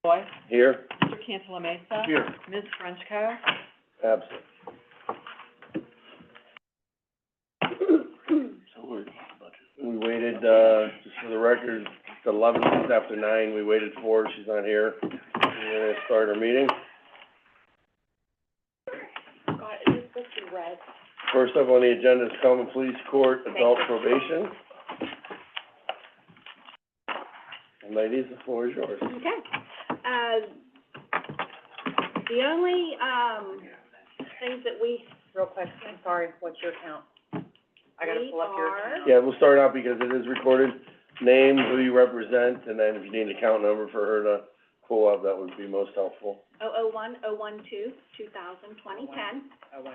Boy, Here? Mr. Cantala Mesa. Here. Ms. Frenchco. Absent. We waited, just for the record, it's 11 minutes after 9, we waited for her, she's not here. We're gonna start our meeting. God, is this supposed to be red? First up on the agenda is Common Police Court Adult Probation. And ladies, the floor is yours. Okay. The only, things that we, real quick, I'm sorry, what's your count? I gotta pull up your account. Yeah, we'll start out because it is recorded. Name, who you represent, and then if you need an account number for her to pull up, that would be most helpful. 001-012, 2020-10. 012.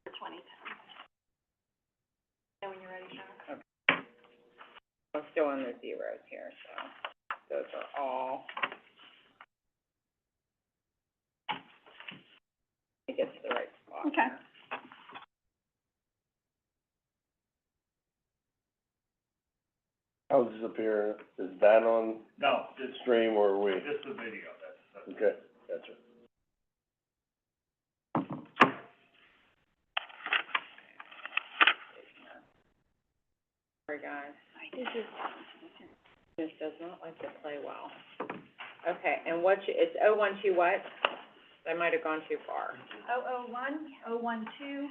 2010. And when you're ready, Sean. Okay. I'm still on the zeros here, so those are all. It gets to the right spot. Okay. How's this appear? Is that on No, just, stream or are we? just the video, that's. Okay, gotcha. Sorry, guys. This does not like to play well. Okay, and it's 012 what? I might have gone too far. 001, 012,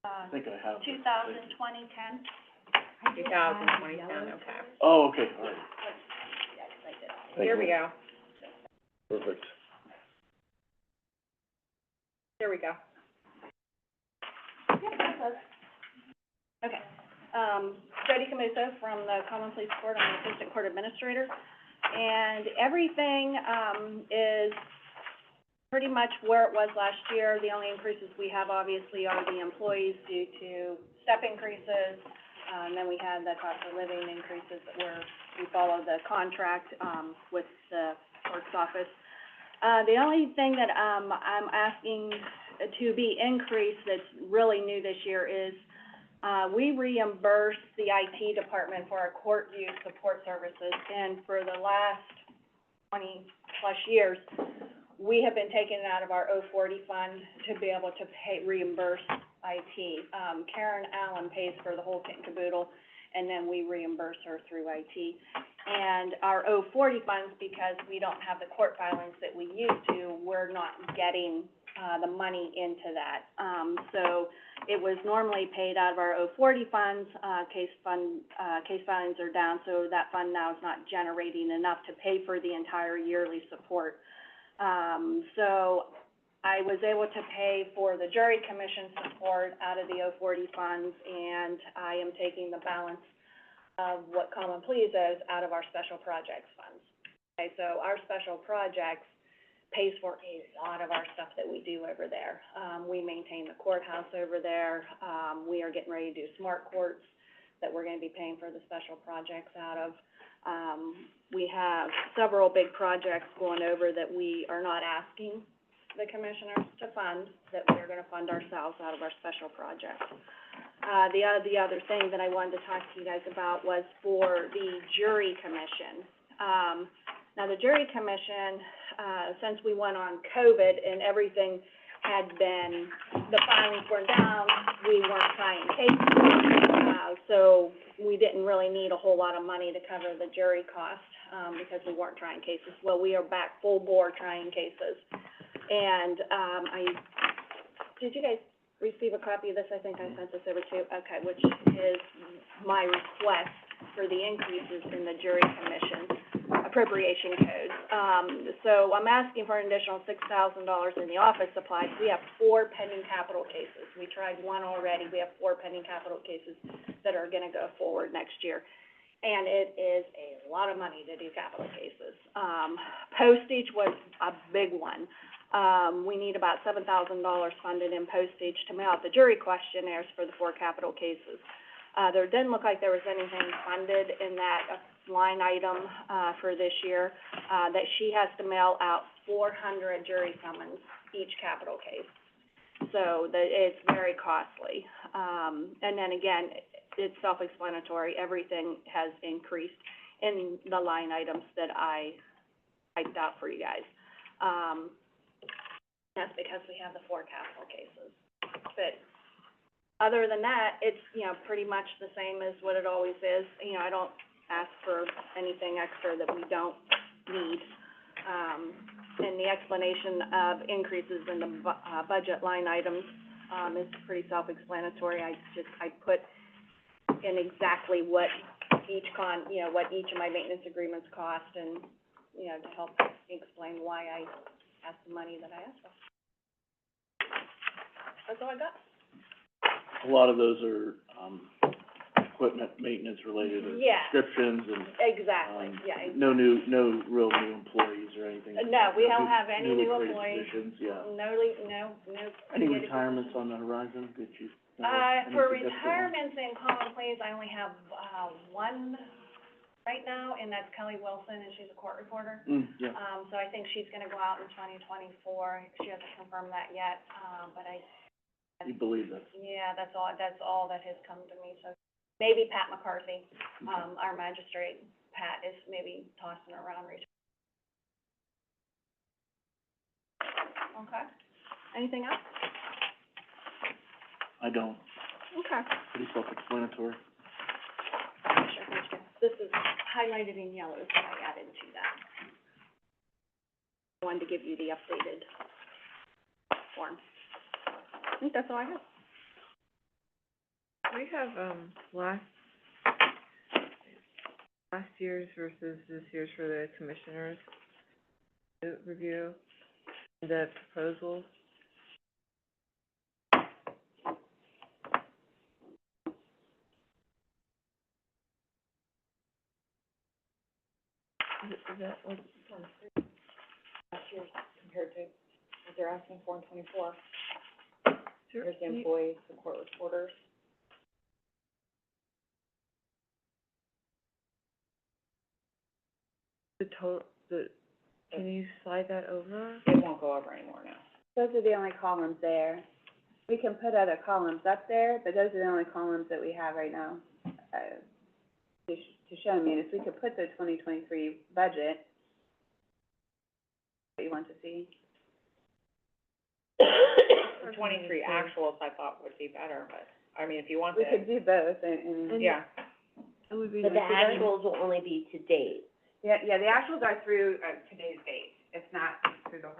I think I have. 2020-10. 2020-10, okay. Oh, okay, all right. Yes, I did. Thank Here you. we go. Perfect. There we go. Okay, Jody Camuso from the Common Police Court, I'm the Assistant Court Administrator, and everything, is pretty much where it was last year. The only increases we have obviously are the employees due to step increases, and then we had the cost of living increases that we follow the contract, with the clerk's office. The only thing that, I'm asking to be increased that's really new this year is, we reimburse the IT department for our court view support services, and for the last 20-plus years, we have been taking it out of our 040 fund to be able to reimburse IT. Karen Allen pays for the whole kit and caboodle, and then we reimburse her through IT. And our 040 funds, because we don't have the court filings that we used to, we're not getting, the money into that. So it was normally paid out of our 040 funds, case filings are down, so that fund now is not generating enough to pay for the entire yearly support. So I was able to pay for the jury commission support out of the 040 funds, and I am taking the balance of what Common Pleas is out of our special projects funds. Okay, so our special projects pays for a lot of our stuff that we do over there. We maintain the courthouse over there. We are getting ready to do smart courts that we're gonna be paying for the special projects out of. We have several big projects going over that we are not asking the commissioners to fund, that we're gonna fund ourselves out of our special projects. The other thing that I wanted to talk to you guys about was for the jury commission. Now, the jury commission, since we went on COVID and everything had been, the filings were down, we weren't trying cases. So we didn't really need a whole lot of money to cover the jury cost, because we weren't trying cases. Well, we are back full bore trying cases. And, did you guys receive a copy of this? I think I sent this over to, okay, which is my request for the increases in the jury commission appropriation codes. So I'm asking for an additional $6,000 in the office supplies. We have 4 pending capital cases. We tried one already. We have 4 pending capital cases that are gonna go forward next year. And it is a lot of money to do capital cases. Postage was a big one. We need about $7,000 funded in postage to mail out the jury questionnaires for the 4 capital cases. There didn't look like there was anything funded in that line item, for this year, that she has to mail out 400 jury summons each capital case. So it's very costly. And then again, it's self-explanatory, everything has increased. in the line items that I typed out for you guys. That's because we have the 4 capital cases. But other than that, it's, you know, pretty much the same as what it always is. You know, I don't ask for anything extra that we don't need. And the explanation of increases in the budget line items, is pretty self-explanatory. I put in exactly what what each of my maintenance agreements cost and, you know, to help explain why I asked the money that I asked for. That's all I got. A lot of those are, equipment maintenance related or Yeah. descriptions and, Exactly, no real new employees or anything. No, we No don't new- have any newly new created employees. positions, yeah. No. Any created retirements positions. on the horizon that you? For retirements and common pleas, I only have, one right now, and that's Kelly Wilson, and she's a court reporter. Yeah. So I think she's gonna go out in 2024. She hasn't confirmed that yet, but You believe that? yeah, that's all that has come to me, so. Maybe Pat McCarthy, our magistrate, Pat is maybe tossing around research. Okay. Anything else? I don't. Okay. Pretty self-explanatory. Sure. This is highlighted in yellow, so I added to that. I wanted to give you the updated form. I think that's all I have. We have, last year's versus this year's for the commissioners to review the proposals. Is that what? Last year's compared to what they're asking for in 24. Sure. Here's the employees, the court reporters. Can you slide that over? It won't go over anymore now. Those are the only columns there. We can put other columns up there, but those are the only columns that we have right now, to show me. And if we could put the 2023 budget, what you want to see. The 23 actuals I thought would be better, but, I mean, if you want We the, could do both, and, yeah. It would be. But the actuals will only be to date. yeah, the actuals are through, today's date. It's not through the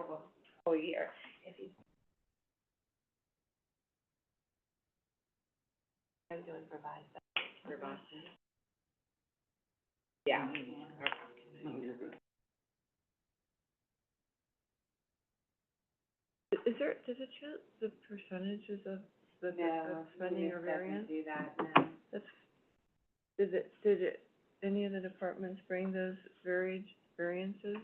whole year. If you. I'm doing revised. Yeah. No, you're good. Does it show the percentages of the of spending or variance? do that, no. Did any of the departments bring those variances?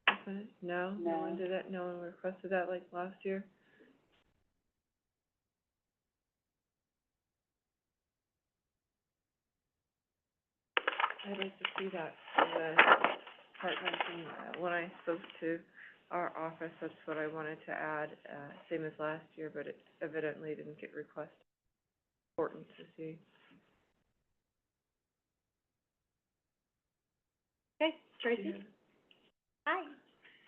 Percentage? No? No No. one did that? No one requested that like last year? I'd like to see that in the departments, and when I spoke to our office, that's what I wanted to add, same as last year, but it evidently didn't get requested. Important to see. Okay, Tracy? Hi.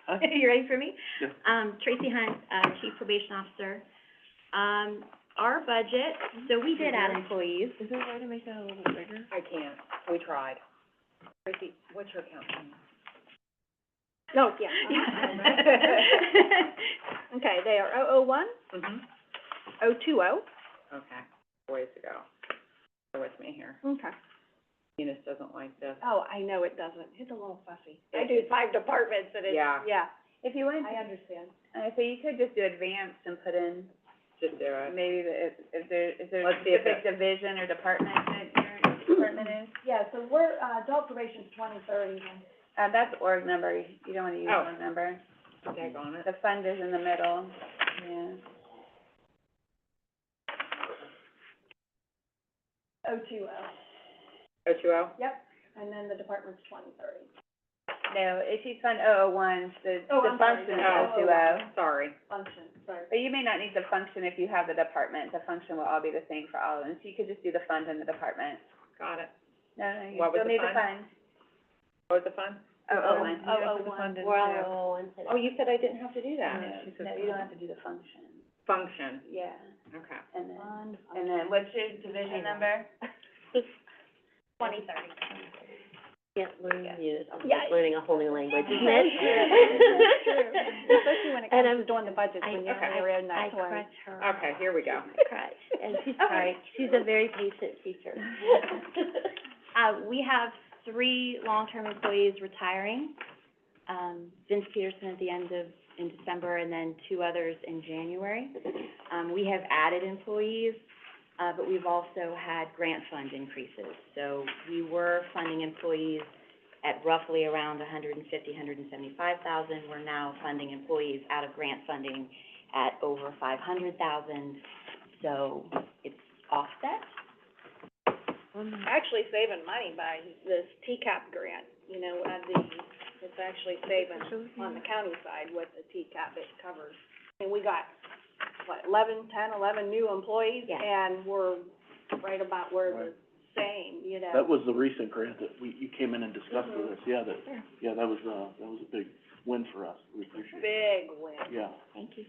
Hi. You ready for me? Yeah. Tracy Hunt, Chief Probation Officer. Our budget, so we did add employees. Is there a way to make that a little bit bigger? I can't, we tried. Tracy, what's your account? No, yeah. Okay, they are 001, Mhm. 020. Okay, ways to go. Bear with me here. Okay. Eunice doesn't like this. Oh, I know it doesn't. It's a little fussy. I It- do 5 departments and it's, Yeah. yeah, If you wanted I to, understand. so you could just do advanced and put in Just do it. maybe if there, is there a Let's see if specific division or department that your department is? Yeah, so we're, adult probation's 2030. That's org number, you don't wanna use Oh. org number. Tag on it. The fund is in the middle, yeah. 020. 020? Yep, and then the department's 2030. No, if you fund 001, the Oh, I'm sorry, function is no. 020. Sorry. Function, sorry. But you may not need the function if you have the department, the function will all be the same for all of them, so you could just do the fund and the department. Got it. No, you What was still the need the fund? fund. Oh, the fund? Oh, You gotta put the fund in We're on too. oh, one today. Oh, you said I didn't have to do that. Yeah, she said No, you don't have to do the function, Function, yeah, okay. and then what's your division number? 2030. Can't learn Yeah. like learning a whole new language, isn't it? That's true. Especially when it And comes I'm- to doing the budgets, when you're okay. already in that I way. crutch her. Okay, here we go. Crutch, and she's sorry, she's a very patient teacher. We have 3 long-term employees retiring. Vince Peterson at the in December, and then 2 others in January. We have added employees, but we've also had grant fund increases. So we were funding employees at roughly around 175,000. We're now funding employees out of grant funding at over 500,000. So it's offset. Actually saving money by this TCAP grant, you know, it's actually saving on the county side with the TCAP it covers. I mean, we got, what, 11 new employees? Yeah. And we're right about where the same, you know. That was the recent grant that you came in and discussed with us, yeah, that was a big win for us, we appreciate it. Big win. Yeah. Thank you.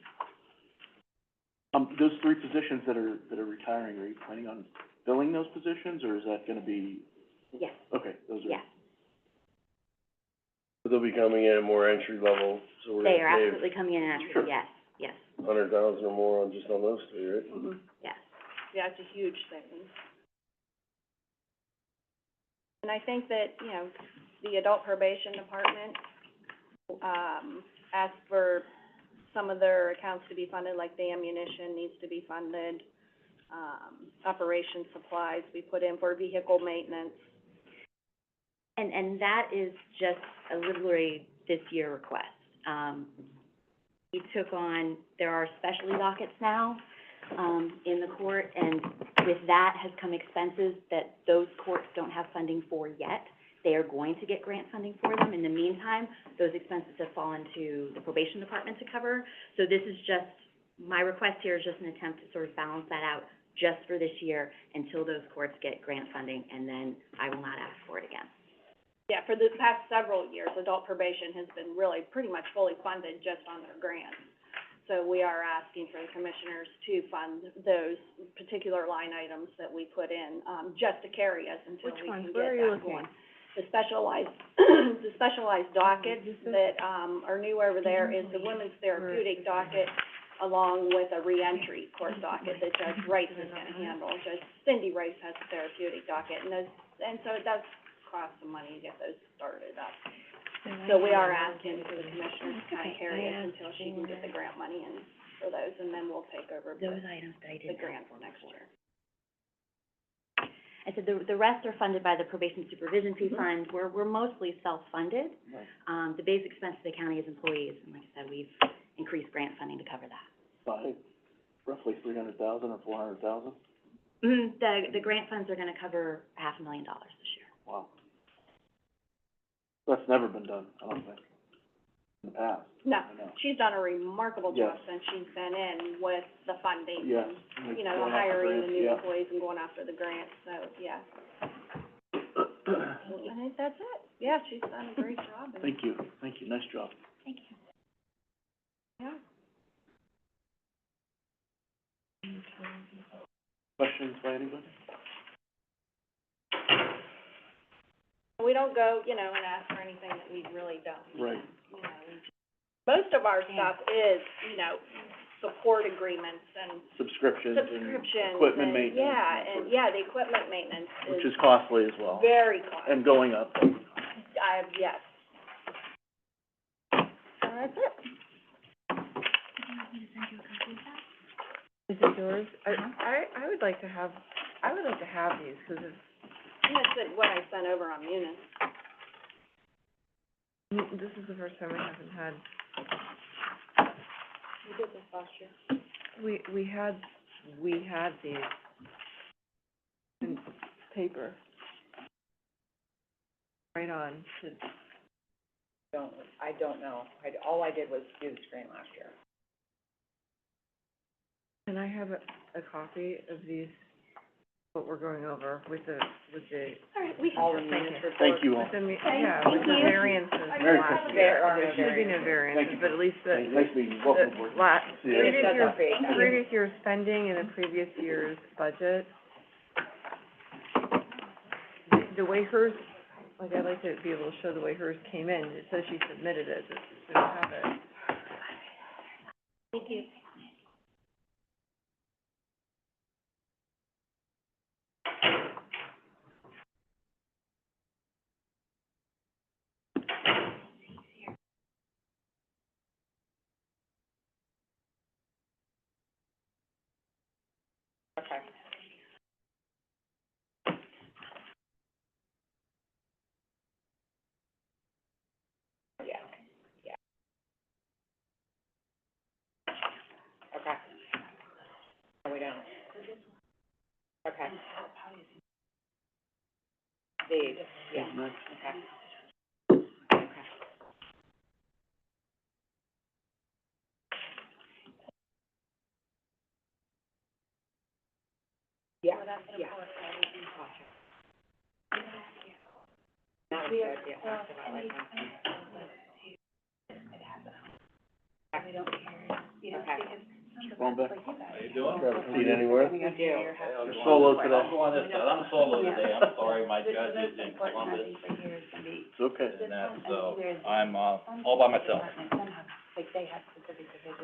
Those 3 positions that are retiring, are you planning on filling those positions, or is that gonna be, Yes, okay, those are. yes. They'll be coming in at more entry level, so we're They are gonna save absolutely coming in and Sure. yes, yes, 100,000 or more on just on those 3, right? Mhm. yes. Yeah, it's a huge savings. And I think that, you know, the adult probation department, asked for some of their accounts to be funded, like the ammunition needs to be funded. Operation supplies we put in for vehicle maintenance. And that is just a literally this year request. We took on, there are specialty dockets now, in the court, and with that has come expenses that those courts don't have funding for yet. They are going to get grant funding for them. In the meantime, those expenses have fallen to the probation department to cover. So this is just, my request here is just an attempt to sort of balance that out just for this year until those courts get grant funding, and then I will not ask for it again. Yeah, for the past several years, adult probation has been really pretty much fully funded just on their grants. So we are asking for the commissioners to fund those particular line items that we put in, just to carry us until we can get that going. The specialized, the specialized dockets that, are new over there is the women's therapeutic docket, along with a reentry court docket that Judge Rice is gonna handle. Judge Cindy Rice has a therapeutic docket, and so it does cost some money to get those started up. So we are asking for the commissioners to kind of carry us until she can get the grant money in for those, and then we'll take over Those items that I the didn't grant ask for next before. year. I said the rest are funded by the probation supervision fee Mhm. fund. We're mostly self-funded. Right. The base expense of the county is employees, and like I said, we've increased grant funding to cover that. By roughly 300,000 or 400,000? The grant funds are gonna cover $500,000 this year. Wow. That's never been done, I don't think, in the past. No, I know. she's done a remarkable job Yes. since she's been in with the funding. Yes. And, you know, Going after hiring the grants, new yeah. employees and going after the grants, so, yeah. I think that's it. Yeah, she's done a great job. and- Thank you, nice job. Thank you. Yeah. Questions by anybody? We don't go, you know, and ask for anything that we really don't need. Right. You know, most of our stuff is, you know, support agreements and Subscriptions and subscriptions equipment and, maintenance. yeah, and that and, sort yeah, the equipment maintenance of- Which is is costly as well, very costly. and going up. Yes. That's it. Is it yours? I would like to have these, 'cause it's, And that's what I sent over on Munis. this is the first time I haven't had, We did this last year. we had these in paper. Right on, I don't know. All I did was do the screen last year. can I have a copy of these what we're going over with the, All right, we can. All the minutes report. Thank you all. with the, Thank with the you. variances Merry last Christmas. year. There are There should be no Thank variances, you. but at least the, Nice meeting you, welcome aboard. See ya. previous year's spending and the previous year's budget, the way hers, like, I'd like to be able to show the way hers came in. It says she submitted it, but we don't have it. Thank you. Okay. Yeah, yeah. Okay. No, we don't. Okay. Deed, yeah, Nice. okay. Okay. Yeah, yeah. Gotcha. That was good, yeah. That's about right. Okay. Going back. How you doing? Grab a seat anywhere. We do. You're solo today. I'm on this side, I'm solo today, I'm sorry, my judge is in Columbus, It's okay. and that, so, I'm, all by myself.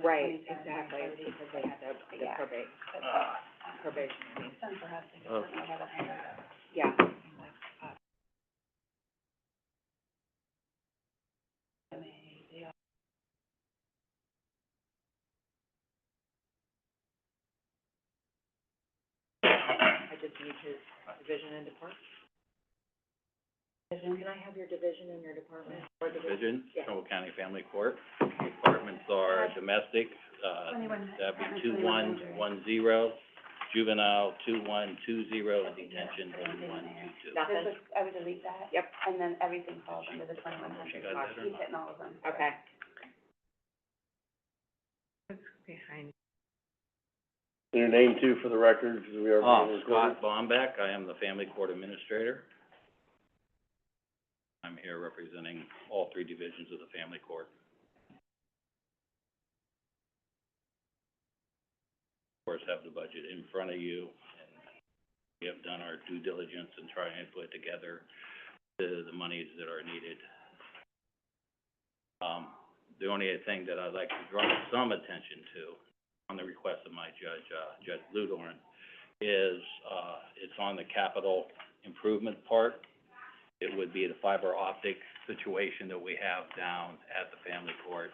Right, exactly, because they had the probate, probation, I mean. Oh. Yeah. I just need his division and department. Can I have your division and your department? Or Division, Yeah. Trumbull County Family Court. Departments are domestic, that'd be 2110, juvenile 2120, and detention 2122. Nothing? I would delete that. Yep. And then everything falls under the 2100. She got that or He's not? hitting all of them. Okay. It's behind. Your name too, for the record, because we are being recorded. Scott Bombeck, I am the Family Court Administrator. I'm here representing all three divisions of the Family Court. Of course, have the budget in front of you, and we have done our due diligence in trying to put together the monies that are needed. The only thing that I'd like to draw some attention to, on the request of my judge, Judge Ludorn, is, it's on the capital improvement part. It would be the fiber optic situation that we have down at the family court,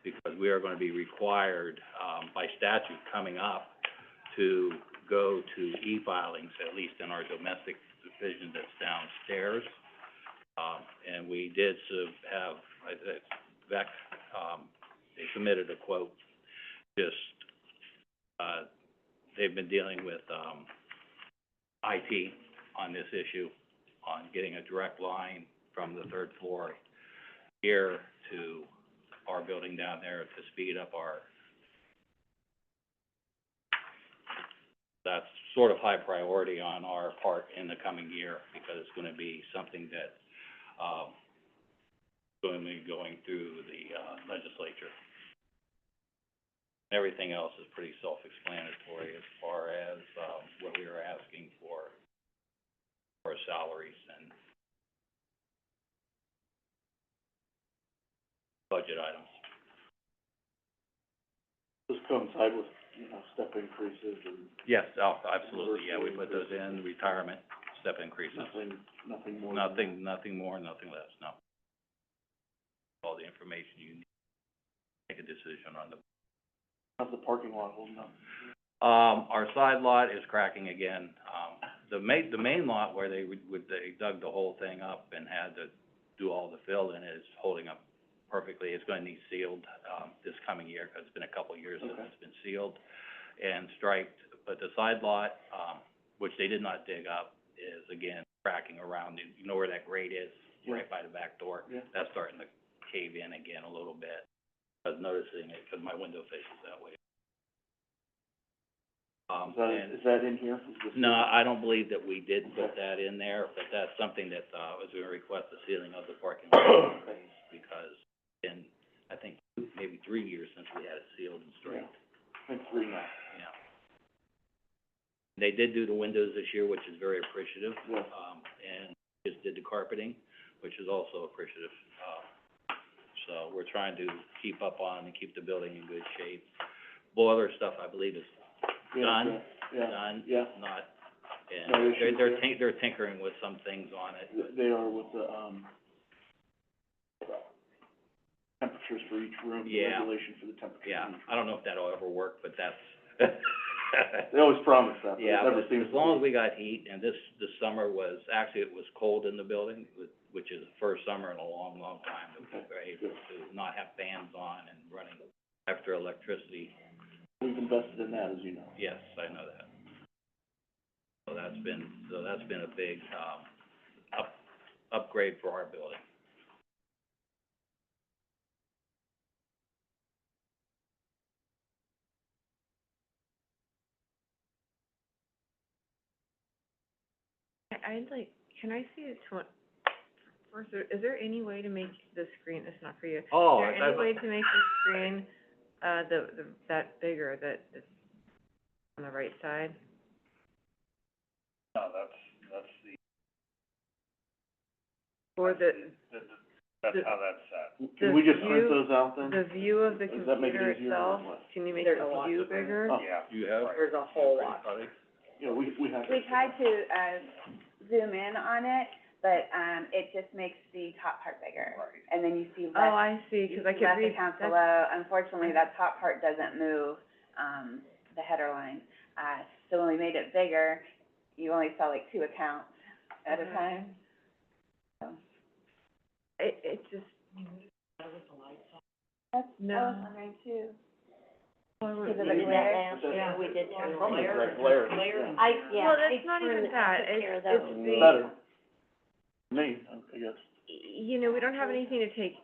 because we are gonna be required, by statute coming up, to go to e-filings, at least in our domestic division that's downstairs. And we did have, Vec, they submitted a quote, just, they've been dealing with, IT on this issue, on getting a direct line from the third floor here to our building down there to speed up our, that's sort of high priority on our part in the coming year, because it's gonna be something that, going to be going through the, legislature. Everything else is pretty self-explanatory as far as, what we were asking for salaries and budget items. This coincide with, step increases and Yes, absolutely, yeah, we put those in, retirement, step increases. nothing more. Nothing more, nothing less, no. All the information you need to make a decision on the. How's the parking lot holding up? Our side lot is cracking again. The main lot where they dug the whole thing up and had to do all the fill in is holding up perfectly. It's gonna need sealed, this coming year, 'cause it's been a couple of years since it's been sealed and striped. But the side lot, which they did not dig up, is again cracking around. You know where that grate is? Right by the back door? Yeah. That's starting to cave in again a little bit. I was noticing it, 'cause my window faces that way. Is that in here? Is this- No, I don't believe that we did put that in there, but that's something that, was gonna request the sealing of the parking lot space, because in, I think, maybe 3 years since we had it sealed and straight, I think 3 now. yeah. They did do the windows this year, which is very appreciative, Yeah. and just did the carpeting, which is also appreciative. So we're trying to keep up on and keep the building in good shape. Boiler stuff, I believe, is done, Yeah, done, yeah. not, and No issues there. they're tinkering with some things on it. They are with the, temperatures for each room, the Yeah. regulation for the temperature. Yeah, I don't know if that'll ever work, but that's. They always promise that, but it Yeah, never but seems as to long as be. we got heat, and this summer was, actually, it was cold in the building, which is the first summer in a long, long time that we were able to not have fans on and running extra electricity. We've invested in that, as you know. Yes, I know that. So that's been a big, upgrade for our building. I'd like, can I see it first, is there any way to make the screen, it's not for you. Oh, Is there any way to make the screen, that bigger, that's on the right side? No, that's the, Or that's how that's set. Can we just the print view- those out then? The view of the Does that make it computer easier or itself, what? can you make There's the a lot view to do. bigger? Oh. Yeah. You have? There's a whole lot. Yeah, we have. We tried to, zoom in on it, but, it just makes the top part bigger. Right. And then you see Oh, less, I see, you 'cause I see could less read, accounts that's, below. Unfortunately, that top part doesn't move, the header line. So when we made it bigger, you only saw like 2 accounts at a Okay. time. So, it just, that's, No. I was wondering too. well, Because of We the did glare. that last year, we did turn the From the glare. glare. Well, that's not even that, I took care of it's those. the, Better. Me, I guess. you know, we don't have anything to take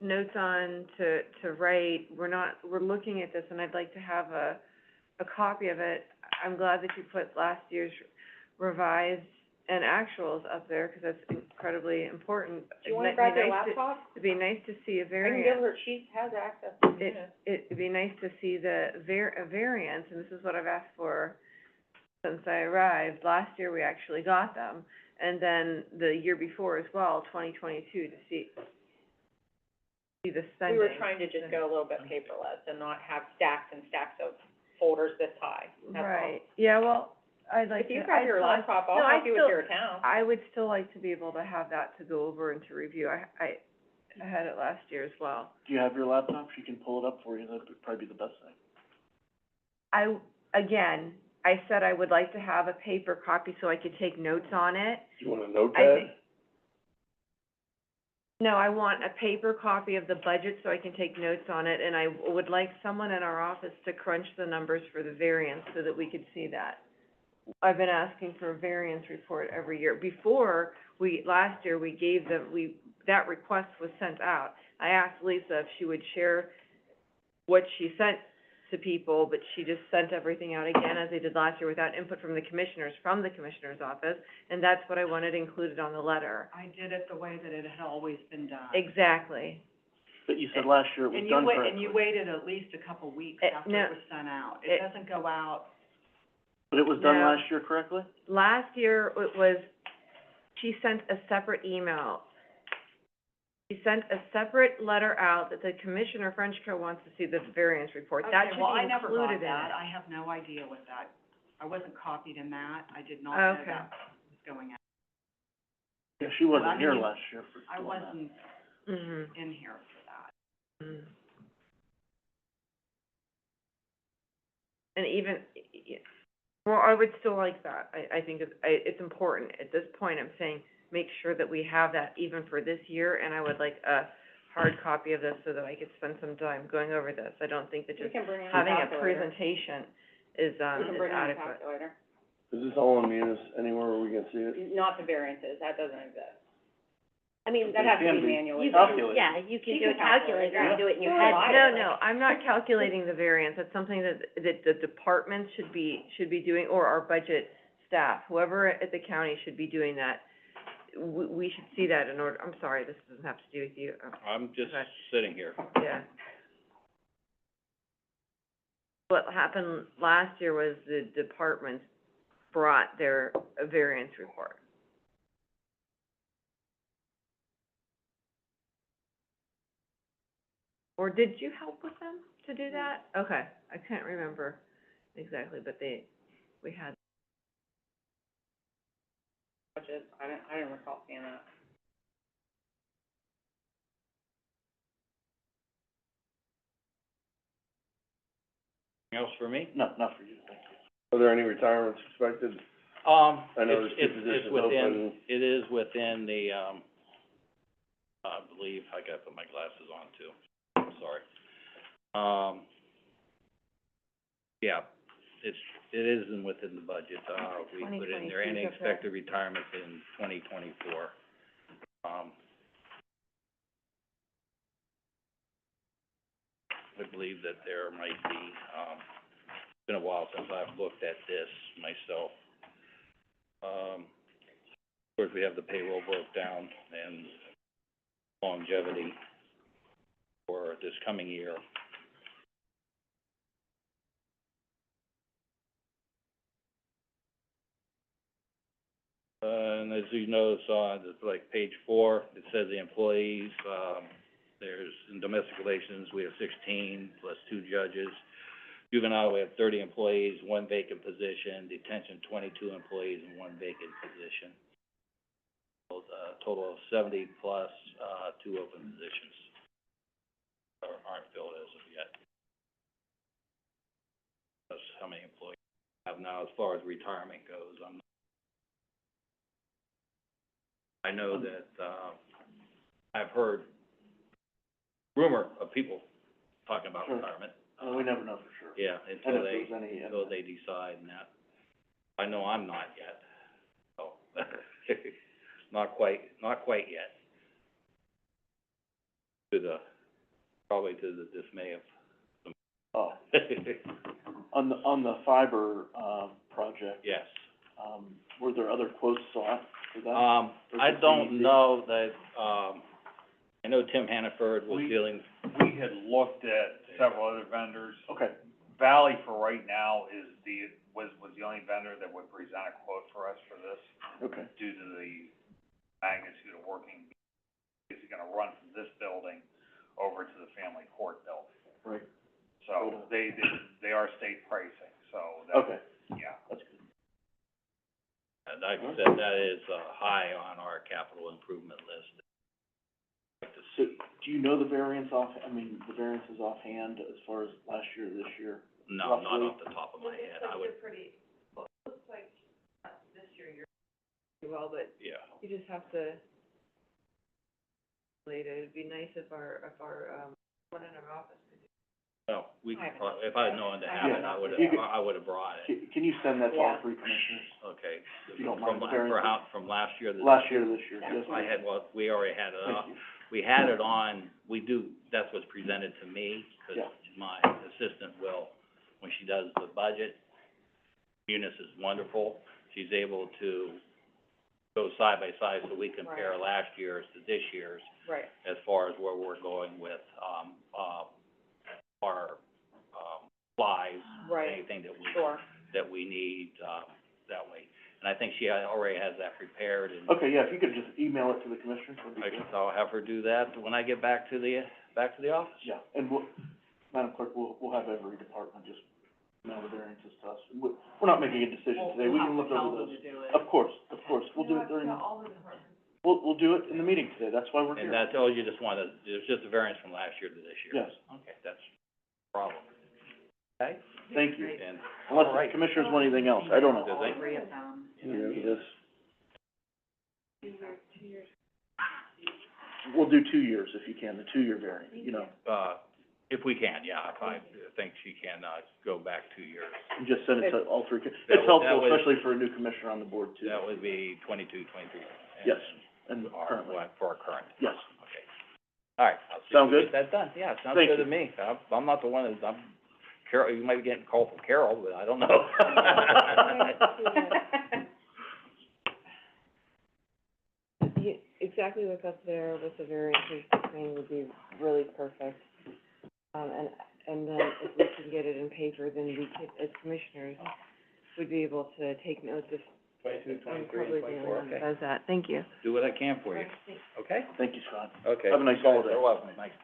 notes on, to write, we're looking at this, and I'd like to have a copy of it. I'm glad that you put last year's revised and actuals up there, 'cause that's incredibly important. Do you wanna grab your It'd be nice to- laptop? It'd be nice to see a I can variance. give her, she has access to it. It'd be nice to see a variance, and this is what I've asked for since I arrived. Last year, we actually got them, and then the year before as well, 2022, to see the We spending. were trying to just go a little bit paperless and not have stacks and stacks of folders this high, that's all. Right, yeah, well, I'd like If to, you grab your laptop, I'll no, help you with your account. I would still like to be able to have that to go over and to review. I had it last year as well. Do you have your laptop? She can pull it up for you, that'd probably be the best thing. Again, I said I would like to have a paper copy so I could take notes on it. You want a notepad? I think, no, I want a paper copy of the budget so I can take notes on it, and I would like someone in our office to crunch the numbers for the variance so that we could see that. I've been asking for a variance report every year. Before, last year, we gave that request was sent out. I asked Lisa if she would share what she sent to people, but she just sent everything out again, as they did last year, without input from the commissioners office, and that's what I wanted included on the letter. I did it the way that it had always been done. Exactly. But you said last year it was And done you correctly. and you waited at least a couple weeks after no, it was sent out. it- It doesn't go out, But it was done No. last year correctly? Last year, it was, she sent a separate email. She sent a separate letter out that the Commissioner Frenchco wants to see the variance report. That should okay, well, I be never got included in that. it. I have no idea what that, I wasn't copied in that. I did not know Okay. that was going out. Yeah, she wasn't I here mean, last year for I doing that. wasn't Mhm. in here for that. Mm. And even, well, I would still like that. I think it's important. At this point, I'm saying, make sure that we have that even for this year, and I would like a hard copy of this so that I could spend some time going over this. I don't think that We just can bring in a having a calculator. presentation is We can bring in a adequate. calculator. Is this all in Munis, anywhere where we can see it? Not the variances, that doesn't exist. I mean, that has to Can be be. manually You done. Calculate. yeah, you can She do a can calculate calculator and that. do it in your So head. do I. No, I'm not calculating the variance, that's something that the departments should be doing, or our budget staff, whoever at the county should be doing that. We should see that in order, I'm sorry, this doesn't have to do with you, I'm just Okay. sitting here. yeah. What happened last year was the departments brought their variance report. Or did you help with them to do that? Okay, I can't remember exactly, but we had. Budget, I didn't recall seeing that. Anything else for me? No, not for you, thank you. Are there any retirements expected? I know there's two positions open. It is within the, I believe, I gotta put my glasses on too, I'm sorry. Yeah, it isn't within the budget, we put in there, any 2022 is okay. expected retirements in 2024. I believe that there might be, it's been a while since I've looked at this myself. Of course, we have the payroll broke down and longevity for this coming year. And as you notice on, like, page 4, it says the employees, there's, in domestic relations, we have 16 plus 2 judges. Juvenile, we have 30 employees, 1 vacant position. Detention, 22 employees and 1 vacant position. Total of 70 plus, 2 open positions aren't filled as of yet. That's how many employees we have now. As far as retirement goes, I know that, I've heard rumor of people talking about Sure. retirement. We never know for sure. Yeah, And until if there's any, until they decide, and that, I know I'm not yet, so, not quite yet. Probably to the dismay of Oh, on the fiber, project, yes. were there other quotes sought for that? I don't know that, I know Tim Hannaford was We- dealing, We had looked at several other vendors. Okay, Valley for right now was the only vendor that would present a quote for us for this okay, due to the magnitude of working. It's gonna run from this building over to the family court building. right, So they are state pricing, so that, okay, yeah. that's good. and like I said, that is, high on our capital improvement list. I'd like to So, see, do you know the variances offhand as far as last year, this year? no, not roughly? off the top of my head, I would, This year you're pretty well, but yeah. you just have to, it'd be nice if our, one in our office could do. Well, we, I haven't. if I'd known to have it, Yeah. I would've, You could- I would've brought it. Can you send that to all Yeah. 3 commissioners? Okay. If you don't From mind the la- variances. from last year to this Last year to this year, yes. I had, well, we already had it up. Thank you. We had it on, that's what's presented to me, 'cause Yeah. my assistant will, when she does the budget, Eunice is wonderful. She's able to go side by side so we compare Right. last year's to this year's Right. as far as where we're going with, our, supplies, Right. anything that Sure. we need, that way. And I think she already has that prepared, and Okay, yeah, if you could just email it to the commissioners, that'd be good. I'll have her do that when I get back to the office. Yeah, and Madam Clerk, we'll have every department just mail the variances to us. We're not making a decision today, we can look over those. Of course, we'll do it during, we'll do it in the meeting today, that's why we're here. And that's, oh, you just wanted, there's just a variance from last year to this year? Yes. Okay, that's a problem. Okay? Thank you. And, Unless all the right. commissioners want anything else, I don't know. Does they? 3 of them. Yes. We'll do 2 years if you can, the 2-year variant, you know, if we can, yeah, if I think she can, go back 2 years. and just send it to all 3 That It's would- helpful, especially for a new commissioner on the board too. That would be 22, 23. Yes. and our, currently, for our current. yes. Okay. All right, I'll see Sound if we good? get that done. Yeah, sounds Thank good you. to me. I'm not the one that's, Carol, you might be getting a call from Carol, but I don't know. Exactly what's up there with the variances screen would be really perfect. And then if we can get it in paper, then we could, as commissioners, would be able to take notes if, 22, I'm 23, probably and the only 24, one that okay. does that. Thank you. Do what I can for you, okay? Thank you, Scott. Okay. Have a nice holiday. You're welcome, thanks.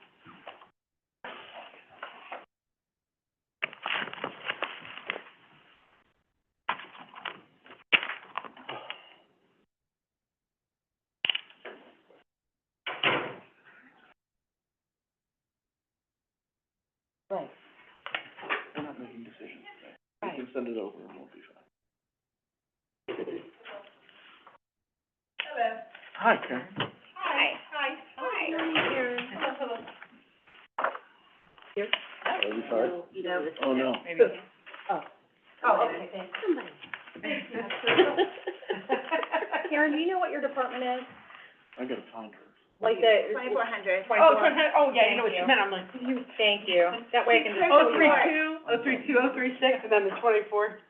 Right. We're not making decisions today. We can send it over and we'll be fine. Hello. Hi, Karen. Are we sorry? Oh, no. Karen, do you know what your department is? I gotta find her. Like the... 2400. Yeah, you know what you meant, I'm like, thank you. That way I can just... Oh, 032, 036, and then the 2400.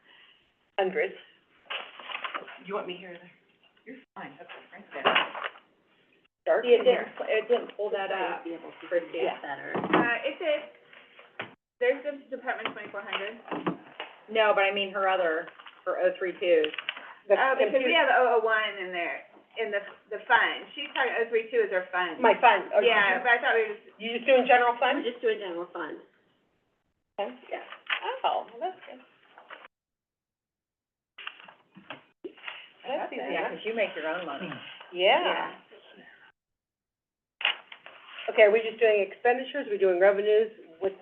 You want me here? You're fine, that's right there. See, it didn't pull that up. Yeah. Better. It did, there's the Department 2400. No, but I mean her other, her 032. Because we have 001 in there, in the fund. She's talking, 032 is her fund. My fund. Yeah, but I thought we were just, You just doing general fund? We're just doing general fund. Okay. Yeah. Oh, well, that's good. That's easy, yeah, 'cause you make your own money. Yeah. Okay, are we just doing expenditures, are we doing revenues, which?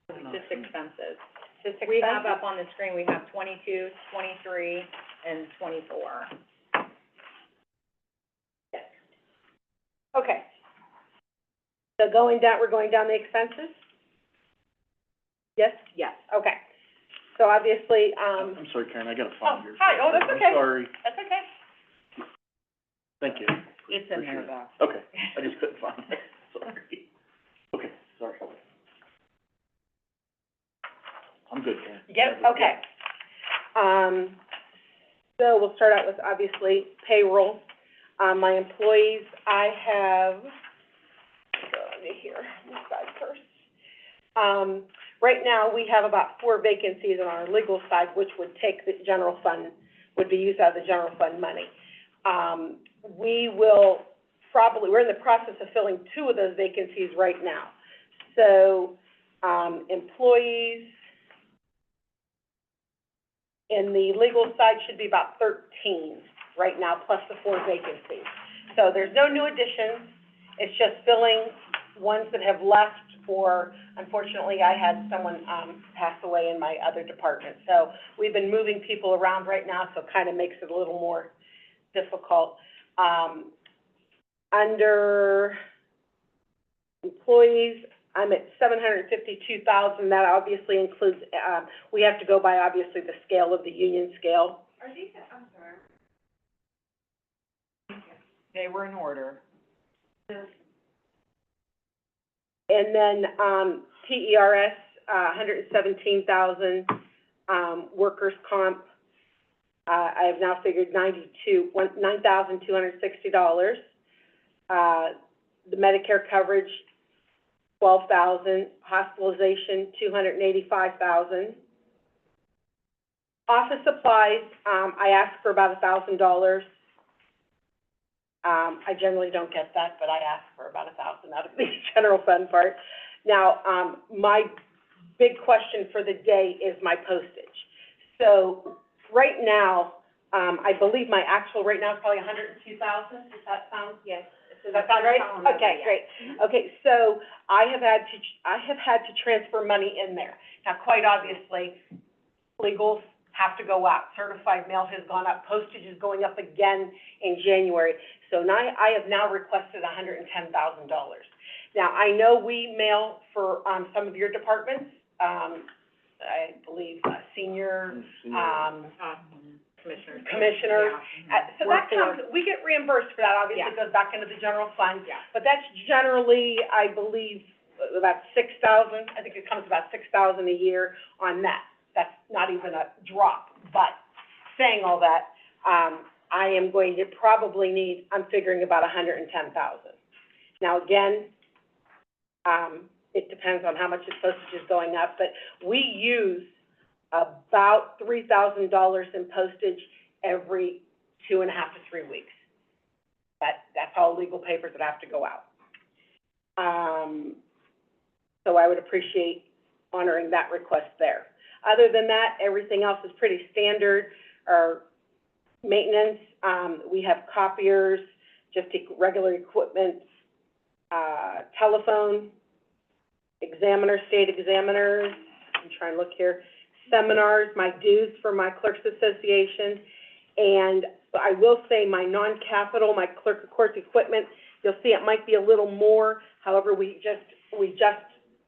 Just expenses. Just expenses? We have up on the screen, we have 22, 23, and 24. Yes. Okay. So we're going down the expenses? Yes? Yes. Okay. So obviously, I'm sorry, Karen, I gotta find her. hi. Oh, that's okay. I'm sorry. That's okay. Thank you. It's in there, Appreciate it. though. Okay, I just couldn't find it, sorry. Okay, sorry. I'm good, Karen. Yep, okay. So we'll start out with obviously payroll. My employees, I have, let me hear, this side first. Right now, we have about 4 vacancies on our legal side, which would take the general fund, would be used out of the general fund money. We're in the process of filling 2 of those vacancies right now. So, employees in the legal side should be about 13 right now, plus the 4 vacancies. So there's no new additions, it's just filling ones that have left, or unfortunately, I had someone, pass away in my other department. So we've been moving people around right now, so it kind of makes it a little more difficult. Under employees, I'm at $752,000, that obviously includes, we have to go by obviously the scale of the union scale. are these, I'm sorry. They were in order. And then, PERS, $117,000, workers' comp, I have now figured $9,260. The Medicare coverage, $12,000, hospitalization, $285,000. Office supplies, I asked for about $1,000. I generally don't get that, but I asked for about $1,000 out of the general fund part. Now, my big question for the day is my postage. So, right now, I believe my actual right now is probably $102,000, does that sound? Yes. Does that sound right? Okay, great. Okay, so I have had to transfer money in there. Now, quite obviously, legals have to go out. Certified mail has gone up. Postage is going up again in January. So now, I have now requested $110,000. Now, I know we mail for, some of your departments, I believe, senior, Commissioners. commissioners. So that Workforce. comes, we get reimbursed for that, obviously, Yeah. it goes back into the general fund. Yeah. But that's generally, I believe, about 6,000, I think it comes about 6,000 a year on that. That's not even a drop, but saying all that, I am going to probably need, I'm figuring about 110,000. Now, again, it depends on how much the postage is going up, but we use about $3,000 in postage every 2.5 to 3 weeks. That's all legal papers that have to go out. So I would appreciate honoring that request there. Other than that, everything else is pretty standard. Our maintenance, we have copiers, just regular equipment, telephone, examiners, state examiners, I'm trying to look here, seminars, my dues for my clerks association, and I will say my non-capital, my clerk of courts equipment, you'll see it might be a little more, however, we just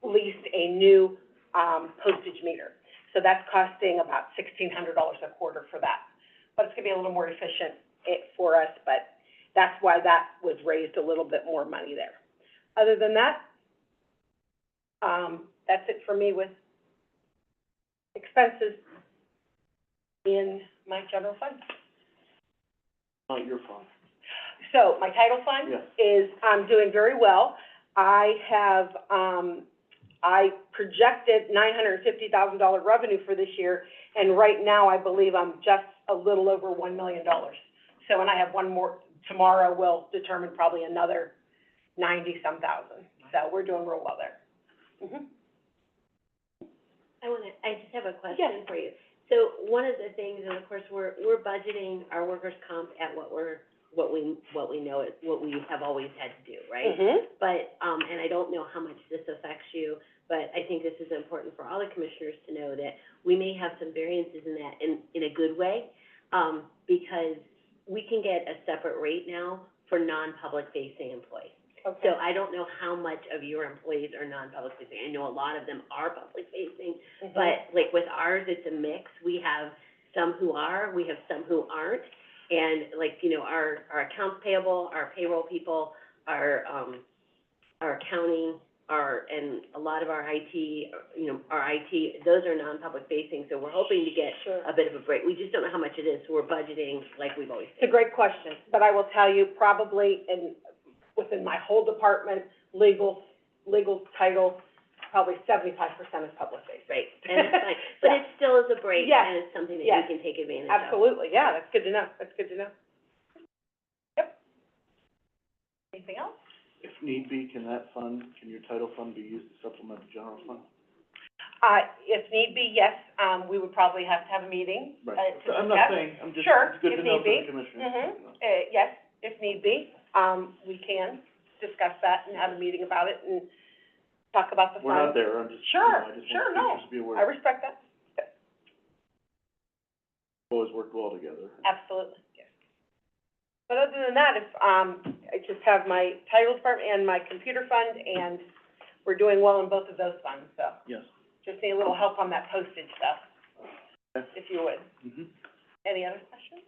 leased a new, postage meter. So that's costing about $1,600 a quarter for that. But it's gonna be a little more efficient for us, but that's why that was raised a little bit more money there. Other than that, that's it for me with expenses in my general fund. Not your fault. So, my title fund Yes. is, doing very well. I have, I projected $950,000 revenue for this year, and right now I believe I'm just a little over $1 million. So, and I have one more, tomorrow will determine probably another 90-some thousand. So, we're doing real well there. I just have a Yes. question for you. So one of the things, and of course, we're budgeting our workers' comp at what we know it, what we have always had to do, right? But, and I don't know how much this affects you, but I think this is important for all the commissioners to know that we may have some variances in that in a good way, because we can get a separate rate now for non-public facing employees. Okay. So I don't know how much of your employees are non-public facing. I know a lot of them are public facing, but like with ours, it's a mix. We have some who are, we have some who aren't. And like, you know, our accounts payable, our payroll people, our accounting, and a lot of our IT, you know, our IT, those are non-public facing, so we're hoping to get Sure. a bit of a break. We just don't know how much it is, so we're budgeting like we've always It's a done. great question, but I will tell you, probably within my whole department, legal title, probably 75% is public facing. Right, and it's fine, but Yeah. it still is a break, Yes. and it's something that Yes. we can take advantage of. Absolutely, yeah, that's good to know, that's good to know. Yep. Anything else? If need be, can your title fund be used to supplement the general fund? If need be, yes, we would probably have to have a meeting, to discuss. I'm not saying, I'm just, Sure, it's good if to know need for the be. commissioners. Yes, if need be, we can discuss that and have a meeting about it and talk about the fund. We're not there, I'm just, you know, Sure, I just sure, want no. commissioners to be aware. I respect that, Always worked well together. absolutely, yes. But other than that, if, I just have my title department and my computer fund, and we're doing well in both of those funds, so Yes. just need a little help on that postage stuff, Okay. if you would. Any other questions?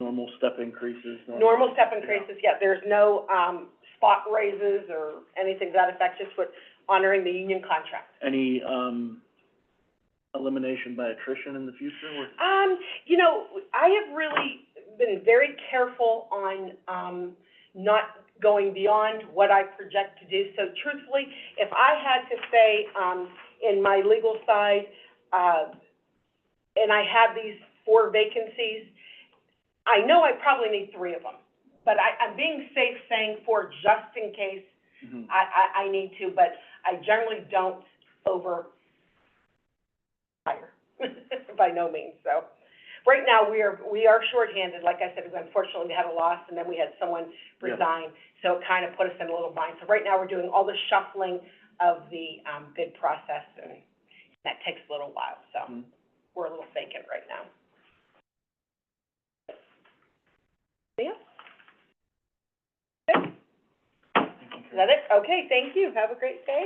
Normal step increases. Normal step increases, yeah, there's no, spot raises or anything to that effect, just with honoring the union contract. Any, elimination by attrition in the future, or? You know, I have really been very careful on, not going beyond what I project to do. So truthfully, if I had to say, in my legal side, and I have these 4 vacancies, I know I probably need 3 of them. But I'm being safe saying 4 just in case I need to, but I generally don't hire, by no means, so. Right now, we are shorthanded, like I said, unfortunately, we had a loss, and then we had someone resign, so it kind of put us in a little bind. So right now, we're doing all the shuffling of the, bid process, and that takes a little while, so we're a little vacant right now. Yeah? Good? Is that it? Okay, thank you, have a great day.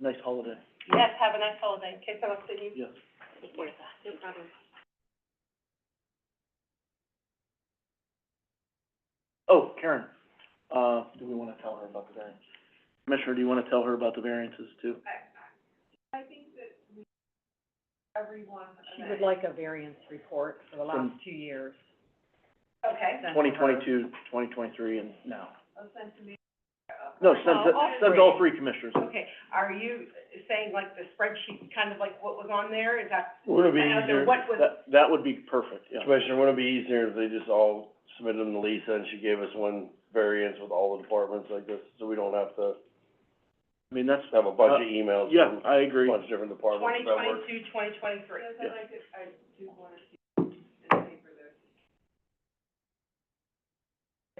Nice holiday. Yes, have a nice holiday, in case I don't see you. Yes. Thank you. No problem. Oh, Karen, do we wanna tell her about the variance? Commissioner, do you wanna tell her about the variances too? I think that everyone. She would like a variance report for the last From- 2 years. Okay. Sent to her. 2022, 2023, and now. Send to me. No, all send to all three commissioners. Okay, are you saying like the spreadsheet, kind of like what was on there, is that? Would it be I know easier, what was, That would be perfect, yeah. Commissioner, would it be easier if they just all submitted them to Lisa and she gave us one variance with all the departments like this, so we don't have to I mean, that's, have a bunch of emails yeah, from I a agree. bunch of different departments that work? 2022, 2023. Yes, Yeah. I'd like it, I do wanna see in the paper there.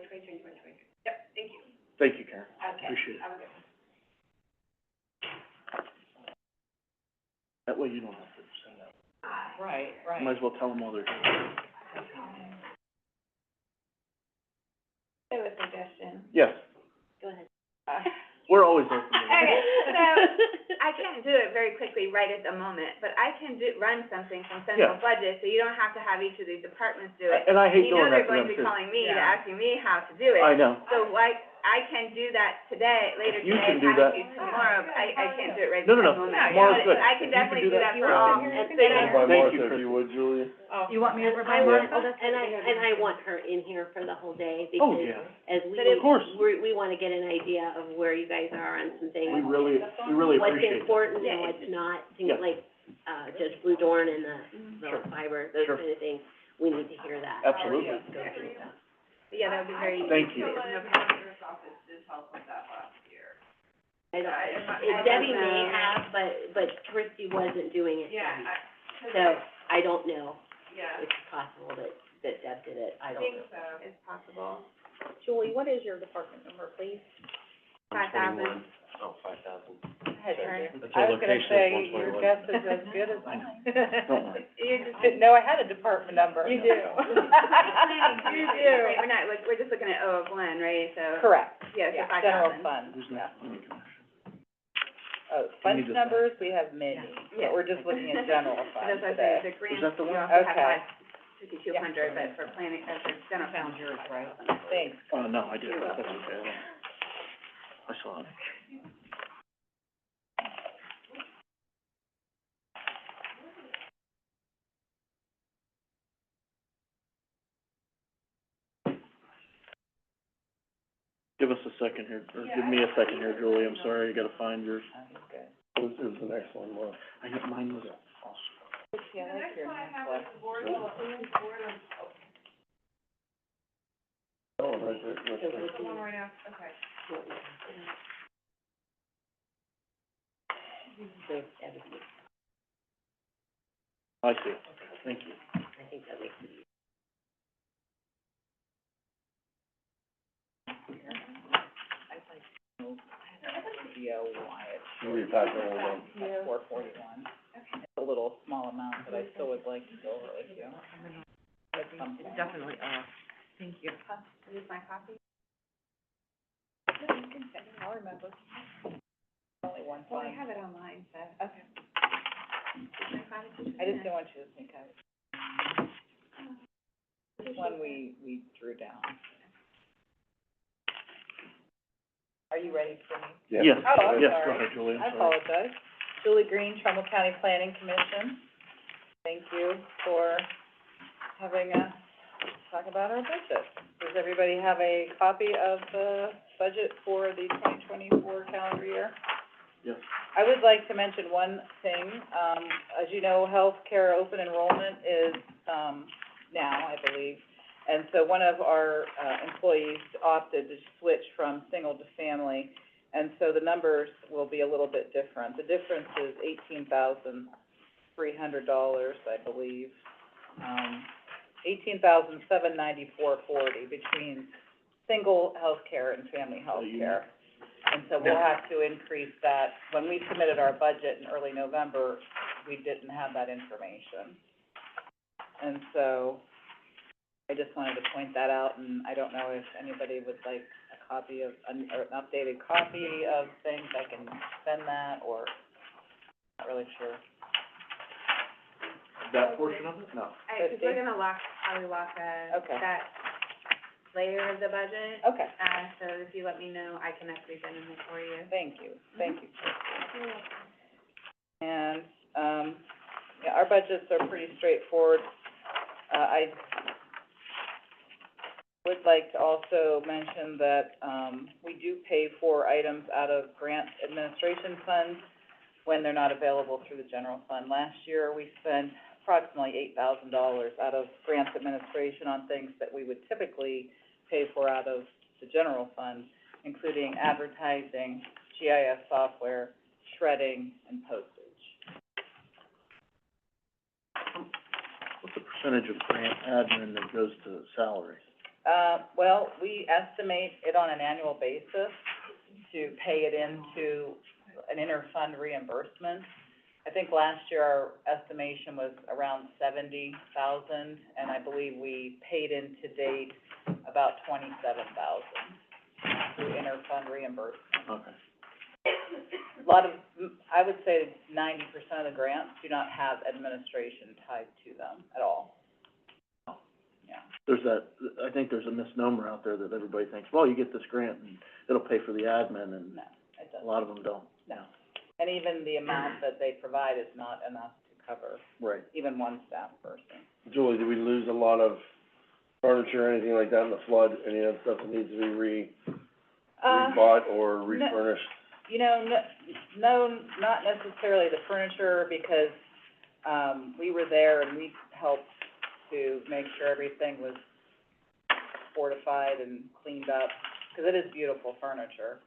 2023, 2023. Yep, thank you. Thank you, Karen. Okay. Appreciate it. Have a good one. That way you don't have to send that. Right, right. Might as well tell them while they're here. I have a suggestion. Yes, Go ahead. we're always open to that. Okay, so, I can't do it very quickly right at the moment, but I can run something from central budget, so you don't have to have each of these departments do it. And I hate doing that You know they're for going them to be too. calling me to Yeah. asking me how to do it. I know. So I can do that today, later You today, can do have that. it to you tomorrow, but I can't do it right No, at no, the no. moment. Tomorrow's But good. I If can you definitely can do that for for- all, and and so so By Thank you, Martha, if Kristen. you would, Julia. You want me over by I want, Martha? and I want her in here for the whole day, Oh, because yeah. as we, Of course. we wanna get an idea of where you guys are on some things. We really What's appreciate that. important Yeah, and what's not, things Yeah. like, Judge Blue Dorn and the Sure. fiber, those Sure. kind of things, we need to hear that. Absolutely. Go through that. yeah, that would be very. Thank you. The auditor's office did help with that last year. I don't, I Debbie don't may know. have, but Christie wasn't doing it. Yeah, So, I don't know, yeah, it's possible that Deb did it, I I don't think know. so. It's possible. Julie, what is your department number, please? 5,000. Oh, 5,000. I was gonna say, your guess is as good as mine. You just didn't know I had a department number. You do. You do. Right, we're just looking at O of one, right, so. Correct. Yeah, so Yeah, 5,000. general fund. Who's next? Let me come. Fund need this numbers, we have many, Yeah. but we're just looking at general That's fund what I today. say, the grant, Is that the you one? also have Okay. 5,200, but for planning, for general fund. Found yours, right? Thanks. No, I didn't, that's okay. I saw it. Give us a second here, or give me a second here, Julie, I'm sorry, I gotta find yours. It was the next one, well. I got, mine was also. Yeah, I like your Board, board of, Oh, right there, right there. the one right now, okay. So, everything, I see, thank you. I think that makes it easy. You read back over them. $441. It's a little small amount, but I still would like to go over with you. It's definitely off, thank you. Use my copy? I'll remember. Only one Well, I fund. have it online, so, okay. I just didn't want you to think this one we drew down. Are you ready for me? Yes, Oh, I'm yes, sorry. go ahead, Julie, I I'm sorry. apologize. Julie Green, Trumbull County Planning Commission. Thank you for having us talk about our budget. Does everybody have a copy of the budget for the 2024 calendar year? Yes. I would like to mention one thing. As you know, healthcare open enrollment is, now, I believe. And so one of our, employees opted to switch from single to family. And so the numbers will be a little bit different. The difference is $18,300, I believe. $18,794.40 between single healthcare and family healthcare. And so we'll have to increase that. When we submitted our budget in early November, we didn't have that information. And so I just wanted to point that out, and I don't know if anybody would like a copy of, or an updated copy of things. I can send that, or, not really sure. that portion of it? No. Cause we're gonna probably lock Okay. that layer of the budget. Okay, So if you let me know, I can actually send them for you. thank you. And, yeah, our budgets are pretty straightforward. I would like to also mention that, we do pay for items out of grant administration funds when they're not available through the general fund. Last year, we spent approximately $8,000 out of grants administration on things that we would typically pay for out of the general fund, including advertising, GIS software, shredding, and postage. What's the percentage of grant admin that goes to salaries? Well, we estimate it on an annual basis to pay it into an inter-fund reimbursement. I think last year our estimation was around 70,000, and I believe we paid in to date about 27,000 through inter-fund reimbursement. Okay. A lot of, I would say 90% of the grants do not have administration tied to them at all. Yeah. There's I think there's a misnomer out there that everybody thinks, well, you get this grant and it'll pay for the admin, and No, it a doesn't. lot of them don't. No. And even the amount that they provide is not enough to cover Right. even one staff person. Julie, did we lose a lot of furniture or anything like that in the flood? Any of that stuff that needs to be rebought or refurnished? You know, no, not necessarily the furniture, because, we were there and we helped to make sure everything was fortified and cleaned up, because it is beautiful furniture.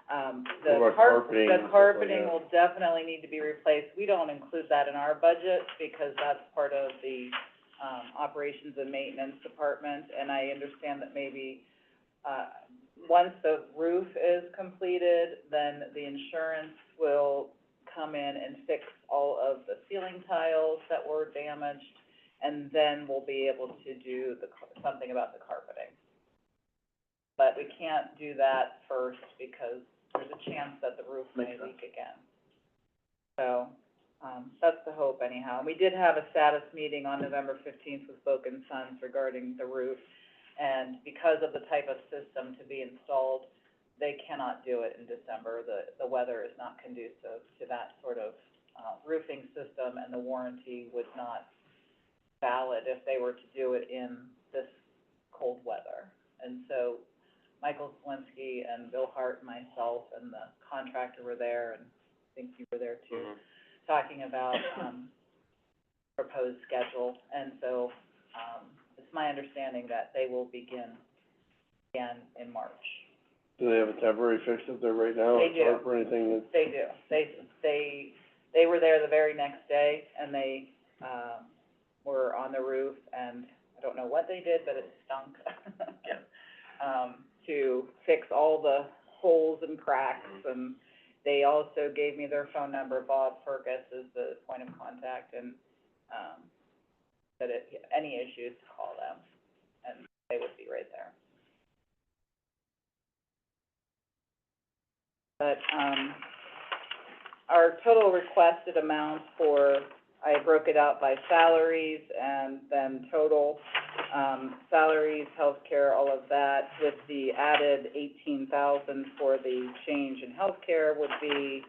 What about carpeting and The stuff like carpeting that? will definitely need to be replaced. We don't include that in our budget, because that's part of the, operations and maintenance department, and I understand that maybe, once the roof is completed, then the insurance will come in and fix all of the ceiling tiles that were damaged, and then we'll be able to do something about the carpeting. But we can't do that first, because there's a chance that the roof may Makes sense. leak again. So, that's the hope anyhow. We did have a status meeting on November 15th with Boak and Sons regarding the roof, and because of the type of system to be installed, they cannot do it in December. The weather is not conducive to that sort of, roofing system, and the warranty was not valid if they were to do it in this cold weather. And so Michael Slinsky and Bill Hart and myself and the contractor were there, and I think you were there too, talking about, proposed schedule. And so, it's my understanding that they will begin again in March. Do they have a temporary fix up there right now? They do. Tarp or anything that? They do. They were there the very next day, and they, were on the roof, and I don't know what they did, but it stunk. To fix all the holes and cracks, and they also gave me their phone number. Bob Purkis is the point of contact, and, said any issues, call them, and they would be right there. But, our total requested amount for, I broke it out by salaries and then total, salaries, healthcare, all of that, with the added 18,000 for the change in healthcare would be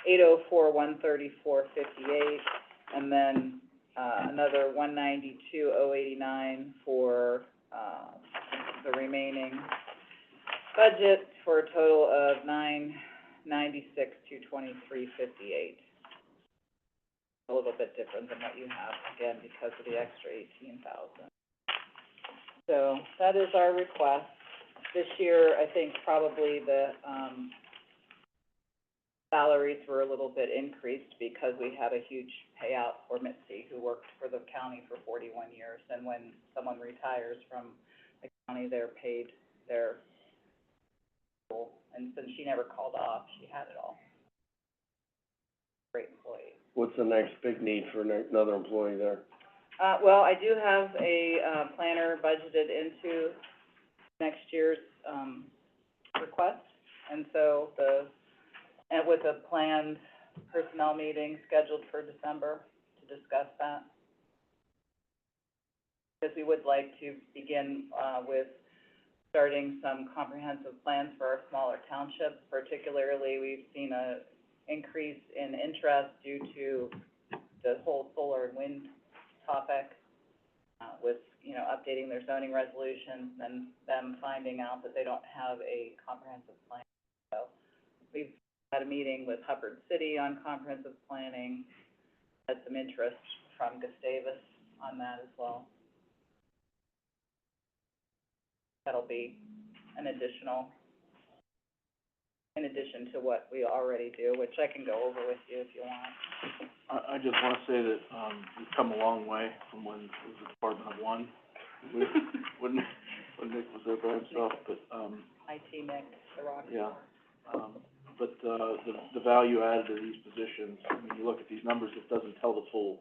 804,134.58, and then, another 192,089 for, the remaining budget, for a total of 996,223.58. A little bit different than what you have, again, because of the extra 18,000. So, that is our request. This year, I think probably the, salaries were a little bit increased because we had a huge payout for Mitzi, who worked for the county for 41 years. And when someone retires from the county, they're paid their, and since she never called off, she had it all. Great employee. What's the next big need for another employee there? Well, I do have a, planner budgeted into next year's, request, and so and with a planned personnel meeting scheduled for December to discuss that. because we would like to begin, with starting some comprehensive plans for our smaller townships. Particularly, we've seen a increase in interest due to the whole solar and wind topic, with, updating their zoning resolutions and them finding out that they don't have a comprehensive plan. So we've had a meeting with Hubbard City on comprehensive planning, had some interest from Gustavus on that as well. That'll be in addition to what we already do, which I can go over with you if you want. I just wanna say that, we've come a long way from when it was a department of one, when Nick was there by himself, but, IT Nick, the rock. yeah. But, the value added to these positions, I mean, you look at these numbers, it doesn't tell the full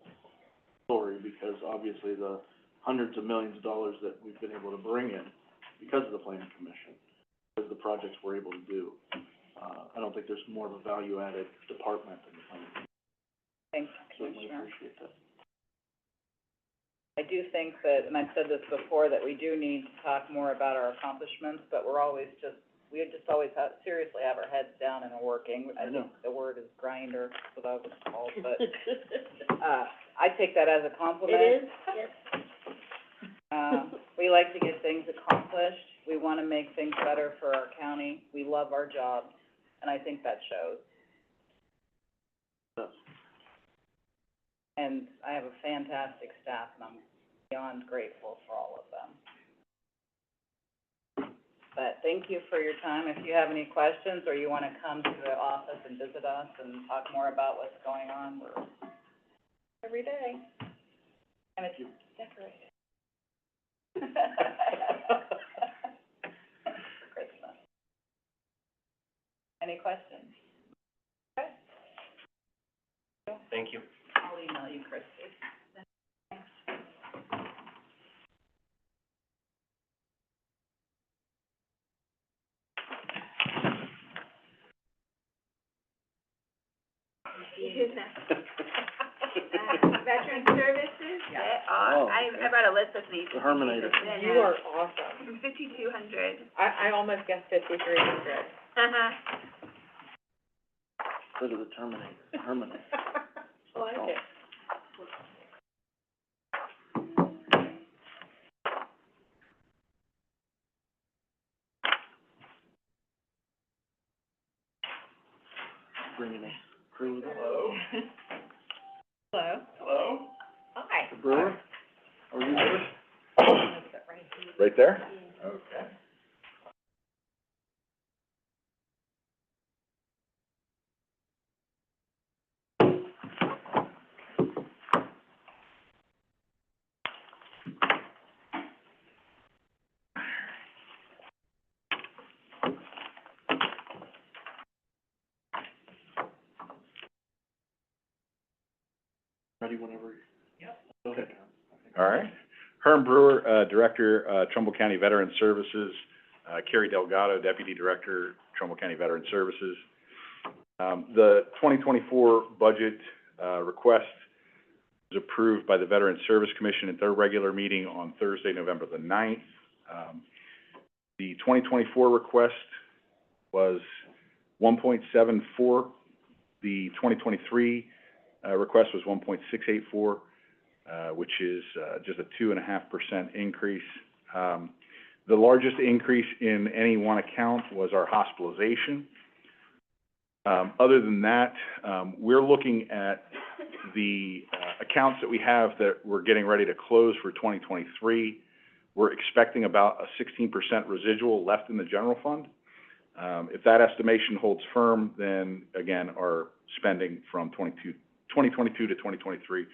story, because obviously the hundreds of millions of dollars that we've been able to bring in because of the planning commission, because of the projects we're able to do. I don't think there's more of a value added department than the planning commission. Thanks, Certainly Commissioner. appreciate that. I do think that, and I've said this before, that we do need to talk more about our accomplishments, but we always always seriously have our heads down and are working. I think the word is grinder, that's what I was called, but, I take that as a compliment. It is, yes. We like to get things accomplished. We wanna make things better for our county. We love our job, and I think that shows. Yes. And I have a fantastic staff, and I'm beyond grateful for all of them. But thank you for your time. If you have any questions, or you wanna come to the office and visit us and talk more about what's going on, we're every day. And it's decorated. For Christmas. Any questions? Okay. Thank you. I'll email you, Christie. Veteran Services, I brought a list with me. The Herminator. You are awesome. 5,200. I almost guessed 5,300. Instead of the Terminator, Herminator. I like it. Bringing a crew with us. Hello? Hello. Hello? Hi. The Brewer, are you with us? Right there? Okay. Ready whenever. Yep. Go ahead, All right. Herm Brewer, Director, Trumbull County Veteran Services. Carrie Delgado, Deputy Director, Trumbull County Veteran Services. The 2024 budget, request was approved by the Veteran Service Commission at their regular meeting on Thursday, November the 9th. The 2024 request was 1.74. The 2023, request was 1.684. Which is, just a 2.5% increase. The largest increase in any one account was our hospitalization. Other than that, we're looking at the, accounts that we have that we're getting ready to close for 2023. We're expecting about a 16% residual left in the general fund. If that estimation holds firm, then again, our spending from 2022 to 2023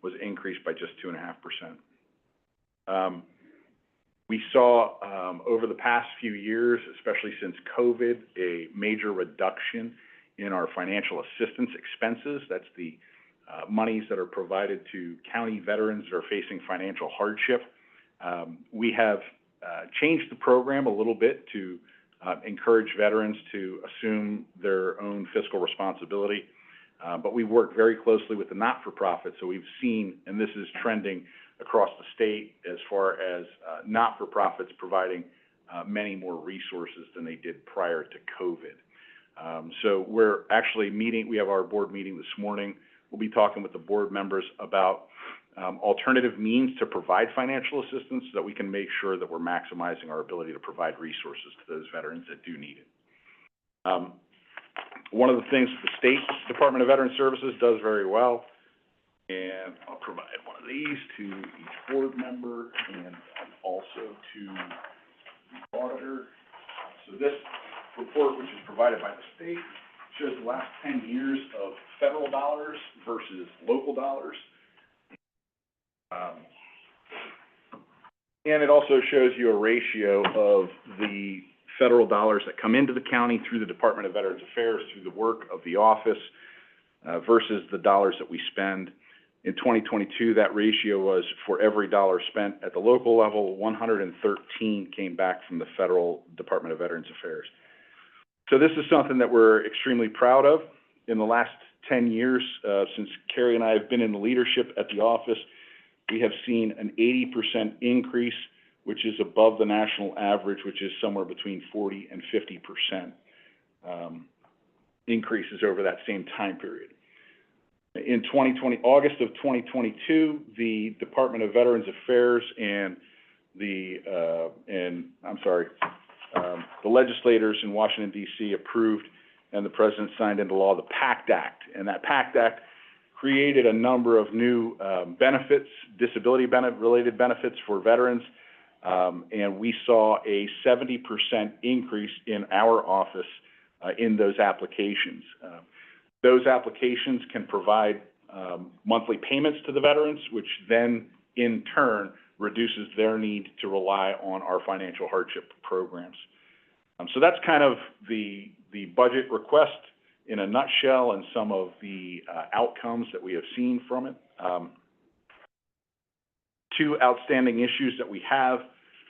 was increased by just 2.5%. We saw, over the past few years, especially since COVID, a major reduction in our financial assistance expenses. That's the, monies that are provided to county veterans that are facing financial hardship. We have, changed the program a little bit to, encourage veterans to assume their own fiscal responsibility. But we work very closely with the not-for-profit, so we've seen, and this is trending across the state as far as, not-for-profits providing, many more resources than they did prior to COVID. So we're actually meeting, we have our board meeting this morning. We'll be talking with the board members about, alternative means to provide financial assistance so that we can make sure that we're maximizing our ability to provide resources to those veterans that do need it. One of the things the State Department of Veteran Services does very well, and I'll provide one of these to each board member and also to the auditor. So this report, which is provided by the state, shows the last 10 years of federal dollars versus local dollars. And it also shows you a ratio of the federal dollars that come into the county through the Department of Veterans Affairs, through the work of the office, versus the dollars that we spend. In 2022, that ratio was, for every dollar spent at the local level, 113 came back from the federal Department of Veterans Affairs. So this is something that we're extremely proud of. In the last 10 years, since Carrie and I have been in the leadership at the office, we have seen an 80% increase, which is above the national average, which is somewhere between 40 and 50% increases over that same time period. In August of 2022, the Department of Veterans Affairs and the legislators in Washington, D.C. approved, and the President signed into law, the PACT Act. And that PACT Act created a number of new benefits, disability-related benefits for veterans, and we saw a 70% increase in our office in those applications. Those applications can provide monthly payments to the veterans, which then, in turn, reduces their need to rely on our financial hardship programs. So that's kind of the budget request in a nutshell and some of the outcomes that we have seen from it. Two outstanding issues that we have,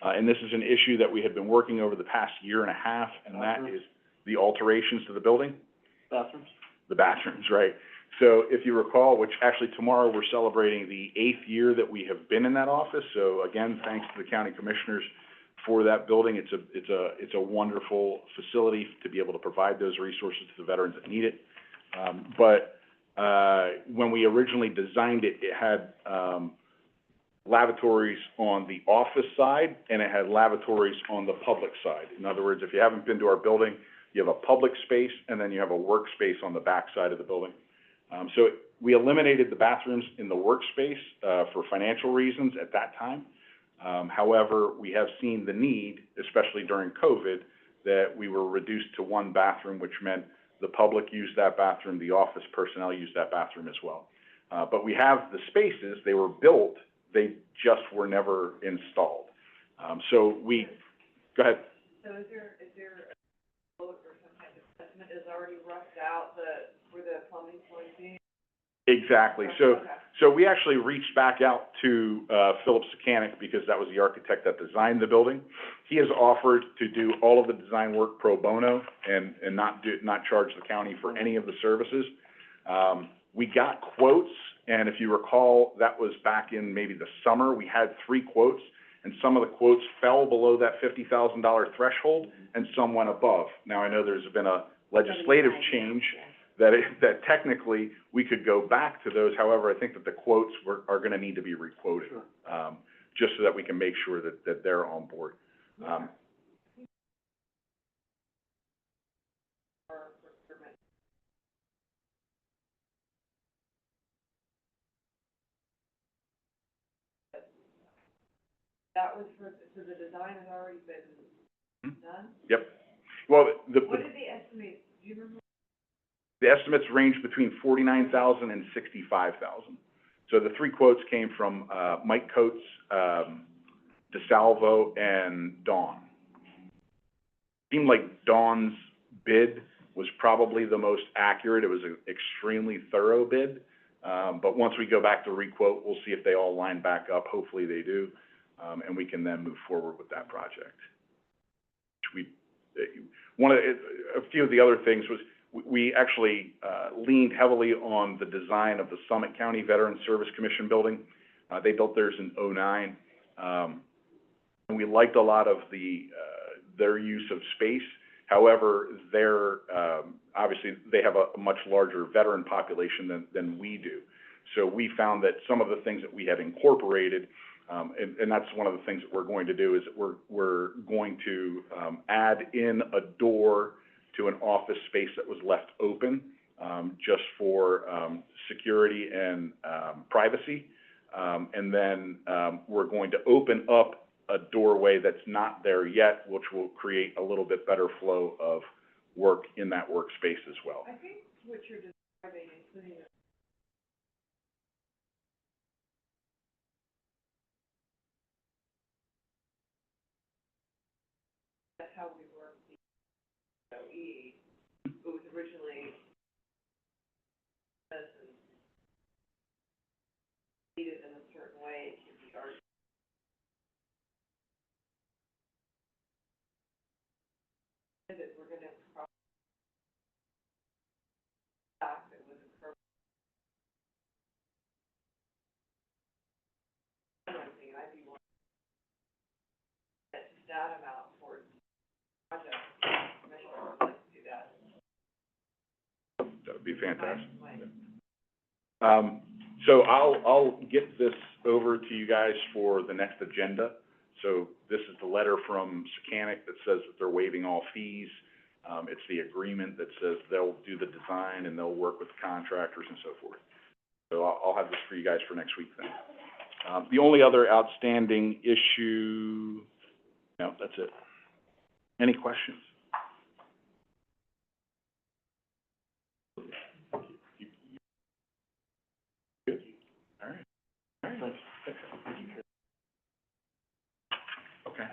and this is an issue that we had been working over the past year and a half, and that is the alterations to the building. Bathrooms? The bathrooms, right. So if you recall, which actually tomorrow we're celebrating the 8th year that we have been in that office. So again, thanks to the county commissioners for that building. It's a wonderful facility to be able to provide those resources to the veterans that need it. But when we originally designed it, it had lavatories on the office side, and it had lavatories on the public side. In other words, if you haven't been to our building, you have a public space, and then you have a workspace on the back side of the building. So we eliminated the bathrooms in the workspace for financial reasons at that time. However, we have seen the need, especially during COVID, that we were reduced to one bathroom, which meant the public used that bathroom, the office personnel used that bathroom as well. But we have the spaces, they were built, they just were never installed. So we, go ahead. So is there a quote or some kind of estimate is already roughed out where the plumbing's going to be? Exactly. So we actually reached back out to Philip Sekanic, because that was the architect that designed the building. He has offered to do all of the design work pro bono and not charge the county for any of the services. We got quotes, and if you recall, that was back in maybe the summer. We had 3 quotes, and some of the quotes fell below that $50,000 threshold, and some went above. Now, I know there's been a legislative change that technically we could go back to those. However, I think that the quotes are gonna need to be requoted, just so that we can make sure that they're on board. That was so the design has already been done? Yep. Well, What did the estimate, do you remember? The estimates range between $49,000 and $65,000. So the 3 quotes came from Mike Coates, DeSalvo, and Dawn. Seemed like Dawn's bid was probably the most accurate. It was an extremely thorough bid. But once we go back to requote, we'll see if they all line back up. Hopefully they do. And we can then move forward with that project. A few of the other things was, we actually, leaned heavily on the design of the Summit County Veteran Service Commission building. They built theirs in '09. And we liked a lot of their use of space. However, obviously, they have a much larger veteran population than we do. So we found that some of the things that we had incorporated, and that's one of the things that we're going to do, is that we're going to, add in a door to an office space that was left open, just for, security and, privacy. And then, we're going to open up a doorway that's not there yet, which will create a little bit better flow of work in that workspace as well. I think what you're describing, including the that's how we work the OE. It was originally needed in a certain way to be art. That we're gonna cross back, it was a curve. One thing, I'd be one that data amount for project, commissioner would like to do that. That would be fantastic. So I'll get this over to you guys for the next agenda. So this is the letter from Secanic that says that they're waiving all fees. It's the agreement that says they'll do the design and they'll work with contractors and so forth. So I'll have this for you guys for next week then. The only other outstanding issue, no, that's it. Any questions? Good? All right. All right. Okay.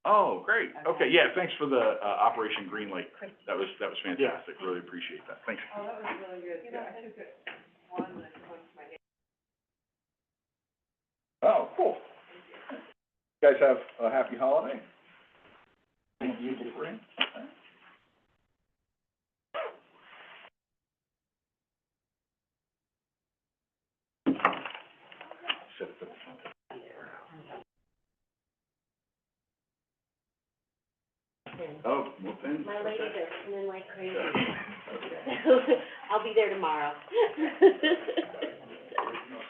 Oh, great. Okay, yeah, thanks for the, Operation Green Light. That was fantastic. Really appreciate that. Thanks. Oh, that was really good. Yeah, I took it one, and I took one to my neighbor. Oh, cool. You guys have a happy holiday. Thank you. Sit at the front. Oh, well, thanks. My ladies are coming like crazy. I'll be there tomorrow.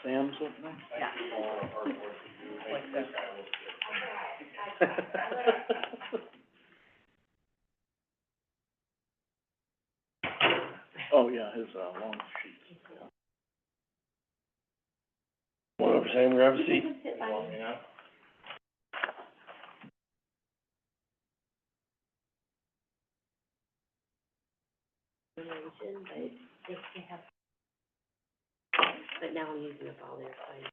Sam, something? Yeah. Oh, yeah, his, long sheet. Come on over, Sam, grab a seat. Sit by me. But they have, but now I'm using up all their time.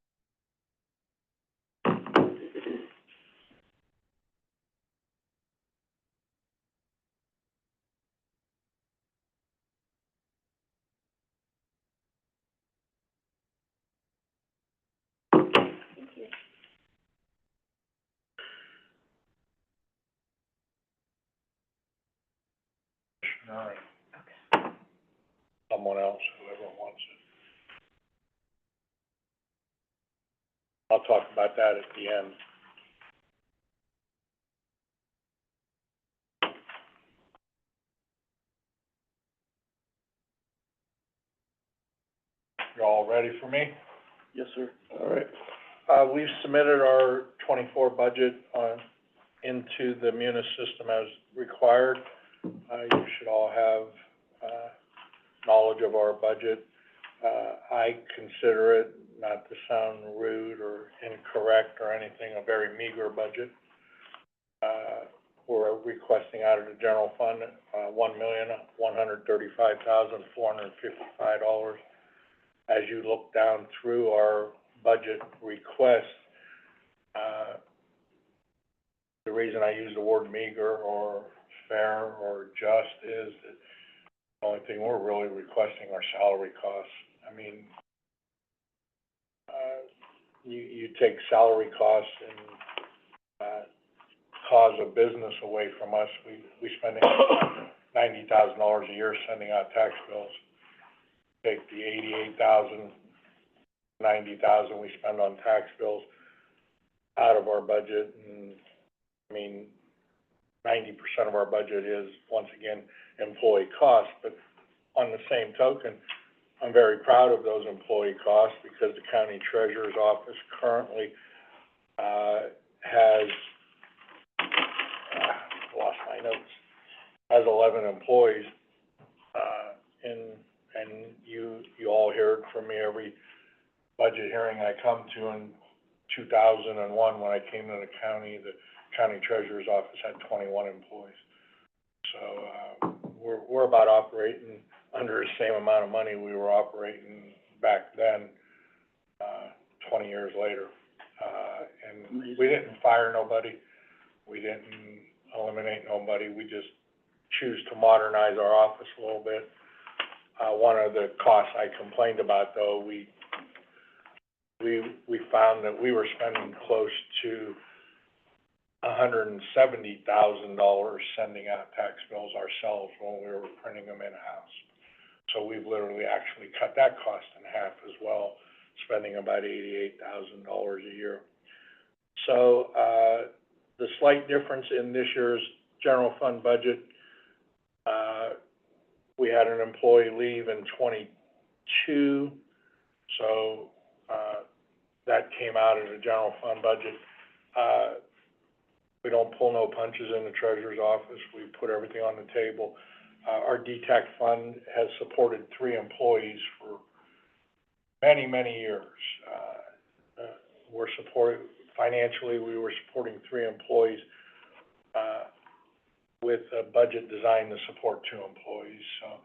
Thank you. All right. Okay. Someone else, whoever wants it. I'll talk about that at the end. You all ready for me? Yes, sir. All right. We've submitted our '24 budget into the Munis system as required. You should all have, knowledge of our budget. I consider it, not to sound rude or incorrect or anything, a very meager budget. We're requesting out of the general fund, $1,135,455. As you look down through our budget request, the reason I use the word meager or fair or just is that the only thing we're really requesting are salary costs. I mean, you take salary costs and, cause a business away from us, we spend $90,000 a year sending out tax bills. Take the $88,000, $90,000 we spend on tax bills out of our budget, and, I mean, 90% of our budget is, once again, employee costs, but on the same token, I'm very proud of those employee costs, because the county treasurer's office currently, has, lost my notes, has 11 employees, and you all hear it from me every budget hearing I come to. In 2001, when I came to the county treasurer's office had 21 employees. So, we're about operating under the same amount of money we were operating back then, 20 years later. And we didn't fire nobody, we didn't eliminate nobody, we just choose to modernize our office a little bit. One of the costs I complained about, though, we found that we were spending close to $170,000 sending out tax bills ourselves when we were printing them in-house. So we've literally actually cut that cost in half as well, spending about $88,000 a year. So, the slight difference in this year's general fund budget, we had an employee leave in 22, so, that came out of the general fund budget. We don't pull no punches in the treasurer's office, we put everything on the table. Our DTAC fund has supported 3 employees for many, many years. Financially, we were supporting 3 employees, with a budget designed to support 2 employees. So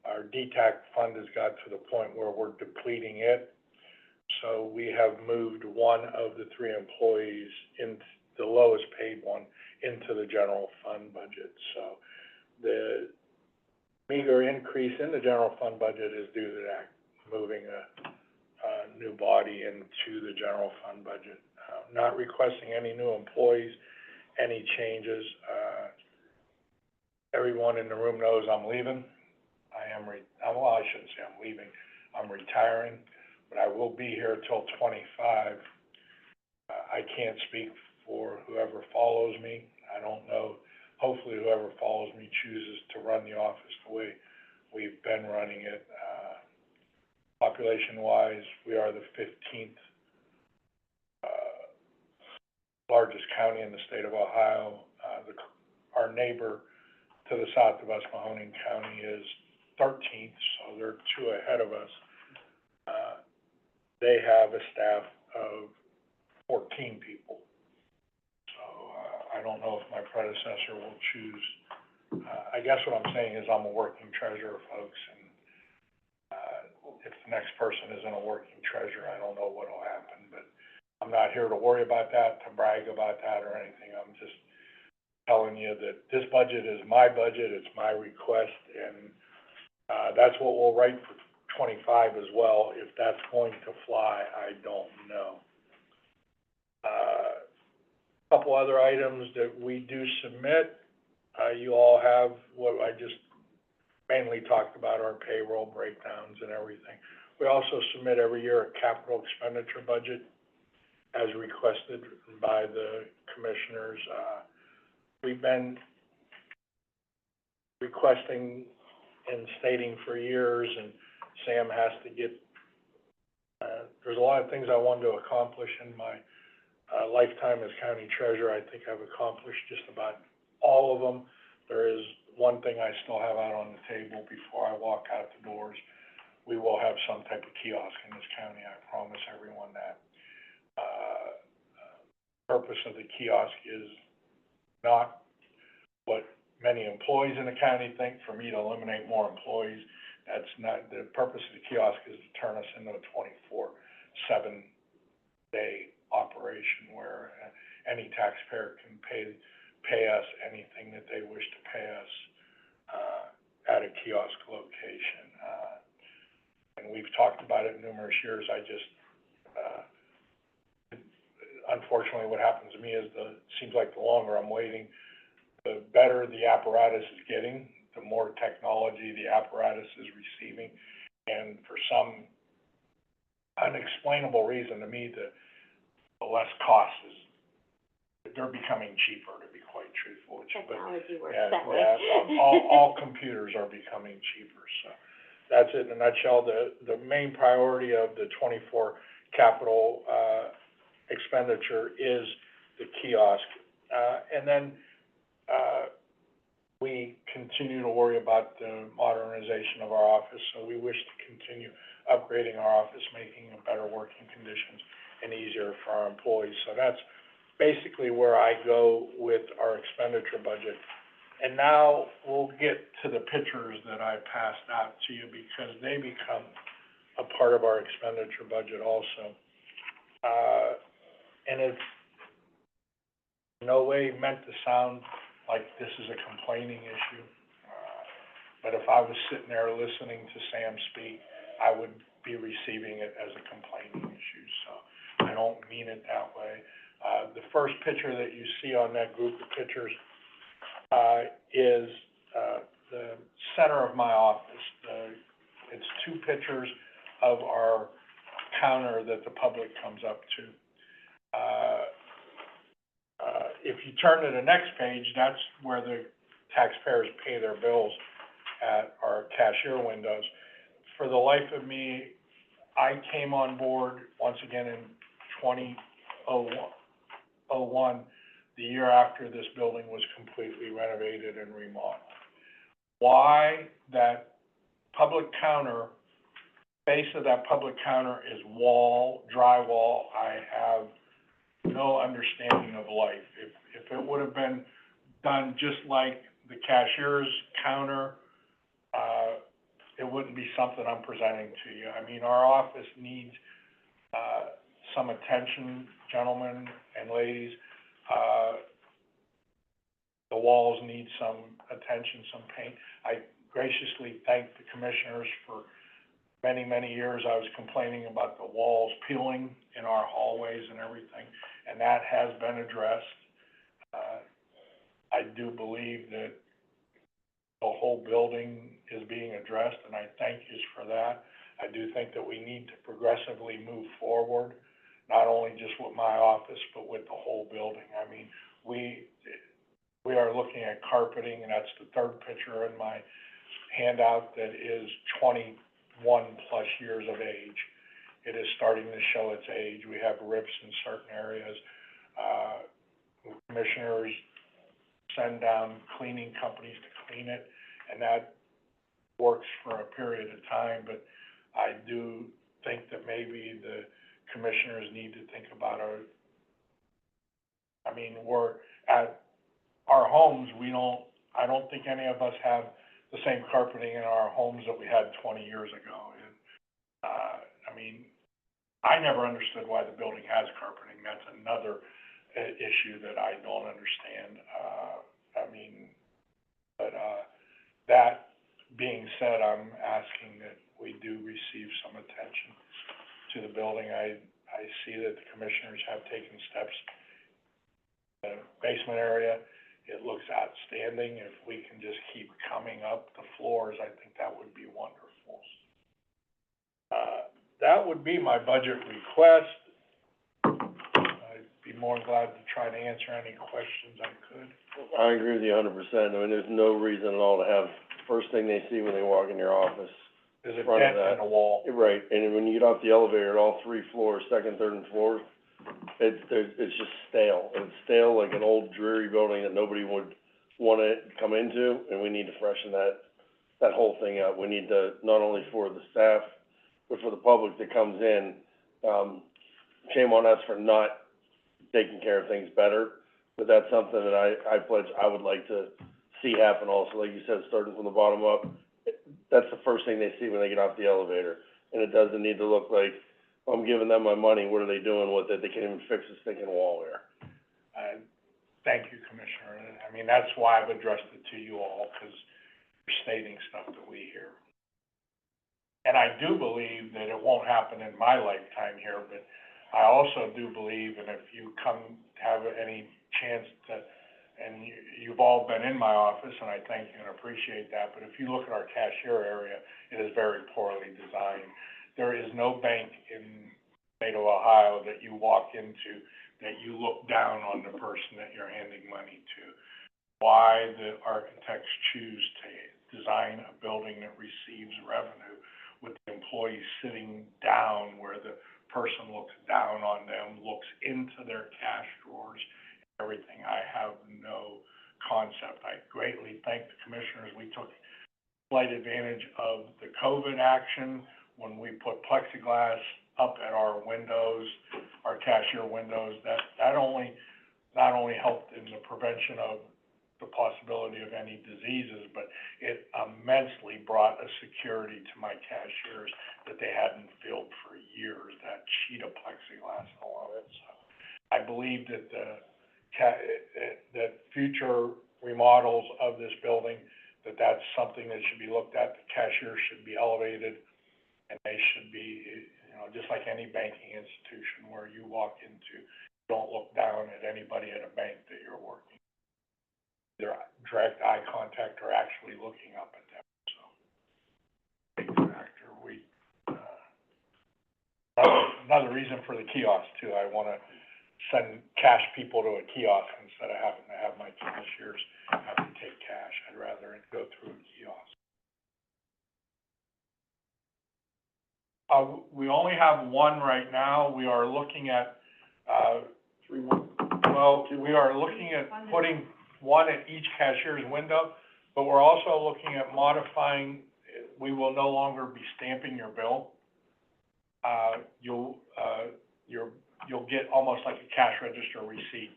our DTAC fund has got to the point where we're depleting it. So we have moved one of the 3 employees, the lowest paid one, into the general fund budget. So the meager increase in the general fund budget is due to that, moving a new body into the general fund budget. Not requesting any new employees, any changes. Everyone in the room knows I'm leaving. Well, I shouldn't say I'm leaving, I'm retiring, but I will be here till 25. I can't speak for whoever follows me. I don't know. Hopefully whoever follows me chooses to run the office the way we've been running it. Population-wise, we are the 15th largest county in the state of Ohio. Our neighbor to the south of us, Mahoning County, is 13th, so they're 2 ahead of us. They have a staff of 14 people. So, I don't know if my predecessor will choose. I guess what I'm saying is I'm a working treasurer, folks, and, if the next person isn't a working treasurer, I don't know what'll happen, but I'm not here to worry about that, to brag about that or anything. I'm just telling you that this budget is my budget, it's my request, and, that's what we'll write for 25 as well. If that's going to fly, I don't know. Couple other items that we do submit, you all have what I just mainly talked about, our payroll breakdowns and everything. We also submit every year a capital expenditure budget as requested by the commissioners. We've been requesting and stating for years, and Sam has to get, there's a lot of things I wanted to accomplish in my lifetime as county treasurer. I think I've accomplished just about all of them. There is one thing I still have out on the table before I walk out the doors. We will have some type of kiosk in this county, I promise everyone that. Purpose of the kiosk is not what many employees in the county think, for me to eliminate more employees. That's not, the purpose of the kiosk is to turn us into a 24/7 day operation where any taxpayer can pay us anything that they wish to pay us, at a kiosk location. And we've talked about it numerous years. I just, unfortunately, what happens to me is seems like the longer I'm waiting, the better the apparatus is getting, the more technology the apparatus is receiving. And for some unexplainable reason, to me, the less cost is, they're becoming cheaper, to be quite truthful. Technology works Yeah, that way. yeah, all computers are becoming cheaper, so that's it in a nutshell. The main priority of the 24 capital, expenditure is the kiosk. And then, we continue to worry about the modernization of our office, so we wish to continue upgrading our office, making it better working conditions and easier for our employees. So that's basically where I go with our expenditure budget. And now we'll get to the pictures that I passed out to you, because they become a part of our expenditure budget also. And it's in no way meant to sound like this is a complaining issue. But if I was sitting there listening to Sam speak, I would be receiving it as a complaining issue, so I don't mean it that way. The first picture that you see on that group of pictures, is, the center of my office. It's two pictures of our counter that the public comes up to. If you turn to the next page, that's where the taxpayers pay their bills at our cashier windows. For the life of me, I came on board once again in 2001, the year after this building was completely renovated and remodeled. Why that public counter, base of that public counter is drywall, I have no understanding of life. If it would have been done just like the cashier's counter, it wouldn't be something I'm presenting to you. I mean, our office needs, some attention, gentlemen and ladies. The walls need some attention, some paint. I graciously thank the commissioners for many, many years. I was complaining about the walls peeling in our hallways and everything, and that has been addressed. I do believe that the whole building is being addressed, and I thank you for that. I do think that we need to progressively move forward, not only just with my office, but with the whole building. I mean, we are looking at carpeting, and that's the third picture in my handout, that is 21 plus years of age. It is starting to show its age. We have rips in certain areas. Commissioners send down cleaning companies to clean it, and that works for a period of time, but I do think that maybe the commissioners need to think about we're at our homes, I don't think any of us have the same carpeting in our homes that we had 20 years ago. And, I never understood why the building has carpeting. That's another issue that I don't understand. That being said, I'm asking that we do receive some attention to the building. I see that the commissioners have taken steps. The basement area, it looks outstanding. If we can just keep coming up the floors, I think that would be wonderful. That would be my budget request. I'd be more than glad to try to answer any questions I could. I agree with you 100%. There's no reason at all to have, first thing they see when they walk in your office, There's a front of dent in that. the wall. Right, and when you get off the elevator at all three floors, second, third, and fourth, it's just stale. It's stale like an old dreary building that nobody would wanna come into, and we need to freshen that whole thing up. We need to, not only for the staff, but for the public that comes in, shame on us for not taking care of things better, but that's something that I pledge I would like to see happen also. Like you said, starting from the bottom up, that's the first thing they see when they get off the elevator. And it doesn't need to look like, I'm giving them my money, what are they doing with it? They can't even fix a stinking wall there. Thank you, Commissioner. That's why I've addressed it to you all, because you're stating stuff that we hear. And I do believe that it won't happen in my lifetime here, but I also do believe, and if you come have any chance to and you've all been in my office, and I thank you and appreciate that, but if you look at our cashier area, it is very poorly designed. There is no bank in the state of Ohio that you walk into that you look down on the person that you're handing money to. Why the architects choose to design a building that receives revenue with the employees sitting down where the person looks down on them, looks into their cash drawers, everything, I have no concept. I greatly thank the commissioners. We took slight advantage of the COVID action when we put plexiglass up at our windows, our cashier windows. That not only helped in the prevention of the possibility of any diseases, but it immensely brought a security to my cashiers that they hadn't filled for years, that sheet of plexiglass along it. So I believe that that future remodels of this building, that's something that should be looked at. The cashiers should be elevated, and they should be, just like any banking institution where you walk into, don't look down at anybody at a bank that you're working. Either direct eye contact or actually looking up at them, so. Big factor. Another reason for the kiosk too, I wanna send cash people to a kiosk instead of having to have my cashiers have to take cash. I'd rather it go through a kiosk. We only have one right now. We are looking at, we are looking at putting one at each cashier's window, but we're also looking at modifying, we will no longer be stamping your bill. You'll get almost like a cash register receipt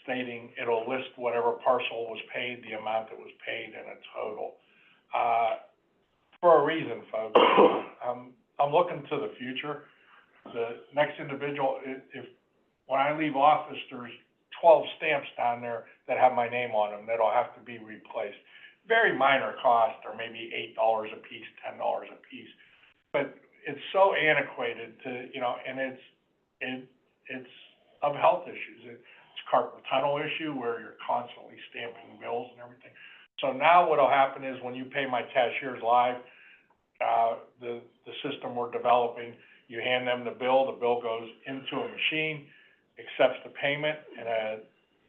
stating it'll list whatever parcel was paid, the amount that was paid, and a total. For a reason, folks. I'm looking to the future. The next individual, when I leave office, there's 12 stamps down there that have my name on them that'll have to be replaced. Very minor cost, or maybe $8 a piece, $10 a piece. But it's so antiquated to, and it's of health issues. It's a carpal tunnel issue where you're constantly stamping bills and everything. So now what'll happen is when you pay my cashiers live, the system we're developing, you hand them the bill goes into a machine, accepts the payment, and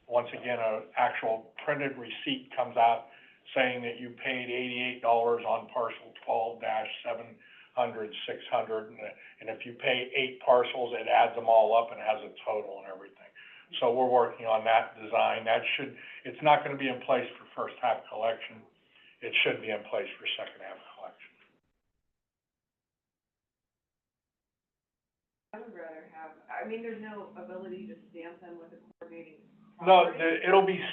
once again, an actual printed receipt comes out saying that you paid $88 on parcel 12-700, 600, and if you pay 8 parcels, it adds them all up and has a total and everything. So we're working on that design. It's not gonna be in place for first half collection. It should be in place for second half collection. I would rather have, there's no ability to stamp them with a coordinating No, property?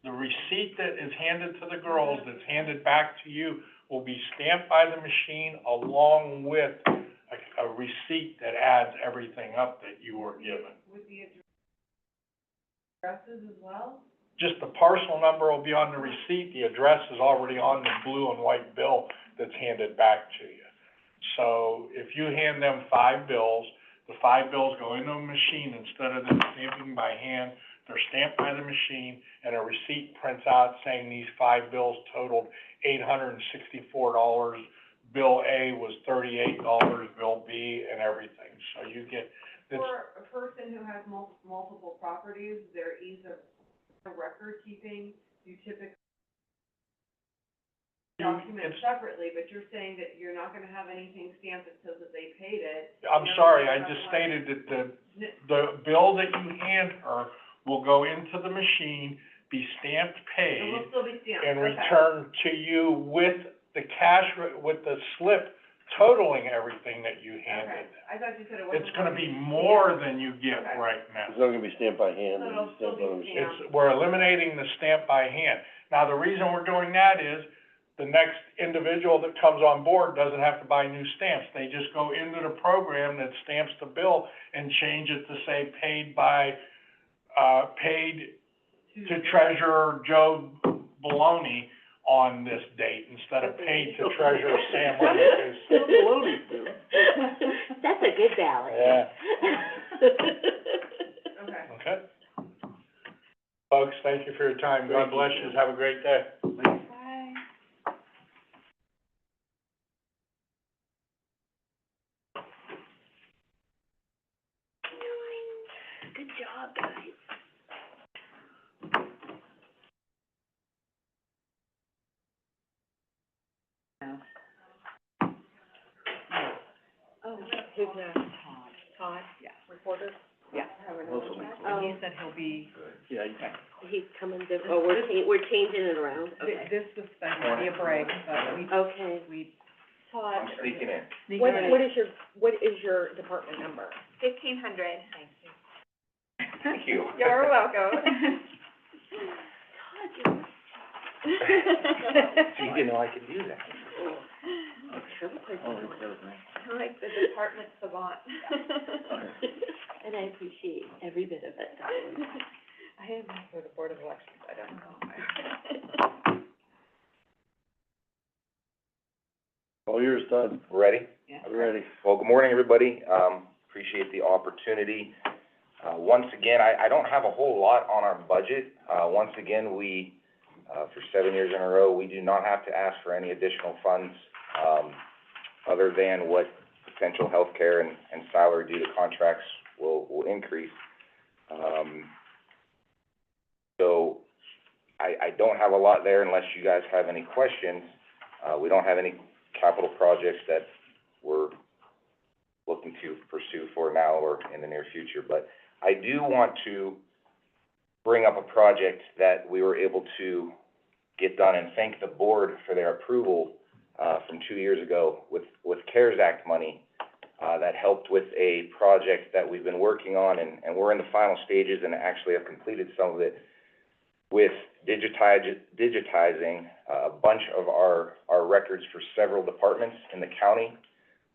the receipt that is handed to the girls, that's handed back to you, will be stamped by the machine along with a receipt that adds everything up that you were given. With the addresses as well? Just the parcel number will be on the receipt, the address is already on the blue and white bill that's handed back to you. So if you hand them 5 bills, the 5 bills go into a machine instead of them stamping by hand. They're stamped by the machine, and a receipt prints out saying these 5 bills totaled $864. Bill A was $38, Bill B, and everything. So you get this. For a person who has multiple properties, their ease of record keeping, you typically document separately, but you're saying that you're not gonna have anything stamped that says that they paid it. I'm sorry, I just stated that the bill that you hand her will go into the machine, be stamped paid, It will still be stamped, and okay. returned to you with the cash, with the slip totaling everything that you handed. Okay, I thought you said it wasn't. It's gonna be going to more than you get Okay. right now. It's not gonna be stamped by hand, So it'll it'll be still stamped by the be machine. stamped. We're eliminating the stamp by hand. Now, the reason we're doing that is, the next individual that comes on board doesn't have to buy new stamps. They just go into the program that stamps the bill and change it to say paid to Treasurer Joe Baloney on this date, instead of paid to Treasurer Sam Rodriguez. That's a good ballot. Yeah. Okay. Okay? Folks, for your time. God bless you. Have a great day. Bye. Good job, guys. Oh, Who's next? Todd? yeah. Reporter? Yeah. And he said he'll be, Yeah, He's coming to, we're changing it around, okay. this was supposed to be a break, but Okay. we Todd, sneaking in. sneaked what in. is your department number? 1,500. Thank you. You're welcome. Todd, you're... So you didn't know I could do that? I like the department savant. And I appreciate every bit of it. I am for the Board of Elections, I don't know. All yours, Todd. Ready? Yeah. I'm ready. Well, good morning, everybody. Appreciate the opportunity. Once again, I don't have a whole lot on our budget. Once again, we, for 7 years in a row, we do not have to ask for any additional funds, other than what potential healthcare and salary due to contracts will increase. So I don't have a lot there unless you guys have any questions. We don't have any capital projects that we're looking to pursue for now or in the near future, but I do want to bring up a project that we were able to get done and thank the board for their approval, from 2 years ago with CARES Act money, that helped with a project that we've been working on, and we're in the final stages and actually have completed some of it with digitizing a bunch of our records for several departments in the county.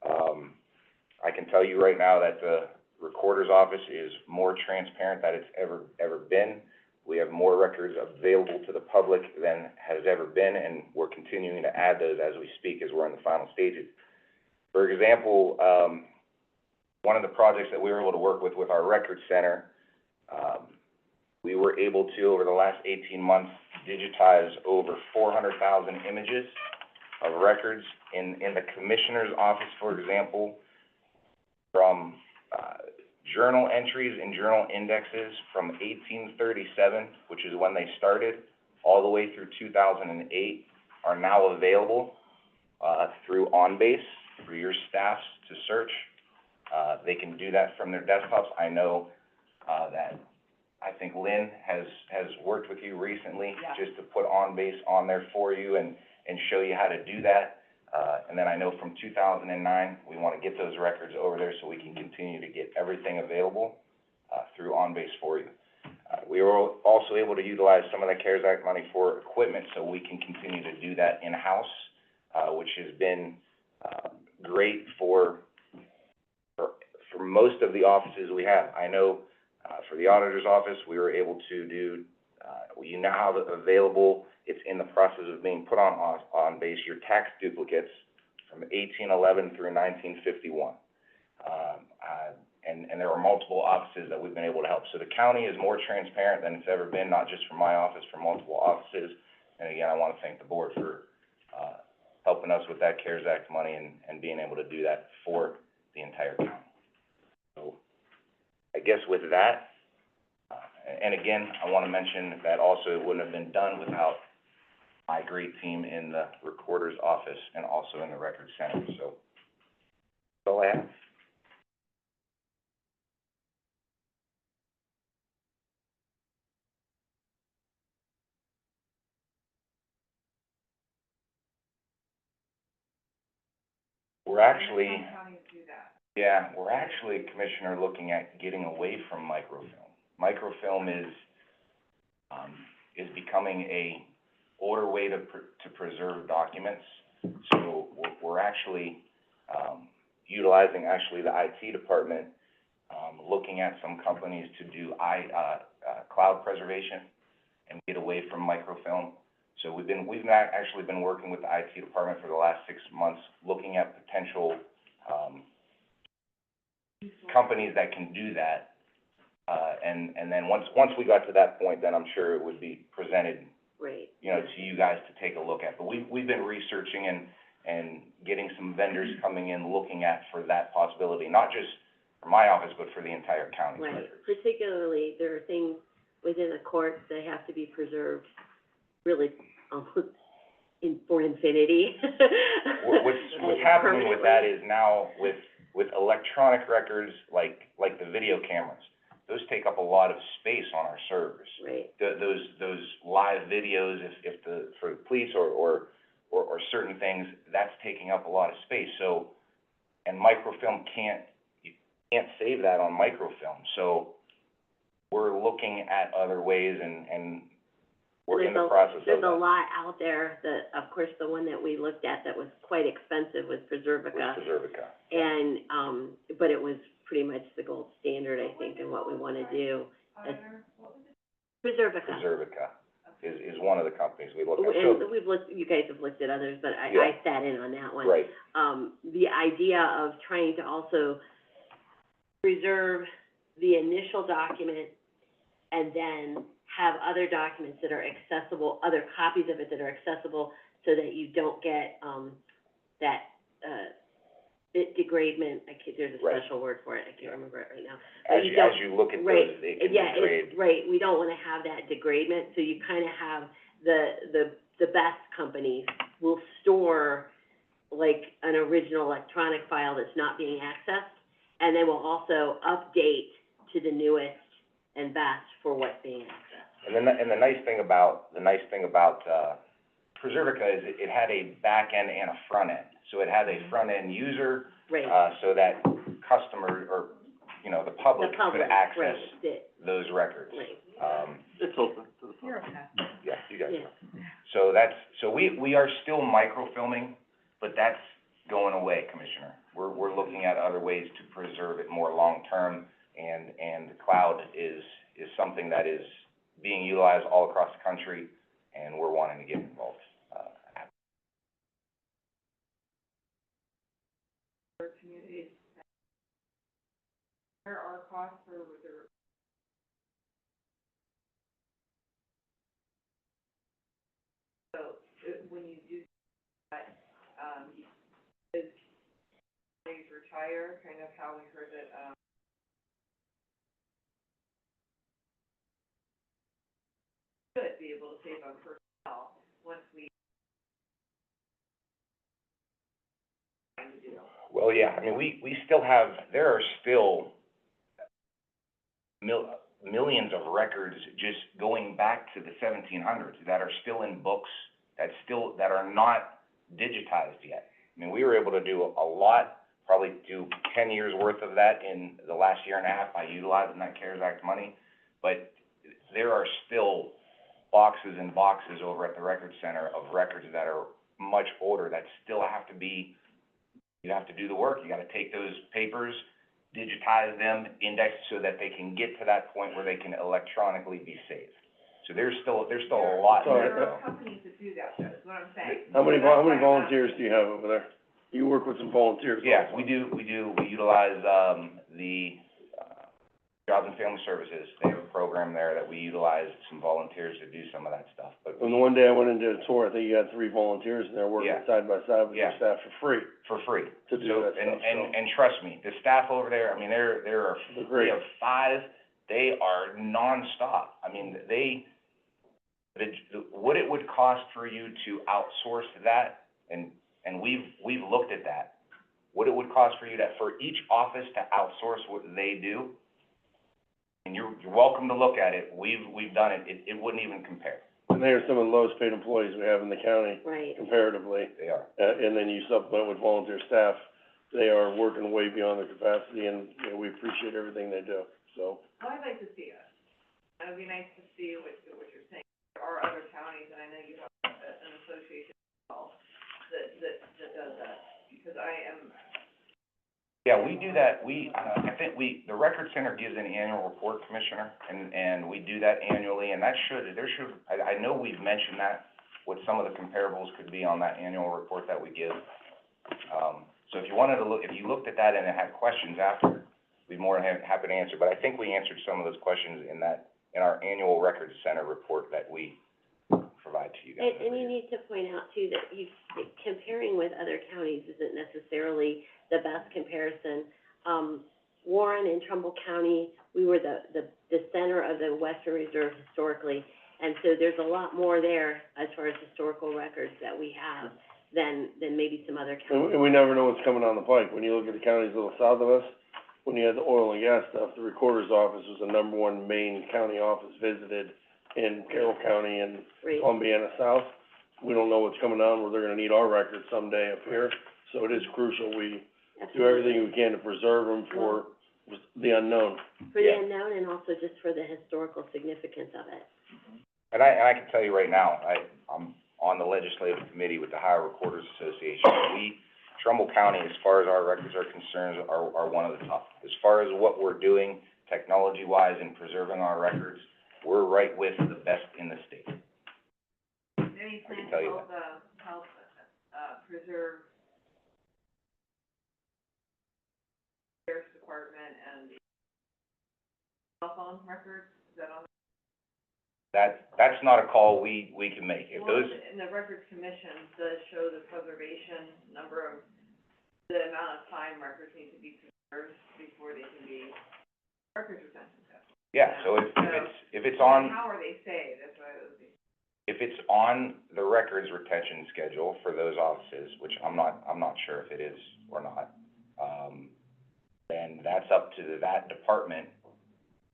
I can tell you right now that the recorder's office is more transparent than it's ever been. We have more records available to the public than has ever been, and we're continuing to add those as we speak as we're in the final stages. For example, one of the projects that we were able to work with our record center, we were able to, over the last 18 months, digitize over 400,000 images of records in the commissioner's office, for example, from journal entries and journal indexes from 1837, which is when they started, all the way through 2008, are now available through OnBase for your staffs to search. They can do that from their desktops. I know that I think Lynn has worked with you recently, just to put OnBase on there for you and show you how to do that. And then I know from 2009, we want to get those records over there so we can continue to get everything available through OnBase for you. We were also able to utilize some of the CARES Act money for equipment so we can continue to do that in-house, which has been great for most of the offices we have. I know for the auditor's office, we were able to do, you now have available, it's in the process of being put on OnBase, your tax duplicates from 1811 through 1951. And there are multiple offices that we've been able to help. So the county is more transparent than it's ever been, not just from my office, from multiple offices. And again, I want to thank the board for helping us with that CARES Act money and being able to do that for the entire county. So I guess with that, and again, I want to mention that also it wouldn't have been done without my great team in the recorder's office and also in the record center. So that's all I have. We're actually, we're actually, Commissioner, looking at getting away from microfilm. Microfilm is becoming a older way to preserve documents. So we're actually, utilizing actually the IT department, looking at some companies to do cloud preservation and get away from microfilm. So we've actually been working with the IT department for the last 6 months, looking at potential, companies that can do that. And then once we got to that point, then I'm sure it would be presented, Right. you know, to you guys to take a look at. But we've been researching and getting some vendors coming in, looking at for that possibility, not just for my office, but for the entire county. Right, particularly, there are things within the courts that have to be preserved really almost for infinity. What's happening with that is now with electronic records, like the video cameras, those take up a lot of space on our servers. Right. Those live videos, for the police or certain things, that's taking up a lot of space, so, and microfilm you can't save that on microfilm, so we're looking at other ways and we're in the process of that. There's a lot out there that, of course, the one that we looked at that was quite expensive was Preservica. And, but it was pretty much the gold standard, I think, in what we wanna do. Preservica is one of the companies we looked at, And you guys have looked at others, but I Yeah. sat in on that one. Right. The idea of trying to also preserve the initial document and then have other documents that are accessible, other copies of it that are accessible, so that you don't get, that, bit degradement, there's a Right. special word for it, I can't remember it right now. As you look at Right. those, they can Yeah, degrade. right, we don't wanna have that degradement, so you kinda have the best companies will store like an original electronic file that's not being accessed, and they will also update to the newest and best for what's being accessed. And the nice thing about Preservica is it had a back end and a front end. So it had a front end user, Right, so that customer, or, you know, the public could access right, those records. right. It's open to the You're public. okay. Yeah, you guys Yeah. know. So we are still microfilming, but that's going away, Commissioner. We're looking at other ways to preserve it more long-term, and the cloud is something that is being utilized all across the country, and we're wanting to get involved. For communities, there are costs for the, so, when you do that, is, they retire, kind of how we heard it, should be able to save on personnel once we find a deal. Well, yeah, I mean, we still have, there are still millions of records just going back to the 1700s that are still in books, that are not digitized yet. I mean, we were able to do a lot, probably do 10 years worth of that in the last year and a half by utilizing that CARES Act money, but there are still boxes and boxes over at the Record Center of records that are much older that still have to be, you have to do the work. You gotta take those papers, digitize them, index so that they can get to that point where they can electronically be saved. So there's still a lot Sorry. there, There though. are companies that do that, though, is what I'm saying. How many volunteers do you have over there? You work with some volunteers? Yeah, also. we utilize, the, Jobs and Family Services. They have a program there that we utilize some volunteers to do some of that stuff, but And the one day I went into a tour, I think you had 3 volunteers in there working Yeah. side by side with your Yeah. staff for free for free. to do So, that stuff, so. and trust me, the staff over there, I mean, there are, They're we great. have 5, they are nonstop. I mean, what it would cost for you to outsource that, and we've looked at that, what it would cost for you for each office to outsource what they do, and you're welcome to look at it, we've done it, it wouldn't even compare. And they are some of the lowest paid employees we have in the county Right, comparatively. They are. And then you supplement with volunteer staff, they are working way beyond their capacity, and, you know, we appreciate everything they do, so. Well, I'd like to see us. It would be nice to see what you're saying. There are other counties, and I know you have an association as well, that does that, because I am. Yeah, we do that, I think the Record Center gives an annual report, Commissioner, and we do that annually, and I know we've mentioned that, what some of the comparables could be on that annual report that we give. So if you wanted to if you looked at that and it had questions after, be more than happy to answer, but I think we answered some of those questions in our annual records center report that we provide to you guys. And you need to point out too that comparing with other counties isn't necessarily the best comparison. Warren and Trumbull County, we were the center of the Western Reserve historically, and so there's a lot more there as far as historical records that we have than maybe some other counties. And we never know what's coming down the pike. When you look at the counties a little south of us, when you had the oil and gas stuff, the recorder's office was the number one main county office visited in Carroll County and Right. Columbiana South. We don't know what's coming down, where they're gonna need our records someday up here, so it is crucial we do everything we can to preserve them for the unknown. For the unknown and also just for the historical significance of it. And I can tell you right now, I'm on the legislative committee with the Ohio Recorders Association. Trumbull County, as far as our records are concerned, are one of the top. As far as what we're doing technology-wise in preserving our records, we're right with the best in the state. Maybe I can tell you help, preserve Sheriff's Department and the cell phone records, is that on? That's not a call we can make. If Well, those, and the Records Commission does show the preservation number of, the amount of time records need to be preserved before they can be records retention schedule. yeah, so if it's on, How are they saved, that's what I was thinking. if it's on the records retention schedule for those offices, which I'm not sure if it is or not, then that's up to that department.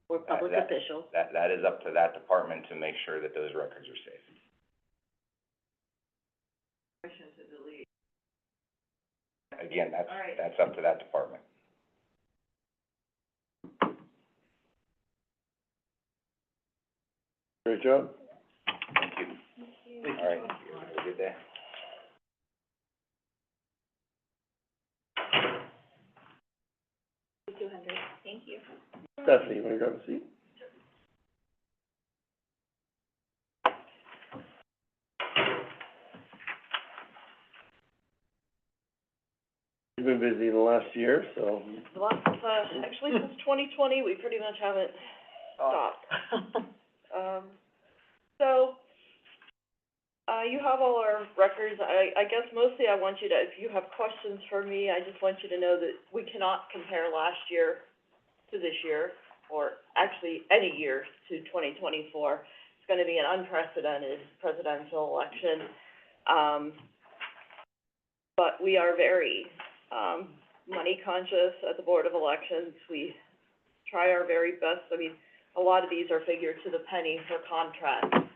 We're public officials. That is up to that department to make sure that those records are safe. Permission to delete. Again, All right. that's up to that department. Great job. Thank you. All right, have a good day. Thank you. Stephanie, you wanna grab a seat? You've been busy the last year, so. Actually, since 2020, we pretty much haven't stopped. You have all our records. I guess mostly I want you to, if you have questions for me, I just want you to know that we cannot compare last year to this year, or actually any year to 2024. It's gonna be an unprecedented presidential election. But we are very, money conscious at the Board of Elections. We try our very best. I mean, a lot of these are figured to the penny for contracts,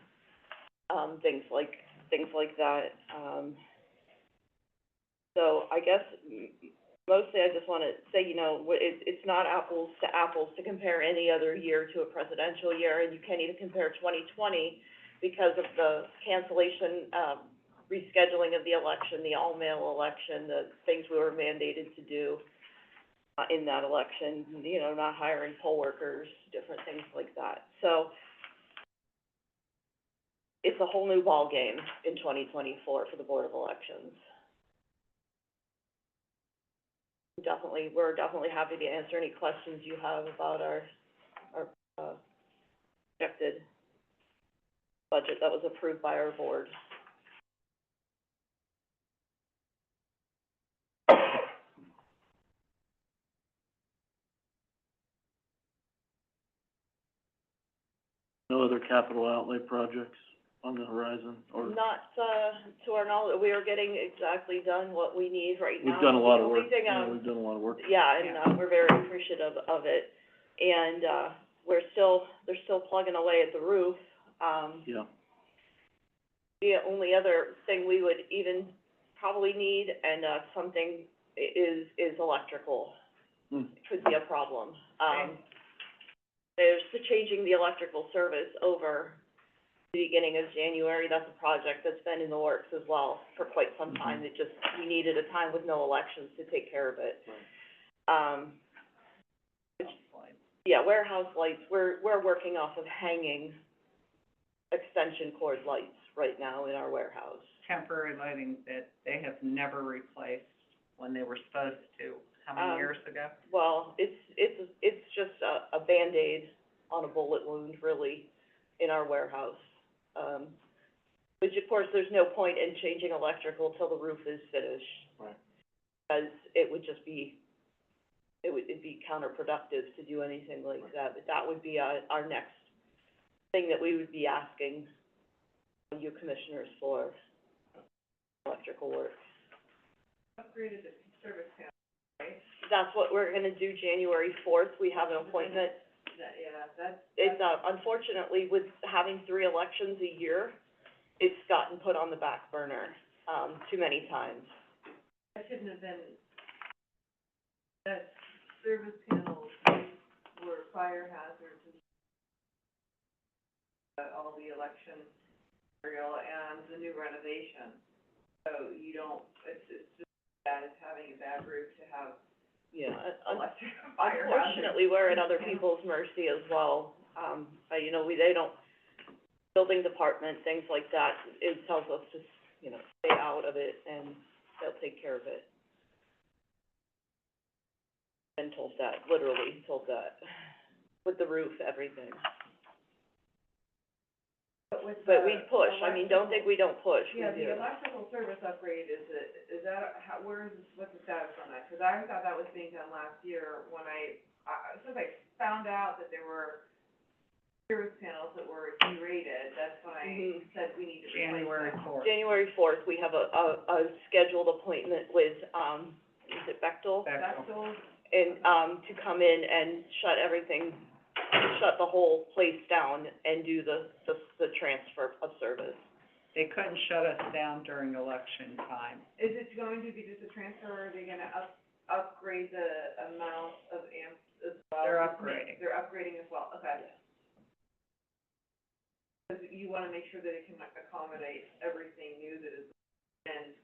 things like that. So I guess mostly I just wanna say, you know, it's not apples to compare any other year to a presidential year, and you can't even compare 2020 because of the cancellation, rescheduling of the election, the all-mail election, the things we were mandated to do in that election, you know, not hiring poll workers, different things like that. So it's a whole new ballgame in 2024 for the Board of Elections. We're definitely happy to answer any questions you have about our projected budget that was approved by our board. No other capital outlay projects on the horizon, or? Not, to our knowledge, we are getting exactly done what we need right now. We've done a lot of The work, only thing, we've done a lot of work. yeah, and, we're very appreciative of it. And, they're still plugging away at the roof. Yeah. The only other thing we would even probably need, and, something is electrical. Could be a problem. There's the changing the electrical service over the beginning of January. That's a project that's been in the works as well for quite some time. It just, we needed a time with no elections to take care of it. Yeah, warehouse lights, we're working off of hanging extension cord lights right now in our warehouse. Temporary lighting that they have never replaced when they were supposed to, how many years ago? Well, it's just a Band-Aid on a bullet wound, really, in our warehouse. Which, of course, there's no point in changing electrical till the roof is finished. Right. Because it would just be, it'd be counterproductive to do anything like that. But that would be our next thing that we would be asking you commissioners for, electrical work. Upgraded the service panel, right? That's what we're gonna do January 4th. We have an appointment. It's, unfortunately, with having 3 elections a year, it's gotten put on the back burner, too many times. That shouldn't have been, that service panels were fire hazards and all the election material and the new renovation. So you don't, it's just bad as having a bad roof to have Yeah, electric fire hazards. unfortunately, we're at other people's mercy as well. You know, they don't, building department, things like that, it tells us to, you know, stay out of it and they'll take care of it. Been told that, literally told that, with the roof, everything. But we push, I mean, don't think we don't push, we Yeah, do. the electrical service upgrade, is that, where is, what's the status on that? Cause I thought that was being done last year when since I found out that there were service panels that were derated, that's when I said we need to replace them. January 4th. January 4th, we have a scheduled appointment with, is it Bechtel? Bechtel. And, to come in and shut the whole place down and do the transfer of service. They couldn't shut us down during election time. Is it going to be just a transfer, or are they gonna upgrade the amount of amps as well? They're upgrading. They're upgrading as well, okay. Because you wanna make sure that it can accommodate everything new that is, and,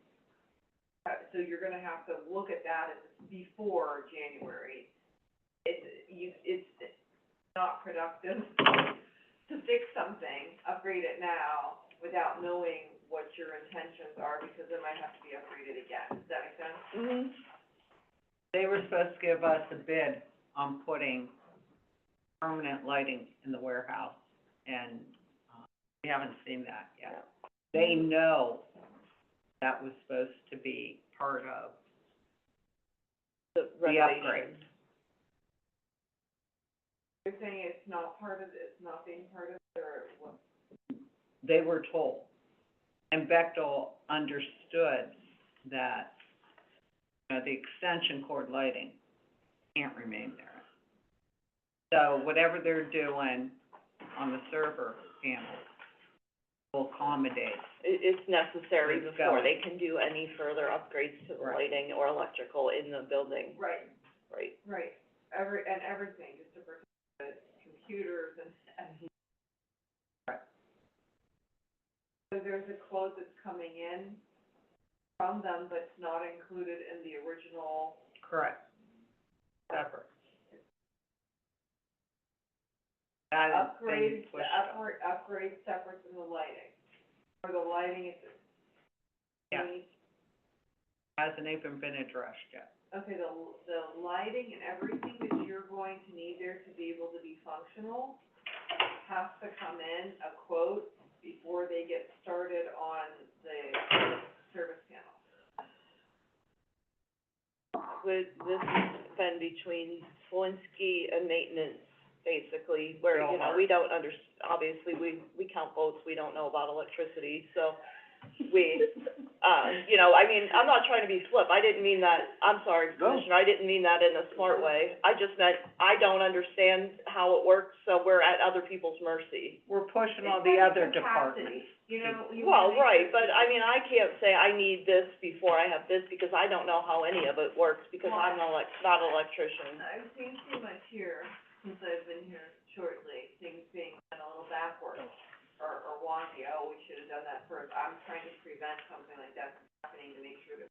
so you're gonna have to look at that before January. It's not productive to fix something, upgrade it now, without knowing what your intentions are, because it might have to be upgraded again. Does that make sense? Mm-hmm. They were supposed to give us a bid on putting permanent lighting in the warehouse, and, we haven't seen that yet. They know that was supposed to be part of The the renovation. upgrade. You're saying it's not part of it, it's not being part of it, or what? They were told. And Bechtel understood that, you know, the extension cord lighting can't remain there. So whatever they're doing on the server panel will accommodate. It's necessary It's before going. they can do any further upgrades to the Right. lighting or electrical in the building. Right, Right. right. Everything, just to protect the computers and. Right. So there's a quote that's coming in from them, but it's not included in the original. Correct. Separate. That has been pushed off. Upgrade separate from the lighting. Or the lighting, it's. Yeah. Hasn't even been addressed yet. Okay, the lighting and everything that you're going to need there to be able to be functional has to come in, a quote, before they get started on the service panel. This has been between Swansky and maintenance, basically, where, you know, we don't obviously, we count votes, we don't know about electricity, so we, you know, I mean, I'm not trying to be flip, I didn't mean that, I'm sorry, Commissioner, I didn't mean that in a smart way. I just meant, I don't understand how it works, so we're at other people's mercy. We're pushing all the other departments. You know, you Well, wanna make right, sure- but I mean, I can't say I need this before I have this, because I don't know how any of it works, because I'm not an electrician. I've seen too much here, since I've been here shortly, things being done a little backwards, or wonky. Oh, we should have done that first. I'm trying to prevent something like that from happening, to make sure that,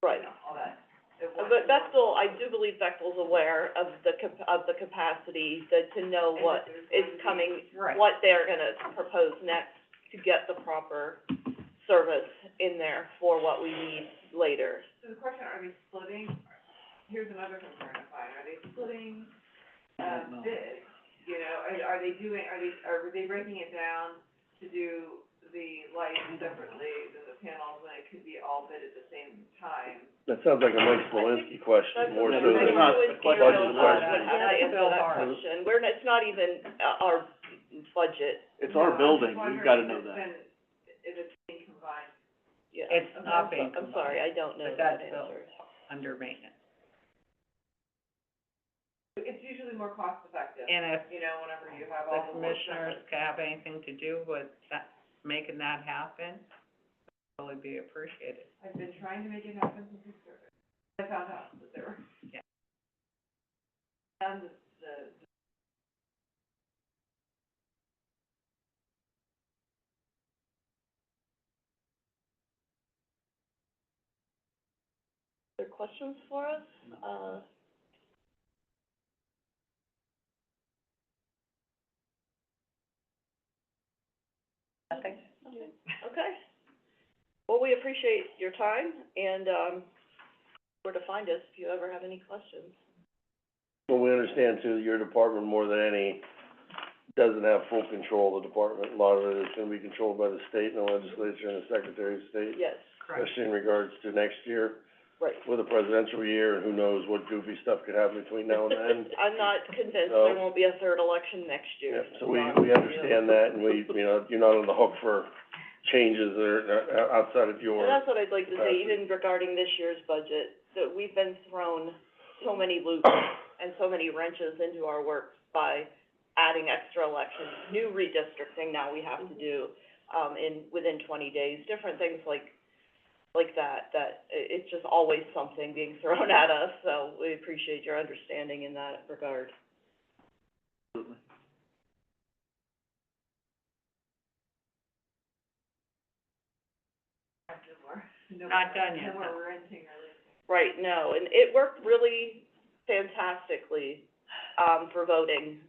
Right. you know, all that. it works. But Bechtel, I do believe Bechtel's aware of the capacity, to know And what that there's is going to be- coming, Right. what they're gonna propose next to get the proper service in there for what we need later. so the question, are they splitting, here's another concern of mine, are they splitting, bids? You know, are they breaking it down to do the lights separately than the panels, when it could be all bid at the same time? That sounds like a Mike Smolinski question, more so than It's not a question. budget question. it's not even, our budget. It's our building, we've gotta know that. If it's being combined. Yeah. It's not being I'm sorry, I don't know but that that's answer. under maintenance. It's usually more cost effective, And if you know, whenever you have the all the work commissioners separate. have anything to do with that, making that happen, it'd really be appreciated. I've been trying to make it happen since we started. I found out that there were. Yeah. And the Other questions for us? Nothing? Okay. Well, we appreciate your time, and, where to find us if you ever have any questions. Well, we understand too, that your department more than any doesn't have full control of the department. A lot of it is gonna be controlled by the state and the legislature and the Secretary of State, Yes, especially in regards to next year, right. with a presidential year, and who knows what goofy stuff could happen between now and then. I'm not convinced So- there won't be a third election next year. Yeah, so we understand that, and we, you know, you're not on the hook for changes that are outside of your. And that's what I'd like to say, capacity. even regarding this year's budget, that we've been thrown so many loops and so many wrenches into our works by adding extra elections, new redistricting now we have to do, within 20 days, different things like that, it's just always something being thrown at us, so we appreciate your understanding in that regard. Absolutely. Not done yet, No more though. renting or leasing. Right, no, and it worked really fantastically, for voting.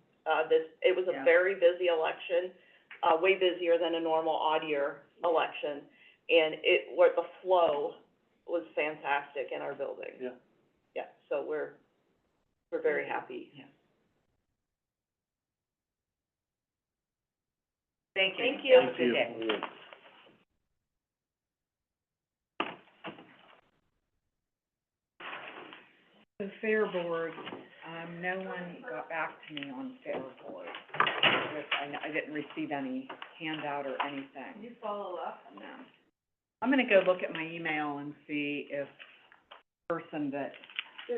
It was a Yeah. very busy election, way busier than a normal odd year election. And the flow was fantastic in our building. Yeah. Yeah, so we're very happy. Yeah. Thank you. Thank you. Have a good day. Yeah. The Fair Board, no one got back to me on Fair Board. I didn't receive any handout or anything. Can you follow up? No. I'm gonna go look at my email and see if the person that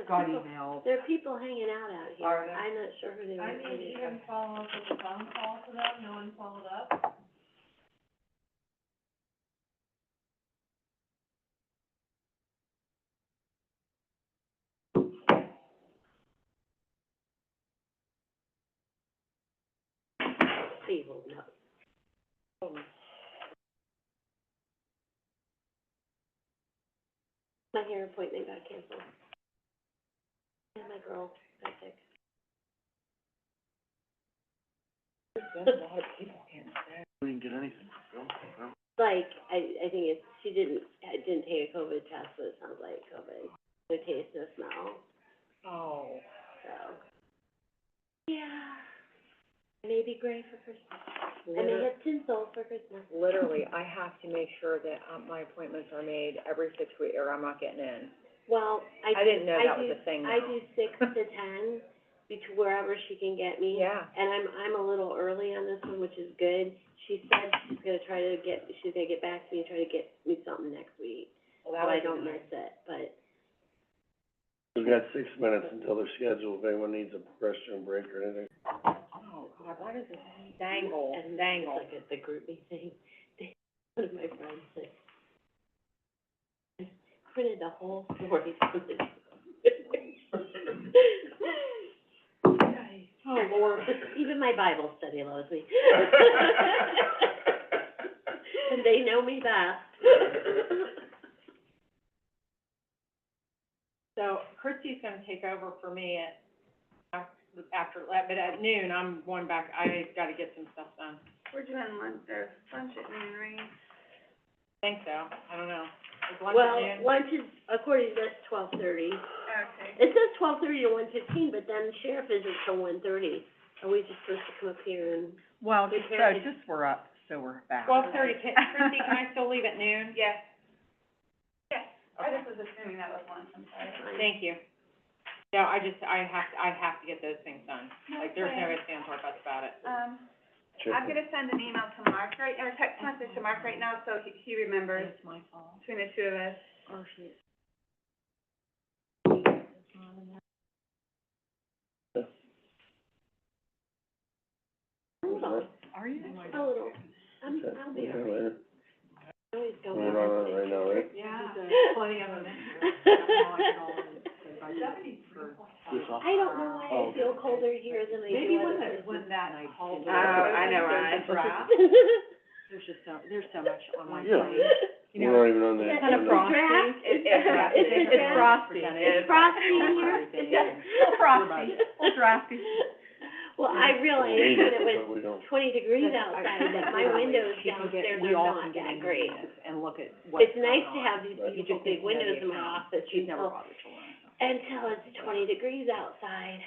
got emailed. There are people hanging out here. Are there? I'm not sure who they were. I didn't even follow up with a phone call to them, no one followed up. Please hold up. My hair appointment got canceled. Yeah, my girl got sick. There's a lot of people in there. We didn't get anything, Bill. Like, I think she didn't take a COVID test, but it sounds like COVID. No taste, no smell, Oh. so. Yeah. Maybe gray for Christmas. I may have tinsel for Christmas. Literally, I have to make sure that, my appointments are made every 6 weeks, or I'm not getting in. Well, I didn't know that was do- a thing I now. do 6 to 10, wherever she can get me. Yeah. And I'm a little early on this one, which is good. She said she's gonna get back to me and try to get me something next week, Well, so that I would be don't nice. miss it, but. We've got 6 minutes until they're scheduled, if anyone needs a restroom break or anything. Oh, God, why does it dangle, And dangle? it's like at the group meeting, one of my friends said, printed the whole story from the. Oh, Lord, even my Bible study loves me. And they know me best. So Christy's gonna take over for me after, but at noon, I'm going back, I gotta get some stuff done. We're doing lunch at noon, right? Think so, I don't know. Is lunch at Well, noon? lunch is, according to this, 12:30. Okay. It says 12:30 to 1:15, but then sheriff isn't till 1:30. Are we just supposed to come up here and? Well, just so- just we're up, so we're back. 12:30, Christie, can I still leave at noon? Yes. Yes, I just was assuming that was lunch, I'm sorry. Thank you. No, I have to get those things done. Like, there's no ifs, ands, or buts about it. I'm gonna send an email to Mark or text message to Mark right now, so he remembers It's my fault. between the two of us. Oh, shit. Are you? A little. I'll be all right. Later. I always go. We're on it right now, right? Yeah, plenty of them. I don't know why I feel colder here than I do. Maybe other when that cold. Oh, I know why. There's so much on my Yeah. plate. You We're know, not even on the. It's kind of frosty. It's frosty. It's frosty here. Little frosty, little drafty. Well, I realized We need when it, it but was we don't. 20 degrees outside, that my windows downstairs are not that great. and look at It's nice to have these beautiful big windows in my office, She's never until bothered to learn. until it's 20 degrees outside.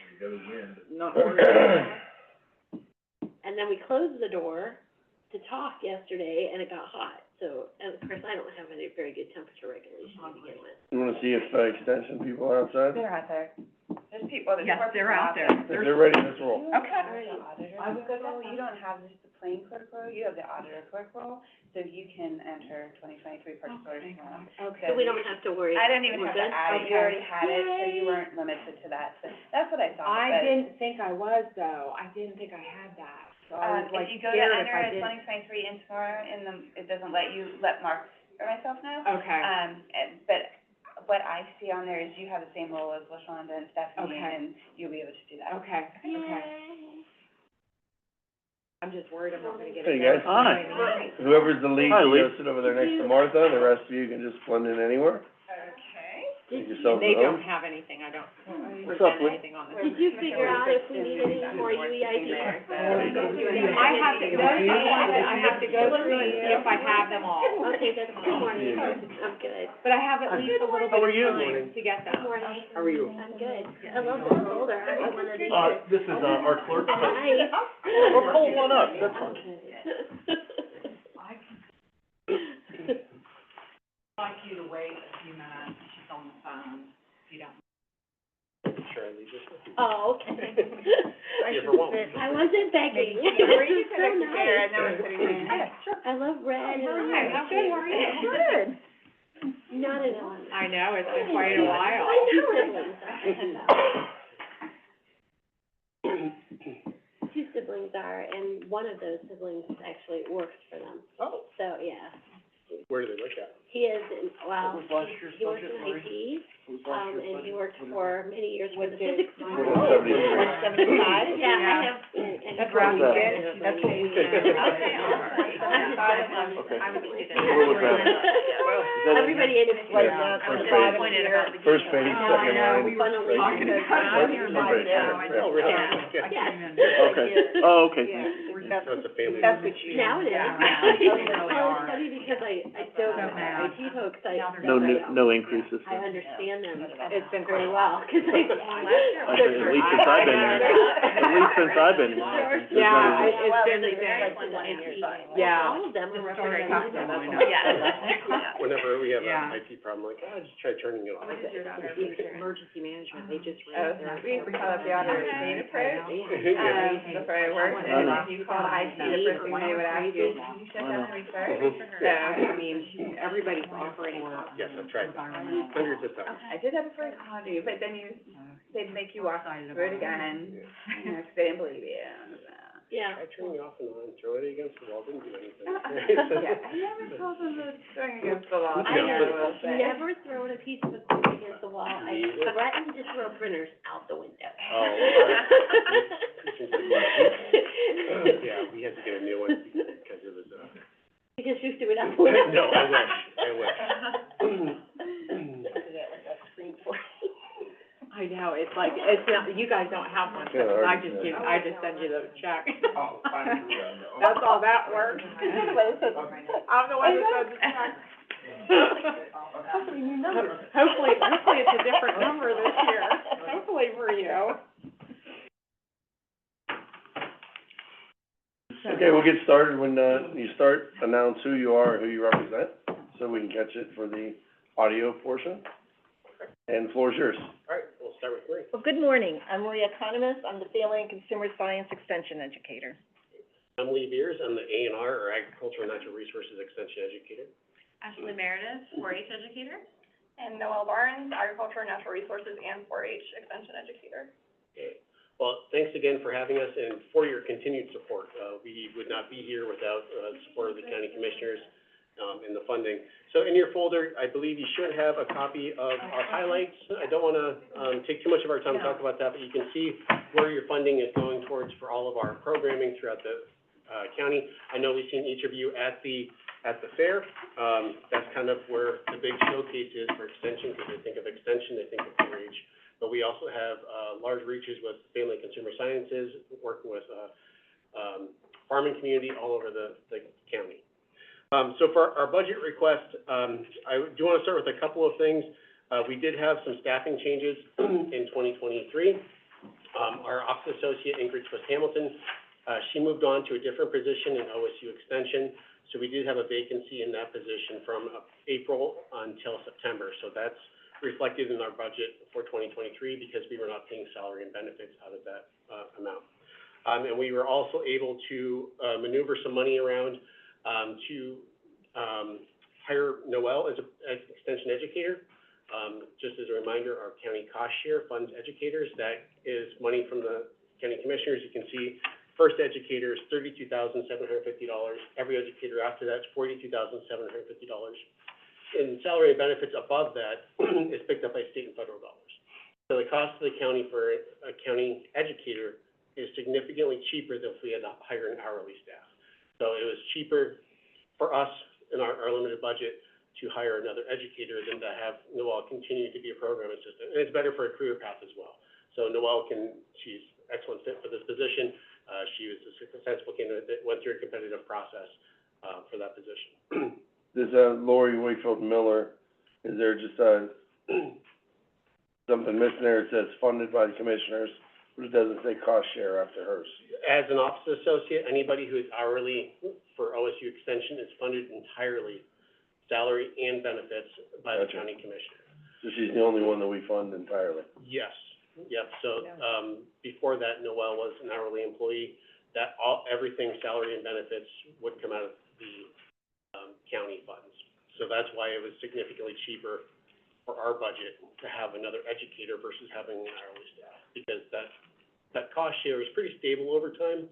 And then we closed the door to talk yesterday, and it got hot. So, and of course, I don't have any very good temperature regulation to begin with. You wanna see if, extension people are outside? They're out there. There's people, there's Yes, more they're people out there. If they're ready, let's roll. Okay. You don't have just the plain clerk roll, you have the auditor clerk roll, so you can enter 2023 purchase orders if you want. Okay. So we don't have to worry. I didn't even We're have to good? add it, you Okay. already had it, so you Yay. weren't limited to that, so that's what I thought, I but, didn't think I was, though. I didn't think I had that. So I was like if you go to scared if enter I a didn't. 2023 in tomorrow, it doesn't let Mark or myself know. Okay. But what I see on there is you have the same role as LaShonda and Stephanie, Okay. and you'll be able to do that. Okay, okay. Yay. I'm just worried I'm not gonna get Hey, it. guys. Hi. Whoever's the lead, Hi, you Lee. go sit over there next to Martha, the rest of you can just blend in anywhere. Okay. Make yourselves They at home. don't have anything, I don't What's up, present Lee? anything on this. Did you figure out if we need any more UEIP? I have to, I have to go through and see if I have them all. Okay, that's good morning. I'm good. But I have at least a little bit How are of you? time to get Good them. morning. How are you? I'm good. I love this folder. I want one of these. This is, our clerk. Nice. Or pull one up, that's fine. I'd like you to wait a few minutes, she's on the phone, if you don't. Sure, I leave this with you. Oh, okay. You ever want one? I wasn't begging. Or you This is can so sit next to Sarah, no one's nice. sitting there. I love red and Hi, how good, how are you? Good. Not at all. I know, it's been quite a while. My two siblings are, and one of those siblings actually works for them. Oh, So, yeah, where do they work at? he is, in well, What was last year's he works budget, in Lori? IT, What was last year's and he budget? worked for many years for the What did- physics Oh. department. 175? Yeah, I Yeah. have, and That's he what works we for did. me. That's what we did. Okay, awesome. Okay. I was a student. What was that? Everybody in his Like life. First page. First page, No, I second know, line. we were right? talking First about page, it. first page, Yeah. yeah. Oh, really? Yeah. Okay. Yeah. Okay. Oh, okay. Yeah. So it's a family. That's what you. Now it is. Yeah. Well, it's funny because I don't, So mad. IT folks, I, No increases. I understand them It's been very great. well, 'cause I think at least since I've been here, at least since I've been here. there's Yeah, never- it's been, yeah. All of them are Very represented. comfortable, I know. Yeah. Whenever we have Yeah. an IT problem, like, oh, just try turning it on. Emergency management, they just We call up the auditor's data approach, Yeah. before I worked, and if you called IT, the first thing they would ask you is, can you shut down the restart? So, I mean, everybody's operating. Yes, I've tried that, hundreds of times. I did have a first call you, but then they'd make you walk through it again, you know, 'cause they didn't believe you, Yeah. I turned it off and on, throw it against the wall, didn't do anything. Yeah, I never told them it was going against the law, I I will have say. never thrown a piece of equipment against the wall. I threatened to throw printers out the window. Oh, yeah, we had to get a new one because it was, Because you threw it out the window. no, I wish. I know, it's like, it's not, you guys don't have one, Yeah, because I already just said. give, I just send you the check. Oh, fine. That's all that works. I'm the one that sends the check. Hopefully new numbers. Hopefully it's a different number this year, hopefully for you. Okay, we'll get started when, you start, announce who you are, who you represent, so we can catch it for the audio portion. And the floor is yours. All right, we'll start with Marie. Well, good morning. I'm Maria Economist. I'm the Family and Consumer Science Extension Educator. I'm Lee Beers, I'm the A&R, or Agricultural and Natural Resources Extension Educator. Ashley Meredith, 4-H educator. And Noelle Barnes, Agriculture, Natural Resources, and 4-H Extension Educator. Okay. Well, thanks again for having us and for your continued support. We would not be here without, support of the county commissioners, and the funding. So in your folder, I believe you should have a copy of our highlights. I don't wanna, take too much of our time to talk about that, but you can see where your funding is going towards for all of our programming throughout the, county. I know we've seen each of you at the fair. That's kind of where the big showcase is for extension, because they think of extension, they think of 4-H. But we also have, large reaches with Family and Consumer Sciences, working with, farming community all over the county. So for our budget request, I do wanna start with a couple of things. We did have some staffing changes in 2023. Our office associate, Ingrid Twist-Hamilton, she moved on to a different position in OSU Extension. So we did have a vacancy in that position from April until September. So that's reflected in our budget for 2023 because we were not paying salary and benefits out of that, amount. And we were also able to, maneuver some money around, to, hire Noelle as an extension educator. Just as a reminder, our county cost share funds educators. That is money from the county commissioners. You can see first educator is $32,750. Every educator after that is $42,750. And salary and benefits above that is picked up by state and federal dollars. So the cost of the county for a county educator is significantly cheaper than if we had to hire an hourly staff. So it was cheaper for us in our limited budget to hire another educator than to have Noelle continue to be a program assistant. And it's better for a career path as well. So Noelle she's excellent fit for this position. She was a successful candidate that went through a competitive process, for that position. There's Lori Wakefield Miller, is there just, something missing there? It says funded by the commissioners, but it doesn't say cost share after hers. As an office associate, anybody who is hourly for OSU Extension is funded entirely, salary and benefits, by the Gotcha. county commissioner. So she's the only one that we fund entirely. Yes, yep, so, before that, Noelle was an hourly employee, everything, salary and benefits would come out of the, county funds. So that's why it was significantly cheaper for our budget to have another educator versus having an hourly staff, because that cost share is pretty stable over time,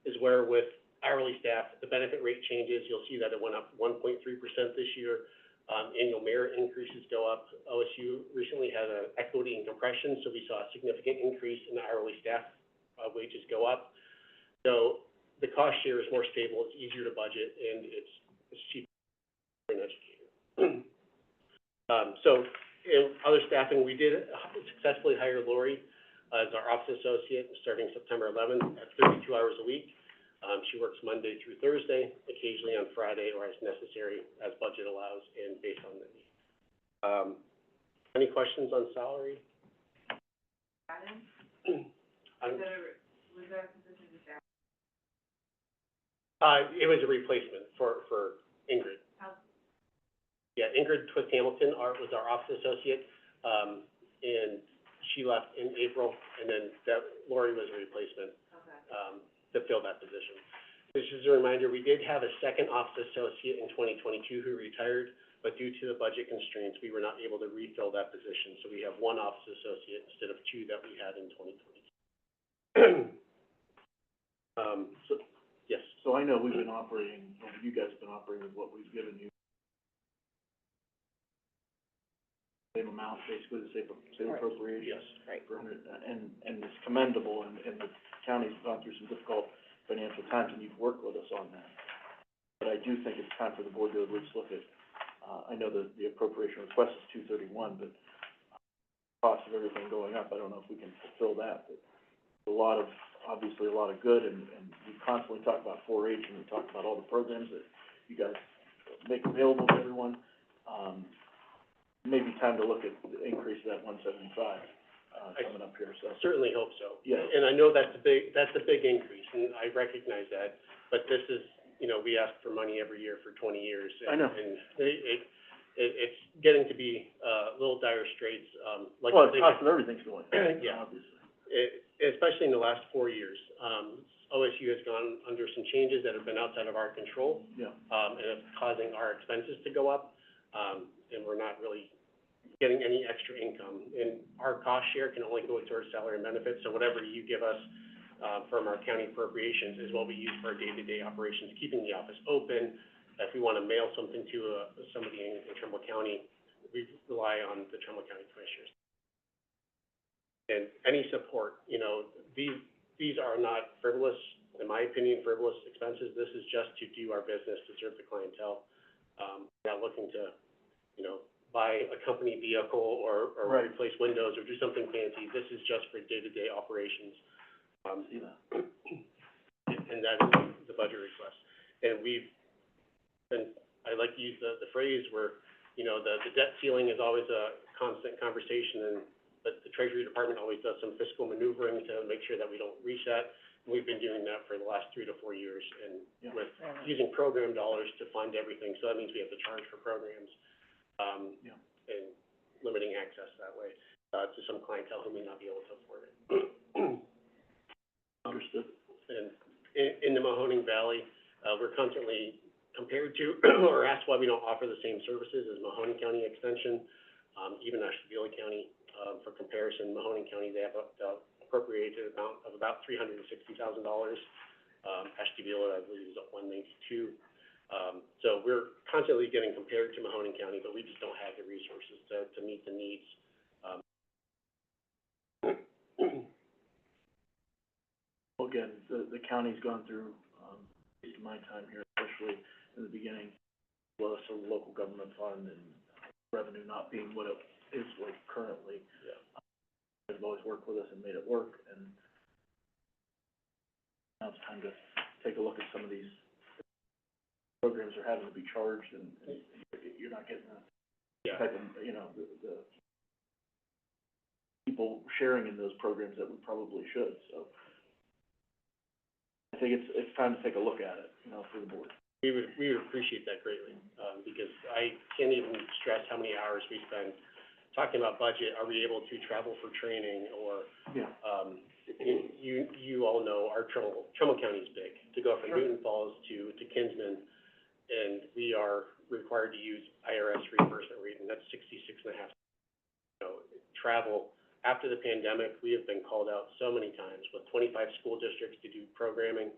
is where with hourly staff, the benefit rate changes. You'll see that it went up 1.3% this year. Annual merit increases go up. OSU recently had an equity and compression, so we saw a significant increase in the hourly staff, wages go up. So the cost share is more stable, it's easier to budget, and it's cheaper for an educator. So in other staffing, we did successfully hire Lori as our office associate starting September 11th at 32 hours a week. She works Monday through Thursday, occasionally on Friday or as necessary, as budget allows and based on the need. Any questions on salary? It was a replacement for Ingrid. Yeah, Ingrid Twist-Hamilton was our office associate, and she left in April, and then Lori was a replacement, to fill that position. This is a reminder, we did have a second office associate in 2022 who retired, but due to the budget constraints, we were not able to refill that position. So we have one office associate instead of two that we had in 2022. Yes. So I know we've been operating, or you guys have been operating with what we've given you. Same amount, basically the same Right. appropriation. Yes. Right. And it's commendable, and the county's gone through some difficult financial times, and you've worked with us on that. But I do think it's time for the board to at least look at, I know the appropriation request is 231, but cost of everything going up, I don't know if we can fulfill that, but obviously a lot of good, and we constantly talk about 4-H, and we talk about all the programs that you guys make available to everyone. maybe time to look at the increase of that 175, coming up here, so. Certainly hope so. Yeah. And I know that's a big increase, and I recognize that, but this is, you know, we ask for money every year for 20 years. I know. And it's getting to be, little dire straits, like. Well, the cost of everything's going up, Yeah. obviously. Especially in the last 4 years. OSU has gone under some changes that have been outside of our control, Yeah. and it's causing our expenses to go up, and we're not really getting any extra income. And our cost share can only go towards salary and benefits, so whatever you give us, from our county appropriations is what we use for our day-to-day operations, keeping the office open. If we wanna mail something to, somebody in Trumbull County, we rely on the Trumbull County Commissioners. And any support, you know, these are not frivolous, in my opinion, frivolous expenses. This is just to do our business, to serve the clientele. Not looking to, you know, buy a company vehicle or Right. replace windows or do something fancy. This is just for day-to-day operations. See that. And that is the budget request. And I like to use the phrase where, you know, the debt ceiling is always a constant conversation, but the Treasury Department always does some fiscal maneuvering to make sure that we don't reach that. And we've been doing that for the last 3 to 4 years, and Yeah. with using program dollars to fund everything, so that means we have to charge for programs, Yeah. and limiting access that way, to some clientele who may not be able to afford it. Understood. And in the Mahoning Valley, we're constantly compared to or asked why we don't offer the same services as Mahoning County Extension, even Ashtabula County. For comparison, Mahoning County, they have a appropriated amount of about $360,000. Ashtabula, I believe, is at 192. So we're constantly getting compared to Mahoning County, but we just don't have the resources to meet the needs. Well, again, the county's gone through, at least in my time here, especially in the beginning, loss of the local government fund and revenue not being what it is like currently. Yeah. They've always worked with us and made it work, and now it's time to take a look at some of these programs are having to be charged, and you're not getting the Yeah. type of, you know, the people sharing in those programs that we probably should, so. I think it's time to take a look at it, you know, for the board. We would appreciate that greatly, because I can't even stress how many hours we spend talking about budget. Are we able to travel for training, or, Yeah. you all know our Trumbull County is big. To go from Newton Falls to Kinsman, and we are required to use IRS reimbursement rate, and that's 66.5. You know, travel, after the pandemic, we have been called out so many times with 25 school districts to do programming.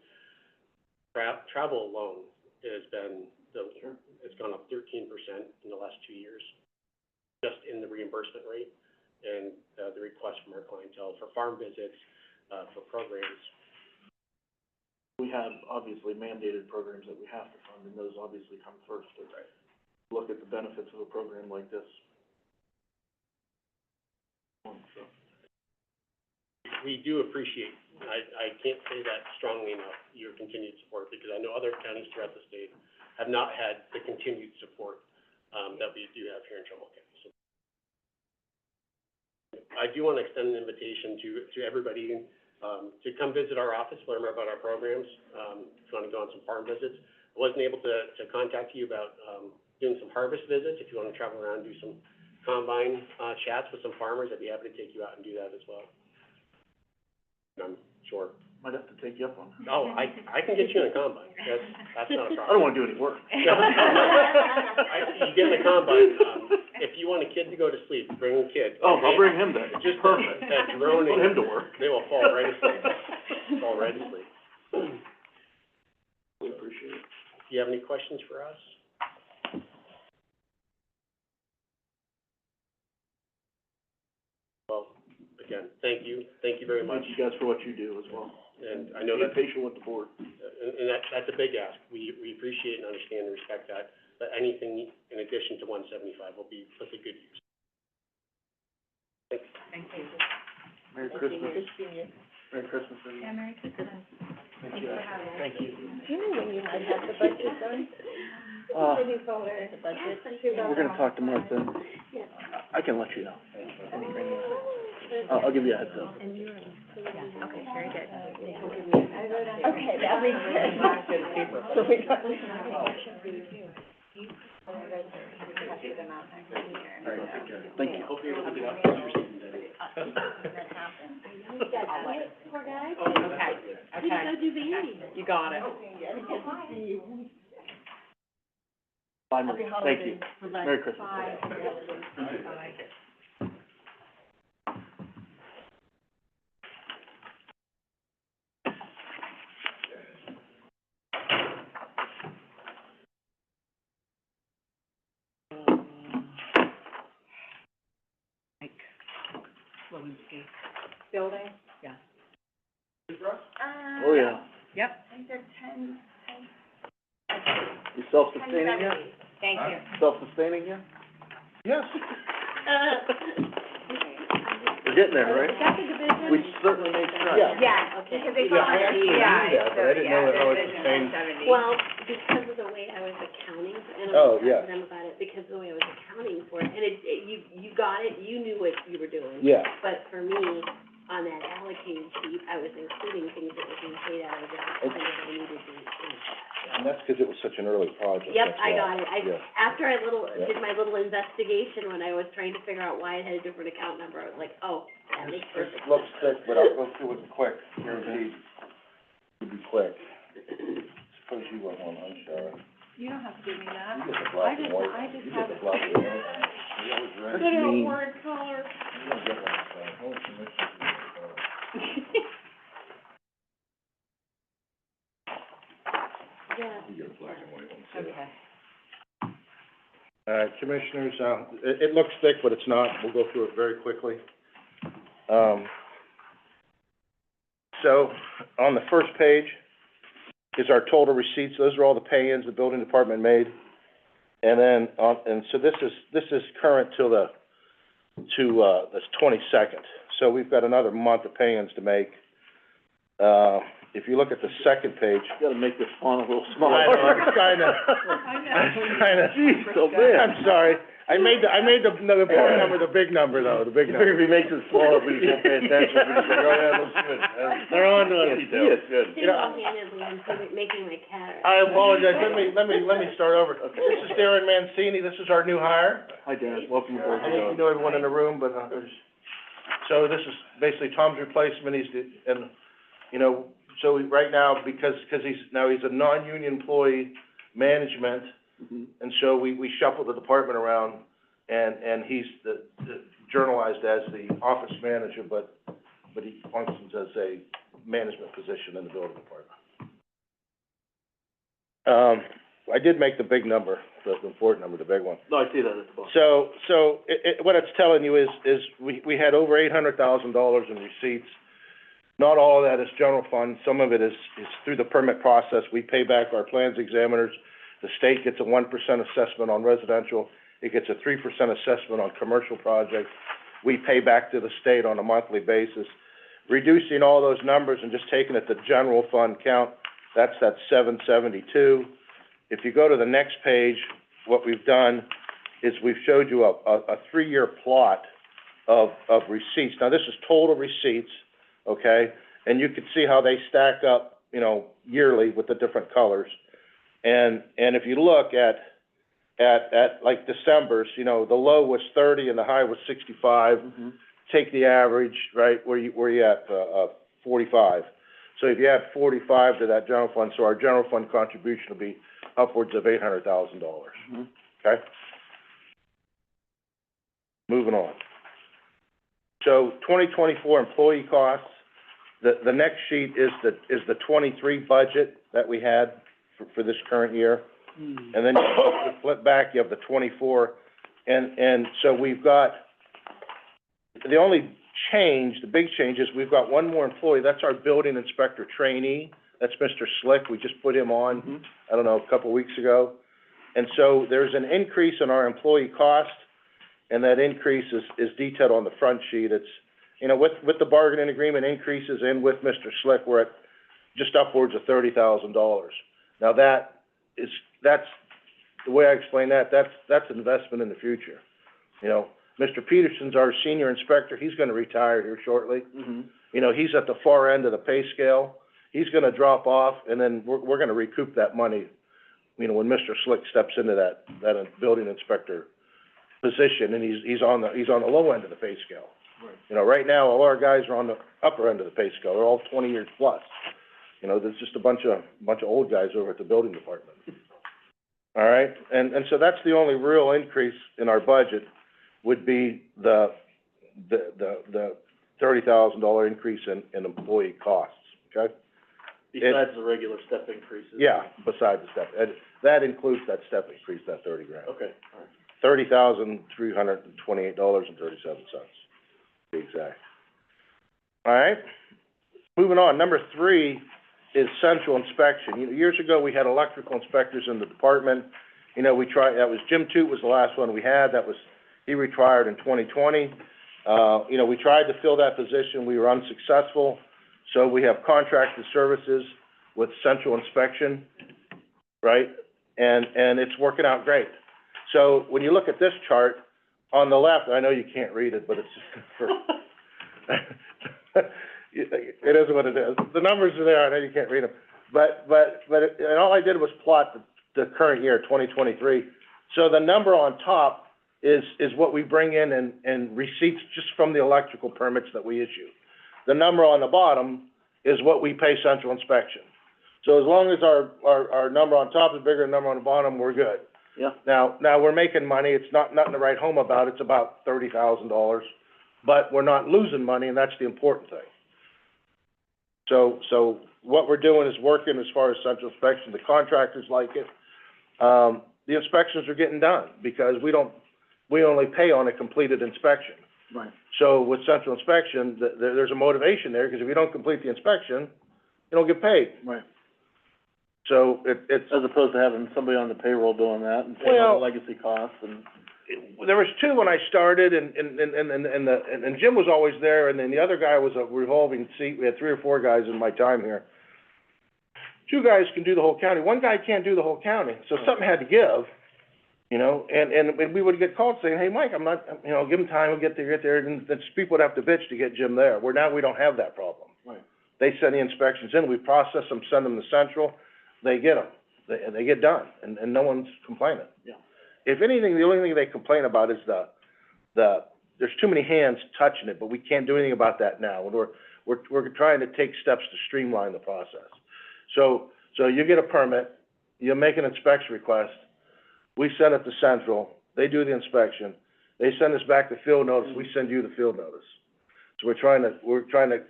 Travel alone has been, it's gone up 13% in the last 2 years, just in the reimbursement rate, and, the request from our clientele for farm visits, for programs. We have obviously mandated programs that we have to fund, and those obviously come first, but look at the benefits of a program like this. So, We do appreciate, I can't say that strongly enough, your continued support, because I know other counties throughout the state have not had the continued support, that we do have here in Trumbull County. So I do want to extend an invitation to everybody, to come visit our office, learn more about our programs, if you want to go on some farm visits. I wasn't able to contact you about, doing some harvest visits. If you want to travel around, do some combine, chats with some farmers, I'd be happy to take you out and do that as well. I'm sure. might have to take you up on it. Oh, I can get you in a combine, that's not a problem. I don't wanna do any work. You get in the combine, if you want a kid to go to sleep, bring a kid. Oh, I'll bring him then. Just Perfect. that droning. Put him to work. They will fall right asleep, We appreciate it. Do you have any questions for us? Well, again, thank you very much. Thank you guys for what you do as well. And I know Be that, patient with the board. and that's a big ask. We appreciate and understand and respect that, but anything in addition to 175 will be put to good use. Thanks. Thank you. Merry Christmas. Merry Christmas, everyone. Yeah, Merry Christmas. Thank you. Thank you. Do you know when you might have the budget done? Uh, The budget? we're gonna talk to Martha. Yeah. I can let you know. I'll give you a heads up. Okay, very good. Okay, that makes sense. So we got. Thank you. Poor guy. Okay, He's so do Vandy. you got it. Bye, Marie. Thank you. Merry Christmas. Building? Oh, Uh, yeah. Yep. I think they're 10. You self-sustaining yet? Thank you. Self-sustaining yet? Yes. We're getting there, right? Second division? We certainly made strides. Yeah, Okay. because they Yeah, fall I under actually knew GI, that, but I didn't know how it's the same. Well, because of the way I was accounting, and I Oh, was yeah. talking to them about it, because of the way I was accounting for it, and you got it, you knew what you were doing. Yeah. But for me, on that allocated sheet, I was including things that were being paid out of the fund that I needed to finish that. And that's because it was such an early project. Yep, that's I why. got it. Yeah. After I Yeah. did my little investigation, when I was trying to figure out why it had a different account number, I was like, oh, that makes perfect sense. Looks thick, but I'll go through it quick, guaranteed. It'll be quick. Suppose you want one, I'm sorry. You don't have to give me that. You get the black and white. I just You have get it. the black and white. You always ready. Put it on mean. word color. You don't get one, so, only commissioners get it. Yeah. You get a black and white one, so. Okay. Commissioners, it looks thick, but it's not. We'll go through it very quickly. So, on the first page is our total receipts. Those are all the pay-ins the building department made. And then, and so this is current till the 22nd. So we've got another month of pay-ins to make. If you look at the second page. You gotta make this font a little smaller. I know, I'm trying to, Geez, so big. I'm sorry. I made the report number the big number, though, the big You number. figure if he makes it smaller, we won't pay attention, we just like, oh, yeah, it looks good. They're on to it. Can't see it, good. Single-handedly, I'm making my cat. I apologize, let me start over. This is Darren Mancini, this is our new hire. Hi, Darren, welcome aboard. I think you know everyone in the room, but, so this is basically Tom's replacement, and, so right now, because he's a non-union employee, management, and so we shuffled the department around, and he's the journalized as the office manager, but he functions as a management position in the building department. I did make the big number, the important number, the big one. No, I see that at the bottom. So, what it's telling you is we had over $800,000 in receipts. Not all of that is general fund, some of it is through the permit process. We pay back our plans examiners. The state gets a 1% assessment on residential, it gets a 3% assessment on commercial projects. We pay back to the state on a monthly basis. Reducing all those numbers and just taking it to general fund count, that's that 772. If you go to the next page, what we've done is we've showed you a 3-year plot of receipts. Now, this is total receipts, okay? And you can see how they stack up, yearly with the different colors. And if you look at like December's, the low was 30 and the high was 65. Take the average, right, where you at, 45. So if you add 45 to that general fund, so our general fund contribution will be upwards of $800,000, okay? Moving on. So 2024 employee costs, the next sheet is the 23 budget that we had for this current year. And then you flip back, you have the 24, and so we've got, the only change, the big change is we've got one more employee, that's our building inspector trainee, that's Mr. Slick, we just put him on, I don't know, a couple weeks ago. And so there's an increase in our employee cost, and that increase is detailed on the front sheet. It's, with the bargaining agreement increases and with Mr. Slick, we're at just upwards of $30,000. Now that's, the way I explain that, that's investment in the future. Mr. Peterson's our senior inspector, he's gonna retire here shortly. Mm-hmm. You know, he's at the far end of the pay scale. He's gonna drop off, and then we're gonna recoup that money, you know, when Mr. Slick steps into that building inspector position, and he's on the low end of the pay scale. Right. You know, right now, all our guys are on the upper end of the pay scale, they're all 20 years plus. You know, there's just a bunch of old guys over at the building department. All right, and so that's the only real increase in our budget, would be the $30,000 increase in employee costs, okay? Besides the regular step increases? Yeah, besides the step, that includes that step increase, that $30,000. Okay, all right. $30,328.37, to be exact. All right, moving on, number 3 is central inspection. You know, years ago, we had electrical inspectors in the department. You know, that was Jim Toot was the last one we had, he retired in 2020. You know, we tried to fill that position, we were unsuccessful, so we have contracted services with central inspection, right? And it's working out great. So when you look at this chart, on the left, I know you can't read it, but it's just for, it is what it is. The numbers are there, I know you can't read them. And all I did was plot the current year, 2023. So the number on top is what we bring in receipts just from the electrical permits that we issue. The number on the bottom is what we pay central inspection. So as long as our number on top is bigger than the number on the bottom, we're good. Yeah. Now we're making money, it's nothing to write home about, it's about $30,000, but we're not losing money, and that's the important thing. So what we're doing is working as far as central inspection, the contractors like it. The inspections are getting done, because we only pay on a completed inspection. Right. So with central inspection, there's a motivation there, because if you don't complete the inspection, you don't get paid. Right. So it's... As opposed to having somebody on the payroll doing that and paying all the legacy costs and... There was 2 when I started, and Jim was always there, and then the other guy was a revolving seat. We had 3 or 4 guys in my time here. 2 guys can do the whole county, 1 guy can't do the whole county, so something had to give, you know, and we would get called saying, hey, Mike, I'm not, you know, give him time, we'll get there, and then people would have to bitch to get Jim there, where now we don't have that problem. Right. They send the inspections in, we process them, send them to central, they get them, they get done, and no one's complaining. Yeah. If anything, the only thing they complain about is there's too many hands touching it, but we can't do anything about that now. We're trying to take steps to streamline the process. So you get a permit, you make an inspection request, we send it to central, they do the inspection, they send us back the field notice, we send you the field notice. So we're trying to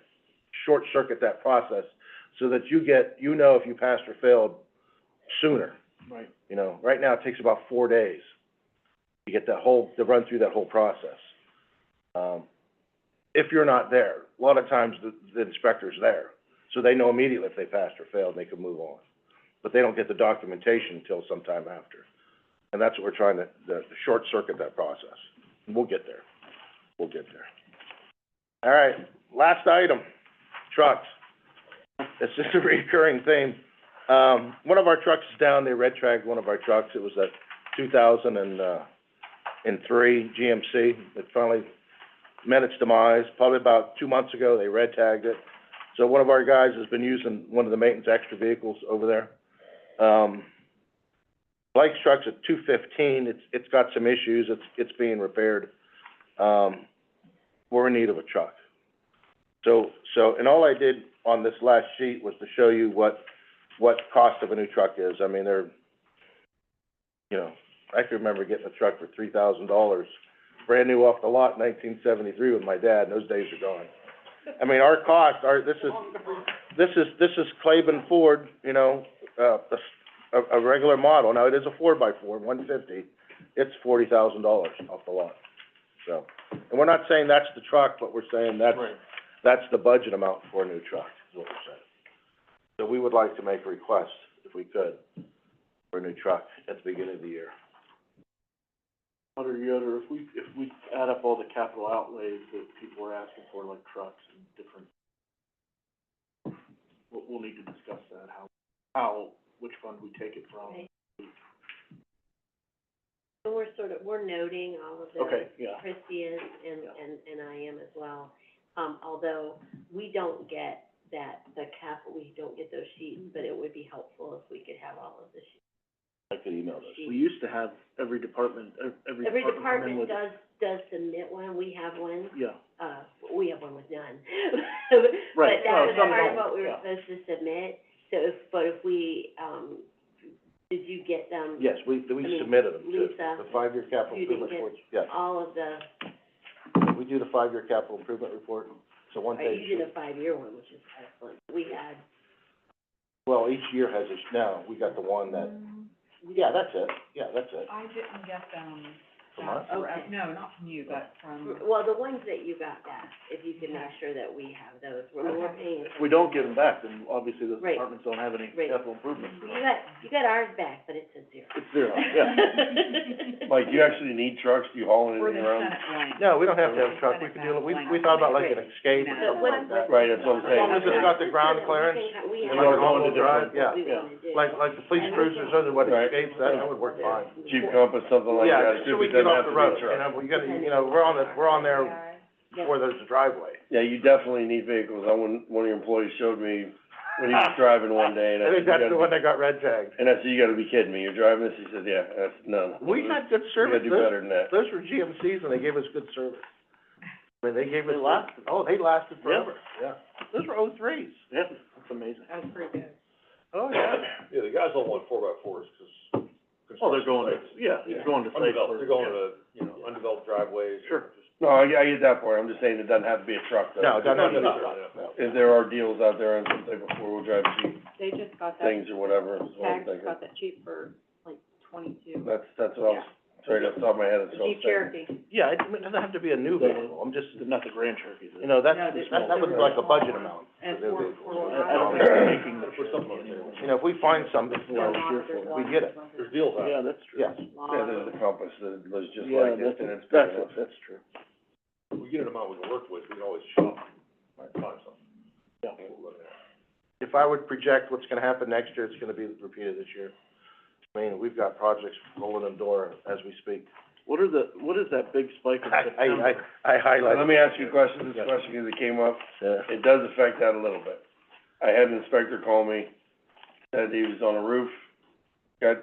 short circuit that process so that you know if you passed or failed sooner. Right. You know, right now it takes about 4 days to get to run through that whole process. If you're not there, a lot of times the inspector's there, so they know immediately if they passed or failed, they can move on. But they don't get the documentation until sometime after. And that's what we're trying to short circuit that process. And we'll get there. All right, last item, trucks. It's just a recurring theme. One of our trucks is down, they red tagged one of our trucks, it was a 2003 GMC, it finally met its demise, probably about 2 months ago, they red tagged it. So one of our guys has been using one of the maintenance extra vehicles over there. Blake's truck's at 215, it's got some issues, it's being repaired. We're in need of a truck. So, and all I did on this last sheet was to show you what cost of a new truck is. I mean, I can remember getting a truck for $3,000, brand new off the lot in 1973 with my dad, and those days are gone. I mean, our cost, this is Claiborne Ford, you know, a regular model. Now, it is a 4x4, 150. It's $40,000 off the lot. So, and we're not saying that's the truck, but we're saying that's the budget amount for a new truck, is what we're saying. So we would like to make a request, if we could, for a new truck at the beginning of the year. Under Yoder, if we add up all the capital outlays that people are asking for, like trucks and different, we'll need to discuss that, which fund we take it from. So we're noting all of those. Okay, yeah. Christie is, and I am as well. Although we don't get we don't get those sheets, but it would be helpful if we could have all of the sheets. I could email those. We used to have every department come Every in department with- does submit one, we have one, Yeah. we have one with none. Right. But that was some part don't, of what we were yeah. supposed to submit, so if we, did you get them? Yes, we mean, submitted them to Lisa, the five-year capital you didn't improvement get report. Yes, all of the, we do the five-year capital improvement report. It's a one-page. you did a 5-year one, which is excellent. We had, Well, each year has its, now, we got the one that, yeah, that's it. Yeah, that's it. I didn't get them, From us? Okay. no, not from you, but from, well, the ones that you got back, if you can make sure that we have those, we're paying. If we don't get them back, then obviously the Right. departments don't have any Right. capital improvements. You got ours back, but it's a 0. It's zero, yeah. Mike, do you actually need trucks? Do you haul or anything they around? sent it blank. No, we don't have to have a They truck. sent We it could do, back we thought about like an blank. escape or No. something like that. Right, that's what I'm saying. As long as it's got the ground clearance, We and have like an what all-wheel drive, yeah, we yeah. wanna do. Like the police cruisers, those are what Right. escapes, that would work fine. Jeep Compass, something like Yeah, that, so too, we but get doesn't off have the to be a road, truck. we gotta, we're on there before there's a driveway. Yeah, you definitely need vehicles. One of your employees showed me when he was driving one day, and I I said, think that's the one that got red tagged. and I said, you gotta be kidding me, you're driving this? He said, yeah. And I said, no. We had good You service. gotta do better than that. Those were GMCs and they gave us good service. I mean, they gave us. They lasted. Oh, they lasted forever, yeah. Those were O3s. Yeah. That's amazing. That was pretty good. Oh, yeah. Yeah, the guys don't want 4x4s, 'cause. Oh, they're going to, yeah, they're going to sites where. They're going to, undeveloped driveways. Sure. No, I get that part. I'm just saying it doesn't have to be a truck, though. No, it doesn't have to be a No, truck, no, no. If there are deals out there on some type of four-wheel drive Jeep They just got that, things or whatever, is what I'm Tags thinking. got that cheap for like 22. That's what I was, straight off the top of my head, that's The what I was Jeep saying. Cherokee. Yeah, it doesn't have to be a new vehicle, I'm just, Not the Grand Cherokee. you know, that No, was like a budget amount. And for new four- vehicles. four- I don't think we're making the, For something like that. you know, if we find something, you know, we get it. There's deals out there. Yeah, that's true. Yes. Yeah, there's a Compass that was just Yeah, like it, and it's big that's enough. that's true. We get an amount we can work with, we can always shop, might find something. Yeah. If I would project what's gonna happen next year, it's gonna be repeated this year. I mean, we've got projects rolling in the door as we speak. What is that big spike in September? I highlighted. Let me ask you a question, this question, because it came up. Yeah. It does affect that a little bit. I had an inspector call me, said he was on a roof, got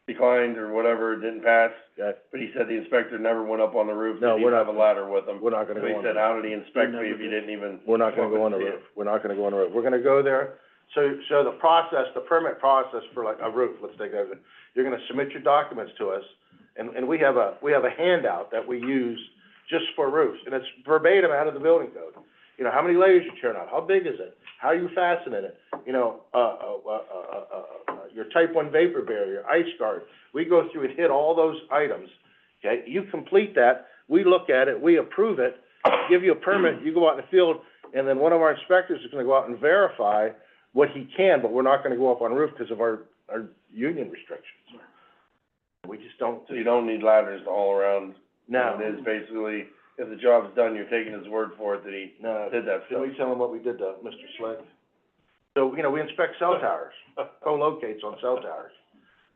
declined or whatever, didn't pass, Yeah. but he said the inspector never went up on the roof, No, didn't we're even not- have a ladder with him. We're not gonna So go he on said, the, how did he inspect We me never if he did. didn't even? we're not gonna go on the Yeah. roof. We're not gonna go on the roof. We're gonna go there. So the process, the permit process for like a roof, let's take that, you're gonna submit your documents to us, and we have a handout that we use just for roofs, and it's verbatim out of the building code. You know, how many layers you turn out, how big is it, how you fasten it, you know, your type 1 vapor barrier, ice guard. We go through and hit all those items, okay? You complete that, we look at it, we approve it, give you a permit, you go out in the field, and then one of our inspectors is gonna go out and verify what he can, but we're not gonna go up on the roof because of our union restrictions. We just don't. So you don't need ladders to haul around? No. It is basically, if the job's done, you're taking his word for it that he No. did that Did stuff. we tell him what we did to Mr. Slick? So, you know, we inspect cell towers, co-locates on cell towers.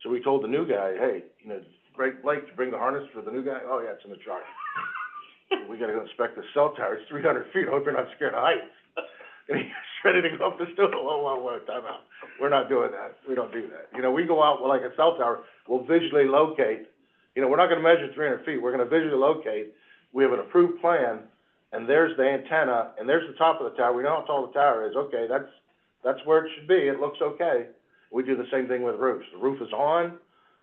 So we told the new guy, hey, you know, Blake, did you bring the harness for the new guy? Oh, yeah, it's in the truck. We gotta go inspect the cell tower, it's 300 feet, I hope you're not scared of heights. And he's ready to go up the stool, whoa, time out. We're not doing that, we don't do that. You know, we go out, like a cell tower, we'll visually locate, you know, we're not gonna measure 300 feet, we're gonna visually locate. We have an approved plan, and there's the antenna, and there's the top of the tower, we know how tall the tower is, okay, that's where it should be, it looks okay. We do the same thing with roofs, the roof is on,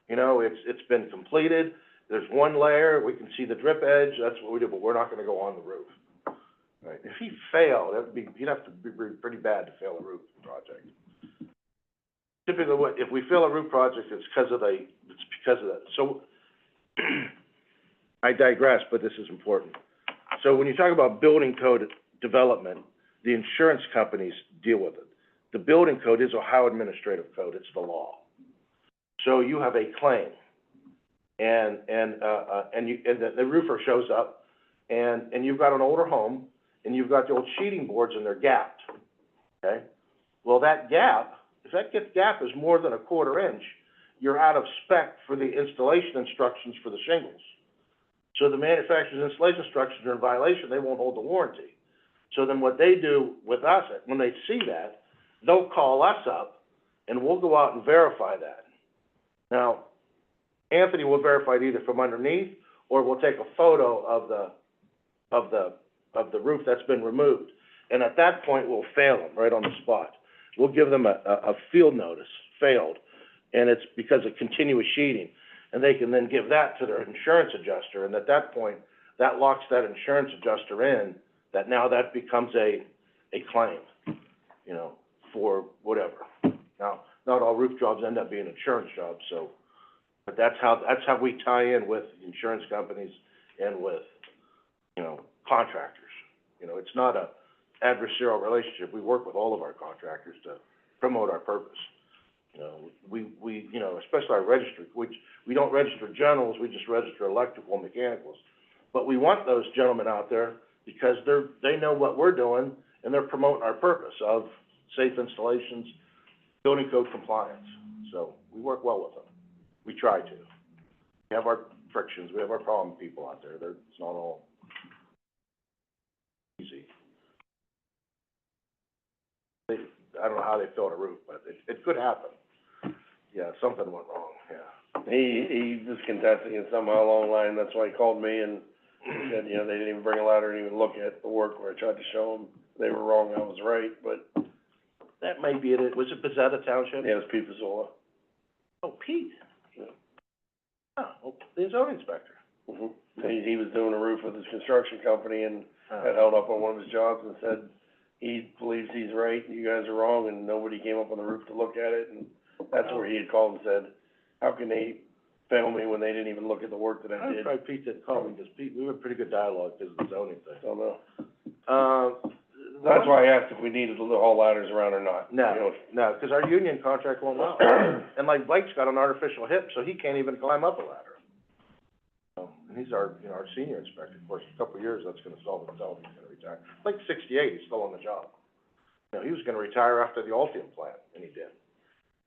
you know, it's been completed, there's one layer, we can see the drip edge, that's what we do, but we're not gonna go on the roof. Right, if he failed, he'd have to be pretty bad to fail a roof project. Typically, if we fail a roof project, it's because of that. So, I digress, but this is important. So when you talk about building code development, the insurance companies deal with it. The building code is Ohio Administrative Code, it's the law. So you have a claim, and the roofer shows up, and you've got an older home, and you've got the old sheeting boards and they're gapped, okay? Well, that gap, if that gap is more than a 1/4 inch, you're out of spec for the installation instructions for the shingles. So the manufacturer's installation instructions are in violation, they won't hold the warranty. So then what they do with us, when they see that, they'll call us up, and we'll go out and verify that. Now, Anthony will verify it either from underneath, or we'll take a photo of the roof that's been removed. And at that point, we'll fail them right on the spot. We'll give them a field notice, failed, and it's because of continuous sheeting. And they can then give that to their insurance adjuster, and at that point, that locks that insurance adjuster in, that now that becomes a claim, you know, for whatever. Now, not all roof jobs end up being insurance jobs, so, but that's how we tie in with insurance companies and with, you know, contractors. You know, it's not a adversarial relationship. We work with all of our contractors to promote our purpose. You know, we, you know, especially our registry, we don't register generals, we just register electrical and mechanicals. But we want those gentlemen out there because they know what we're doing, and they're promoting our purpose of safe installations, building code compliance. So we work well with them. We try to. We have our frictions, we have our problem people out there. It's not all easy. I don't know how they filled a roof, but it could happen. Yeah, something went wrong, yeah. He was contesting it somehow along the line, that's why he called me and said, you know, they didn't even bring a ladder and even look at the work where I tried to show them they were wrong, I was right, but. That may be it. Was it Bezetta Township? Yeah, it was Pete Pizzola. Oh, Pete. Yeah. Oh, well, the zoning inspector. He was doing a roof with his construction company and had held up on one of his jobs and said, he believes he's right, you guys are wrong, and nobody came up on the roof to look at it, and that's where he had called and said, how can they fail me when they didn't even look at the work that I did? I'm surprised Pete didn't call me, because Pete, we have a pretty good dialogue because of the zoning thing. Don't know. That's why I asked if we needed to haul ladders around or not. You know, No, because our union contract won't allow it. And like Blake's got an artificial hip, so he can't even climb up a ladder. And he's our, you know, our senior inspector. Of course, in a couple of years, that's gonna solve itself, he's gonna retire. Like 68, he's still on the job. You know, he was gonna retire after the Altium plant, and he did.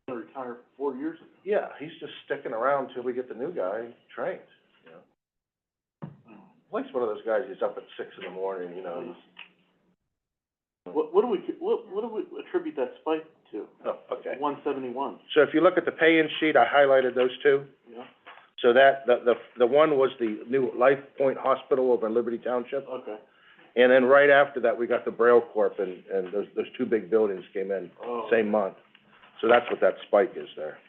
Gonna retire 4 years ago. Yeah, he's just sticking around till we get the new guy trained, you know. Blake's one of those guys, he's up at 6 in the morning, you know, he's. What do we attribute that spike to? Oh, okay. 171. So if you look at the pay-in sheet, I highlighted those two. Yeah. So that, the one was the new Life Point Hospital over in Liberty Township. Okay. And then right after that, we got the Braille Corp, and those two big buildings came in Oh. same month. So that's what that spike is there.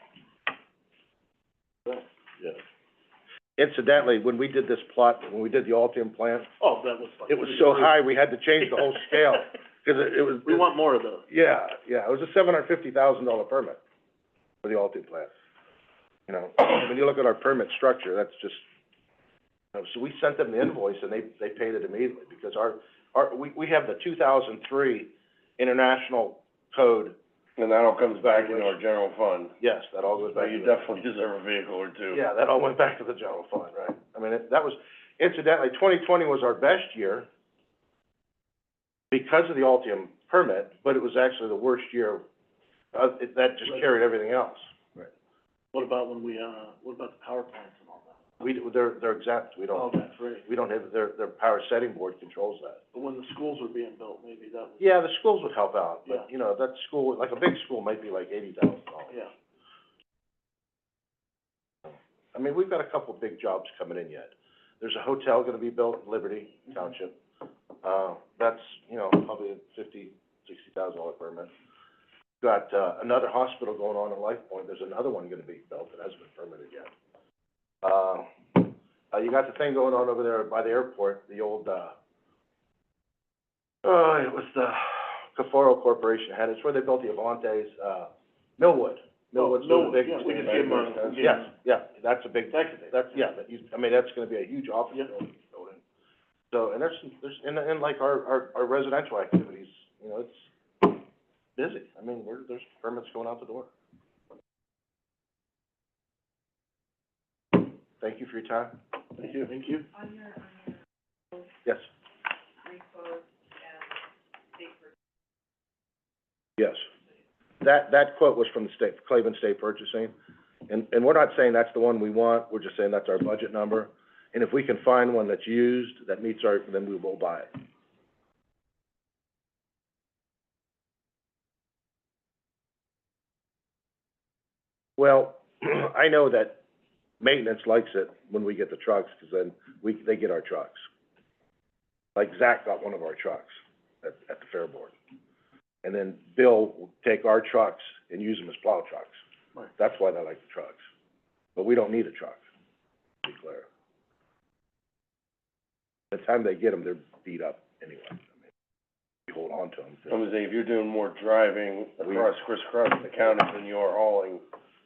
Okay. Yeah. Incidentally, when we did this plot, when we did the Altium plant, Oh, that was like. it was so high, we had to change the whole scale, because it was. We want more of those. Yeah, it was a $750,000 permit for the Altium plant. You know, when you look at our permit structure, that's just, you know, so we sent them the invoice and they paid it immediately, because we have the 2003 International Code. And that all comes back into our general fund. Yes, that all goes So back. you to definitely deserve a vehicle or two. Yeah, that all went back to the general fund, right. I mean, that was, incidentally, 2020 was our best year because of the Altium permit, but it was actually the worst year. That just carried everything else. Right. What about what about the power plants and all that? They're exempt, we Oh, don't, that's right. we don't have, their power setting board controls that. But when the schools were being built, maybe that was. Yeah, the schools would help out, Yeah. but, you know, that school, like a big school might be like $80,000. Yeah. I mean, we've got a couple big jobs coming in yet. There's a hotel gonna be built in Liberty Township. That's, you know, probably a $50,000-$60,000 permit. Got, another hospital going on in Life Point. There's another one gonna be built that hasn't been permitted yet. You got the thing going on over there by the airport, the old, it was the Cafaro Corporation had it. It's where they built the Avantes, Millwood. Millwood's doing a big. Yeah, we just gave them Yes, yeah, that's a big, That's I mean, that's gonna be a huge office building. So, and there's, and like our residential activities, you know, it's busy. I mean, there's permits going out the door. Thank you for your time. Thank you. Thank you. Yes. Yes. That quote was from the state, Cleveland State Purchasing, And we're not saying that's the one we want, we're just saying that's our budget number. And if we can find one that's used, that meets our, then we will buy it. Well, I know that maintenance likes it when we get the trucks, 'cause then they get our trucks. Like Zach got one of our trucks at the fair board. And then Bill will take our trucks and use them as plow trucks. Right. That's why they like the trucks. But we don't need a truck, to be clear. By the time they get them, they're beat up anyway. I mean, we hold on to them. I'm gonna say, if you're doing more driving crisscross the county than you are hauling,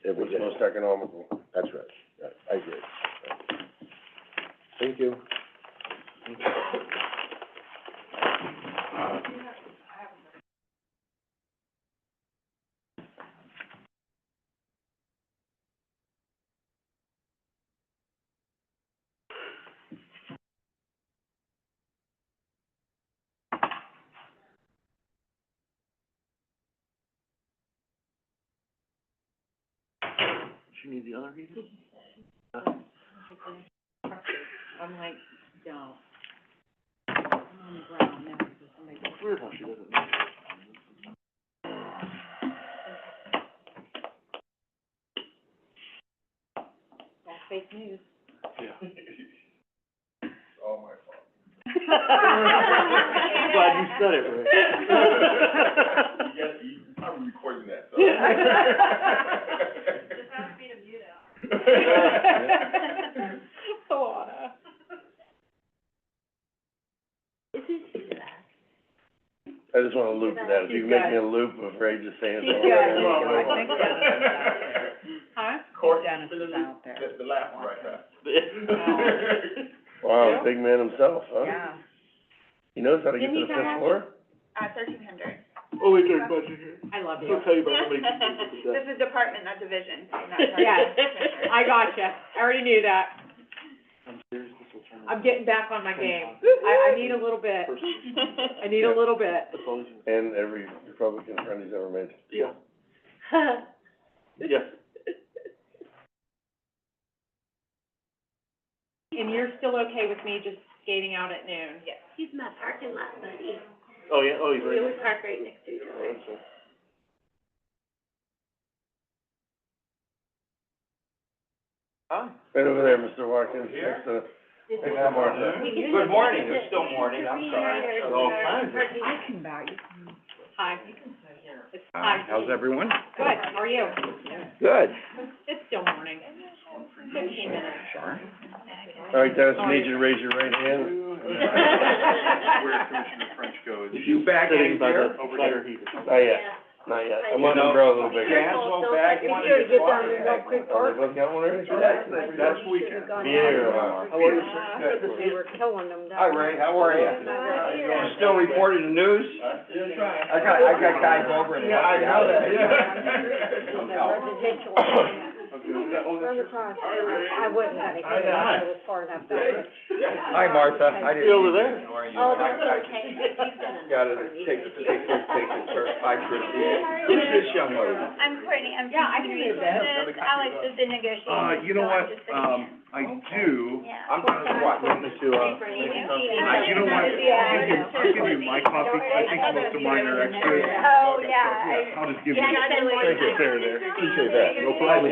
Every it's day. most economical. That's right. Yeah, I agree. Thank you. Do you need the other heater? I'm like, don't. I'm on the ground now, so somebody. It's weird how she doesn't know. That's fake news. Yeah. All my fault. I'm glad you said it, Rick. I'm recording that, so. Just ask me to mute it. Alana. Is it, I just wanna loop that, if you can make me a loop of Ray just saying He's something. got it. I think Dennis is out there. Huh? Dennis is out there. The laugh right now. Wow, big man himself, huh? Yeah. He knows how to get to Didn't the he fifth come floor? 1,300. Oh, wait, there's budget here. I love you. She'll tell you about how many people look at that. This is department, not division, not Yeah, department. I gotcha. I already knew that. I'm serious, this will turn. I'm getting back on my game. I need a little bit. I need a little bit. That's all you need. And every Republican friend he's ever made. Yeah, yeah. And you're still okay with me just skating out at noon? yes, he's my parking lot buddy. Oh, yeah, oh, he's We right. always park right next to each other. Hi. Right over there, Mr. Watkins, next to, next to Martha. Good morning, it's still morning, I'm sorry. All kinds of- I can bow, you can. Hi. It's, hi. How's everyone? Good, how are you? Good. It's still morning. 15 minutes. Sure. All right, Dennis, I need you to raise your right hand. Where Commissioner French goes. You back in here? Over there, heater. Not yet, not yet. I'm on the umbrella a little bigger. Be sure to get down there real quick. Oh, they both got one already? That's weekend. Yeah. How are you, sir? They were killing them down Hi, Ray, how are you? there. Still reporting the news? I got guys over there. Yeah, I know that, Residential. Run across, I wasn't gonna get it, but it was far enough back. Hi, Martha, I didn't. over there? How are you? Oh, that's okay. Got it, take this first. Hi, Christie. Who's this young lady? I'm Courtney, I'm Yeah, I can Human do that. Resources, Alex is the negotiator. You know what, I do, Yeah. I'm Dennis Watson. you know what, I'll give you my copy, I think most of mine are extras. Oh, yeah, I'll just give you. Thank you, fair there. Appreciate that. No problem.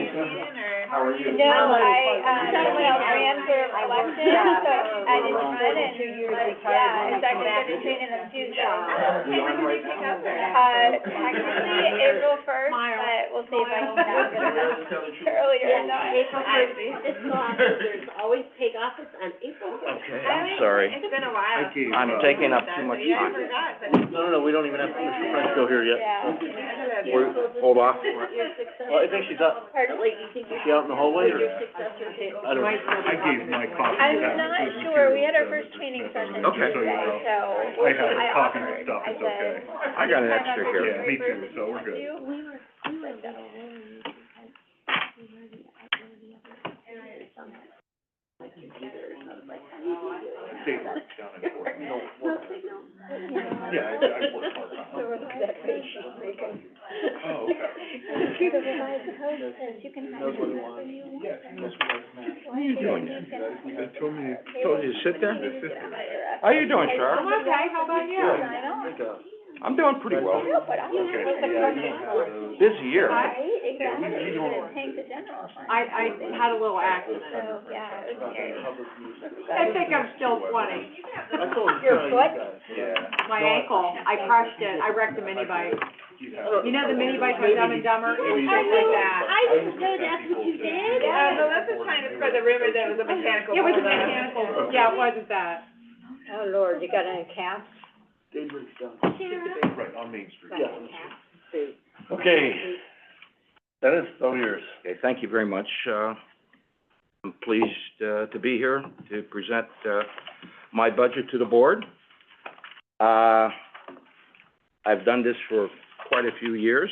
How are you? No, someone else ran for election, so I didn't run, and, yeah, it's actually been training them Tuesday. You on right now? Technically April first, but we'll see if I can get it earlier or not. April first, fiscal officers always take office on April first. Okay, I'm sorry. It's been a while. I gave, I'm taking up too much time. No, we don't even have Commissioner French go here yet. Yeah. Hold off. Your successor. Well, I think she's up. Like, you think Is she out in the hallway, or? your successor did? I don't know. I gave my copy. I'm not sure, we had our first training session Okay. today, so I have a copy of offered, stuff, I it's said. okay. I got an extra here. Yeah, me too, so we're good. We were a little worried because we were the other some, like, computers, and I was like, how do you do it? Dave works down in Fort. No signal. Yeah, I work part-time. The revised code she's making. Oh, okay. The revised code says you can have it whenever you want. Yes, he knows what that's meant. What are you doing there? They told you to sit there? How you doing, Shar? I'm okay, how about you? I know. I'm doing pretty well. No, but I was. Okay, yeah, you don't have those. Busy year. Right, exactly, you didn't take the general fund. I had a little accident. So, yeah, it was scary. I think I'm still 20. I told Your you foot? guys. Yeah. My ankle, I crushed it, I wrecked a mini bike. You know the mini bike on Dumb and Dumber? It was just like that. I didn't know that's what you did. No, that's a time to spread the rumor that it was a mechanical. It was a mechanical, yeah, it wasn't that. Oh, Lord, you got any cast? Daybreak's done. Right, on Main Street. Yeah. Okay, Dennis, all yours. Okay, thank you very much. I'm pleased, to be here to present, my budget to the board. I've done this for quite a few years,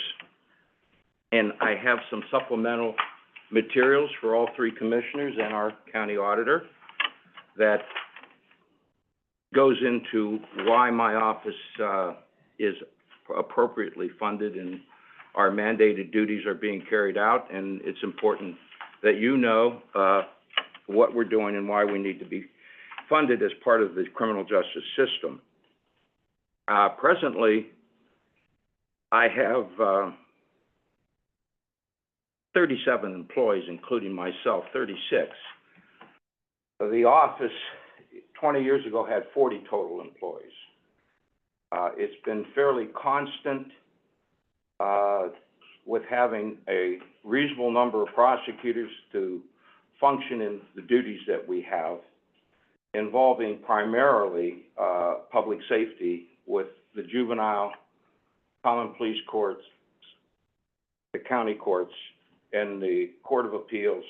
and I have some supplemental materials for all three commissioners and our county auditor that goes into why my office, is appropriately funded and our mandated duties are being carried out, and it's important that you know, what we're doing and why we need to be funded as part of the criminal justice system. Presently, I have, 37 employees, including myself, 36. The office 20 years ago had 40 total employees. It's been fairly constant, with having a reasonable number of prosecutors to function in the duties that we have, involving primarily, public safety with the juvenile, common police courts, the county courts, and the Court of Appeals,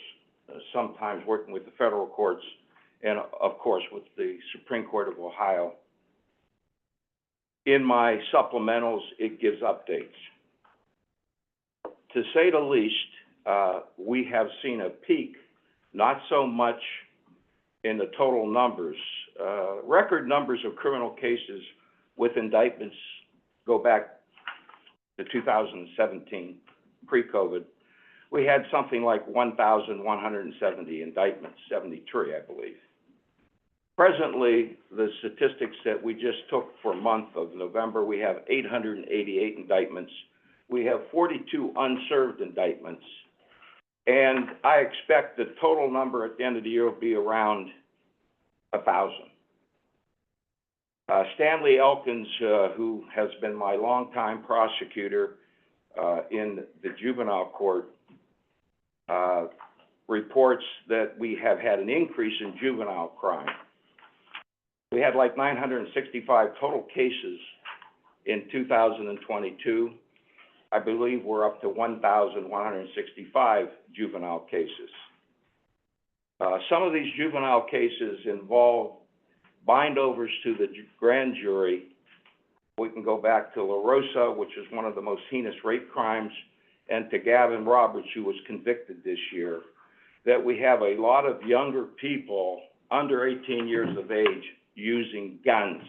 sometimes working with the federal courts, and of course with the Supreme Court of Ohio. In my supplementals, it gives updates. To say the least, we have seen a peak, not so much in the total numbers. Record numbers of criminal cases with indictments go back to 2017, pre-COVID. We had something like 1,170 indictments, 73, I believe. Presently, the statistics that we just took for month of November, we have 888 indictments. We have 42 unserved indictments. And I expect the total number at the end of the year will be around 1,000. Stanley Elkins, who has been my longtime prosecutor in the juvenile court, reports that we have had an increase in juvenile crime. We had like 965 total cases in 2022. I believe we're up to 1,165 juvenile cases. Some of these juvenile cases involve bindovers to the grand jury. We can go back to La Rosa, which is one of the most heinous rape crimes, and to Gavin Roberts, who was convicted this year, that we have a lot of younger people under 18 years of age using guns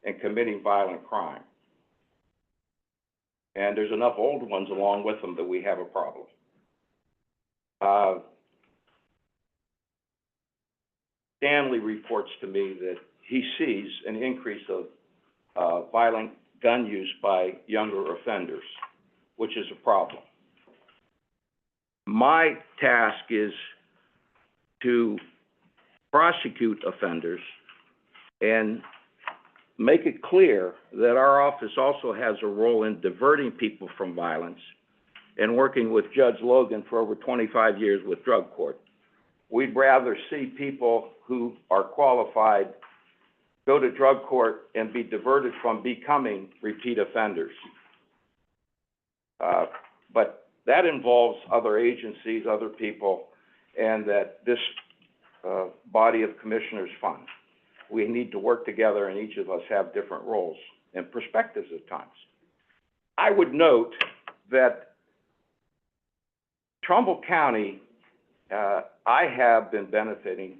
and committing violent crime. And there's enough old ones along with them that we have a problem. Stanley reports to me that he sees an increase of violent gun use by younger offenders, which is a problem. My task is to prosecute offenders and make it clear that our office also has a role in diverting people from violence and working with Judge Logan for over 25 years with drug court. We'd rather see people who are qualified go to drug court and be diverted from becoming repeat offenders. But that involves other agencies, other people, and that this body of commissioners fund. We need to work together, and each of us have different roles and perspectives at times. I would note that Trumbull County, I have been benefiting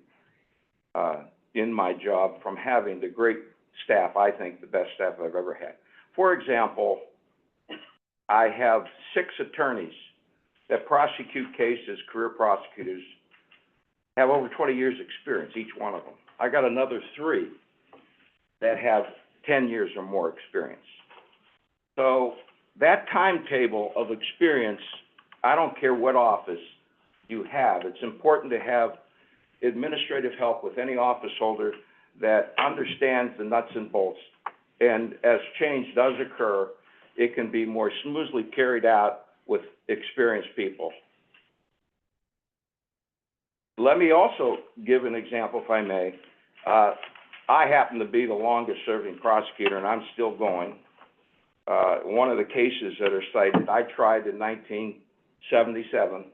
in my job from having the great staff, I think the best staff I've ever had. For example, I have 6 attorneys that prosecute cases, career prosecutors, have over 20 years' experience, each one of them. I got another 3 that have 10 years or more experience. So that timetable of experience, I don't care what office you have, it's important to have administrative help with any office holder that understands the nuts and bolts. And as change does occur, it can be more smoothly carried out with experienced people. Let me also give an example, if I may. I happen to be the longest-serving prosecutor, and I'm still going. One of the cases that are cited, I tried in 1977,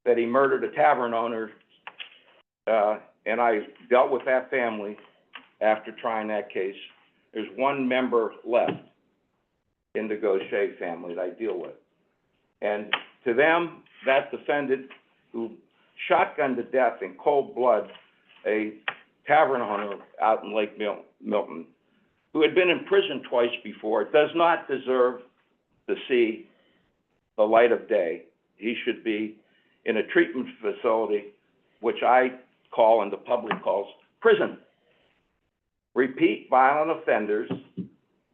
that he murdered a tavern owner, and I dealt with that family after trying that case. There's 1 member left in the Gaucher family that I deal with. And to them, that defendant who shotgunned to death in cold blood a tavern owner out in Lake Milton, who had been in prison twice before, does not deserve to see the light of day. He should be in a treatment facility, which I call, and the public calls, prison. Repeat violent offenders,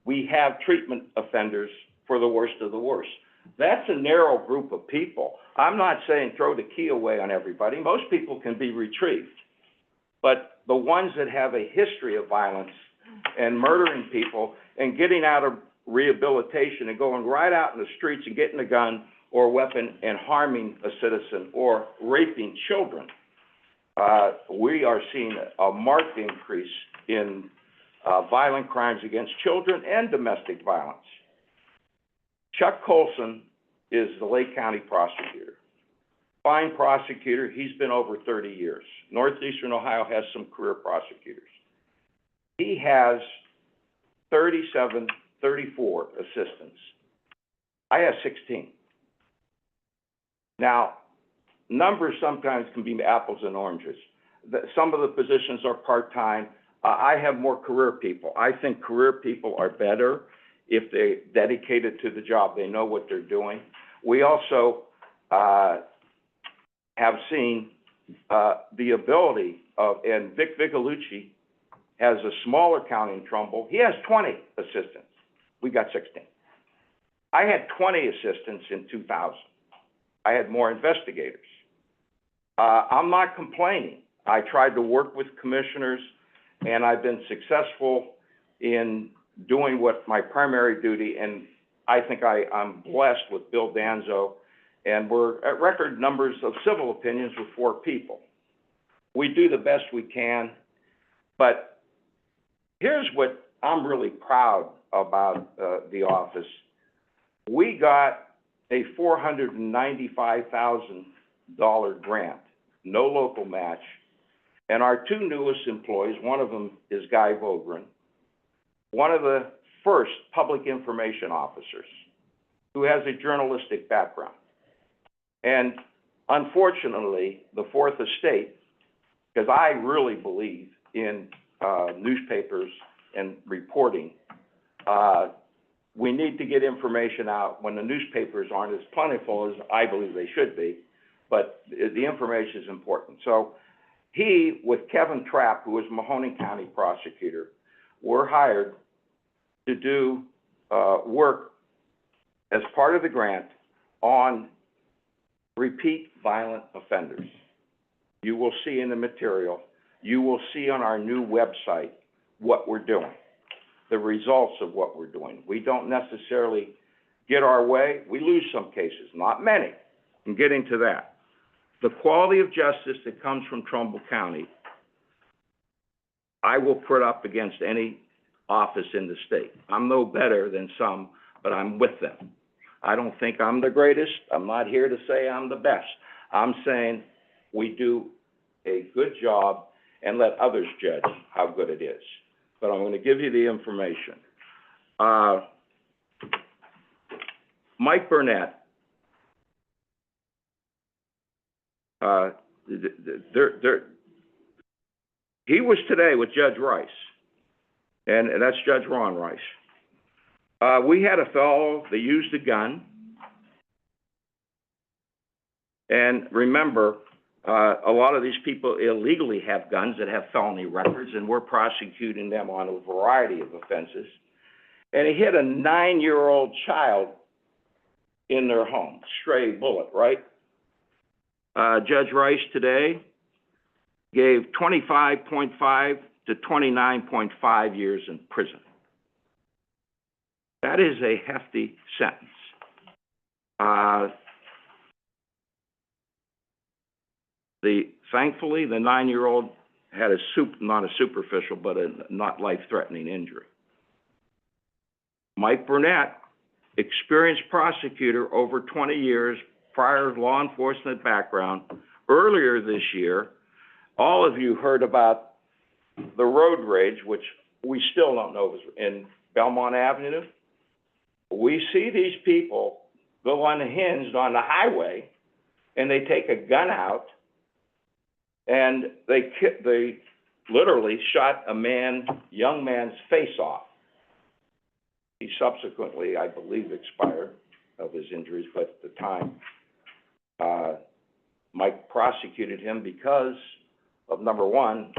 we have treatment offenders for the worst of the worst. That's a narrow group of people. I'm not saying throw the key away on everybody. Most people can be retrieved. But the ones that have a history of violence and murdering people and getting out of rehabilitation and going right out in the streets and getting a gun or weapon and harming a citizen or raping children, we are seeing a marked increase in violent crimes against children and domestic violence. Chuck Colson is the Lake County prosecutor. Fine prosecutor, he's been over 30 years. Northeastern Ohio has some career prosecutors. He has 34 assistants. I have 16. Now, numbers sometimes can be apples and oranges. Some of the positions are part-time. I have more career people. I think career people are better if they're dedicated to the job. They know what they're doing. We also have seen the ability of, and Vic Vigalucci has a smaller county in Trumbull. He has 20 assistants. We got 16. I had 20 assistants in 2000. I had more investigators. I'm not complaining. I tried to work with commissioners, and I've been successful in doing what my primary duty, and I think I'm blessed with Bill Danzo, and we're at record numbers of civil opinions with 4 people. We do the best we can, but here's what I'm really proud about the office. We got a $495,000 grant, no local match, and our 2 newest employees, one of them is Guy Vogren, one of the first public information officers who has a journalistic background. And unfortunately, the Fourth Estate, because I really believe in newspapers and reporting, we need to get information out when the newspapers aren't as plentiful as I believe they should be, but the information is important. So he, with Kevin Trapp, who is Mahoning County prosecutor, were hired to do work as part of the grant on repeat violent offenders. You will see in the material, you will see on our new website what we're doing, the results of what we're doing. We don't necessarily get our way. We lose some cases, not many. I'm getting to that. The quality of justice that comes from Trumbull County, I will put up against any office in the state. I'm no better than some, but I'm with them. I don't think I'm the greatest. I'm not here to say I'm the best. I'm saying we do a good job and let others judge how good it is. But I'm going to give you the information. Mike Burnett, he was today with Judge Rice. and that's Judge Ron Rice. We had a fellow that used a gun, and remember, a lot of these people illegally have guns that have felony records, and we're prosecuting them on a variety of offenses. And he hit a 9-year-old child in their home, stray bullet, right? Judge Rice today gave 25.5 to 29.5 years in prison. That is a hefty sentence. Thankfully, the 9-year-old had not a superficial, but a not life-threatening injury. Mike Burnett, experienced prosecutor, over 20 years, prior law enforcement background. Earlier this year, all of you heard about the road rage, which we still don't know was in Belmont Avenue. We see these people go unhinged on the highway, and they take a gun out, and they literally shot a young man's face off. He subsequently, I believe, expired of his injuries, but at the time, Mike prosecuted him because of, number one,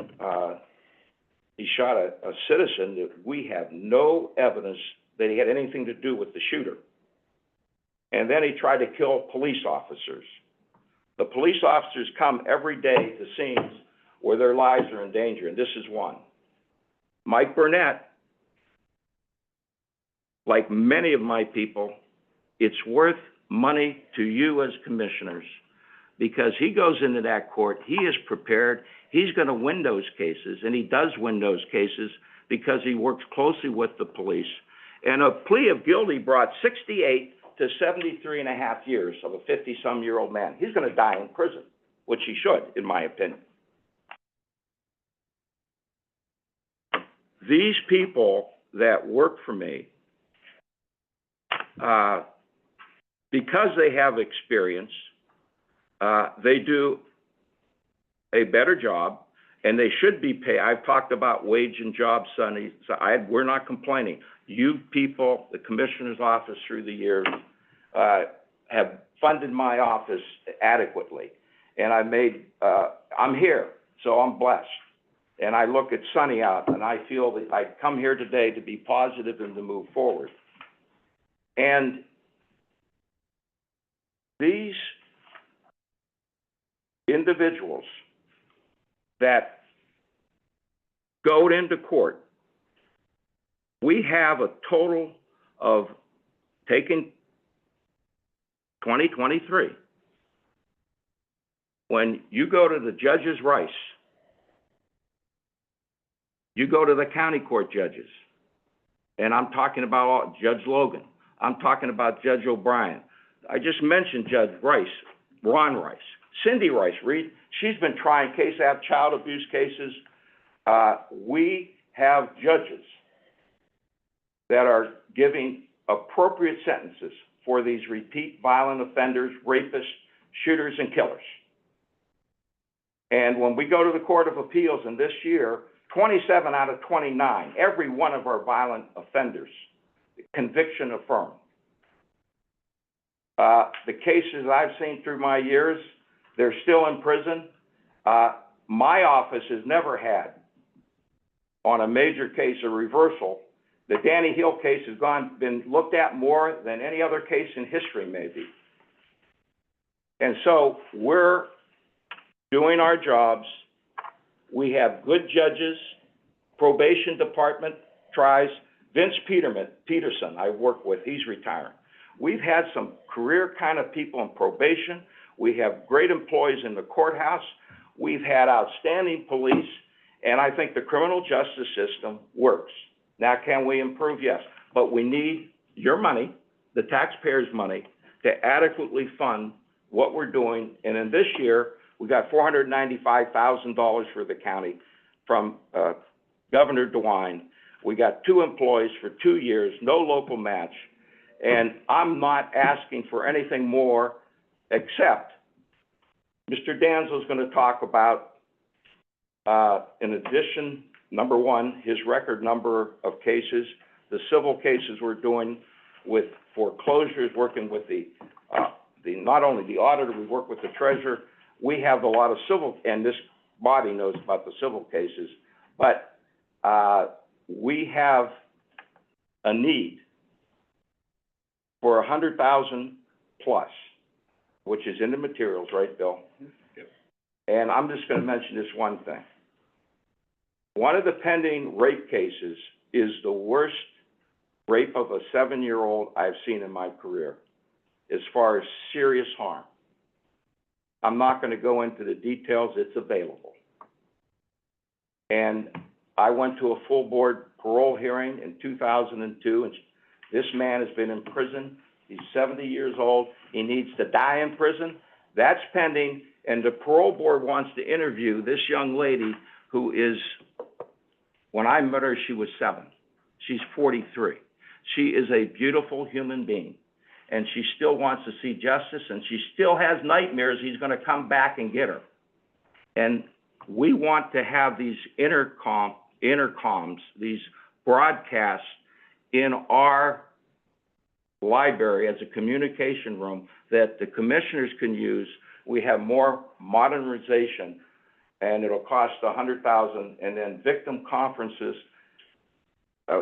he shot a citizen that we have no evidence that he had anything to do with the shooter. And then he tried to kill police officers. The police officers come every day to scenes where their lives are in danger, and this is one. Mike Burnett, like many of my people, it's worth money to you as commissioners, because he goes into that court, he is prepared, he's going to win those cases, and he does win those cases because he works closely with the police. And a plea of guilty brought 68 to 73 and a half years of a 50-some-year-old man. He's going to die in prison, which he should, in my opinion. These people that work for me, because they have experience, they do a better job, and they should be paid. I've talked about wage and job, Sonny, so we're not complaining. You people, the commissioner's office through the years, have funded my office adequately. And I'm here, so I'm blessed. And I look at Sonny out, and I feel that I come here today to be positive and to move forward. And these individuals that go into court, we have a total of, taking 2023, when you go to the judges' Rice, you go to the county court judges, and I'm talking about Judge Logan, I'm talking about Judge O'Brien. I just mentioned Judge Rice, Ron Rice, Cindy Rice, Reed, she's been trying child abuse cases. We have judges that are giving appropriate sentences for these repeat violent offenders, rapists, shooters, and killers. And when we go to the Court of Appeals, and this year, 27 out of 29, every one of our violent offenders, conviction affirmed. The cases I've seen through my years, they're still in prison. My office has never had, on a major case, a reversal. The Danny Hill case has been looked at more than any other case in history, maybe. And so we're doing our jobs. We have good judges. Probation department tries. Vince Peterson, I work with, he's retiring. We've had some career kind of people in probation. We have great employees in the courthouse. We've had outstanding police, and I think the criminal justice system works. Now, can we improve? Yes, but we need your money, the taxpayers' money, to adequately fund what we're doing. And in this year, we got $495,000 for the county from Governor DeWine. We got 2 employees for 2 years, no local match. And I'm not asking for anything more, except Mr. Danzo's going to talk about, in addition number one, his record number of cases, the civil cases we're doing with foreclosures, working with not only the auditor, we work with the treasurer. We have a lot of civil, and this body knows about the civil cases, but, we have a need for 100,000 plus, which is in the materials, right, Bill? Yep. And I'm just gonna mention this one thing. One of the pending rape cases is the worst rape of a 7-year-old I've seen in my career, as far as serious harm. I'm not gonna go into the details, it's available. And I went to a full board parole hearing in 2002, and this man has been in prison. He's 70 years old. He needs to die in prison. That's pending, and the parole board wants to interview this young lady who is, when I met her, she was 7. She's 43. She is a beautiful human being, and she still wants to see justice, and she still has nightmares he's gonna come back and get her. And we want to have these intercoms, these broadcasts in our library as a communication room that the commissioners can use. We have more modernization, and it'll cost $100,000, and then victim conferences,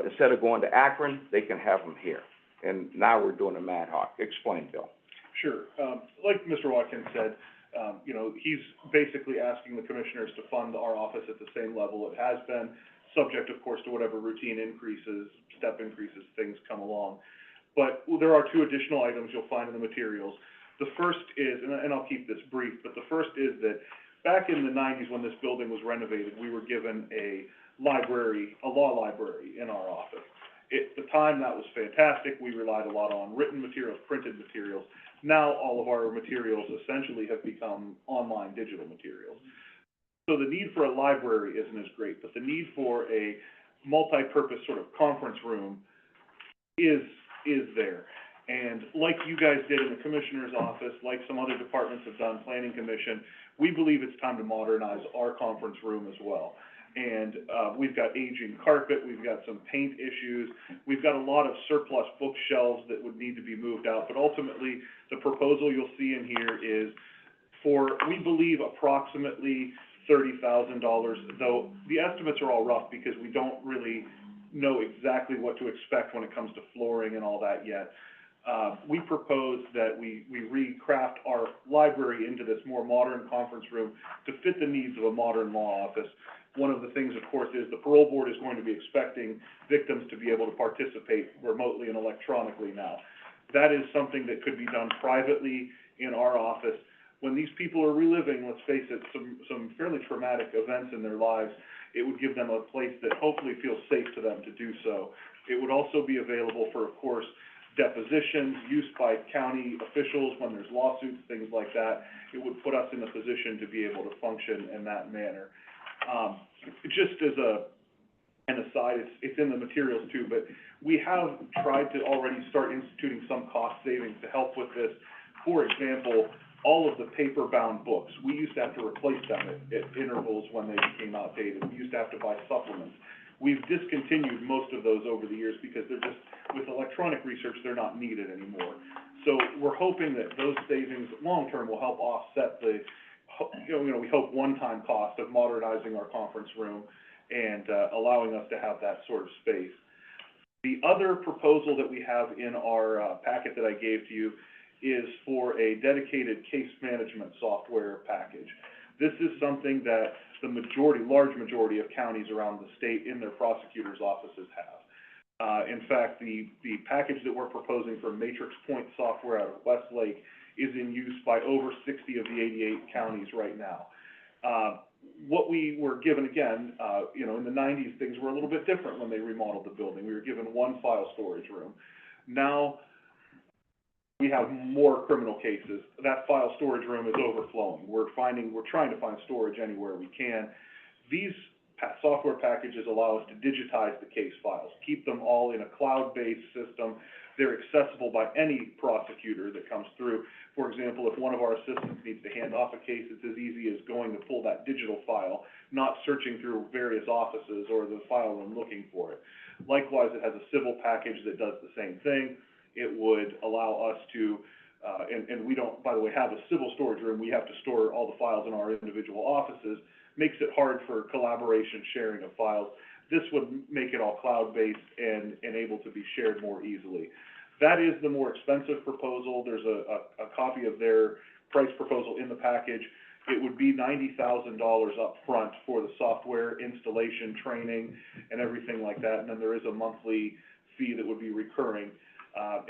instead of going to Akron, they can have them here. And now we're doing a ad hoc. Explain, Bill. Sure. Like Mr. Watkins said, you know, he's basically asking the commissioners to fund our office at the same level it has been, subject, of course, to whatever routine increases, step increases, things come along. But there are 2 additional items you'll find in the materials. The first is, and I'll keep this brief, but the first is that back in the 90s when this building was renovated, we were given a library, a law library in our office. At the time, that was fantastic. We relied a lot on written materials, printed materials. Now, all of our materials essentially have become online digital materials. So the need for a library isn't as great, but the need for a multi-purpose sort of conference room is there. And like you guys did in the commissioner's office, like some other departments have done, planning commission, we believe it's time to modernize our conference room as well. And, we've got aging carpet, we've got some paint issues, we've got a lot of surplus bookshelves that would need to be moved out, but ultimately, the proposal you'll see in here is for, we believe, approximately $30,000, though the estimates are all rough because we don't really know exactly what to expect when it comes to flooring and all that yet. We propose that we recraft our library into this more modern conference room to fit the needs of a modern law office. One of the things, of course, is the parole board is going to be expecting victims to be able to participate remotely and electronically now. That is something that could be done privately in our office. When these people are reliving, let's face it, some fairly traumatic events in their lives, it would give them a place that hopefully feels safe to them to do so. It would also be available for, of course, depositions, use by county officials when there's lawsuits, things like that. It would put us in a position to be able to function in that manner. Just as an aside, it's in the materials too, but we have tried to already start instituting some cost savings to help with this. For example, all of the paper-bound books, we used to have to replace them at intervals when they became outdated. We used to have to buy supplements. We've discontinued most of those over the years because they're just, with electronic research, they're not needed anymore. So we're hoping that those savings, long-term, will help offset the, we hope one-time cost of modernizing our conference room and allowing us to have that sort of space. The other proposal that we have in our packet that I gave to you is for a dedicated case management software package. This is something that the large majority of counties around the state in their prosecutors' offices have. In fact, the package that we're proposing for Matrix Point software out of Westlake is in use by over 60 of the 88 counties right now. What we were given, again, in the 90s, things were a little bit different when they remodeled the building. We were given one file storage room. Now, we have more criminal cases. That file storage room is overflowing. We're trying to find storage anywhere we can. These software packages allow us to digitize the case files, keep them all in a cloud-based system. They're accessible by any prosecutor that comes through. For example, if one of our assistants needs to hand off a case, it's as easy as going to pull that digital file, not searching through various offices or the file room looking for it. Likewise, it has a civil package that does the same thing. It would allow us to, and we don't, by the way, have a civil storage room. We have to store all the files in our individual offices. Makes it hard for collaboration, sharing of files. This would make it all cloud-based and able to be shared more easily. That is the more expensive proposal. There's a copy of their price proposal in the package. It would be $90,000 up front for the software installation, training, and everything like that. And then there is a monthly fee that would be recurring.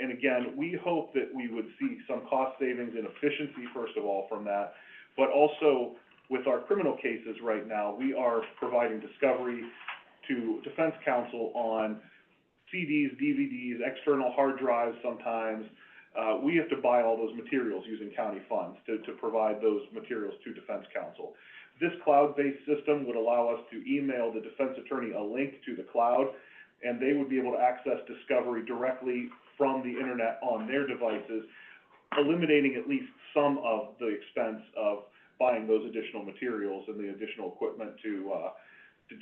And again, we hope that we would see some cost savings and efficiency, first of all, from that. But also, with our criminal cases right now, we are providing discovery to defense counsel on CDs, DVDs, external hard drives sometimes. We have to buy all those materials using county funds to provide those materials to defense counsel. This cloud-based system would allow us to email the defense attorney a link to the cloud, and they would be able to access discovery directly from the internet on their devices, eliminating at least some of the expense of buying those additional materials and the additional equipment to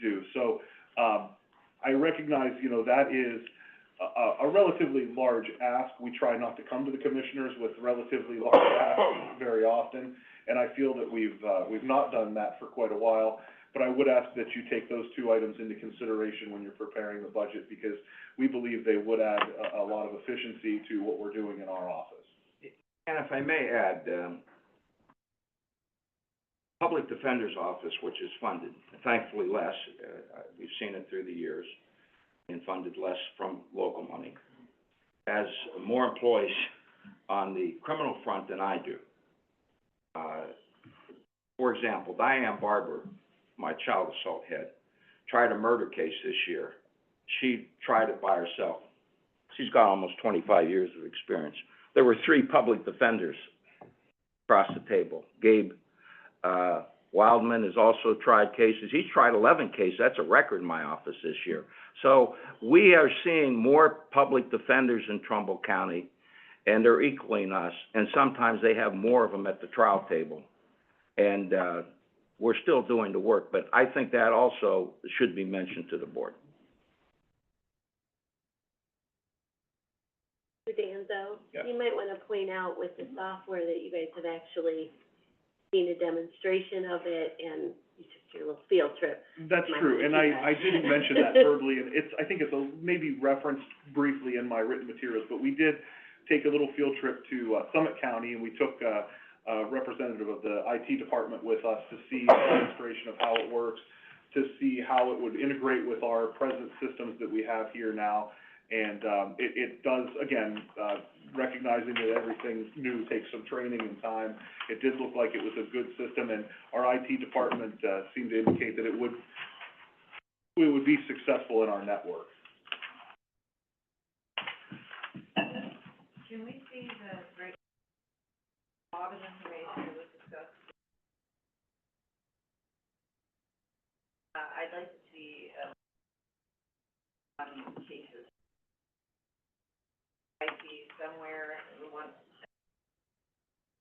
do. So, I recognize, you know, that is a relatively large ask. We try not to come to the commissioners with relatively large asks very often, and I feel that we've not done that for quite a while. But I would ask that you take those two items into consideration when you're preparing the budget, because we believe they would add a lot of efficiency to what we're doing in our office. And if I may add, Public Defender's Office, which is funded, thankfully less, we've seen it through the years, and funded less from local money, has more employees on the criminal front than I do. For example, Diane Barber, my child assault head, tried a murder case this year. She tried it by herself. She's got almost 25 years of experience. There were 3 public defenders across the table. Gabe Wildman has also tried cases. He's tried 11 cases. That's a record in my office this year. So we are seeing more public defenders in Trumbull County, and they're equaling us, and sometimes they have more of them at the trial table. And we're still doing the work, but I think that also should be mentioned to the board. Danzo, Yeah. you might want to point out with the software that you guys have actually seen a demonstration of it, and you took your little field trip. That's true, and I didn't mention that verbally, and I think it's maybe referenced briefly in my written materials, but we did take a little field trip to Summit County, and we took a representative of the IT department with us to see a demonstration of how it works, to see how it would integrate with our present systems that we have here now. And it does, again, recognizing that everything new takes some training and time. It did look like it was a good system, and our IT department seemed to indicate that it would be successful in our network. Can we see the break, a lot of information that was discussed? I'd like to see, cases. I see somewhere in one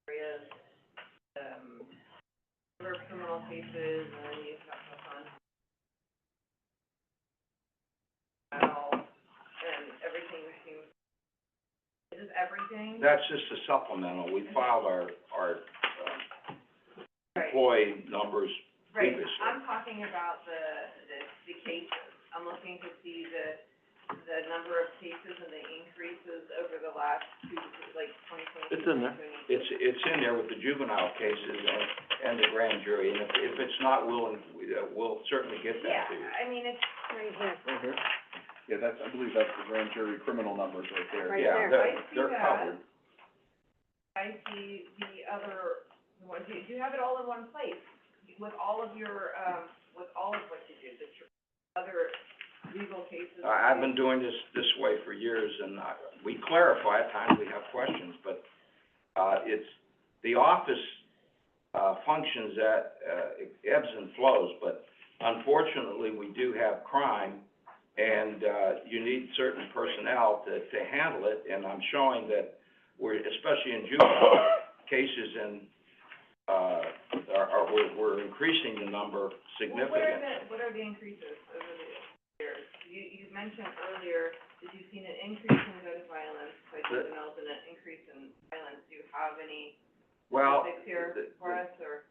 areas, number of criminal cases, and then you have on and everything seems, is this everything? That's just a supplemental. We filed our employee numbers Right, previously. I'm talking about the cases. I'm looking to see the number of cases and the increases over the last like 2022. It's in there. It's in there with the juvenile cases and the grand jury, and if it's not, we'll certainly get that to you. Yeah, I mean, it's right here. Right here? Yeah, I believe that's the grand jury criminal numbers right there. Right Yeah, there. they're covered. I see the other, do you have it all in one place? With all of your, with all of what you do, other legal cases? I've been doing this way for years, and we clarify at times, we have questions, but it's, the office functions at, it ebbs and flows, but unfortunately, we do have crime, and, you need certain personnel to handle it, and I'm showing that especially in juvenile cases and, we're increasing the number significantly. What are the increases over the years? You mentioned earlier that you've seen an increase in gun violence by juveniles and an increase in violence. Do you have any statistics here for us, or?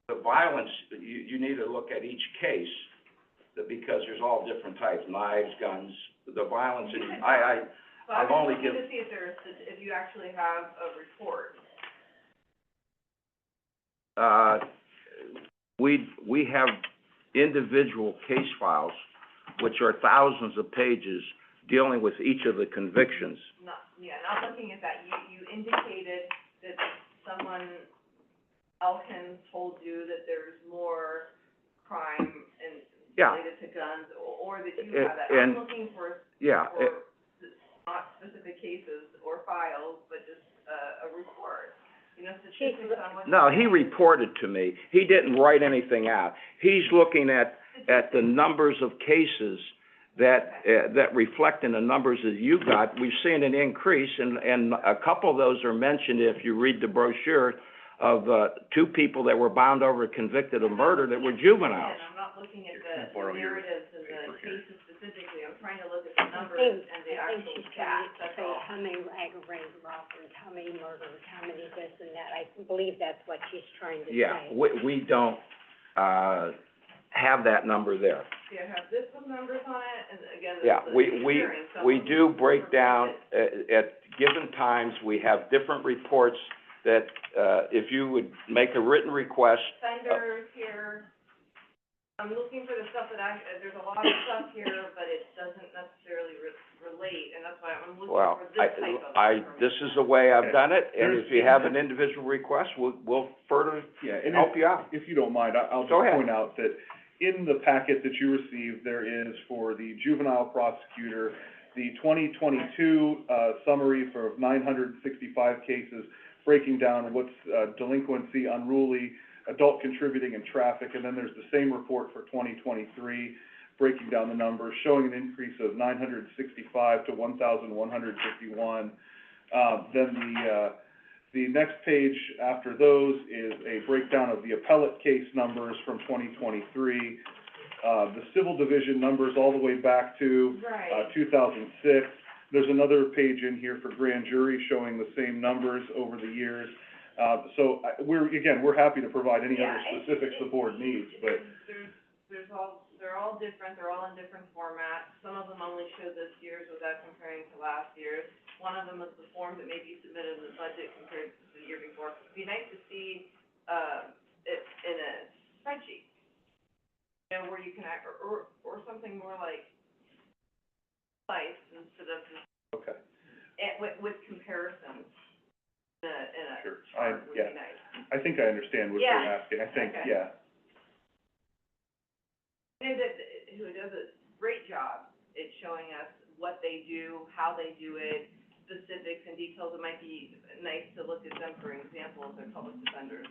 The violence, you need to look at each case, because there's all different types, knives, guns, the violence, and I've only given... to see if you actually have a report. We have individual case files, which are thousands of pages, dealing with each of the convictions. Not looking at that. You indicated that someone, Elkins, told you that there's more crime related to guns, or that you have that. I'm looking for not specific cases or files, but just a report. Statistics on what... No, he reported to me. He didn't write anything out. He's looking at the numbers of cases that reflect in the numbers that you got. We've seen an increase, and a couple of those are mentioned if you read the brochure of, 2 people that were bound over convicted of murder that were juveniles. I'm not looking at the narratives and the cases specifically. I'm trying to look at the numbers and the actual stats. That's all. How many aggravated robberies, how many murders, how many this and that. I believe that's what she's trying to say. Yeah, we don't, have that number there. Do you have this with numbers on it? And again, Yeah, this is experience. we do break down, at given times, we have different reports that, if you would make a written request. Offenders here. I'm looking for the stuff that there's a lot of stuff here, but it doesn't necessarily relate, and that's why I'm looking for this type of information. This is the way I've done it, and if you have an individual request, we'll further help you out. If you don't mind, I'll just point out that in the packet that you received, there is for the juvenile prosecutor, the 2022, summary for 965 cases, breaking down what's, delinquency, unruly, adult contributing, and traffic, and then there's the same report for 2023, breaking down the numbers, showing an increase of 965 to 1,151. Then the next page after those is a breakdown of the appellate case numbers from 2023, the civil division numbers all the way back to 2006. There's another page in here for grand jury showing the same numbers over the years. So we're happy to provide any other specifics the board needs, but. They're all different, they're all in different formats. Some of them only show this year's without comparing to last year's. One of them is the form that may be submitted in the budget compared to the year before. It'd be nice to see, it in a spreadsheet, where you can or something more like slice instead of just. Okay. With comparisons. In a Sure. chart would be nice. I think I understand what you're asking. I think, And who does a great job at showing us what they do, how they do it, specifics and details. It might be nice to look at them, for example, their public defender's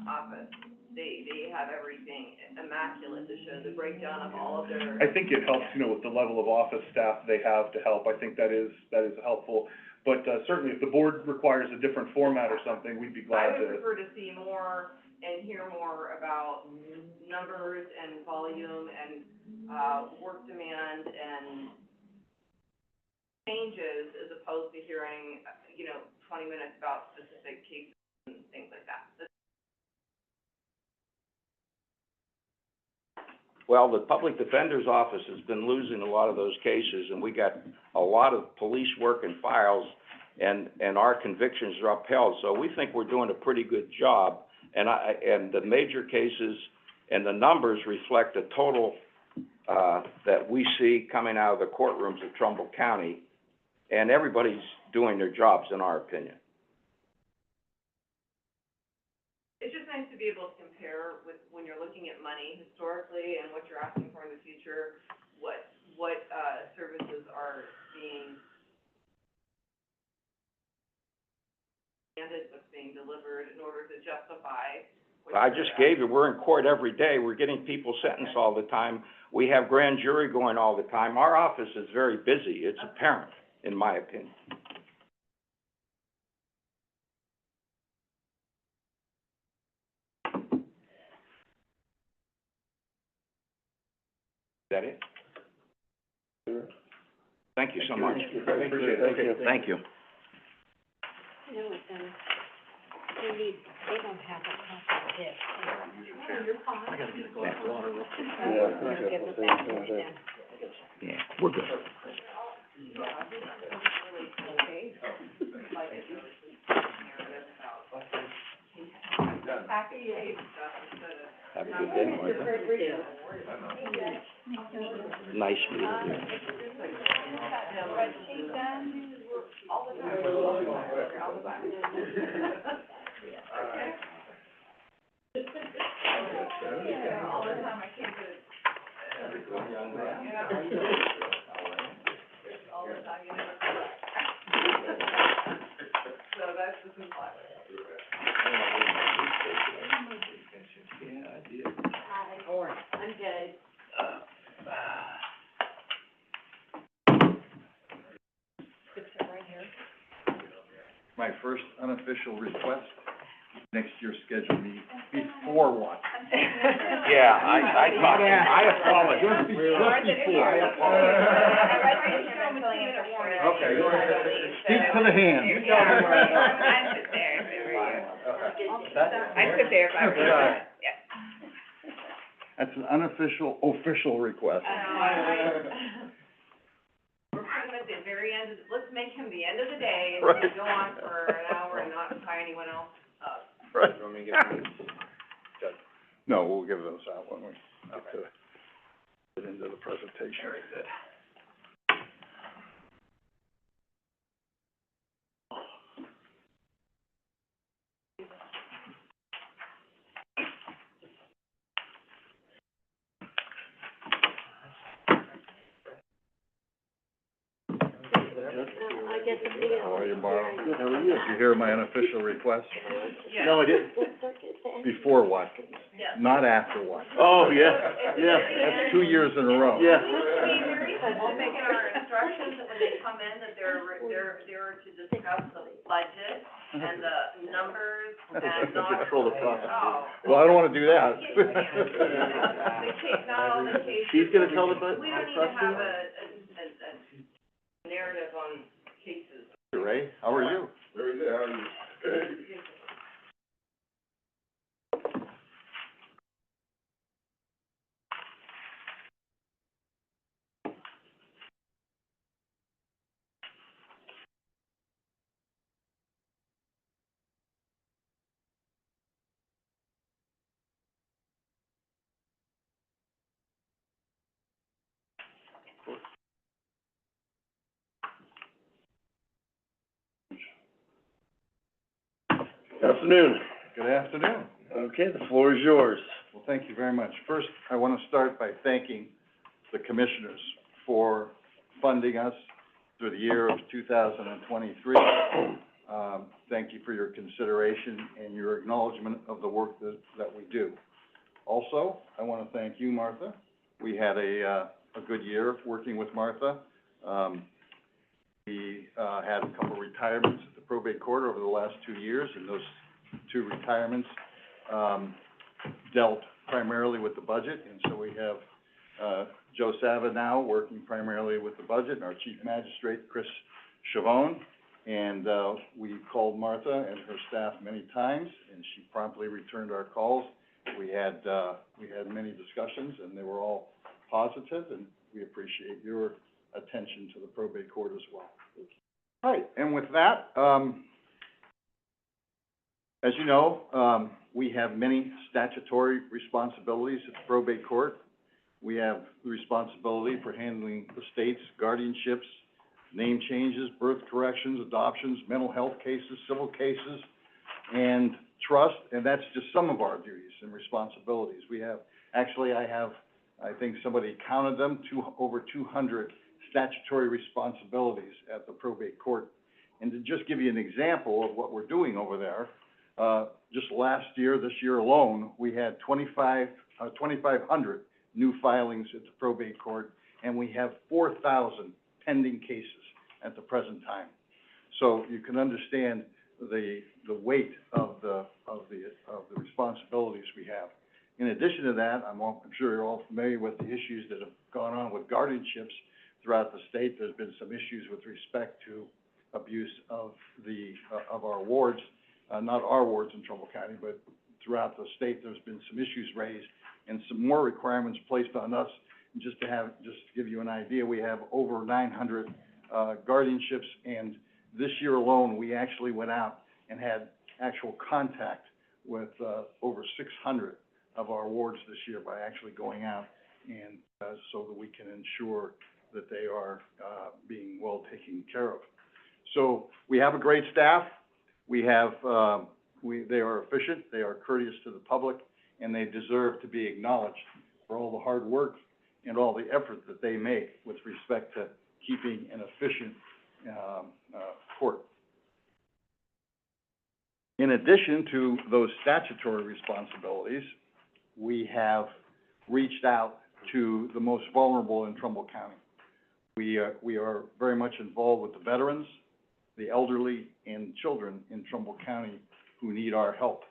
office. They have everything immaculate to show the breakdown of all of their. I think it helps, with the level of office staff they have to help. I think that is helpful. But, certainly if the board requires a different format or something, we'd be glad to. I would prefer to see more and hear more about numbers and volume and, work demand and changes as opposed to hearing, 20 minutes about specific cases and things like that. Well, the public defender's office has been losing a lot of those cases, and we got a lot of police work and files, and our convictions are upheld. So we think we're doing a pretty good job, and the major cases and the numbers reflect the total, that we see coming out of the courtrooms of Trumbull County, and everybody's doing their jobs, in our opinion. It's just nice to be able to compare with, when you're looking at money historically and what you're asking for in the future, what services are being handed, what's being delivered in order to justify I just gave you, we're in court every day, we're getting people sentenced all the time, we have grand jury going all the time, our office is very busy, it's apparent, in my opinion. Is that it? Thank you so much. Thank you. Thank you. You know, they don't have a copy of this. I gotta get a glass of water real quick. Yeah, we're good. Have a good day, Martha. Nice meeting you. Yeah, I did. I'm good. My first unofficial request, next year's scheduled meeting before one. Yeah, I apologize. Just before. I apologize. Okay. Speak to the hand. I sit there if I were you. That's an unofficial, official request. We're putting at the very end, let's make him the end of the day, and Right. then go on for an hour and not tie anyone else up. Right. No, we'll give those out when we get into the presentation. Very good. I guess the thing is. How are you, Marl? Good, how are you? Did you hear my unofficial request? Yeah. No, I didn't. Before Watkins, Yeah. not after Watkins. Oh, yeah, yeah. That's 2 years in a row. Yeah. We'll make it our instructions that when they come in, that they're to discuss the budget and the numbers and not. Control the process. Oh. Well, I don't wanna do that. The case, not all the cases. She's gonna tell the We don't need to have a narrative on cases. Ray, how are you? Very good, how are you? Afternoon. Good afternoon. Okay, the floor is yours. Well, thank you very much. First, I want to start by thanking the commissioners for funding us through the year of 2023. Thank you for your consideration and your acknowledgement of the work that we do. Also, I want to thank you, Martha. We had a good year working with Martha. We had a couple retirements at the probate court over the last 2 years, and those 2 retirements dealt primarily with the budget, and so we have Joe Sava now working primarily with the budget, and our chief magistrate, Chris Chavone, and we called Martha and her staff many times, and she promptly returned our calls. We had many discussions, and they were all positive, and we appreciate your attention to the probate court as well. All right, and with that, as you know, we have many statutory responsibilities at the probate court. We have the responsibility for handling estates, guardianships, name changes, birth corrections, adoptions, mental health cases, civil cases, and trust, and that's just some of our duties and responsibilities. We have, actually, I think somebody counted them, over 200 statutory responsibilities at the probate court. And to just give you an example of what we're doing over there, just last year, this year alone, we had 2,500 new filings at the probate court, and we have 4,000 pending cases at the present time. So you can understand the weight of the responsibilities we have. In addition to that, I'm sure you're all familiar with the issues that have gone on with guardianships throughout the state. There's been some issues with respect to abuse of our wards, not our wards in Trumbull County, but throughout the state, there's been some issues raised and some more requirements placed on us. And just to give you an idea, we have over 900 guardianships, and this year alone, we actually went out and had actual contact with over 600 of our wards this year by actually going out and so that we can ensure that they are being well taken care of. So we have a great staff. We have they are efficient, they are courteous to the public, and they deserve to be acknowledged for all the hard work and all the effort that they make with respect to keeping an efficient court. In addition to those statutory responsibilities, we have reached out to the most vulnerable in Trumbull County. We are very much involved with the veterans, the elderly, and children in Trumbull County who need our help.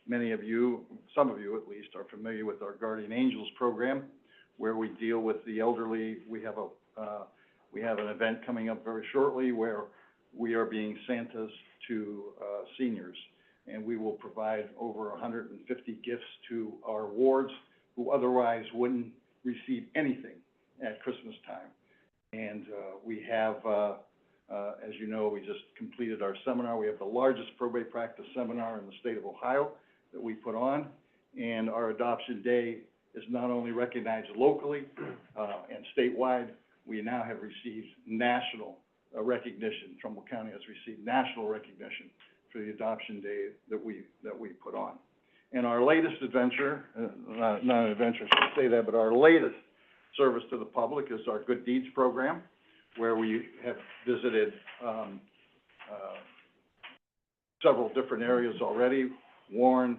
Many of you, some of you at least, are familiar with our Guardian Angels program, where we deal with the elderly. We have an event coming up very shortly where we are being Santas to seniors, and we will provide over 150 gifts to our wards who otherwise wouldn't receive anything at Christmas time. And we have, as you know, we just completed our seminar. We have the largest probate practice seminar in the state of Ohio that we put on, and our Adoption Day is not only recognized locally and statewide, we now have received national recognition. Trumbull County has received national recognition for the Adoption Day that we put on. And our latest adventure, not an adventure, I should say that, but our latest service to the public is our Good Deeds program, where we have visited several different areas already, Warren,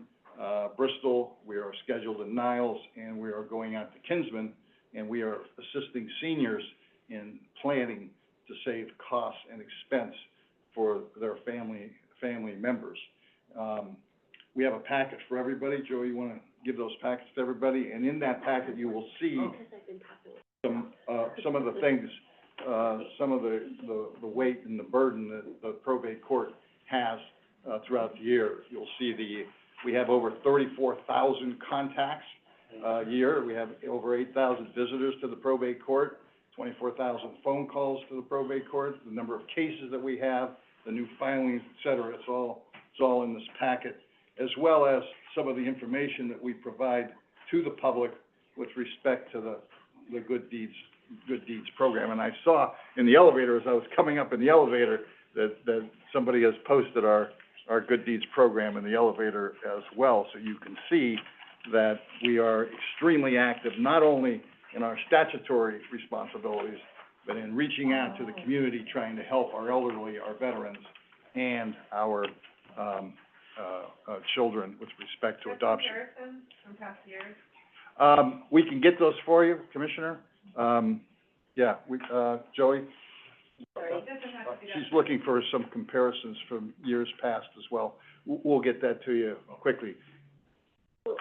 Bristol, we are scheduled in Niles, and we are going out to Kinsman, and we are assisting seniors in planning to save costs and expense for their family members. We have a package for everybody. Joe, you want to give those packets to everybody? And in that packet, you will see some of the things, some of the weight and the burden that the probate court has throughout the year. You'll see we have over 34,000 contacts a year. We have over 8,000 visitors to the probate court, 24,000 phone calls to the probate court, the number of cases that we have, the new filings, et cetera. It's all in this packet, as well as some of the information that we provide to the public with respect to the Good Deeds program. And I saw in the elevator, as I was coming up in the elevator, that somebody has posted our Good Deeds program in the elevator as well. So you can see that we are extremely active, not only in our statutory responsibilities, but in reaching out to the community, trying to help our elderly, our veterans, and our children with respect to adoption. Comparisons from past years? We can get those for you, Commissioner. Joey? She's looking for some comparisons from years past as well. We'll get that to you quickly.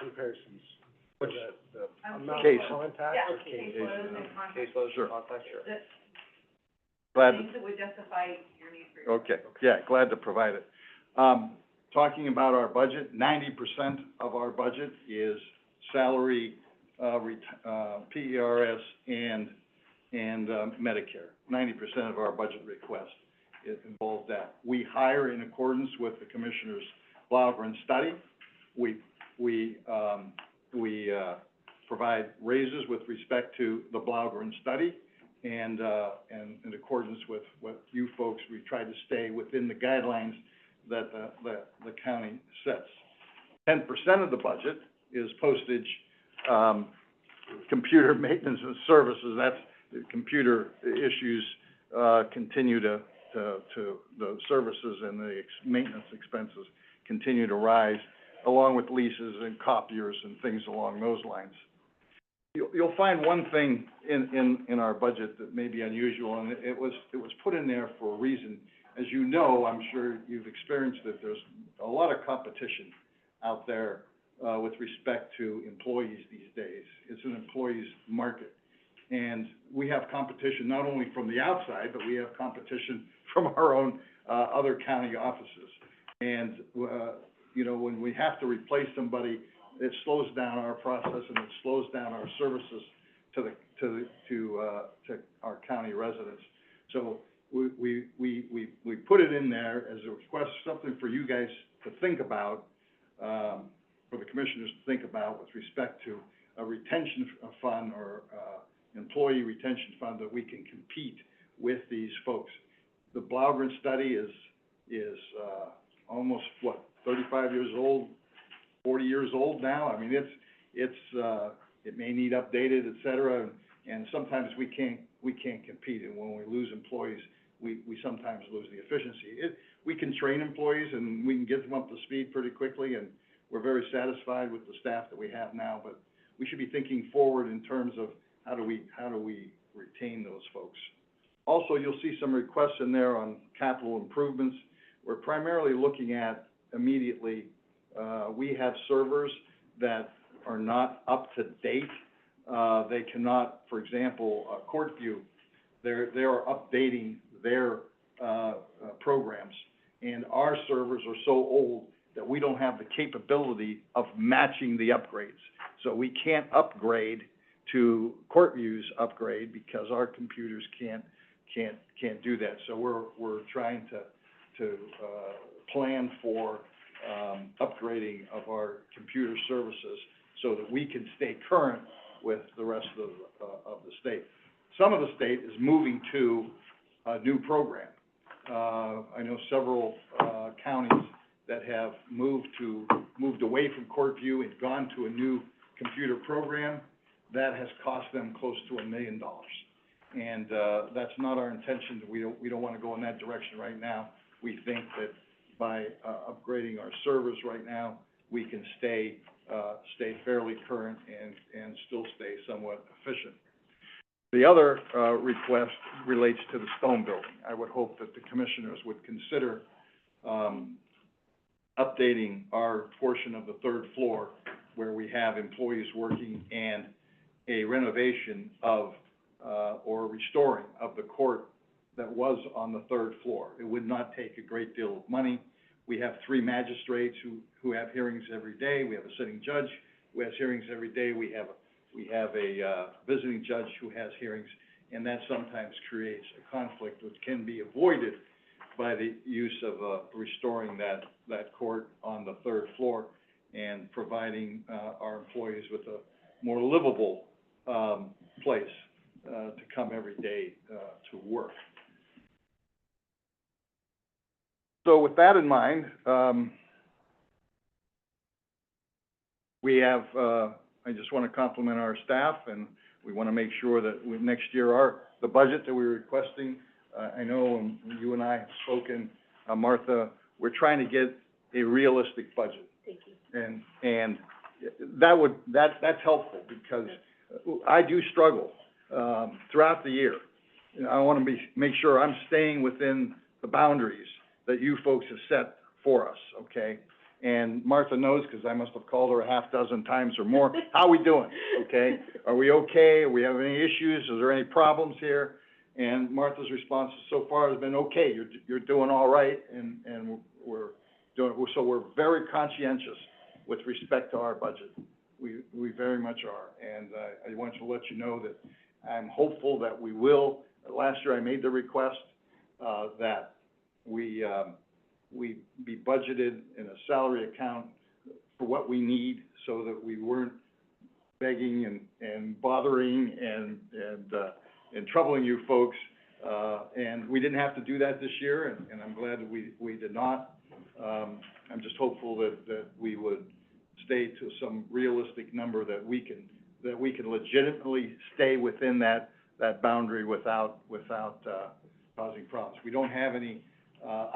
Comparisons, what's that, the amount of Cases. contact or cases? Caseloads Sure. Contact, sure. Glad to, Things that would justify your need for your. okay, yeah, glad to provide it. Talking about our budget, 90% of our budget is salary, PERS, and Medicare. 90% of our budget request involves that. We hire in accordance with the Commissioner's Blaugrund study. We provide raises with respect to the Blaugrund study, and in accordance with what you folks, we try to stay within the guidelines that the county sets. 10% of the budget is postage, computer maintenance and services. That's, the computer issues continue to to the services and the maintenance expenses continue to rise, along with leases and copiers and things along those lines. You'll find one thing in our budget that may be unusual, and it was put in there for a reason. As you know, I'm sure you've experienced it, there's a lot of competition out there, with respect to employees these days. It's an employee's market. And we have competition not only from the outside, but we have competition from our own, other county offices. And, you know, when we have to replace somebody, it slows down our process and it slows down our services to our county residents. So we put it in there as a request, something for you guys to think about, for the commissioners to think about with respect to a retention fund or, employee retention fund that we can compete with these folks. The Blaugren study is almost, 35 years old, 40 years old now. I mean, it may need updated, et cetera, and sometimes we can't compete. And when we lose employees, we sometimes lose the efficiency. We can train employees and we can get them up to speed pretty quickly, and we're very satisfied with the staff that we have now, but we should be thinking forward in terms of how do we retain those folks. Also, you'll see some requests in there on capital improvements. We're primarily looking at immediately, we have servers that are not up to date. They cannot, for example, Courtview, they are updating their programs, and our servers are so old that we don't have the capability of matching the upgrades. So we can't upgrade to Courtview's upgrade because our computers can't do that. So we're trying to plan for upgrading of our computer services so that we can stay current with the rest of the state. Some of the state is moving to a new program. I know several counties that have moved away from Courtview and gone to a new computer program. That has cost them close to $1 million. And that's not our intention. We don't want to go in that direction right now. We think that by upgrading our servers right now, we can stay fairly current and still stay somewhat efficient. The other request relates to the Stone Building. I would hope that the commissioners would consider updating our portion of the third floor where we have employees working, and a renovation of, or restoring of the court that was on the third floor. It would not take a great deal of money. We have 3 magistrates who have hearings every day. We have a sitting judge who has hearings every day. We have a visiting judge who has hearings, and that sometimes creates a conflict which can be avoided by the use of restoring that court on the third floor and providing our employees with a more livable place to come every day to work. So with that in mind, we have, I just want to compliment our staff, and we want to make sure that next year the budget that we're requesting, I know you and I have spoken, Martha, we're trying to get a realistic budget. Thank you. And that's helpful, because I do struggle throughout the year. I want to make sure I'm staying within the boundaries that you folks have set for us, okay? And Martha knows, because I must have called her a half dozen times or more. How are we doing, okay? Are we okay? Are we having any issues? Is there any problems here? And Martha's response so far has been, okay, you're doing all right, and so we're very conscientious with respect to our budget. We very much are, and I want to let you know that I'm hopeful that we will. Last year I made the request that we be budgeted in a salary account for what we need, so that we weren't begging and bothering and troubling you folks. And we didn't have to do that this year, and I'm glad that we did not. I'm just hopeful that we would stay to some realistic number that we can legitimately stay within that boundary without causing problems. We don't have any,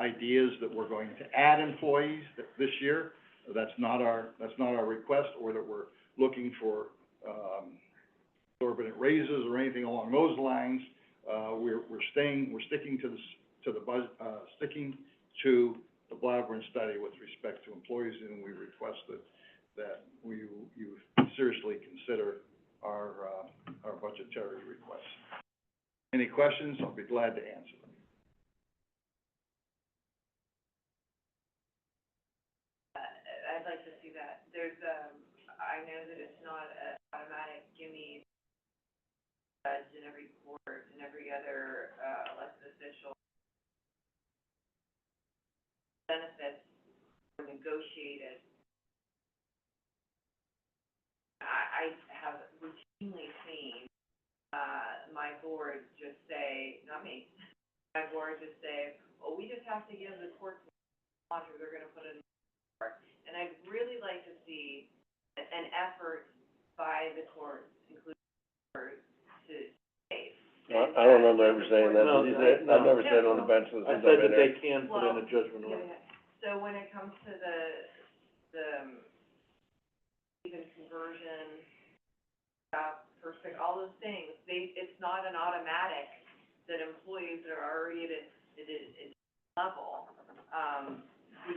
ideas that we're going to add employees this year. That's not our request, or that we're looking for, exorbitant raises or anything along those lines. We're sticking to sticking to the Blackburn study with respect to employees, and we request that you seriously consider our budgetary requests. Any questions? I'll be glad to answer them. I'd like to see that. I know that it's not an automatic gimme judge in every court and every other, elected official. Benefits were negotiated. I have routinely seen, my board just say, not me, my board just say, oh, we just have to give the courts a launch, or they're gonna put it in court. And I'd really like to see an effort by the courts, including courts, to save. I don't remember ever saying that. No, Did you say it? I've never said it on the bench since I I've said been that here. they can put in a judgment order. So when it comes to the even conversion, all those things, it's not an automatic that employees that are already at a level, be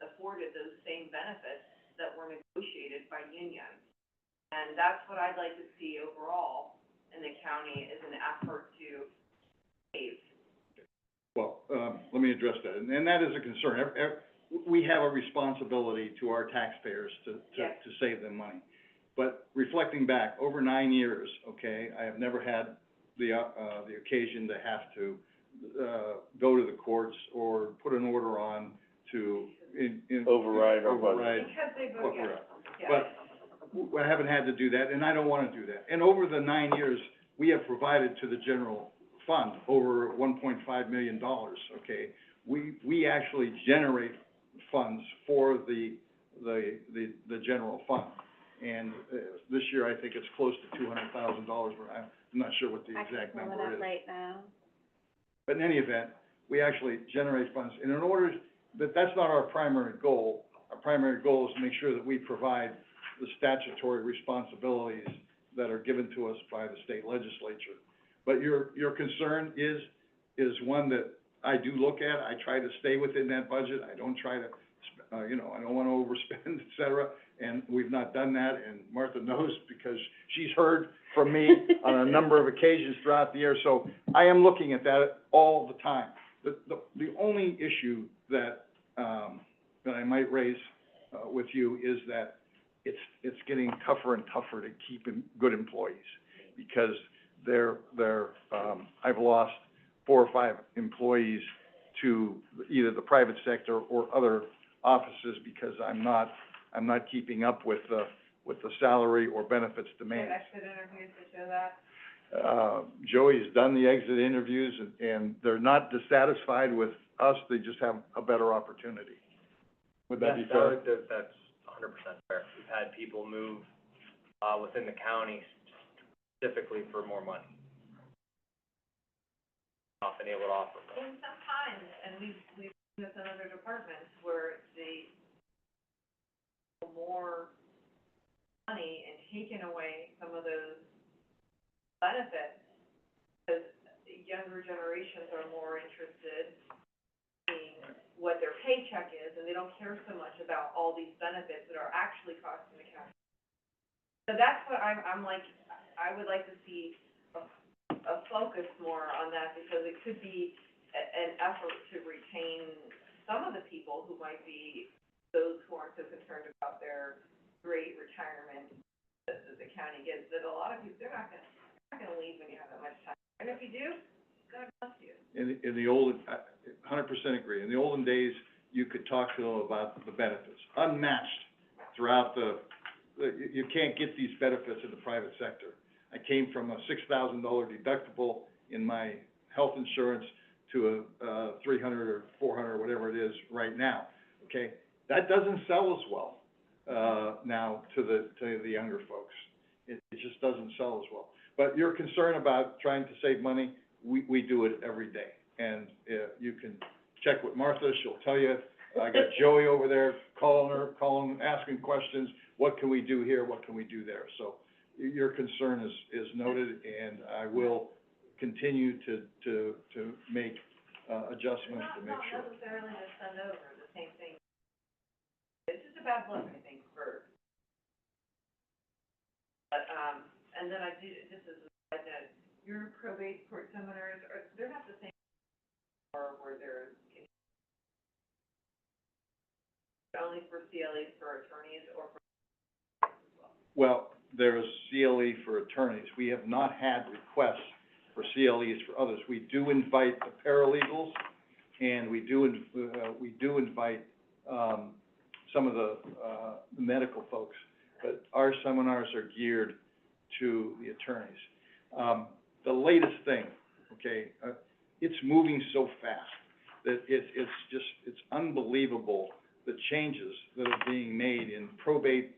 afforded those same benefits that were negotiated by unions. And that's what I'd like to see overall in the county, is an effort to save. Well, let me address that, and that is a concern. We have a responsibility to our taxpayers to save them money. But reflecting back, over 9 years, okay, I have never had the occasion to have to, go to the courts or put an order on to, Override our budget. Because they vote yes. But I haven't had to do that, and I don't wanna do that. And over the 9 years, we have provided to the general fund over $1.5 million, okay? We actually generate funds for the general fund. And, this year, I think it's close to $200,000, but I'm not sure what the exact number is. I can pull it up right now. But in any event, we actually generate funds, and in order, that's not our primary goal. Our primary goal is to make sure that we provide the statutory responsibilities that are given to us by the state legislature. But your concern is one that I do look at. I try to stay within that budget. I don't try to, I don't wanna overspend, et cetera, and we've not done that, and Martha knows, because she's heard from me on a number of occasions throughout the year, so I am looking at that all the time. The only issue that I might raise, with you is that it's getting tougher and tougher to keep good employees, because I've lost 4 or 5 employees to either the private sector or other offices, because I'm not keeping up with the salary or benefits demands. Exit interviews to show that? Joey's done the exit interviews, and they're not dissatisfied with us, they just have a better opportunity. Would that be fair? That's 100% fair. We've had people move, within the county specifically for more money. Not been able to offer more. And sometimes, and we've seen this in other departments, where they more money and taken away some of those benefits, because younger generations are more interested in what their paycheck is, and they don't care so much about all these benefits that are actually costing the county. So that's what I'm like, I would like to see a focus more on that, because it could be an effort to retain some of the people who might be those who aren't so concerned about their great retirement that the county gives, that a lot of people, they're not gonna leave when you have that much time. And if you do, God bless you. In the old, 100% agree. In the olden days, you could talk to them about the benefits, unmatched throughout you can't get these benefits in the private sector. I came from a $6,000 deductible in my health insurance to a $300 or $400, whatever it is right now, okay? That doesn't sell as well, now to the younger folks. It just doesn't sell as well. But your concern about trying to save money, we do it every day. and, you can check with Martha, she'll tell you. I got Joey over there calling, asking questions, what can we do here, what can we do there? So your concern is noted, and I will continue to make, adjustments to make sure. Not necessarily to send over the same thing. It's just a bad look, I think, for, but, and then I do, just as a side note, your probate court seminars, they're not the same, or where they're only for CLEs for attorneys or for as well? Well, there's CLE for attorneys. We have not had requests for CLEs for others. We do invite the paralegals, and we do invite, some of the medical folks, but our seminars are geared to the attorneys. The latest thing, okay, it's moving so fast that it's unbelievable the changes that are being made in probate,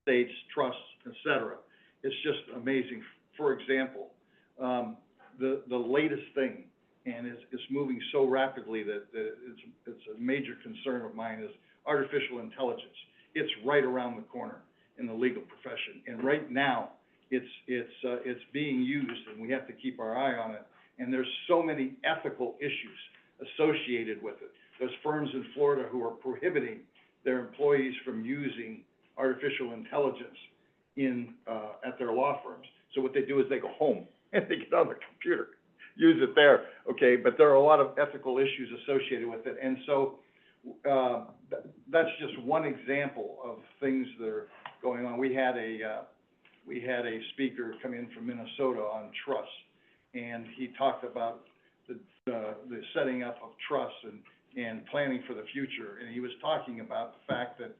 estates, trusts, et cetera. It's just amazing. For example, the latest thing, and it's moving so rapidly that it's a major concern of mine, is artificial intelligence. It's right around the corner in the legal profession, and right now it's being used, and we have to keep our eye on it. And there's so many ethical issues associated with it. There's firms in Florida who are prohibiting their employees from using artificial intelligence at their law firms. So what they do is they go home and they get on the computer, use it there, okay? But there are a lot of ethical issues associated with it, and so that's just one example of things that are going on. We had a speaker come in from Minnesota on trust, and he talked about the setting up of trusts and planning for the future. And he was talking about the fact that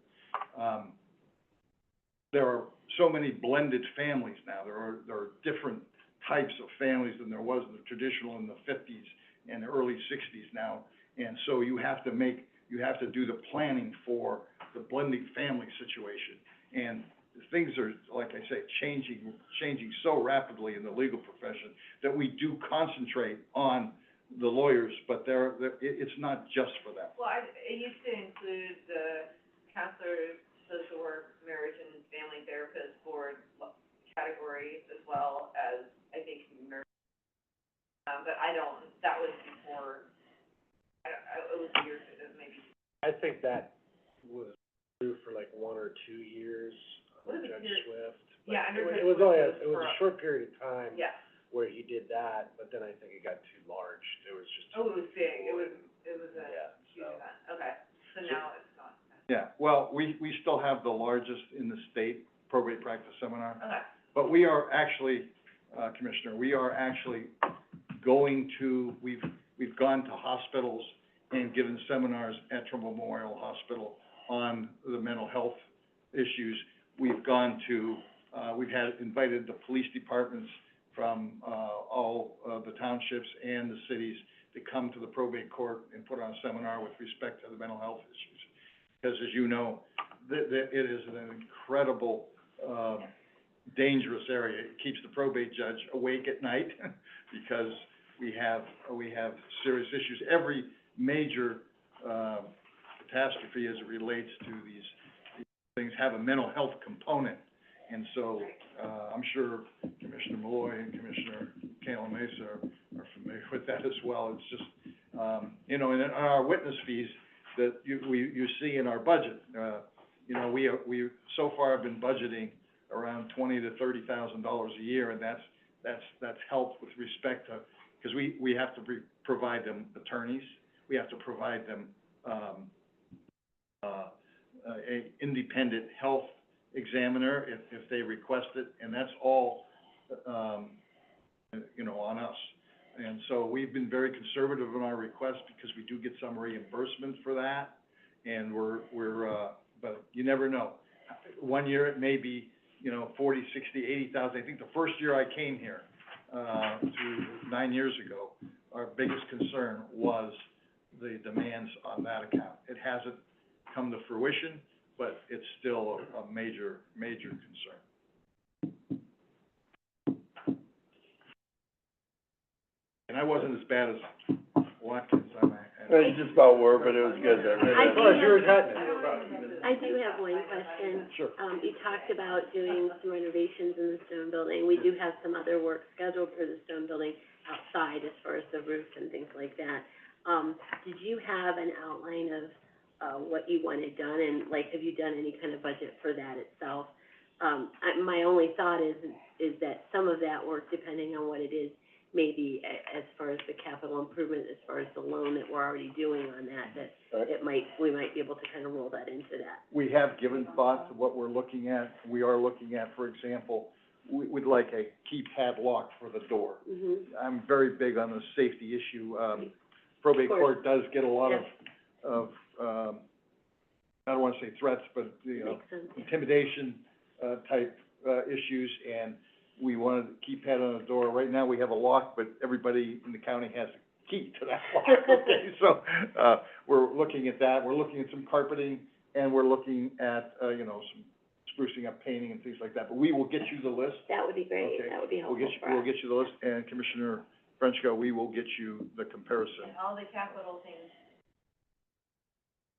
there are so many blended families now. There are different types of families than there was in the traditional in the 50s and the early 60s now. And so you have to do the planning for the blended family situation. And things are, like I say, changing so rapidly in the legal profession that we do concentrate on the lawyers, but it's not just for them. Well, it used to include the counselor, social work, marriage and family therapist board categories, as well as, I think, nurse. But that was before, it was years, maybe. I think that was true for like 1 or 2 years What under is it, Judge Swift. Yeah, under Judge It was only, Swift it was a short period of time Yeah. where he did that, but then I think it got too large. It was just. Oh, it was big, it was a Yeah, huge so. event, okay, so now it's gone. Yeah, well, we still have the largest in the state probate practice seminar. Okay. But we are actually, Commissioner, we've gone to hospitals and given seminars at Trumbull Memorial Hospital on the mental health issues. We've invited the police departments from, all of the townships and the cities to come to the probate court and put on a seminar with respect to the mental health issues. Because as you know, it is an incredible, dangerous area. It keeps the probate judge awake at night because we have serious issues. Every major, catastrophe as it relates to these things have a mental health component. And so, I'm sure Commissioner Malloy and Commissioner Kayla Mesa are familiar with that as well. It's just, and in our witness fees that you see in our budget, we so far have been budgeting around $20,000 to $30,000 a year, and that's helped with respect to, because we have to provide them attorneys, we have to provide them, a independent health examiner if they request it, and that's all, on us. And so we've been very conservative in our requests because we do get some reimbursement for that, and but you never know. One year it may be, 40, 60, 80,000. I think the first year I came here, 9 years ago, our biggest concern was the demands on that account. It hasn't come to fruition, but it's still a major, major concern. And I wasn't as bad as Watkins, It just about were, but it was good, that, I right? do Well, yours have- hadn't. I do have one question. Sure. You talked about doing some renovations in the stone building. We do have some other work scheduled for the stone building outside as far as the roof and things like that. Did you have an outline of, what you wanted done, and, like, have you done any kind of budget for that itself? My only thought is that some of that work, depending on what it is, maybe as far as the capital improvement, as far as the loan that we're already doing on that Right. we might be able to kind of roll that into that. We have given thought to what we're looking at. We are looking at, for example, we'd like a keypad lock for the door. Mm-hmm. I'm very big on the safety issue. Probate Of course. court does get a lot Yes. of, I don't wanna say threats, but, Makes sense. intimidation, type, issues, and we wanted a keypad on the door. Right now, we have a lock, but everybody in the county has a key to that lock, okay? So, we're looking at that. We're looking at some carpeting, and we're looking at, some sprucing up painting and things like that. But we will get you the list. That would be great, Okay. that would be helpful for us. We'll get you the list, and Commissioner Frenchco, we will get you the comparison. All the capital things.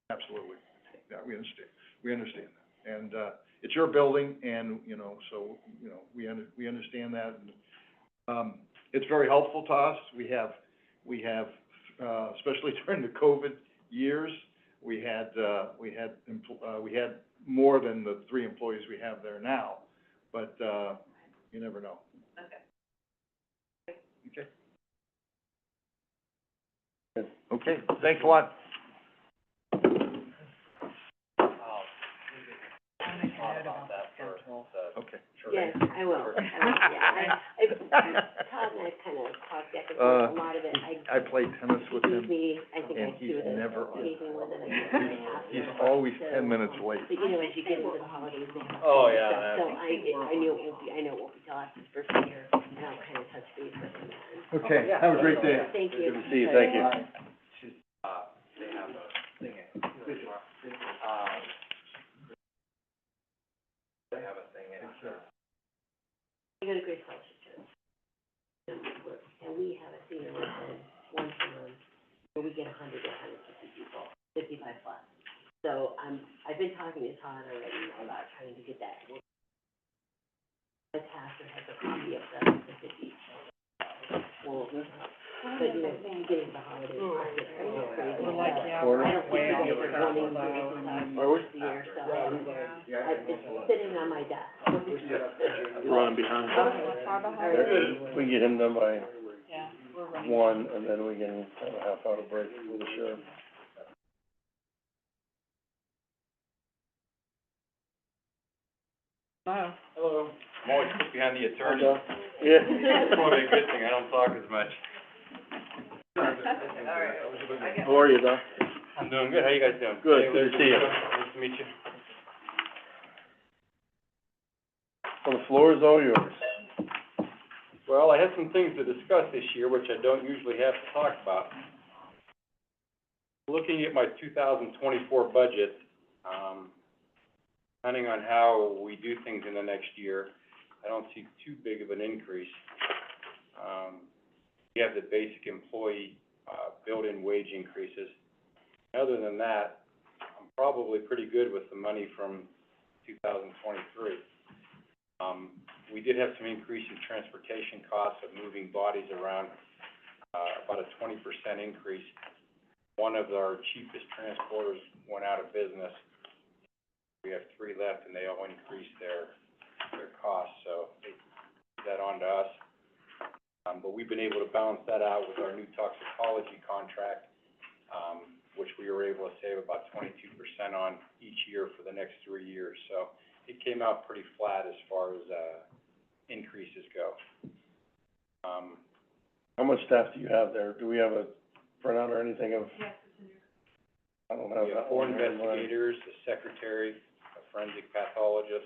Absolutely. Yeah, we understand that. And, it's your building, and, so, we understand that. And, it's very helpful to us. We have, especially during the COVID years, we had more than the 3 employees we have there now, but, you never know. Okay. Okay? Okay, thanks a lot. Okay. Yes, I will, yeah, Todd and I kind of talked back and forth, a lot of it, I played tennis with he him, gave me, I think I and he's do it, never on meeting with it. he's always 10 minutes late. But, as you get into the holidays, they have. Oh, yeah, stuff. So I knew it won't be till after his first year, and I'll kind of touch base with him then. Okay, have a great day. Thank you. Good to see you, thank you. They have a thing, they have a thing I go to Grace Fellowship Church. And we have a senior lesson once a month, where we get 100 to 150 people, 55 plus. So, I've been talking to Todd already about trying to get that. My pastor has a copy of the 50. Well, but, you get into the holidays, it's kind of crazy. We're like, yeah, I we're don't way think over it's wanting to so, do this year, so, it's sitting on my desk. Running behind. Okay, far behind. We can get him done by yeah, we're running. 1, and then we can have a half-hour break for the sheriff. Wow. Hello. I'm always put behind the attorney. Yeah. It's probably a good thing, I don't talk as much. How are you, Doc? I'm doing good, how you guys doing? Good, good to see you. Nice to meet you. Well, the floor is all yours. Well, I had some things to discuss this year, which I don't usually have to talk about. Looking at my 2024 budget, depending on how we do things in the next year, I don't see too big of an increase. We have the basic employee, built-in wage increases. Other than that, I'm probably pretty good with the money from 2023. We did have some increase in transportation costs of moving bodies around, about a 20% increase. One of our cheapest transporters went out of business. We have 3 left, and they all increased their costs, so they put that on to us. But we've been able to balance that out with our new toxicology contract, which we were able to save about 22% on each year for the next 3 years. So it came out pretty flat as far as, increases go. How much staff do you have there? Do we have a printout or anything of? Yes, it's in your. I don't have We that have 4 one here in mind. investigators, a secretary, a forensic pathologist.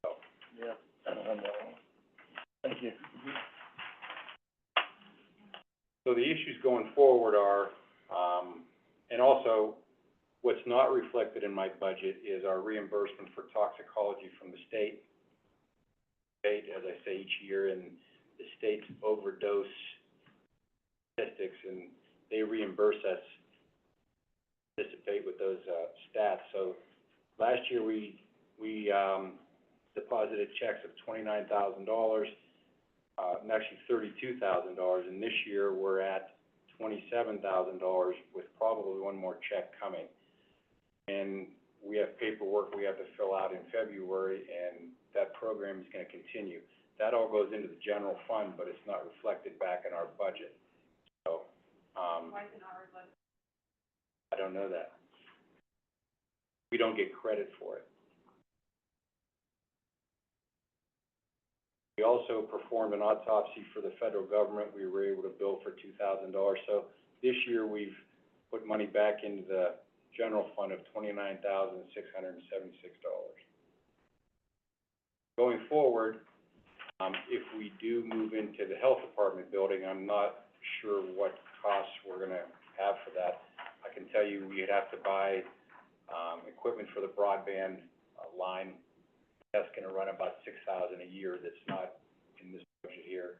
So, Yeah, I don't have that one. Thank you. so the issues going forward are, and also, what's not reflected in my budget is our reimbursement for toxicology from the state. As I say each year, and the state's overdose statistics, and they reimburse us, participate with those, stats. So last year, we deposited checks of $29,000, and actually $32,000, and this year, we're at $27,000 with probably one more check coming. And we have paperwork we have to fill out in February, and that program is gonna continue. That all goes into the general fund, but it's not reflected back in our budget. So, Why is it not reflected? I don't know that. We don't get credit for it. We also performed an autopsy for the federal government. We were able to bill for $2,000. So this year, we've put money back into the general fund of $29,676. Going forward, if we do move into the health department building, I'm not sure what costs we're gonna have for that. I can tell you, we'd have to buy, equipment for the broadband, line. That's gonna run about $6,000 a year. That's not in this budget here.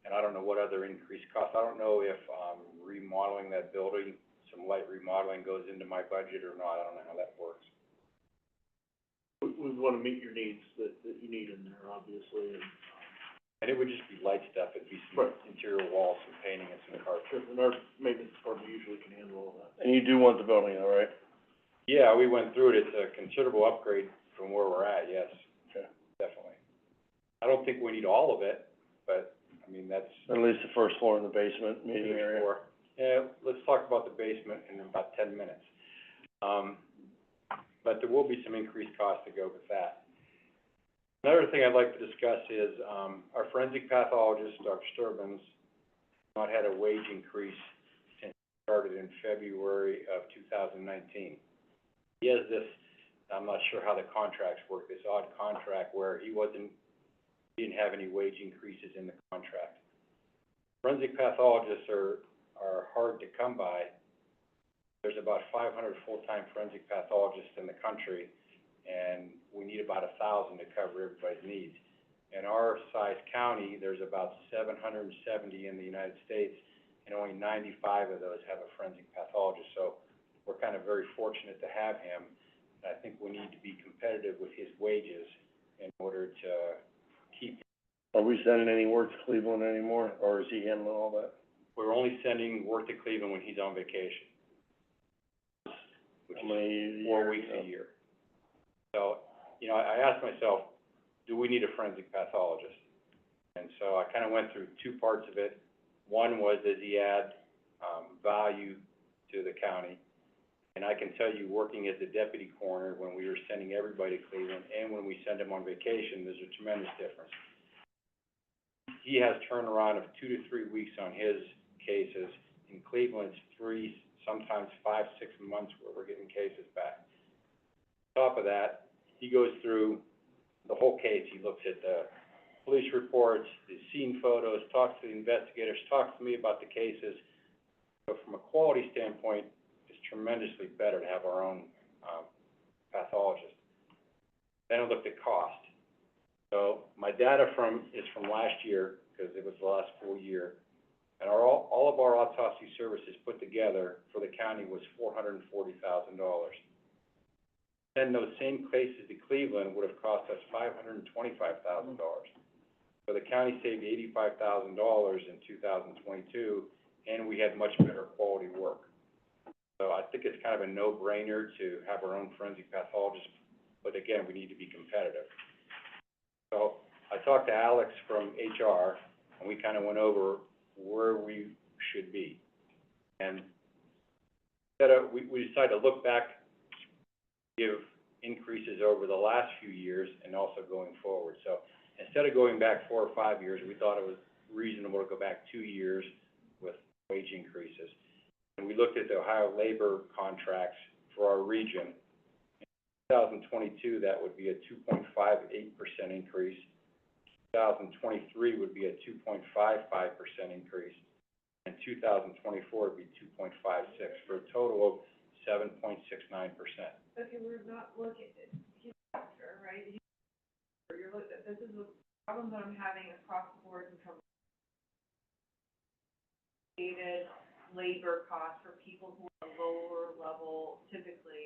And I don't know what other increased costs. I don't know if, remodeling that building, some light remodeling goes into my budget or not. I don't know how that works. We wanna meet your needs that you need in there, obviously, And it would just be light stuff. It'd be some Right. interior walls, some painting and some carpet. and our maintenance department usually can handle all that. And you do want the building, all right? Yeah, we went through it. It's a considerable upgrade from where we're at, yes. Okay. Definitely. I don't think we need all of it, but, I mean, that's. At least the first floor and the basement, meeting area. Sure. Yeah, let's talk about the basement in about 10 minutes. But there will be some increased costs to go with that. Another thing I'd like to discuss is, our forensic pathologist, Dr. Sturbins, not had a wage increase since he started in February of 2019. He has this, I'm not sure how the contracts work, this odd contract where he didn't have any wage increases in the contract. Forensic pathologists are hard to come by. There's about 500 full-time forensic pathologists in the country, and we need about 1,000 to cover everybody's needs. In our size county, there's about 770 in the United States, and only 95 of those have a forensic pathologist. So we're kind of very fortunate to have him. And I think we need to be competitive with his wages in order to keep. Are we sending any work to Cleveland anymore, or is he handling all that? We're only sending work to Cleveland when he's on vacation, which How many is 4 years weeks ago? a year. So, you know, I asked myself, do we need a forensic pathologist? And so I kind of went through two parts of it. One was, does he add, value to the county? And I can tell you, working as a deputy coroner, when we were sending everybody to Cleveland, and when we send them on vacation, there's a tremendous difference. He has turnaround of 2 to 3 weeks on his cases. In Cleveland, it's 3, sometimes 5, 6 months where we're getting cases back. On top of that, he goes through the whole case. He looks at the police reports, the scene photos, talks to the investigators, talks to me about the cases. So from a quality standpoint, it's tremendously better to have our own, pathologist. Then I looked at cost. So my data is from last year, because it was the last full year. And all of our autopsy services put together for the county was $440,000. Then those same cases to Cleveland would have cost us $525,000. So the county saved $85,000 in 2022, and we had much better quality work. So I think it's kind of a no-brainer to have our own forensic pathologist, but again, we need to be competitive. So I talked to Alex from HR, and we kind of went over where we should be. And we decided to look back, give increases over the last few years and also going forward. So instead of going back 4 or 5 years, we thought it was reasonable to go back 2 years with wage increases. And we looked at the Ohio labor contracts for our region. In 2022, that would be a 2.58% increase. 2023 would be a 2.55% increase. And 2024 would be 2.56, for a total of 7.69%. Okay, we're not looking, he's a doctor, right? This is the problem that I'm having across the board in Trumbull. negotiated labor costs for people who are lower level, typically,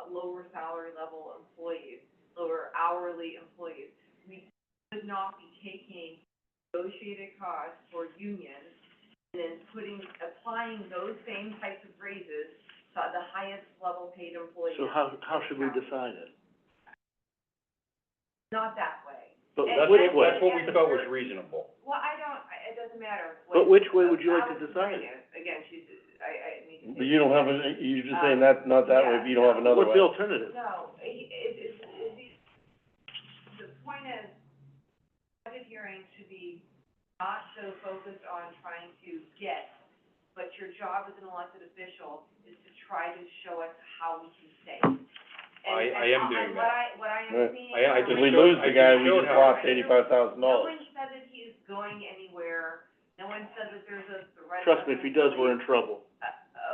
lower salary level employees, lower hourly employees. We should not be taking negotiated costs for unions and then applying those same types of raises to the highest level paid employees. So how should we decide it? Not that way. But And- which way? That's what we felt was reasonable. Well, it doesn't matter. But which way would you like to I was decide? thinking, again, I need to. But you don't have you're just saying that, not that way, but you don't have another way. What's the alternative? No, the point is, budget hearings should be not so focused on trying to get, but your job as an elected official is to try to show us how we can save. I am doing that. What I am Right. seeing. If we lose the guy, we showed just how- lost $85,000. No one said that he is going anywhere, no one said that there's a threat. Trust me, if he does, we're in trouble.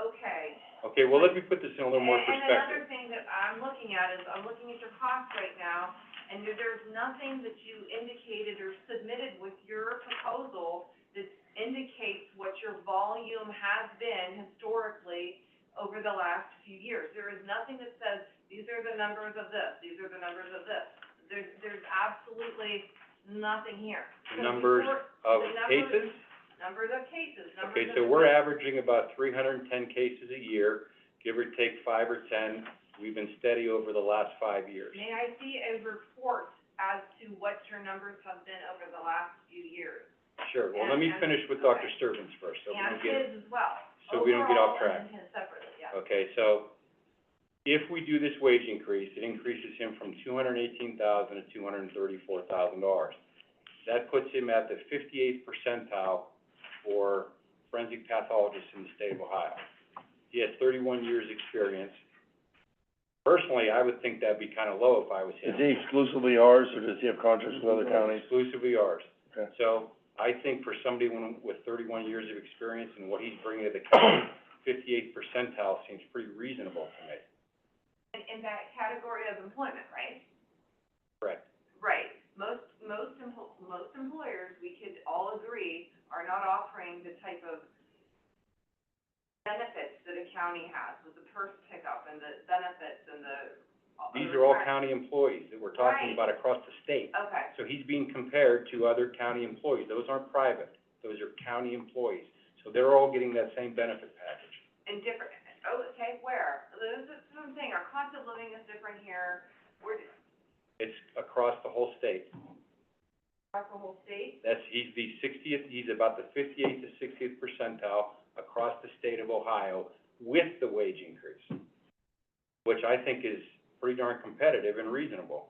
Okay. Okay, well, let me put this in a little more And perspective. another thing that I'm looking at is, I'm looking at your costs right now, and there's nothing that you indicated or submitted with your proposal that indicates what your volume has been historically over the last few years. There is nothing that says, these are the numbers of this, these are the numbers of this. There's absolutely nothing here. So Numbers before- of the numbers- cases? Numbers of cases, numbers of. Okay, so we're averaging about 310 cases a year, give or take 5 or 10. We've been steady over the last 5 years. May I see a report as to what your numbers have been over the last few years? Sure, well, let me finish with Dr. Sturban's first, so we And don't get, his as well. so we don't get off Overall track. and his separately, yeah. Okay, so if we do this wage increase, it increases him from $218,000 to $234,000. That puts him at the 58th percentile for forensic pathologists in the state of Ohio. He has 31 years' experience. Personally, I would think that'd be kind of low if I was him. Is he exclusively ours, or does he have contracts with other counties? Exclusively ours. Okay. So I think for somebody with 31 years of experience and what he's bringing to the county, 58th percentile seems pretty reasonable to me. In that category of employment, right? Correct. Right. Most employers, we could all agree, are not offering the type of benefits that a county has with the purse pickup and the benefits and the. These are all county employees that we're talking Right. about across the state. Okay. So he's being compared to other county employees. Those aren't private. Those are county employees. So they're all getting that same benefit package. And different, okay, where? This is what I'm saying, our cost of living is different here, It's across the whole state. across the whole state. He's the 60th, he's about the 58th to 60th percentile across the state of Ohio with the wage increase, which I think is pretty darn competitive and reasonable.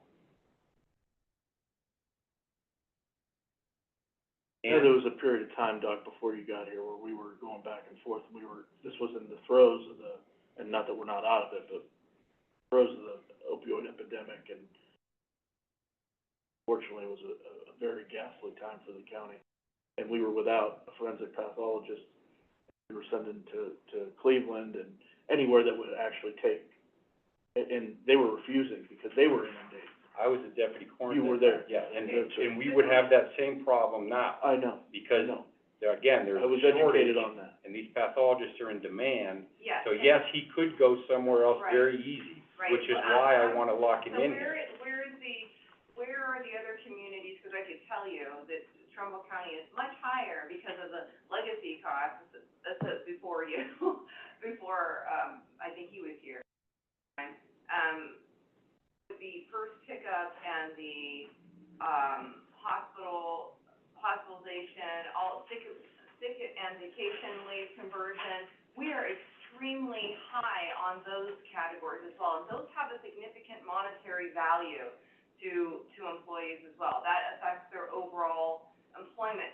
Yeah, there was a period of time, Doc, before you got here, where we were going back and forth, this was in the throes of and not that we're not out of it, but throes of the opioid epidemic, and fortunately, it was a very ghastly time for the county. And we were without a forensic pathologist. We were sending to Cleveland and anywhere that would actually take. And they were refusing because they were inundated. I was a deputy coroner. You were there. Yeah, and That's right. we would have that same problem now. I know. Because, again, there's I was a shortage, educated on that. and these pathologists are in demand. Yes. So yes, he could go somewhere else Right. very easy, Right. which is Well, why I wanna lock him in here. So where are the other communities, because I could tell you that Trumbull County is much higher because of the legacy costs, that's before you, before, I think he was here. The first pickup and the, hospitalization, all sick and vacation leave conversion, we are extremely high on those categories as well. And those have a significant monetary value to employees as well. That affects their overall employment,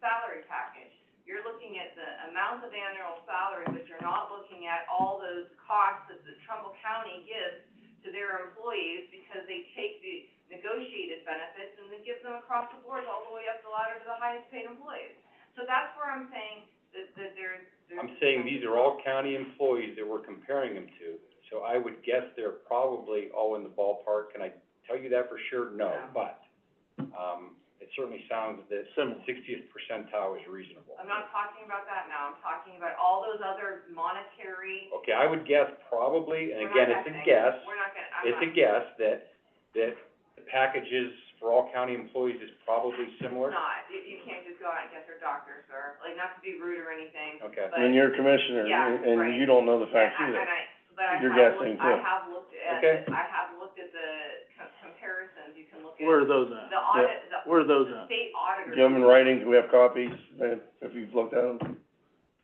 salary package. You're looking at the amount of annual salary, but you're not looking at all those costs that the Trumbull County gives to their employees because they take the negotiated benefits and they give them across the board all the way up the ladder to the highest paid employees. So that's where I'm saying that there's. I'm saying these are all county employees that we're comparing them to. So I would guess they're probably all in the ballpark. Can I tell you that for sure? No, but, it certainly sounds that Similar. 60th percentile is reasonable. I'm not talking about that now, I'm talking about all those other monetary, Okay, I would guess probably, and we're again, not it's a guessing. guess, We're not gonna, I'm it's not. a guess that the packages for all county employees is probably It's similar. not, you can't just go out and get their doctor, sir, like, not to be rude or anything, Okay. but. And you're a commissioner, Yeah, and right. you don't know the facts And either. I You're have guessing, looked, I too. have looked at, Okay. I have looked at the comparisons, you can look at. Where are those at? The audit, Where are those the at? state auditors. Do you have them in writing? Do we have copies, if you've looked at them?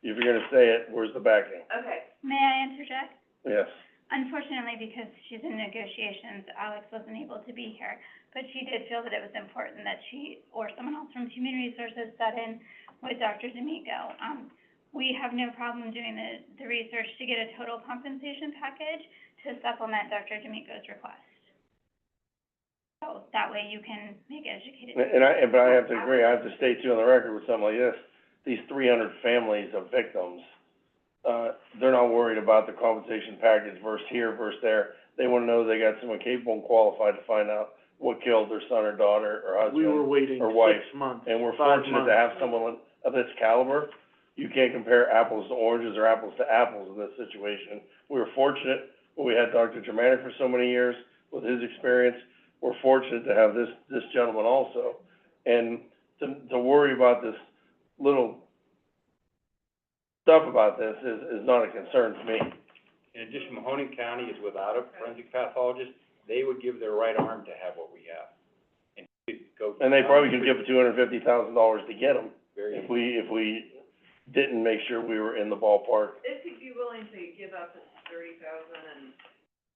If you're gonna say it, where's the backing? Okay, May I interject? Yes. Unfortunately, because she's in negotiations, Alex wasn't able to be here, but she did feel that it was important that she, or someone else from Human Resources, sat in with Dr. D'Amico. We have no problem doing the research to get a total compensation package to supplement Dr. D'Amico's request. So that way you can make educated decisions. But I have to agree, I have to state too on the record with something like this, these 300 families of victims, they're not worried about the compensation package versus here versus there. They wanna know they got someone capable and qualified to find out what killed their son or daughter or husband. We were waiting or wife. 6 months, And we're 5 fortunate to have someone of this caliber. You can't compare apples to oranges or apples to apples in this situation. We were fortunate when we had Dr. Germanic for so many years with his experience. We're fortunate to have this gentleman also. And to worry about this little stuff about this is not a concern to me. In addition, Mahoning County is without a forensic pathologist. They would give their right arm to have what we have. And you could go. And they probably could give $250,000 to get them Very if we didn't make sure we were in the ballpark. if you'd be willing to give up 30,000 and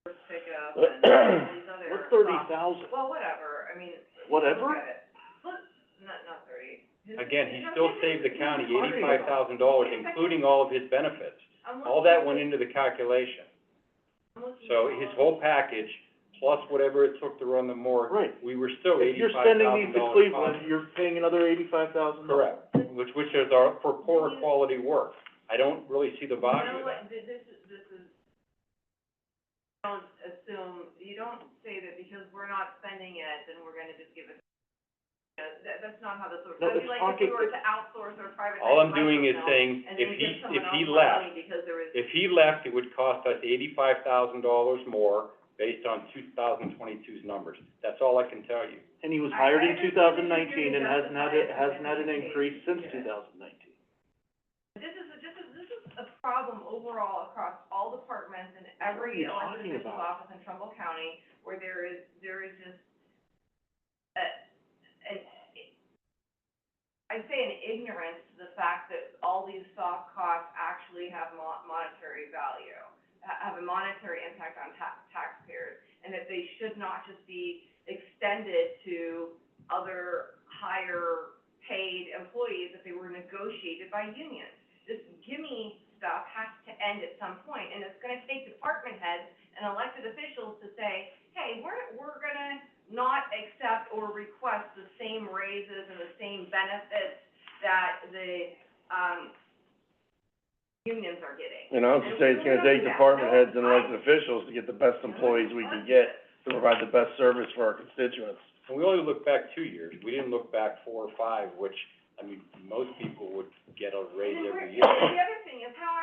first pickup and all these other. What's 30,000? Well, whatever, I mean. Whatever? Look at it. Look, not 30. Again, he still saved the county $85,000, including all of his benefits. I'm All that went into the calculation. looking So at his all whole package, plus whatever it took to run the morgue, Right. we were still If you're $85,000 sending these to Cleveland, positive. you're paying another $85,000. Correct, which is our, for poorer quality work. I don't really see the You value know of that. what, this is, don't assume, you don't say that because we're not spending it, then we're gonna just give it. That's not how this works. No, That'd be it's like if we talking- were to outsource or privatize All I'm doing is microfilm saying, and if then he, give someone if he else more left, money because there was. if he left, it would cost us $85,000 more based on 2022's numbers. That's all I can tell you. And he was I hired in understand that 2019 and hasn't had you're hasn't had an justifying increase since it. 2019. This is a problem overall across all departments and every What are you talking elected official's about? office in Trumbull County, where there is just I'd say an ignorance to the fact that all these soft costs actually have monetary value, have a monetary impact on taxpayers, and that they should not just be extended to other higher paid employees if they were negotiated by unions. This gimme stuff has to end at some point, and it's gonna take department heads and elected officials to say, hey, we're gonna not accept or request the same raises and the same benefits that the, unions are getting. And I'll just say, it's gonna take department heads and elected officials to get the best employees we can get to provide the best service for our constituents. And we only look back 2 years. We didn't look back 4 or 5, which, I mean, most people would get a raise And then every year. the other thing is, how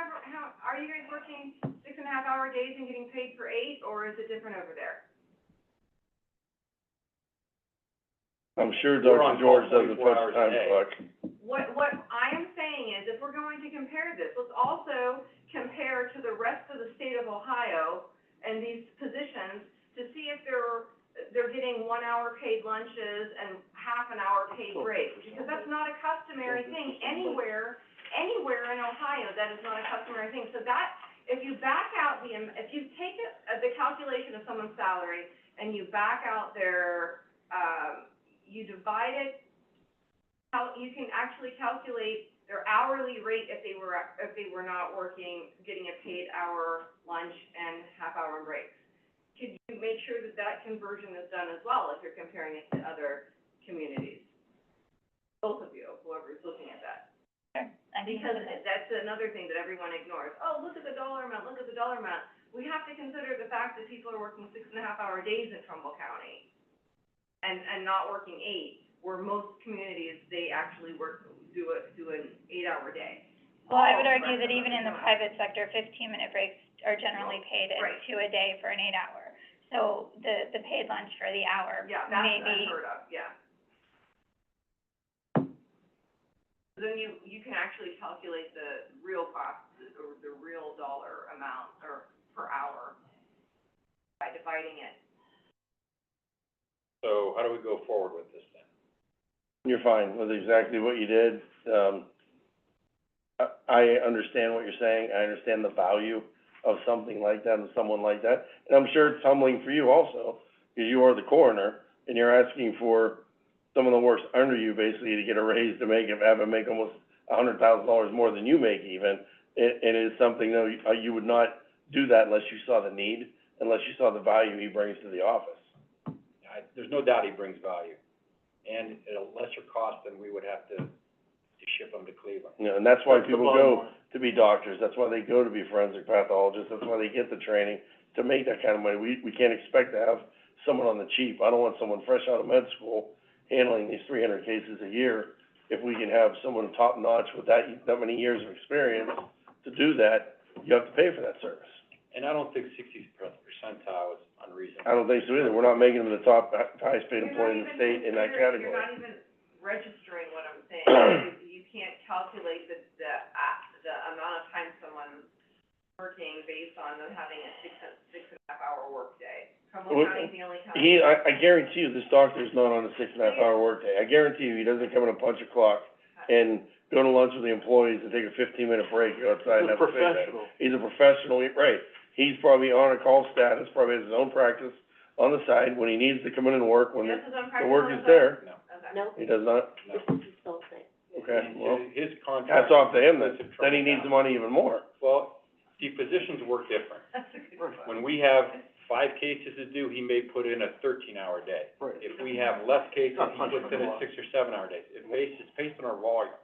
are you guys working 6.5-hour days and getting paid for 8, or is it different over there? I'm sure We're Dr. on George call doesn't 24 touch hours a time day. clock. What I am saying is, if we're going to compare this, let's also compare to the rest of the state of Ohio and these positions to see if they're getting 1 hour paid lunches and half an hour paid breaks, because that's not a customary thing anywhere in Ohio. That is not a customary thing. So that, if you back out if you take the calculation of someone's salary and you back out their, you divide it, you can actually calculate their hourly rate if they were not working, getting a paid hour lunch and half-hour breaks. Could you make sure that conversion is done as well if you're comparing it to other communities? Both of you, whoever's looking at that. Because that's another thing that everyone ignores. Oh, look at the dollar amount, look at the dollar amount. We have to consider the fact that people are working 6.5-hour days in Trumbull County and not working 8. where most communities, they actually do an 8-hour day. Well, I would argue that even in the private sector, 15-minute breaks are generally paid at Right. 2 a day for an 8-hour. So the paid lunch for the hour Yeah, may that's be, unheard of, yeah. Then you can actually calculate the real cost, or the real dollar amount, or per hour, by dividing it. So how do we go forward with this then? You're fine with exactly what you did. I understand what you're saying, I understand the value of something like that and someone like that. And I'm sure it's humbling for you also, because you are the coroner, and you're asking for some of the worst under you basically to get a raise to have him make almost $100,000 more than you make even. It is something, though, you would not do that unless you saw the need, unless you saw the value he brings to the office. There's no doubt he brings value, and at a lesser cost than we would have to ship him to Cleveland. You know, and that's why That's the people bottom go line. to be doctors, that's why they go to be forensic pathologists, that's why they get the training to make that kind of money. We can't expect to have someone on the cheap. I don't want someone fresh out of med school handling these 300 cases a year. If we can have someone top notch with that many years of experience to do that, you have to pay for that service. And I don't think 60th percentile is unreasonable. I don't think so either. We're not making them the top, highest paid employee in the state in that category. You're not even registering what I'm saying. You can't calculate the amount of time someone's working based on them having a 6.5 hour workday. Trumbull County's the only county. I guarantee you, this doctor's not on a 6.5 hour workday. I guarantee you, he doesn't come in and punch a clock and go to lunch with the employees and take a 15-minute break, go outside and have a cigarette. Professional. He's a professional, right. He's probably on a call status, probably has his own practice on the side, when he needs to come in and work, when He has his the own practice work on is the there. side? Okay. No, He does not? this is consulting. Okay, well, His contract. hats off to him then. is Then he needs the money even more. Well, see, physicians work different. That's a good one. When we have 5 cases to do, he may put in a 13-hour day. Right. If we have less cases, Not he puts punching in the a clock. 6 or 7 hour day. It's based on our volume.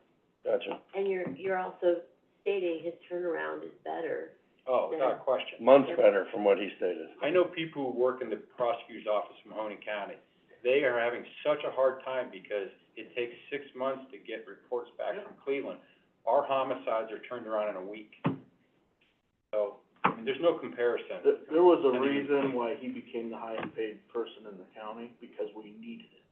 Gotcha. And you're also stating his turnaround is better. Oh, without question. Months better from what he stated. I know people who work in the prosecutor's office in Mahoning County. They are having such a hard time because it takes 6 months to get reports back from Cleveland. Our homicides are turned around in a week. So, I mean, there's no comparison. There was a reason why he became the highest paid person in the county, because we needed it.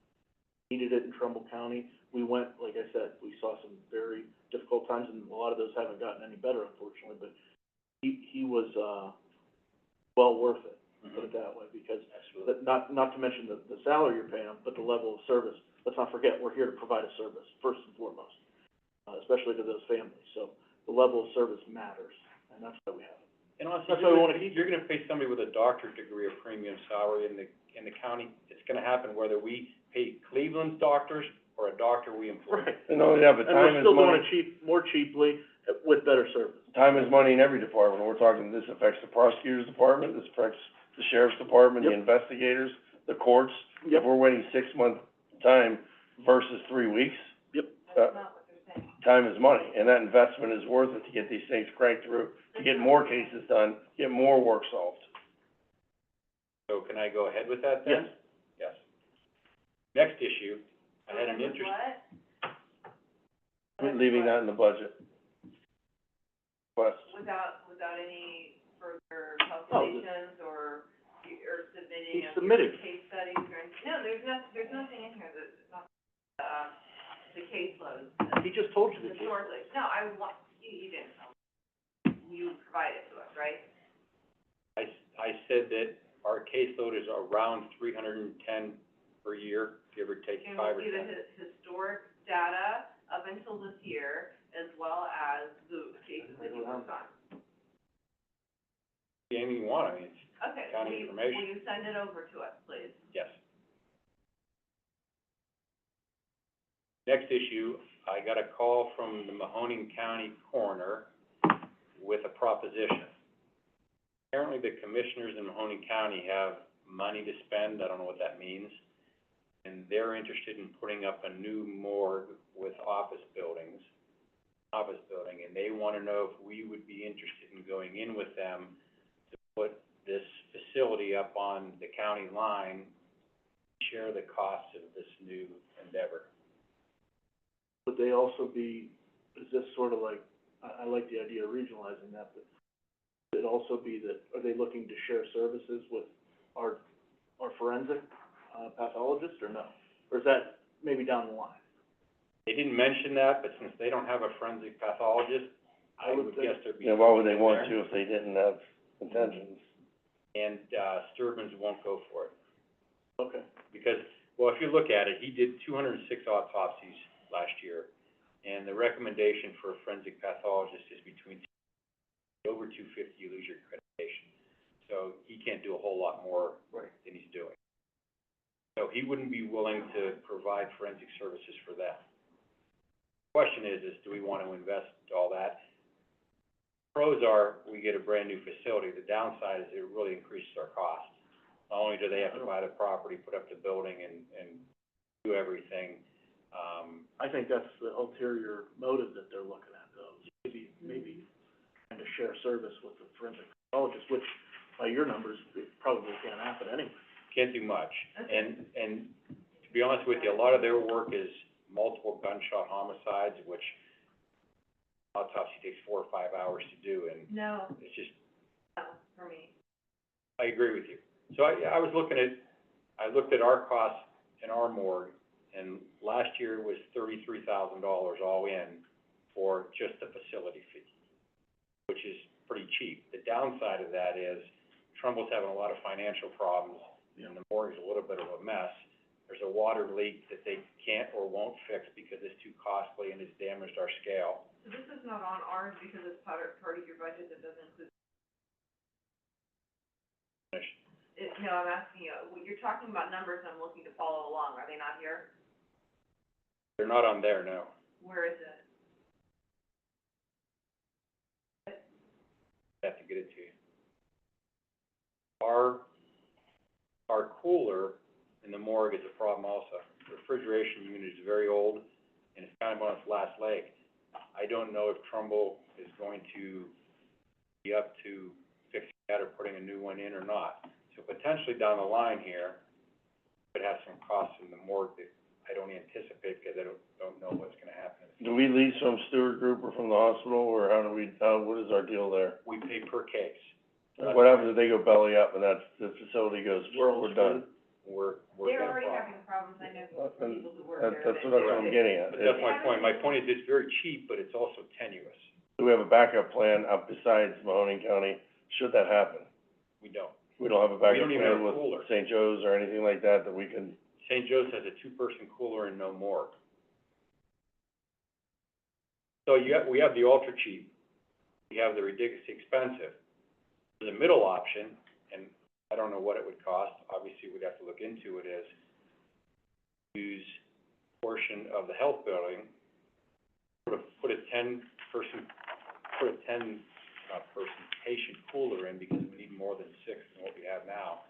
Needed it in Trumbull County. We went, like I said, we saw some very difficult times, and a lot of those haven't gotten any better, unfortunately, but he was, well worth it, put it that way, because not to mention the salary you're paying him, but the level of service. Let's not forget, we're here to provide a service, first and foremost, especially to those families. So the level of service matters, and that's why we have it. And honestly, That's why we wanna keep you're gonna pay somebody with a doctorate degree of premium salary in the county. It's gonna happen whether we pay Cleveland's doctors or a doctor we employ. Right. And only that, but And we're time is still doing money. it more cheaply, with better service. Time is money in every department. We're talking, this affects the prosecutor's department, this affects the sheriff's department, the Yep. investigators, the courts. If Yep. we're waiting 6 month time versus 3 weeks, Yep. That's not what they're saying. time is money, and that investment is worth it to get these things cranked through, to get more cases done, get more work solved. So can I go ahead with that then? Yes. Yes. Next issue, I had an interest. What? Leaving that in the budget. Request. Without any further calculations or submitting He of submitted. your case studies or anything? No, there's nothing in here that's not, the caseload. He just told you the The case. shortlist. No, you didn't tell me. You provided to us, right? I said that our caseload is around 310 per year, give or take And 5 or we'll see 10. the historic data up until this year, as well as the cases that you worked on. Anything you want, I mean, it's, Okay, County information. will you send it over to us, please? yes. Next issue, I got a call from the Mahoning County coroner with a proposition. Apparently, the commissioners in Mahoning County have money to spend, I don't know what that means, and they're interested in putting up a new morgue with office building, and they wanna know if we would be interested in going in with them to put this facility up on the county line, share the costs of this new endeavor. Would they also be, is this sort of like, I like the idea of regionalizing that, but would it also be that, are they looking to share services with our forensic, pathologist, or no? Or is that maybe down the line? They didn't mention that, but since they don't have a forensic pathologist, I would guess there'd be. Yeah, why would they something want there. to if they didn't have intentions? And, Sturbin's won't go for it. Okay. Because, well, if you look at it, he did 206 autopsies last year, and the recommendation for a forensic pathologist is between over 250, you lose your accreditation. So he can't do a whole lot more than he's doing. So he wouldn't be willing to provide forensic services for that. The question is do we want to invest all that? Pros are, we get a brand new facility. The downside is it really increases our costs. Not only do they have to buy the property, put up the building, and do everything, I think that's the ulterior motive that they're looking at, though. Maybe trying to share service with the forensic pathologist, which, by your numbers, it probably can't happen anyway. can't do much. And to be honest with you, a lot of their work is multiple gunshot homicides, which autopsy takes 4 or 5 hours to do, and No, it's just, no, for me. I agree with you. So I looked at our costs in our morgue, and last year was $33,000 all in for just the facility fee, which is pretty cheap. The downside of that is Trumbull's having a lot of financial problems, and the morgue is a little bit of a mess. There's a water leak that they can't or won't fix because it's too costly and it's damaged our scale. So this is not on ours because it's part of your budget that doesn't include. No, I'm asking you, you're talking about numbers, I'm looking to follow along, are they not here? They're not on there, no. Where is it? I have to get it to you. Our cooler in the morgue is a problem also. The refrigeration unit is very old, and it's kind of on its last leg. I don't know if Trumbull is going to be up to fixing that or putting a new one in or not. So potentially down the line here, could have some costs in the morgue that I don't anticipate because I don't know what's gonna happen. Do we lease from Stewart Group or from the hospital, or what is our deal there? We pay per case. What happens if they go belly up and the facility goes, we're done? We're They're getting already problems. having problems, I know people who work there. That's what I'm getting at. But that's my point. My point is it's very cheap, but it's also tenuous. Do we have a backup plan up besides Mahoning County, should that happen? We don't. We don't have a We backup don't even have plan a cooler. with St. Joe's or anything like that we can, St. Joe's has a 2-person cooler and no morgue. So we have the ultra cheap, we have the ridiculously expensive. The middle option, and I don't know what it would cost, obviously we'd have to look into it, is use a portion of the health building, put a 10-person patient cooler in, because we need more than 6 than what we have now.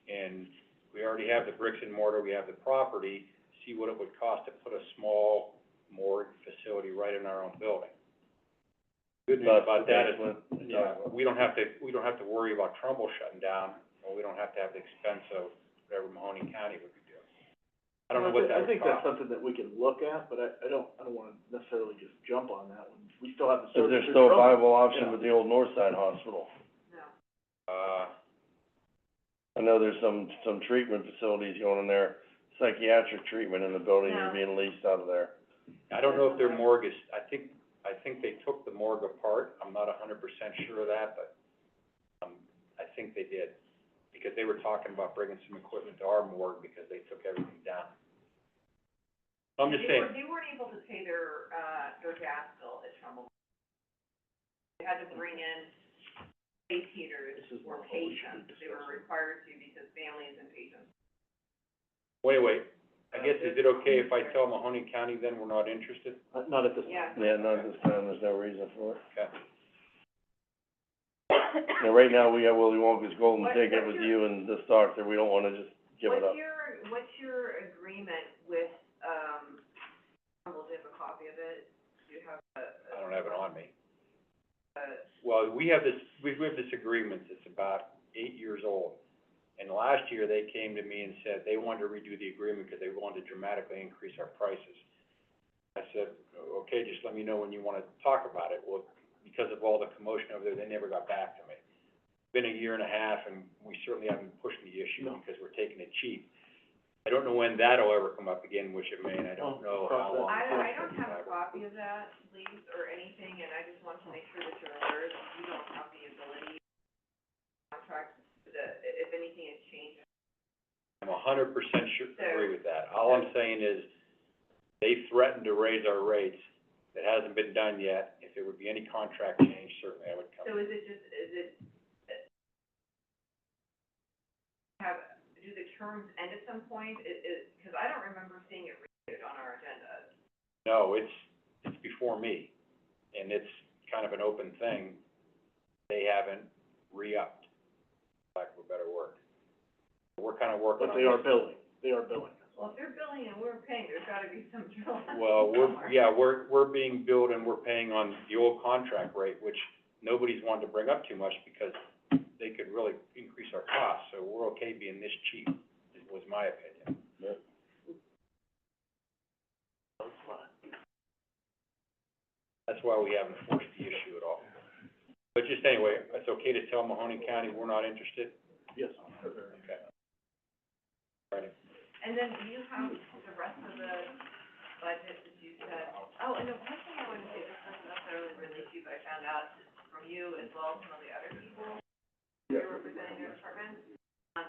And we already have the bricks and mortar, we have the property, see what it would cost to put a small morgue facility right in our own building. Good news about that is, we don't have to worry about Trumbull shutting down, or we don't have to have the expense of whatever Mahoning County would be doing. I don't know what that I would think that's cost. something that we can look at, but I don't wanna necessarily just jump on that one. We still have the is service. there through still a Trumbull, viable option you know. with the old Northside Hospital? No. I know there's some treatment facilities going in there, psychiatric treatment in the building that are being leased out of there. I don't know if their morgue is, I think they took the morgue apart, I'm not 100% sure of that, but, I think they did, because they were talking about bringing some equipment to our morgue because they took everything down. I'm just saying, They weren't able to pay their gas bill at Trumbull. They had to bring in space heaters for patients, they were required to because families and patients. wait, I guess, is it okay if I tell Mahoning County then we're not interested? Not at this time. Yeah. Yeah, not this time, there's no reason for it. Okay. And right now, we got Willy Wonka's golden What- ticket what's with your- you and this doctor, we don't wanna just give it up. What's your agreement with, Trumbull, do you have a copy of it? Do you have I don't have it on me. a, Well, we have this agreement that's about 8 years old, And last year, they came to me and said they wanted to redo the agreement because they wanted to dramatically increase our prices. I said, okay, just let me know when you wanna talk about it. Well, because of all the commotion over there, they never got back to me. It's been a year and a half, and we certainly haven't pushed the issue because we're taking it cheap. I don't know when that'll ever come up again, which it may, and I don't know how long. I don't have a copy of that lease or anything, and I just want to make sure that you're aware that you don't have the ability to contract, if anything has changed. I'm 100% sure, agree with that. All I'm saying is, they threatened to raise our rates. It hasn't been done yet. If there would be any contract change, certainly I would come. So is it, do the terms end at some point? Because I don't remember seeing it rated on our agenda. No, it's before me, and it's kind of an open thing. They haven't re-upped, for lack of a better word. We're kind of working on But they are billing. Well, if they're billing and we're paying, there's gotta be some drill. Well, we're being billed and we're paying on the old contract rate, which nobody's wanted to bring up too much because they could really increase our costs, so we're okay being this cheap, was my opinion. That's why we haven't forced the issue at all. But just anyway, it's okay to tell Mahoning County we're not interested? Yes. Okay. All right. And then do you have the rest of the budget that you said? Oh, and the one thing I wanted to say, this doesn't necessarily relate to you, but I found out from you as well as some of the other people who are representing their department.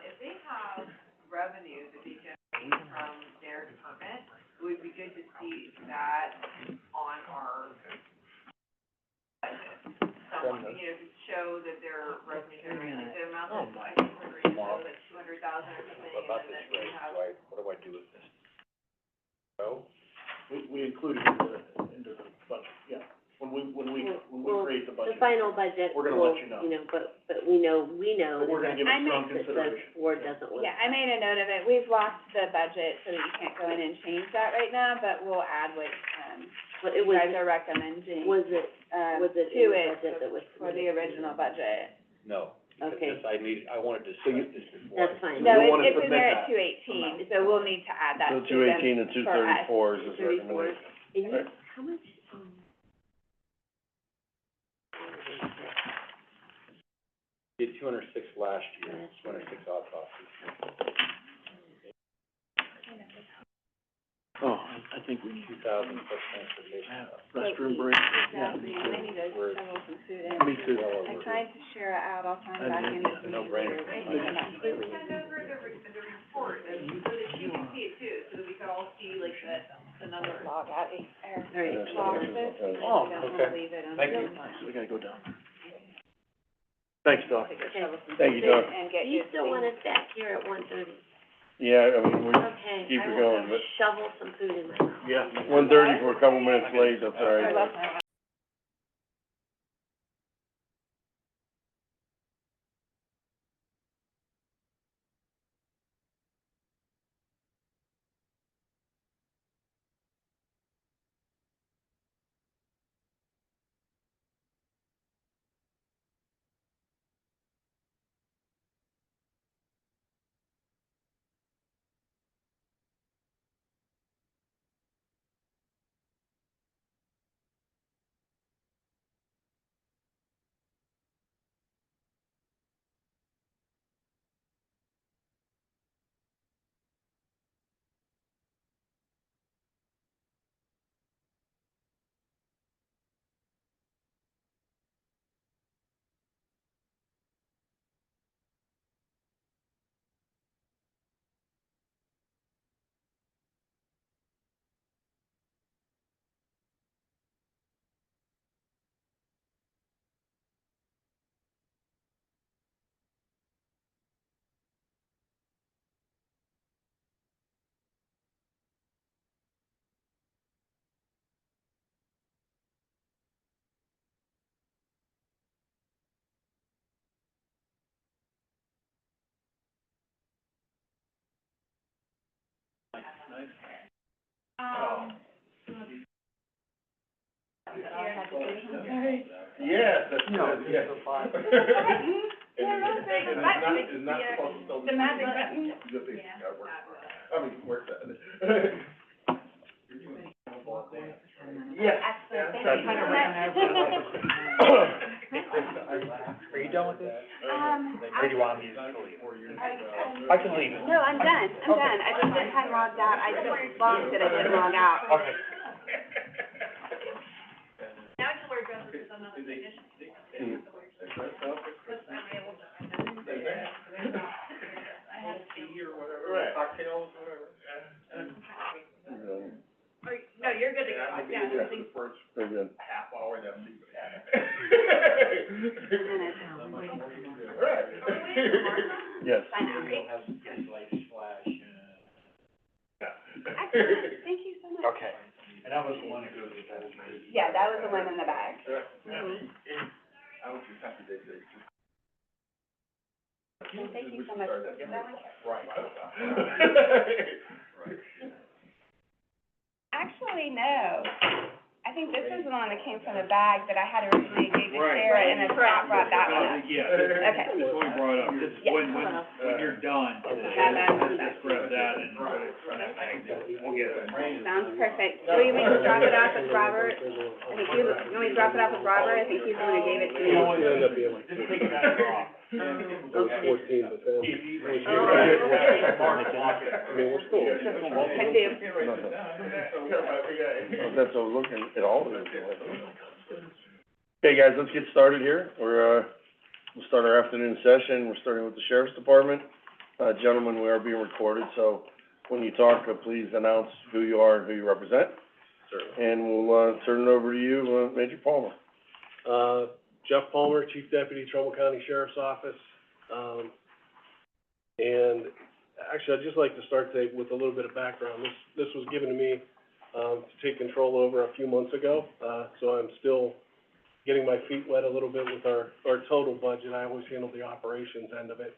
If they have revenue that they generate from their department, it would be good to see that on our budget. Someone, to show that their revenue generating, the amount that I think we're reading, was like 200,000 or something, and About then this that we rate, have. what do I do with this? So, We included into the budget, yeah. When we create the budget. The final budget, We're gonna will, let you know. but we know But we're gonna give it strong that the consideration. board doesn't want. Yeah, I made a note of it. We've locked the budget so that you can't go in and change that right now, but we'll add what, But you it was, guys are recommending, was it to in the it budget that was for the original budget. no, because Okay. I wanted to discuss this before. That's fine. No, don't wanna it's in submit there that at 218, so we'll need to add that So to them 218 and for us. 234 is his recommendation. And you, Right. how much, Did 206 last year, 206 autopsies. Oh, I think we need 2,000 plus transportation. restroom break. Yeah. Exactly, and I need to We're- shovel some food in. Me too. I tried to share it out, I'll find back in this No meeting. brainer. Send over the report, and so that she can see it too, so that we can all see like the numbers. Log out, or all right, log this, because we Oh, don't okay. wanna leave it on. Thank you. So we gotta go down. Thanks, Doc. Thank you, Doc. And do get you your still thing. want us back here at 1:30? Yeah, I mean, we Okay, keep I it will going, go but shovel some food in my mouth. Yeah. 1:30, we're a couple minutes late, that's all I right. love that. Yeah, that's, No, yeah. it's a five. Yeah, It's not supposed to still. The magic button. Yes. Excellent, thank That's- you so much. Are you done with this? Or do you want me to leave? I can leave. No, I'm done, I just this time logged out, I just logged it, I didn't log out. Okay. Now I can wear dresses with another condition. I have tea or whatever, cocktails, whatever. Or, no, you're good to go, yeah, I think. Very good. Half hour, then leave Yes. Excellent, thank you so much. Okay. And that was the one that goes with that. Yeah, that was the one in the bag. Thank you so much. Right. Actually, no. I think this was the one that came from the bag that I had originally gave to Sarah, and then Scott brought that one up. Yeah, Okay. this is what we brought up, this, Yeah. when you're done, just grab that and we'll get it. Sounds perfect. Will you maybe drop it off with Robert? I think you want me to drop it off with Robert? I think he's the one who gave it to me. End up being like, just take that off. Those 14, but then. Oh. I mean, we're still. I do. That's what we're looking at all of it. Okay, guys, let's get started here. We'll start our afternoon session. We're starting with the Sheriff's Department. Gentlemen, we are being recorded, so when you talk, please announce who you are and who you represent. And we'll, turn it over to you, Major Palmer. Jeff Palmer, Chief Deputy, Trumbull County Sheriff's Office. And actually, I'd just like to start today with a little bit of background. This was given to me, to take control over a few months ago, so I'm still getting my feet wet a little bit with our total budget. I always handle the operations end of it.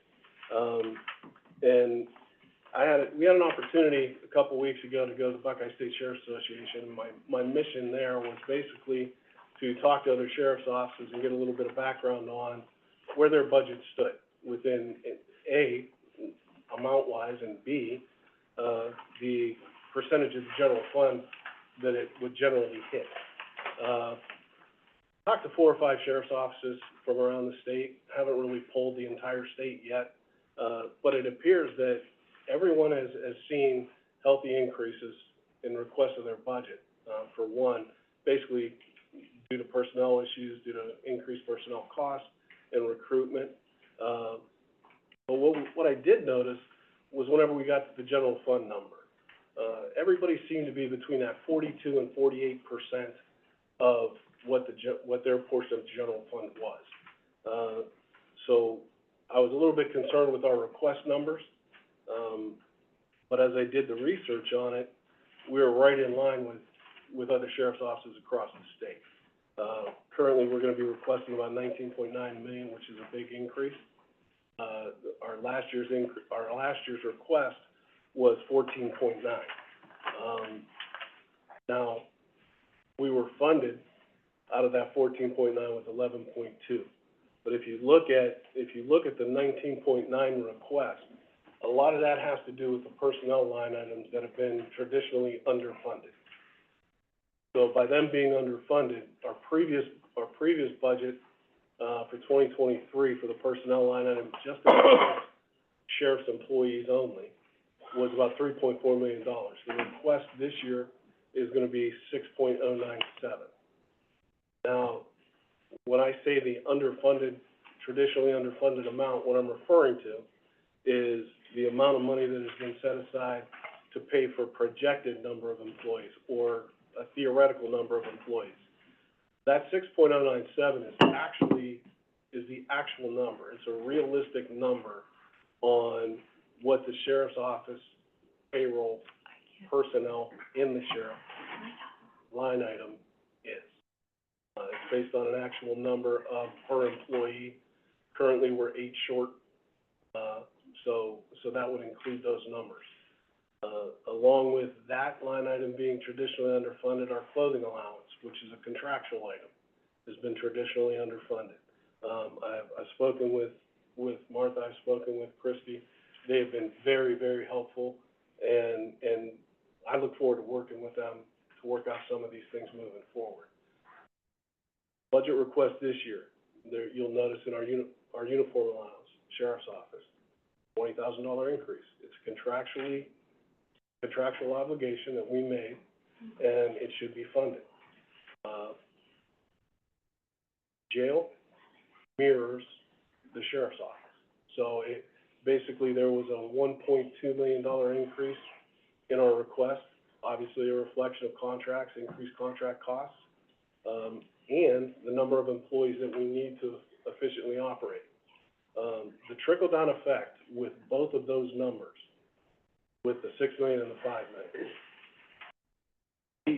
And we had an opportunity a couple weeks ago to go to the Buckeye State Sheriff's Association. My mission there was basically to talk to other sheriff's offices and get a little bit of background on where their budget stood within, A, amount-wise, and B, the percentage of the general fund that it would generally hit. Talked to 4 or 5 sheriff's offices from around the state, haven't really polled the entire state yet, but it appears that everyone has seen healthy increases in request of their budget. For one, basically due to personnel issues, due to increased personnel costs and recruitment. But what I did notice was whenever we got to the general fund number, everybody seemed to be between that 42% and 48% of what their portion of the general fund was. So I was a little bit concerned with our request numbers, but as I did the research on it, we were right in line with other sheriff's offices across the state. Currently, we're gonna be requesting about 19.9 million, which is a big increase. Our last year's request was 14.9. Now, we were funded out of that 14.9 with 11.2. But if you look at the 19.9 request, a lot of that has to do with the personnel line items that have been traditionally underfunded. So by them being underfunded, our previous budget, for 2023 for the personnel line item, just sheriff's employees only, was about $3.4 million. The request this year is gonna be 6.097. Now, when I say the underfunded, traditionally underfunded amount, what I'm referring to is the amount of money that has been set aside to pay for projected number of employees or a theoretical number of employees. That 6.097 is the actual number. It's a realistic number on what the sheriff's office payroll personnel in the sheriff line item is. It's based on an actual number of per employee. Currently, we're 8 short, so that would include those numbers. Along with that line item being traditionally underfunded, our clothing allowance, which is a contractual item, has been traditionally underfunded. I've spoken with with Martha, I've spoken with Christie. They have been very, very helpful, and I look forward to working with them to work out some of these things moving forward. Budget request this year, there, you'll notice in our uniform allowance, sheriff's office, $20,000 increase. It's contractual obligation that we made, and it should be funded. Jail mirrors the sheriff's office. So it, basically, there was a $1.2 million increase in our request, obviously a reflection of contracts, increased contract costs, and the number of employees that we need to efficiently operate. The trickle-down effect with both of those numbers, with the $6 million and the $5 million,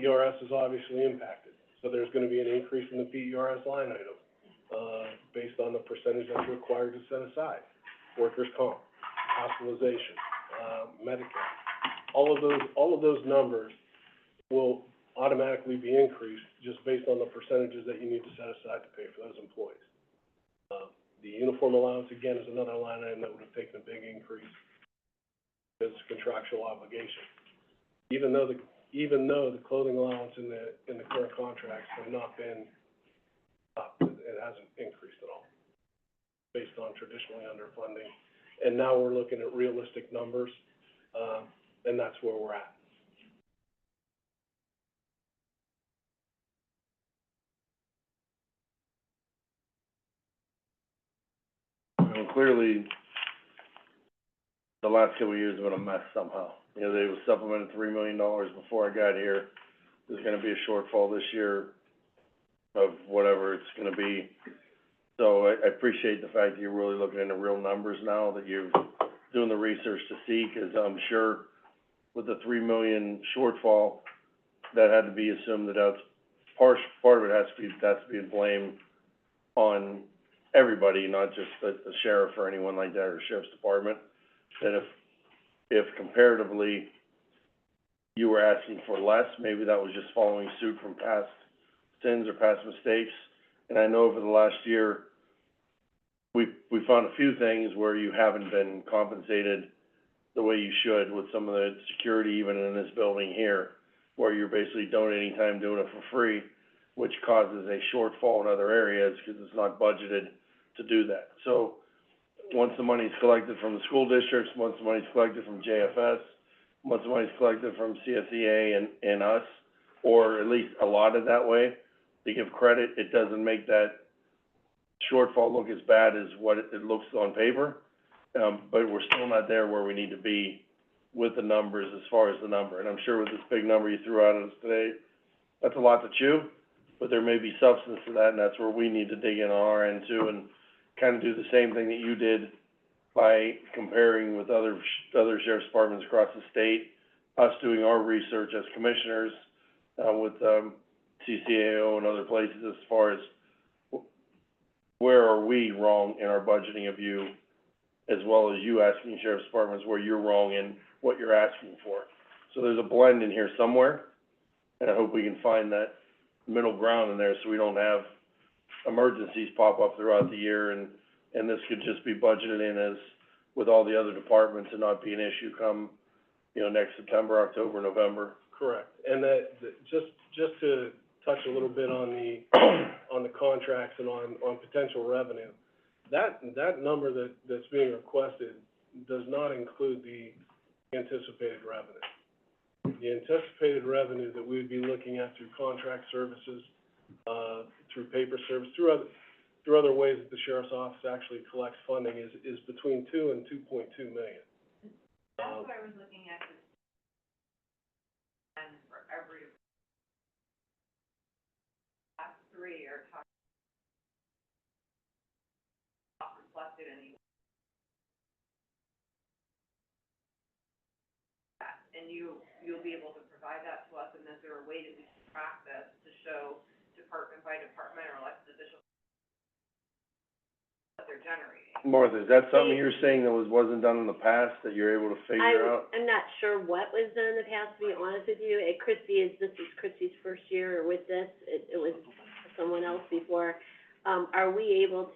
PERS is obviously impacted. So there's gonna be an increase in the PERS line item, based on the percentage that's required to set aside. Workers' comp, hospitalization, Medicare. All of those numbers will automatically be increased just based on the percentages that you need to set aside to pay for those employees. The uniform allowance, again, is another line item that would have taken a big increase. It's a contractual obligation. Even though the clothing allowance in the current contracts have not been up, it hasn't increased at all, based on traditionally underfunding. And now we're looking at realistic numbers, and that's where we're at. And clearly, the last couple of years have been a mess somehow. You know, they were supplemented $3 million before I got here. There's gonna be a shortfall this year of whatever it's gonna be. So I appreciate the fact that you're really looking into real numbers now, that you're doing the research to see, 'cause I'm sure with the $3 million shortfall, that had to be assumed that that's part of it has to be blamed on everybody, not just the sheriff or anyone like that, or sheriff's department. That if comparatively you were asking for less, maybe that was just following suit from past sins or past mistakes. And I know over the last year, we found a few things where you haven't been compensated the way you should with some of the security, even in this building here, where you're basically donating time doing it for free, which causes a shortfall in other areas because it's not budgeted to do that. So once the money's collected from the school districts, once the money's collected from JFS, once the money's collected from CSEA and us, or at least allotted that way, to give credit, it doesn't make that shortfall look as bad as what it looks on paper. But we're still not there where we need to be with the numbers as far as the number. And I'm sure with this big number you threw out at us today, that's a lot to chew, but there may be substance to that, and that's where we need to dig in on our end too, and kind of do the same thing that you did by comparing with other sheriff's departments across the state, us doing our research as commissioners, with, CCAO and other places as far as where are we wrong in our budgeting of you, as well as you asking sheriff's departments where you're wrong in what you're asking for. So there's a blend in here somewhere, and I hope we can find that middle ground in there so we don't have emergencies pop up throughout the year, and this could just be budgeted in as with all the other departments and not be an issue come, next September, October, November. Correct. And just to touch a little bit on the contracts and on potential revenue, that number that's being requested does not include the anticipated revenue. The anticipated revenue that we would be looking at through contract services, through paper service, through other ways that the sheriff's office actually collects funding is between $2 and $2.2 million. That's what I was looking at, and for every last three are talking not reflected anywhere. And you'll be able to provide that to us, and is there a way that we can track this to show department by department or elected officials what they're generating? Martha, is that something you're saying that wasn't done in the past, that you're able to figure out? I'm not sure what was done in the past, to be honest with you. This is Christie's first year with this. It was someone else before. are we able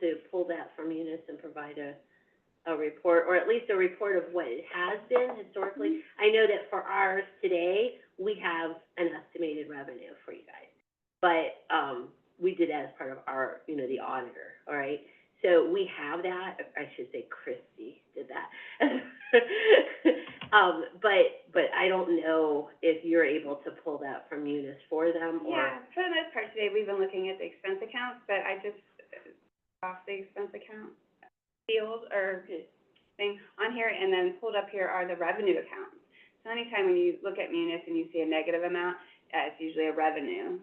to pull that from Munis and provide a report, or at least a report of what it has been historically? I know that for ours today, we have an estimated revenue for you guys, but, we did that as part of our, the auditor, all right? So we have that, I should say Christie did that. But I don't know if you're able to pull that from Munis for them, or. Yeah, for the most part today, we've been looking at the expense accounts, but I just off the expense account field or thing on here, and then pulled up here are the revenue accounts. So anytime when you look at Munis and you see a negative amount, it's usually a revenue,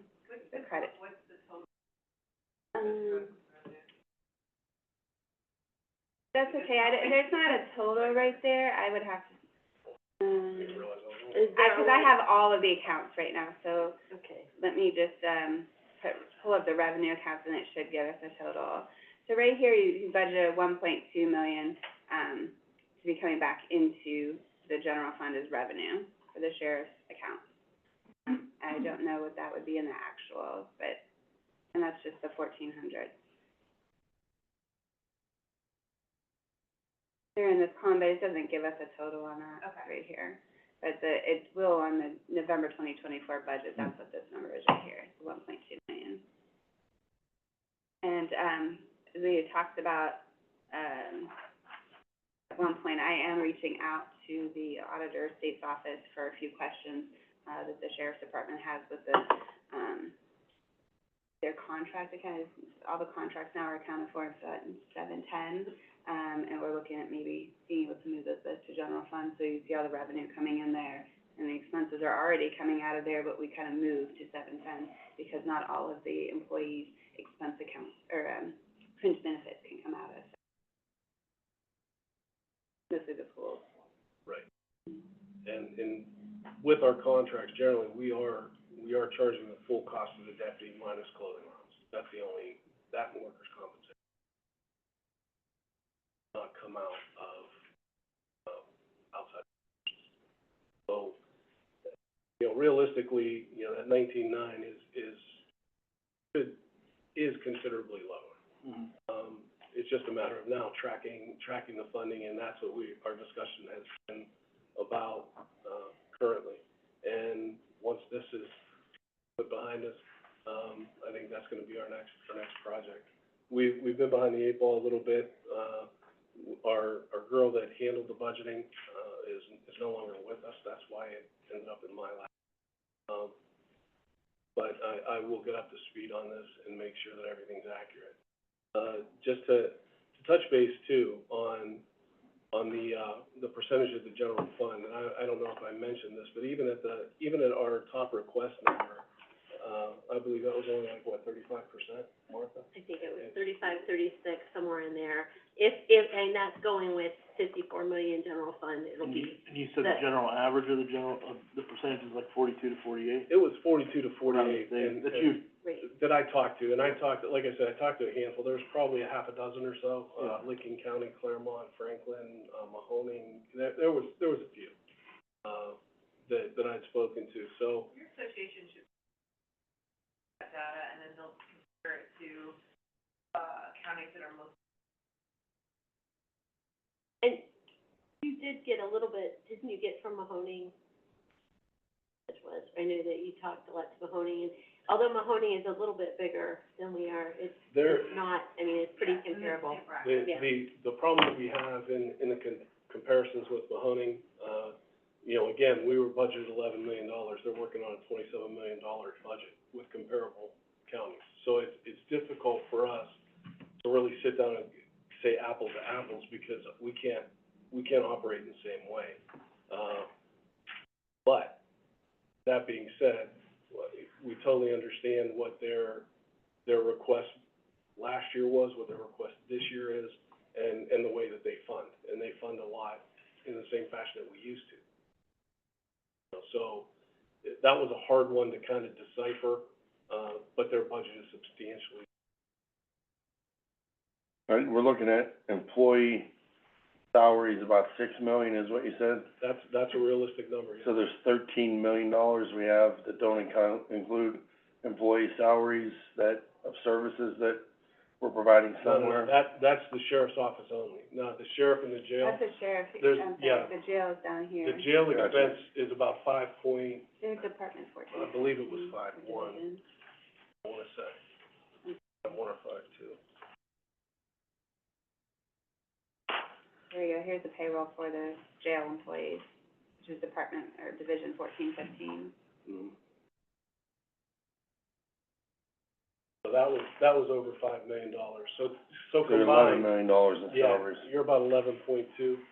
the credit. What's the total? That's okay, there's not a total right there, I would have to, cause I have all of the accounts right now, so Okay. let me just, pull up the revenue accounts and it should give us a total. So right here, you budgeted 1.2 million, to be coming back into the general fund as revenue for the sheriff's account. I don't know what that would be in the actual, but, and that's just the 1,400. They're in this column, but it doesn't give us a total on that right here. But it will on the November 2024 budget, that's what this number is right here, 1.2 million. And, we had talked about, at one point, I am reaching out to the auditor state's office for a few questions, that the sheriff's department has with the, their contract account. All the contracts now are accounted for in 710. And we're looking at maybe being able to move this to general fund, so you see all the revenue coming in there, and the expenses are already coming out of there, but we kind of moved to 710, because not all of the employees' expense accounts, or, fringe benefits can come out of, mostly the pools. Right. And with our contracts, generally, we are charging the full cost of the deputy minus clothing allowance. That's the only, that and workers' compensation not come out of, outside. So, realistically, that 19.9 is considerably lower. Mm-hmm. It's just a matter of now tracking the funding, and that's what our discussion has been about, currently. And once this is put behind us, I think that's gonna be our next project. We've been behind the 8 ball a little bit. Our girl that handled the budgeting, is no longer with us. That's why it ended up in my lap. But I will get up to speed on this and make sure that everything's accurate. Just to touch base too on the percentage of the general fund, and I don't know if I mentioned this, but even at our top request number, I believe that was only like, what, 35%, Martha? I think it was 35, 36, somewhere in there. And that's going with 54 million general fund, it'll be. And you said the general average of the percentage is like 42 to 48? It was 42 to 48, and That you, that I talked to, and like I said, I talked to a handful. There's probably a half a dozen or so, Licking County, Claremont, Franklin, Mahoning, there was a few, that I'd spoken to, so. Your association should that data, and then they'll compare it to, counties that are most. And you did get a little bit, didn't you get from Mahoning? I know that you talked a lot to Mahoning, and although Mahoning is a little bit bigger than we are, it's not, it's pretty comparable. The problem that we have in the comparisons with Mahoning, again, we were budgeted $11 million. They're working on a $27 million budget with comparable counties. So it's difficult for us to really sit down and say apples to apples, because we can't operate in the same way. But that being said, we totally understand what their request last year was, what their request this year is, and the way that they fund. And they fund a lot in the same fashion that we used to. So that was a hard one to kind of decipher, but their budget is substantially. Right, we're looking at employee salaries, about $6 million is what you said? That's a realistic number, yeah. So there's $13 million we have that don't include employee salaries of services that we're providing No, somewhere? that's the sheriff's office only, not the sheriff and the jail. That's the sheriff, There's- I'm yeah. sorry, the jail's down here. The jail Gotcha. expense is about Their department 14. I believe it was 5.1, Division. I wanna say. 5.1 or 5.2. Here you go, here's the payroll for the jail employees, which is department, or division 1415. Mhm. So that was over $5 million, so So combined. $11 million in Yeah, salaries. you're about 11.2.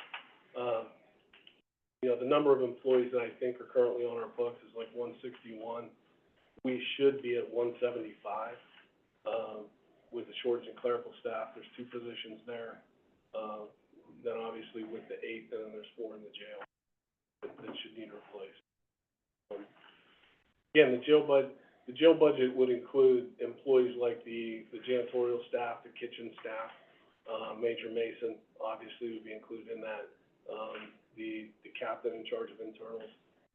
You know, the number of employees that I think are currently on our books is like 161. We should be at 175, with the shortage in clerical staff. There's 2 positions there. Then obviously with the 8, and then there's 4 in the jail that should need replaced. Again, the jail budget would include employees like the janitorial staff, the kitchen staff, Major Mason, obviously would be included in that. The captain in charge of internals,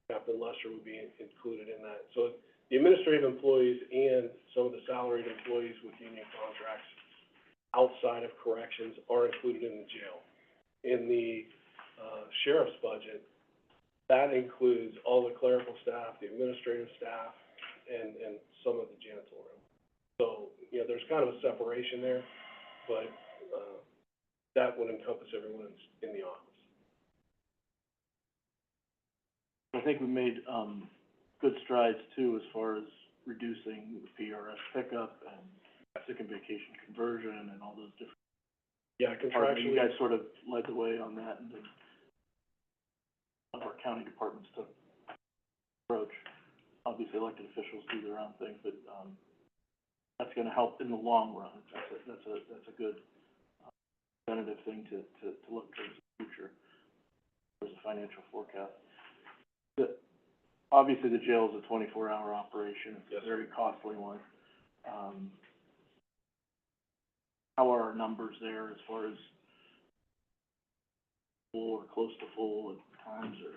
Captain Lester, would be included in that. So the administrative employees and some of the salaried employees with union contracts outside of corrections are included in the jail. In the, sheriff's budget, that includes all the clerical staff, the administrative staff, and some of the janitorial. So, you know, there's kind of a separation there, but, that would encompass everyone in the office. I think we made, good strides too, as far as reducing the PRS pickup and sick and vacation conversion and all those different. Yeah, departments. You contractually, guys sort of led the way on that, and then some of our county departments took approach. Obviously, elected officials do their own thing, but, that's gonna help in the long run. That's a good, preventative thing to look towards the future. There's a financial forecast. Obviously, the jail is a 24-hour operation. It's a very costly one. How are our numbers there as far as full or close to full at times, or?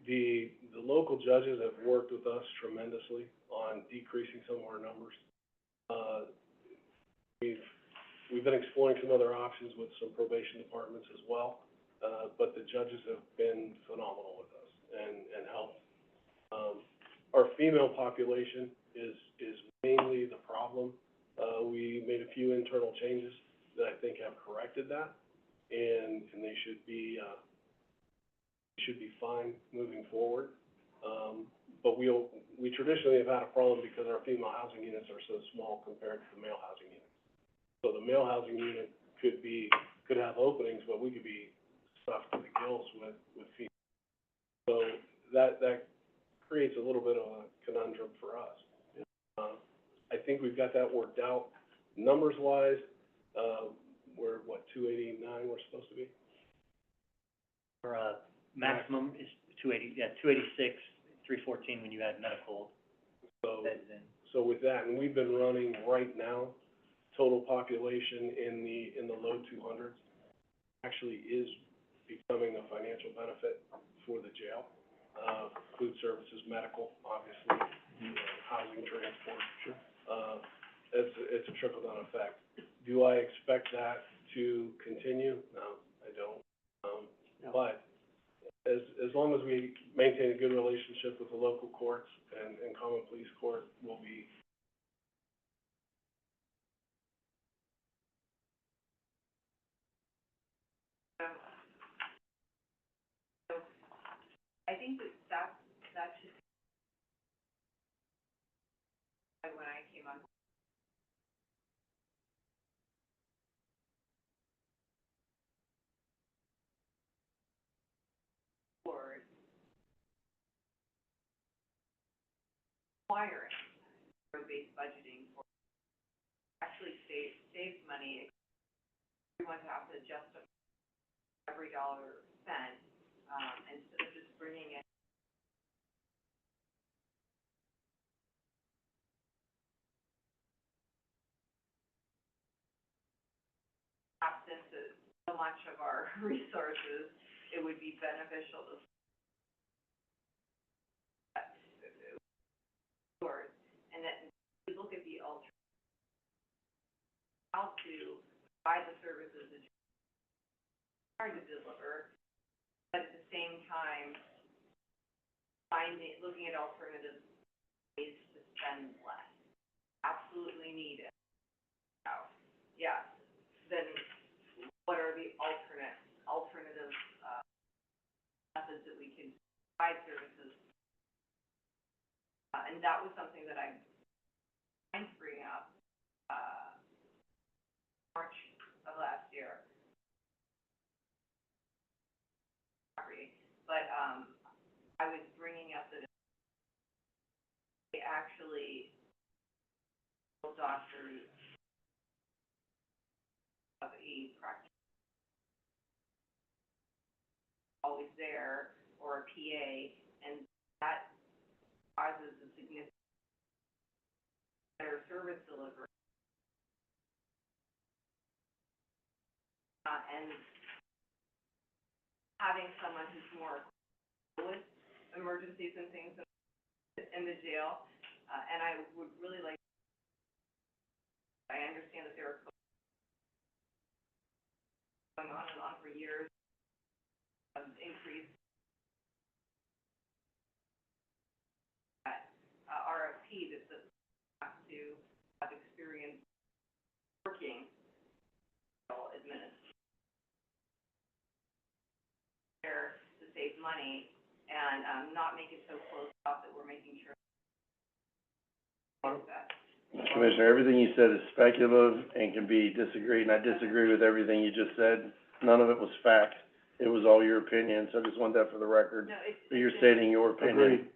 the local judges have worked with us tremendously on decreasing some of our numbers. We've been exploring some other options with some probation departments as well, but the judges have been phenomenal with us and helped. Our female population is mainly the problem. We made a few internal changes that I think have corrected that, and they should be fine moving forward. But we traditionally have had a problem because our female housing units are so small compared to the male housing units. So the male housing unit could have openings, but we could be stuffed to the gills with females. So that creates a little bit of a conundrum for us. I think we've got that worked out. Numbers wise, we're 289 we're supposed to be? Our, maximum is 286, 314 when you add medical beds in. So with that, and we've been running right now, total population in the low 200s, actually is becoming a financial benefit for the jail. Food services, medical, obviously, housing, transport. Sure. It's a trickle-down effect. Do I expect that to continue? No, I don't. But as long as we maintain a good relationship with the local courts and common police court, we'll be. I think that should, when I came on board, requiring zero-based budgeting for, actually saves money. Everyone has to justify every dollar spent, instead of just bringing in absence of so much of our resources, it would be beneficial to source, and then we look at the alternative provide the services that you're trying to deliver, but at the same time, looking at alternative ways to spend less. Absolutely need it. Now, yes, then what are the alternative, methods that we can provide services? And that was something that I tried to bring up, March of last year. But, I was bringing up that they actually, doctors of a practice always there, or a PA, and that causes a significant better service delivery. And having someone who's more with emergencies and things in the jail, and I would really like, I understand that there are going on for years, increase RFP that has to have experience working administration to save money and not make it so close up that we're making sure that. Commissioner, everything you said is speculative and can be disagreed, and I disagree with everything you just said. None of it was fact. It was all your opinion, so I just want that for the record. No, But you're stating your opinion.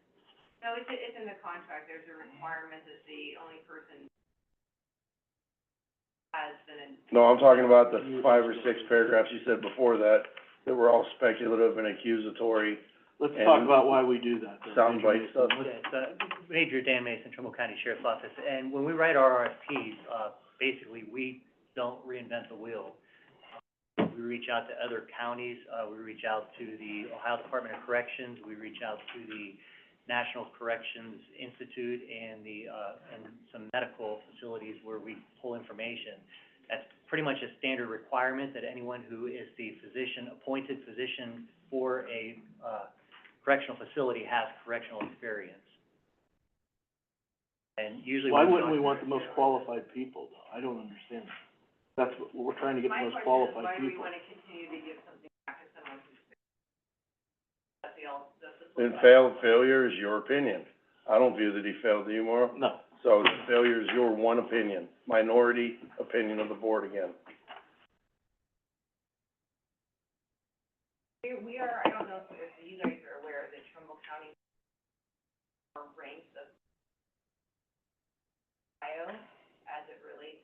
No, it's in the contract. There's a requirement that the only person has been in. No, I'm talking about the 5 or 6 paragraphs you said before that were all speculative and accusatory. Let's talk about why we do that. Soundbite stuff. Yeah, it's, Major Dan Mason, Trumbull County Sheriff's Office, and when we write our RFPs, basically, we don't reinvent the wheel. We reach out to other counties, we reach out to the Ohio Department of Corrections, we reach out to the National Corrections Institute and and some medical facilities where we pull information. That's pretty much a standard requirement that anyone who is the appointed physician for a, correctional facility has correctional experience. And usually. Why wouldn't we want the most qualified people, though? I don't understand that. That's what, we're trying to get the most qualified people. My question is, why do we wanna continue to give something back to someone who's, that's Failure is your opinion. I don't view that he failed, do you, Maura? No. So the failure is your one opinion, minority opinion of the board again. We are, I don't know if you guys are aware that Trumbull County ranks of Ohio as it relates,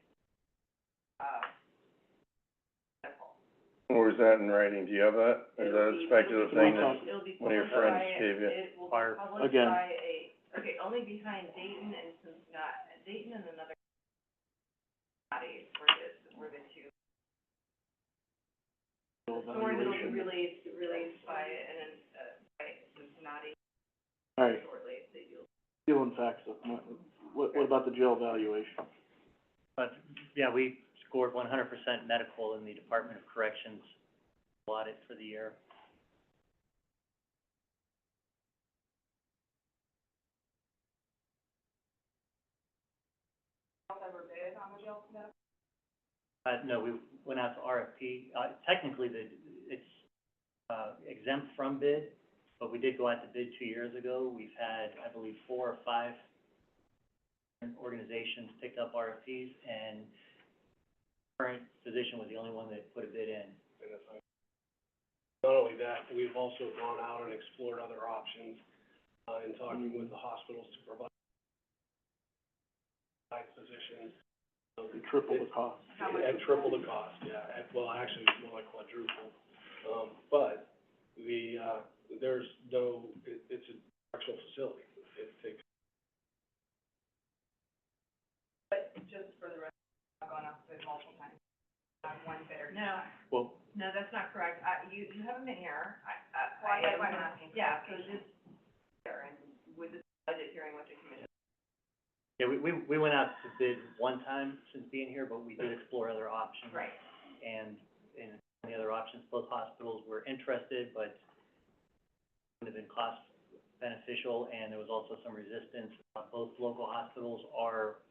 medical. Where's that in writing? Do you have that? Is that a speculative thing that It'll be one of your published friends gave you? It will be published Again. by only behind Dayton and Cincinnati, Dayton and another county were the two. Thorn will be released by, by Cincinnati All right, shortly, so you'll. feeling facts up. What about the jail valuation? But, yeah, we scored 100% medical in the Department of Corrections audit for the year. Ever bid on the jail medical? No, we went out to RFP. Technically, it's, exempt from bid, but we did go out to bid 2 years ago. We've had, I believe, 4 or 5 organizations picked up RFPs, and current physician was the only one that put a bid in. Not only that, we've also gone out and explored other options, in talking with the hospitals to provide physicians. Triple the cost. And triple the cost, yeah. Well, actually, it's more like quadruple. But there's no, it's a correctional facility. It takes. But just for the record, I've gone up with multiple times. One bidder. No. Well, No, that's not correct. You have them in here. That's why I'm asking. Yeah, so this, there, and with the budget hearing with the commission. Yeah, we went out to bid one time since being here, but we did explore other options. Right. and the other options. Both hospitals were interested, but would have been cost beneficial, and there was also some resistance. Both local hospitals are,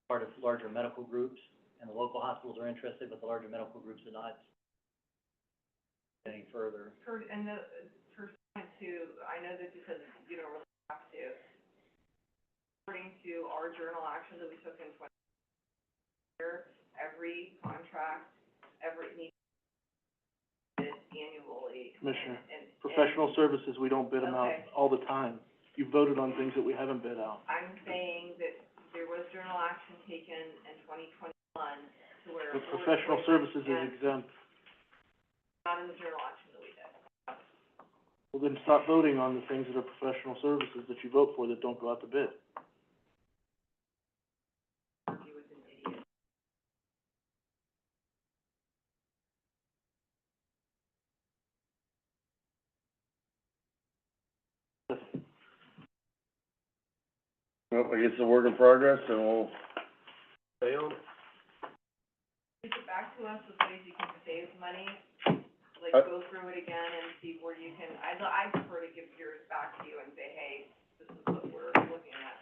part of larger medical groups, and the local hospitals are interested, but the larger medical groups are not any further. For point two, I know that you said you don't really have to. According to our journal actions that we took in every contract, needs annually. Commissioner, And professional services, we don't bid them out Okay. all the time. You voted on things that we haven't bid out. I'm saying that there was journal action taken in 2021 to where. But professional services is exempt. Not in the journal action that we did. Well, then stop voting on the things that are professional services that you vote for that don't go out to bid. Well, I guess it's a work in progress, and we'll stay on it. Get back to us with ways you can save money, like go through it again and see where you can, I prefer to give yours back to you and say, hey, this is what we're looking at,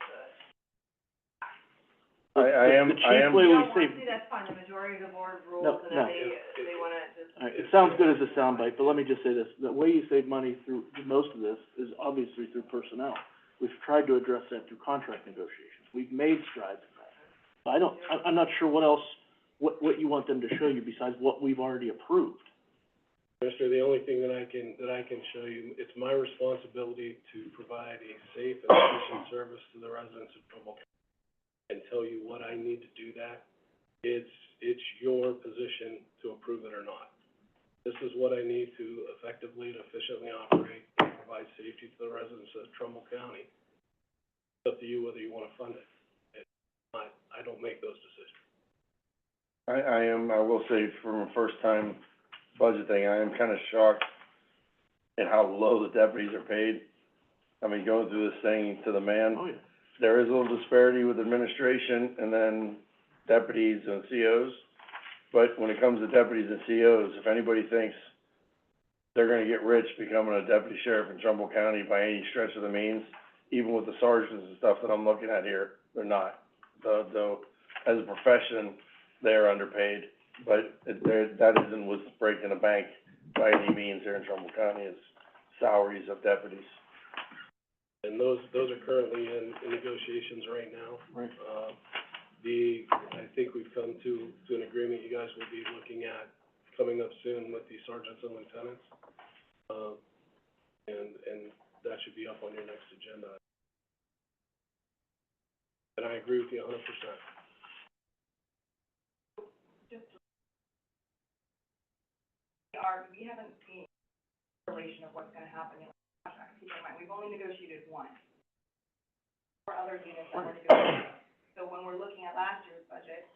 The cheap way we save. See, that's fine, the majority of the board rules, No, and no. then they wanna just. All right, it sounds good as a soundbite, but let me just say this, the way you save money through most of this is obviously through personnel. We've tried to address that through contract negotiations, we've made strides in that. I'm not sure what else, what you want them to show you besides what we've already approved. Commissioner, the only thing that I can show you, it's my responsibility to provide a safe and efficient service to the residents of Trumbull County, and tell you what I need to do that. It's your position to approve it or not. This is what I need to effectively and efficiently operate and provide safety to the residents of Trumbull County. It's up to you whether you wanna fund it. I don't make those decisions. I will say, from a first-time budget thing, I am kinda shocked at how low the deputies are paid. I mean, going through this thing to the man. Oh, yeah. There is a little disparity with administration and then deputies and COs. But when it comes to deputies and COs, if anybody thinks they're gonna get rich becoming a deputy sheriff in Trumbull County by any stretch of the means, even with the sergeants and stuff that I'm looking at here, they're not. Though, as a profession, they're underpaid, but that isn't what's breaking the bank by any means here in Trumbull County, is salaries of deputies. And those are currently in negotiations right now. Right. I think we've come to an agreement you guys will be looking at coming up soon with the sergeants and lieutenants. And that should be up on your next agenda. And I agree with you 100%. We haven't seen a relation of what's gonna happen in the contract. Keep in mind, we've only negotiated one. For other units that we're negotiating. So when we're looking at last year's budget,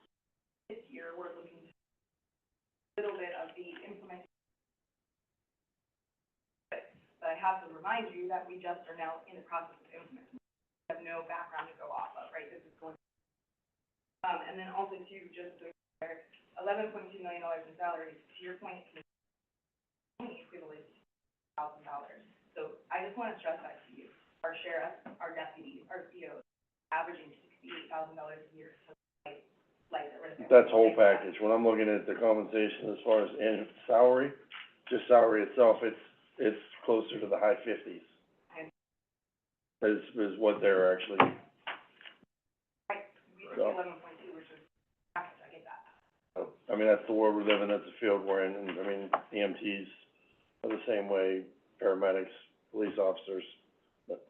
this year, we're looking at a little bit of the implementation. But I have to remind you that we just are now in the process of implementing. We have no background to go off of, right? This is going. And then also too, just so you're aware, $11.2 million in salaries, to your point, only equivalent to $1,000. So I just wanna stress that to you. Our sheriff, our deputies, our COs, averaging $68,000 a year, so like that right there. That's whole package. When I'm looking at the compensation as far as in salary, just salary itself, it's closer to the high fifties. Is what they're actually, Right, we took So. 11.2, which is, I get that. I mean, that's the world we're living, that's the field we're in, and I mean, EMTs are the same way, paramedics, police officers, but.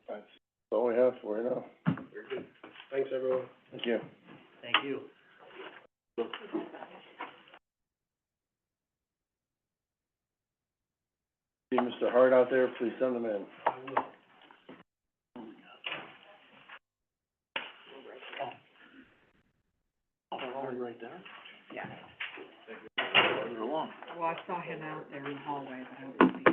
That's all we have for you now. Very good. Thanks, everyone. Thank you. Thank you. See Mr. Hart out there, please send him in. Oh, they're already right there? Yeah. They're along. Well, I saw him out there in the hallway, but I don't know if he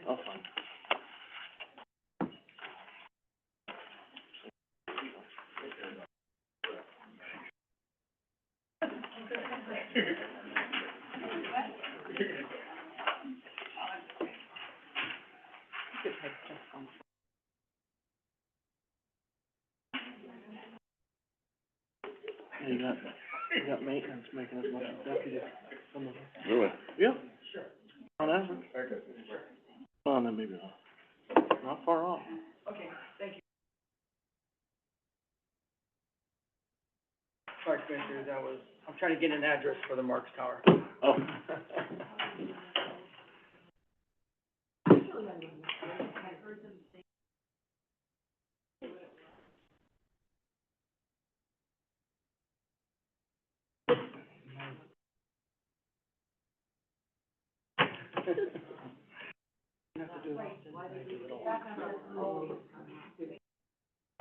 I'll find. You got maintenance making as much as deputy, some of them. Really? Yeah. Sure. On average. Well, then maybe not far off. Sorry, Commissioners, I'm trying to get an address for the Marks Tower. Oh.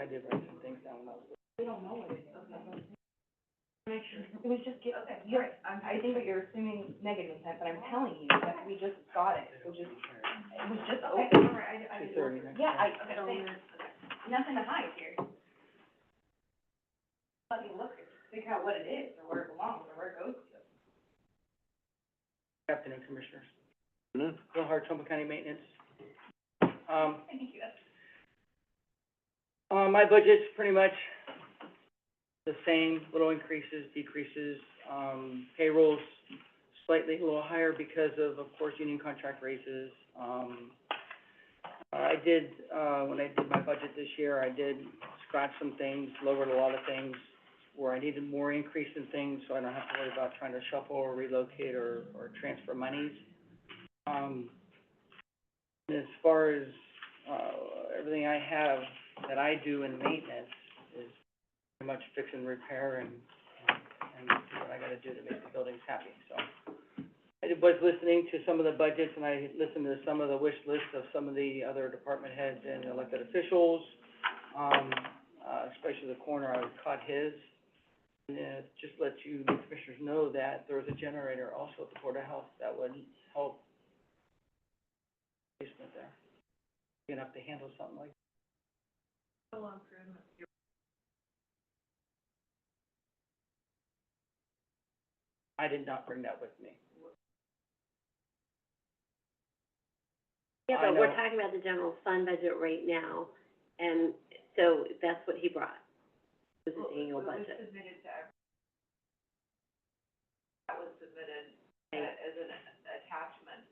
I did write some things down when I was. It was just, I think that you're assuming negative intent, but I'm telling you that we just got it, it was just open. Nothing to hide here. Let me look, figure out what it is, or where it belongs, or where it goes to. Good afternoon, Commissioners. Afternoon. Bill Hart, Trumbull County Maintenance. Thank you. My budget's pretty much the same, little increases, decreases. Payroll's slightly a little higher because of course, union contract raises. I did, when I did my budget this year, I did scratch some things, lowered a lot of things where I needed more increase in things, so I don't have to worry about trying to shuffle or relocate or transfer monies. As far as, everything I have that I do in maintenance is pretty much fix and repair and do what I gotta do to make the buildings happy, so. I was listening to some of the budgets, and I listened to some of the wish lists of some of the other department heads and elected officials, especially the coroner, I caught his. And, just let you commissioners know that there was a generator also at the Board of Health that would help basement there. You're gonna have to handle something like I did not bring that with me. Yeah, I but we're know. talking about the general fund budget right now, and so that's what he brought, was his annual budget. That was submitted as an attachment.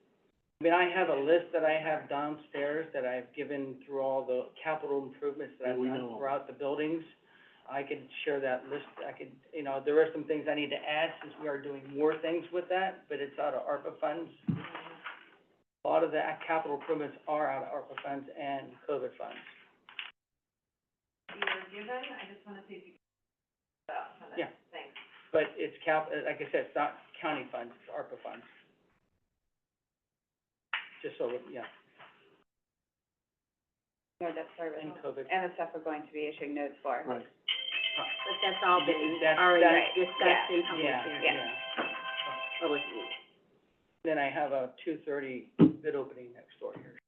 I mean, I have a list that I have downstairs that I've given through all the capital improvements that I've Yeah, we done know. throughout the buildings. I could share that list, I could, there are some things I need to add since we are doing more things with that, but it's out of ARPA funds. A lot of the capital improvements are out of ARPA funds and COVID funds. You were given, I just wanna see if you can, Yeah. thanks. But it's like I said, it's not county funds, it's ARPA funds. Just so, yeah, No, that's part and COVID. and the stuff we're going to be issuing notes for. Right. But that's all been That's- already that's- discussed in public Yeah, hearing. yeah. Public meeting. Then I have a 2:30 bid opening next door here.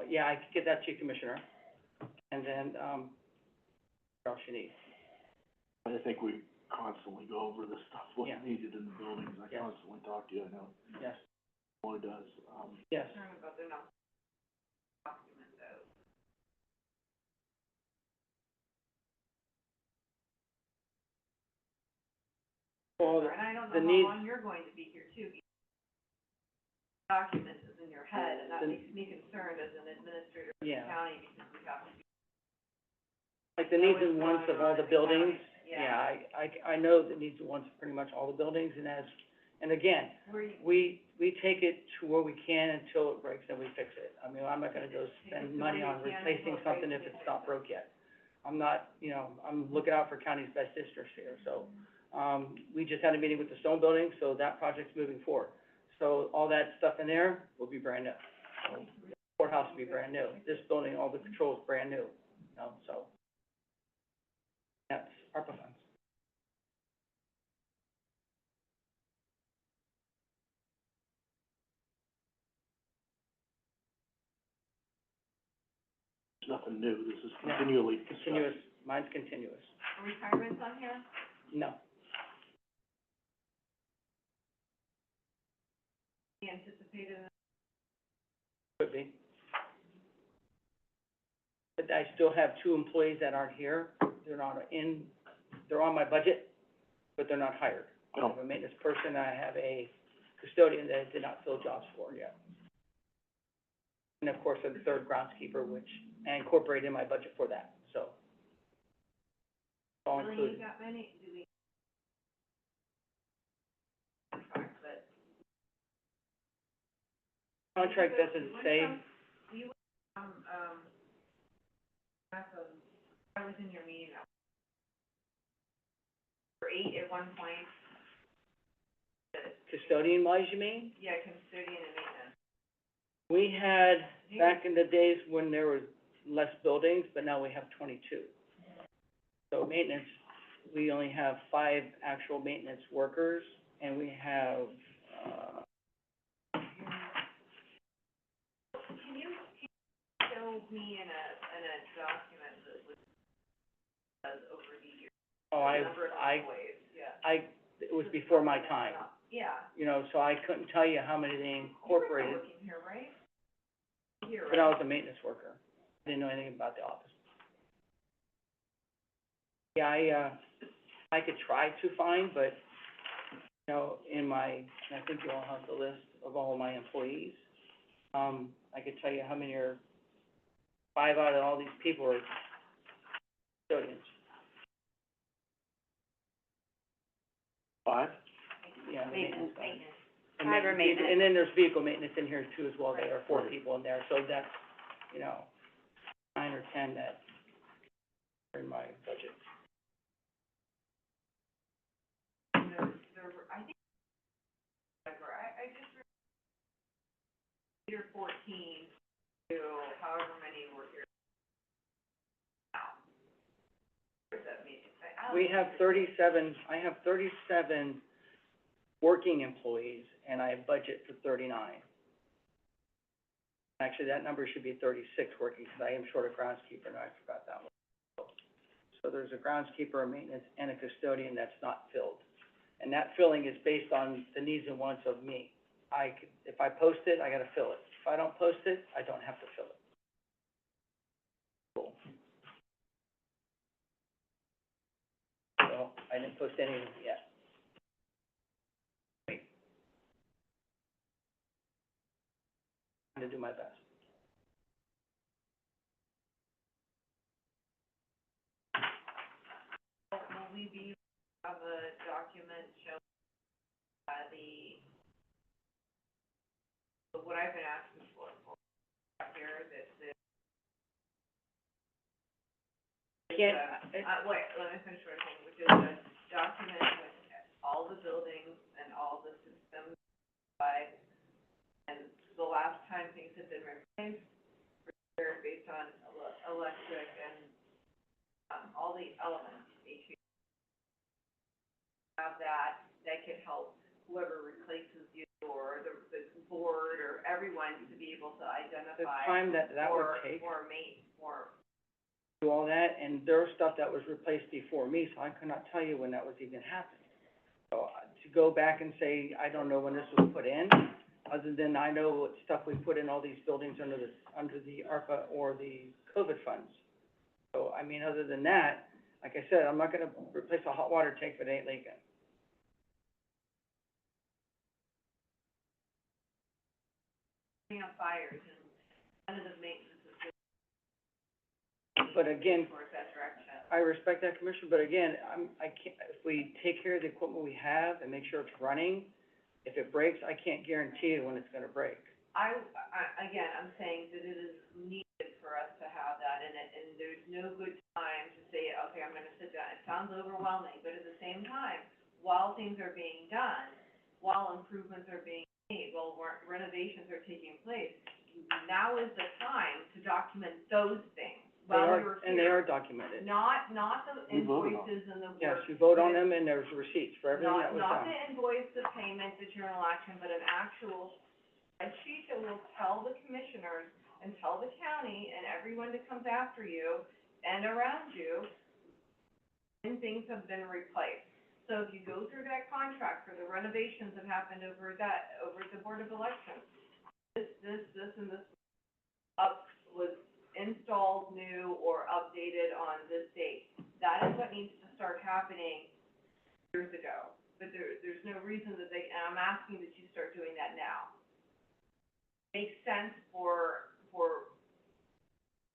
Yeah, I could get that to you, Commissioner. And then, what else you need? I think we constantly go over this stuff, what's Yeah. needed in the buildings. I Yes. constantly talk to you, I know. Yes, Boy does. yes. Concerned about the document though. Well, And I don't the know needs- how long you're going to be here too. Document is in your head, and that The- makes me concerned as an administrator of the Yeah. county, because we have to be. Like the needs and wants of all the buildings, Yeah. I know the needs and wants of pretty much all the buildings, and again, we take it to where we can until it breaks, and we fix it. I mean, I'm not gonna go spend money on replacing something if it's not broke yet. I'm not, I'm looking out for county's best interests here, so, we just had a meeting with the stone building, so that project's moving forward. So all that stuff in there will be brand new. So the courthouse will be brand new. This building, all the controls brand new, so. That's ARPA funds. nothing new, this is continually discussed. Continuous, mine's continuous. Retirements on here? No. Anticipated? Could be. But I still have two employees that aren't here. They're on my budget, but they're not hired. I have a maintenance person, I have a custodian that I did not fill jobs for yet. And of course, a third groundskeeper, which I incorporated in my budget for that, so. All Really included. need that many, do we? But. Contract doesn't say, I was in your meeting, for 8 at one point. custodian-wise, you mean? Yeah, custodian and maintenance. We had, back in the days when there was less buildings, but now we have 22. So maintenance, we only have 5 actual maintenance workers, and we have, Can you show me in a document that was, over the years? Number of employees, yeah. it was before my time, Yeah. you know, so I couldn't tell you how many they incorporated, You were working here, right? Here, but I right? was a maintenance worker. Didn't know anything about the office. Yeah, I could try to find, but, you know, and I think you all have the list of all my employees. I could tell you how many are, 5 out of all these people are custodians. 5? Yeah, the maintenance guys. And Five are maintenance. And then there's vehicle maintenance in here too as well, there are 4 people in there, so that's, you know, 9 or 10 that are in my budget. I think, I just remember 14 to however many were here now. What does that mean? We have 37, I have 37 working employees, and I budget for 39. Actually, that number should be 36 working, because I am short a groundskeeper, and I forgot that one. So there's a groundskeeper, a maintenance, and a custodian that's not filled. And that filling is based on the needs and wants of me. If I post it, I gotta fill it. If I don't post it, I don't have to fill it. Cool. So, I didn't post any of it yet. I'm gonna do my best. Will we be, have a document showing, what I've been asking for here, that, Can't, wait, let me finish what I'm saying, which is a document with all the buildings and all the systems, and the last time things have been replaced, based on electric and, all the elements, have that could help whoever replaces you, or the board, or everyone to be able to identify. the time that would take. Do all that, and there was stuff that was replaced before me, so I could not tell you when that was even happening. So, to go back and say, I don't know when this was put in, other than I know what stuff we put in all these buildings under the ARPA or the COVID funds. So, I mean, other than that, like I said, I'm not gonna replace a hot water tank if it ain't leaking. Fires and preventative maintenance is good But again, for that direction. I respect that, Commissioner, but again, I can't, if we take care of the equipment we have and make sure it's running, if it breaks, I can't guarantee you when it's gonna break. Again, I'm saying that it is needed for us to have that, and there's no good time to say, okay, I'm gonna sit down. It sounds overwhelming, but at the same time, while things are being done, while improvements are being made, while renovations are taking place, now is the time to document those things while we're here. And they are documented. Not the We voted on invoices and the work. Yes, you vote on them, and there's receipts for everything that was Not done. the invoice, the payment, the journal action, but an actual spreadsheet that will tell the commissioners and tell the county and everyone that comes after you and around you when things have been replaced. So if you go through that contract for the renovations that happened over the Board of Elections, this, and this was installed new or updated on this date. That is what needs to start happening years ago. But there's no reason that and I'm asking that you start doing that now. Makes sense for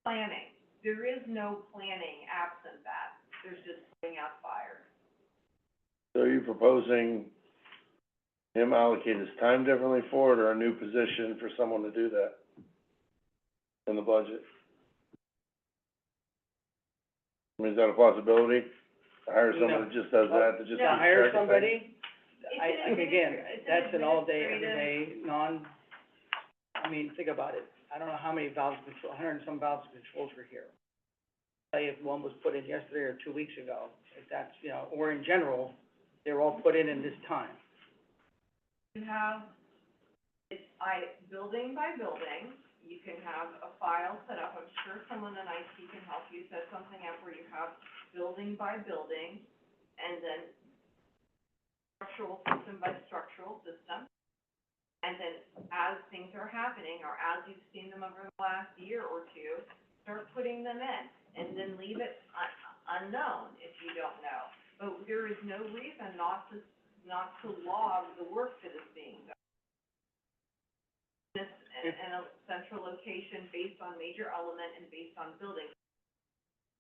planning. There is no planning absent that. There's just putting out fires. So are you proposing him allocate his time differently for it, or a new position for someone to do that in the budget? I mean, is that a possibility? To hire someone that just does that, that just To keeps hire track of things? somebody, It's that's an all-day, administrative- everyday, I mean, think about it. I don't know how many valves control, 100 and some valves controls were here. Tell you if one was put in yesterday or 2 weeks ago, if that's, or in general, they were all put in this time. You have, building by building, you can have a file set up. I'm sure someone in IT can help you set something up where you have building by building, and then structural system by structural system. And then as things are happening, or as you've seen them over the last year or two, start putting them in, and then leave it unknown if you don't know. But there is no reason not to log the work that is being done. This, in a central location based on major element and based on building,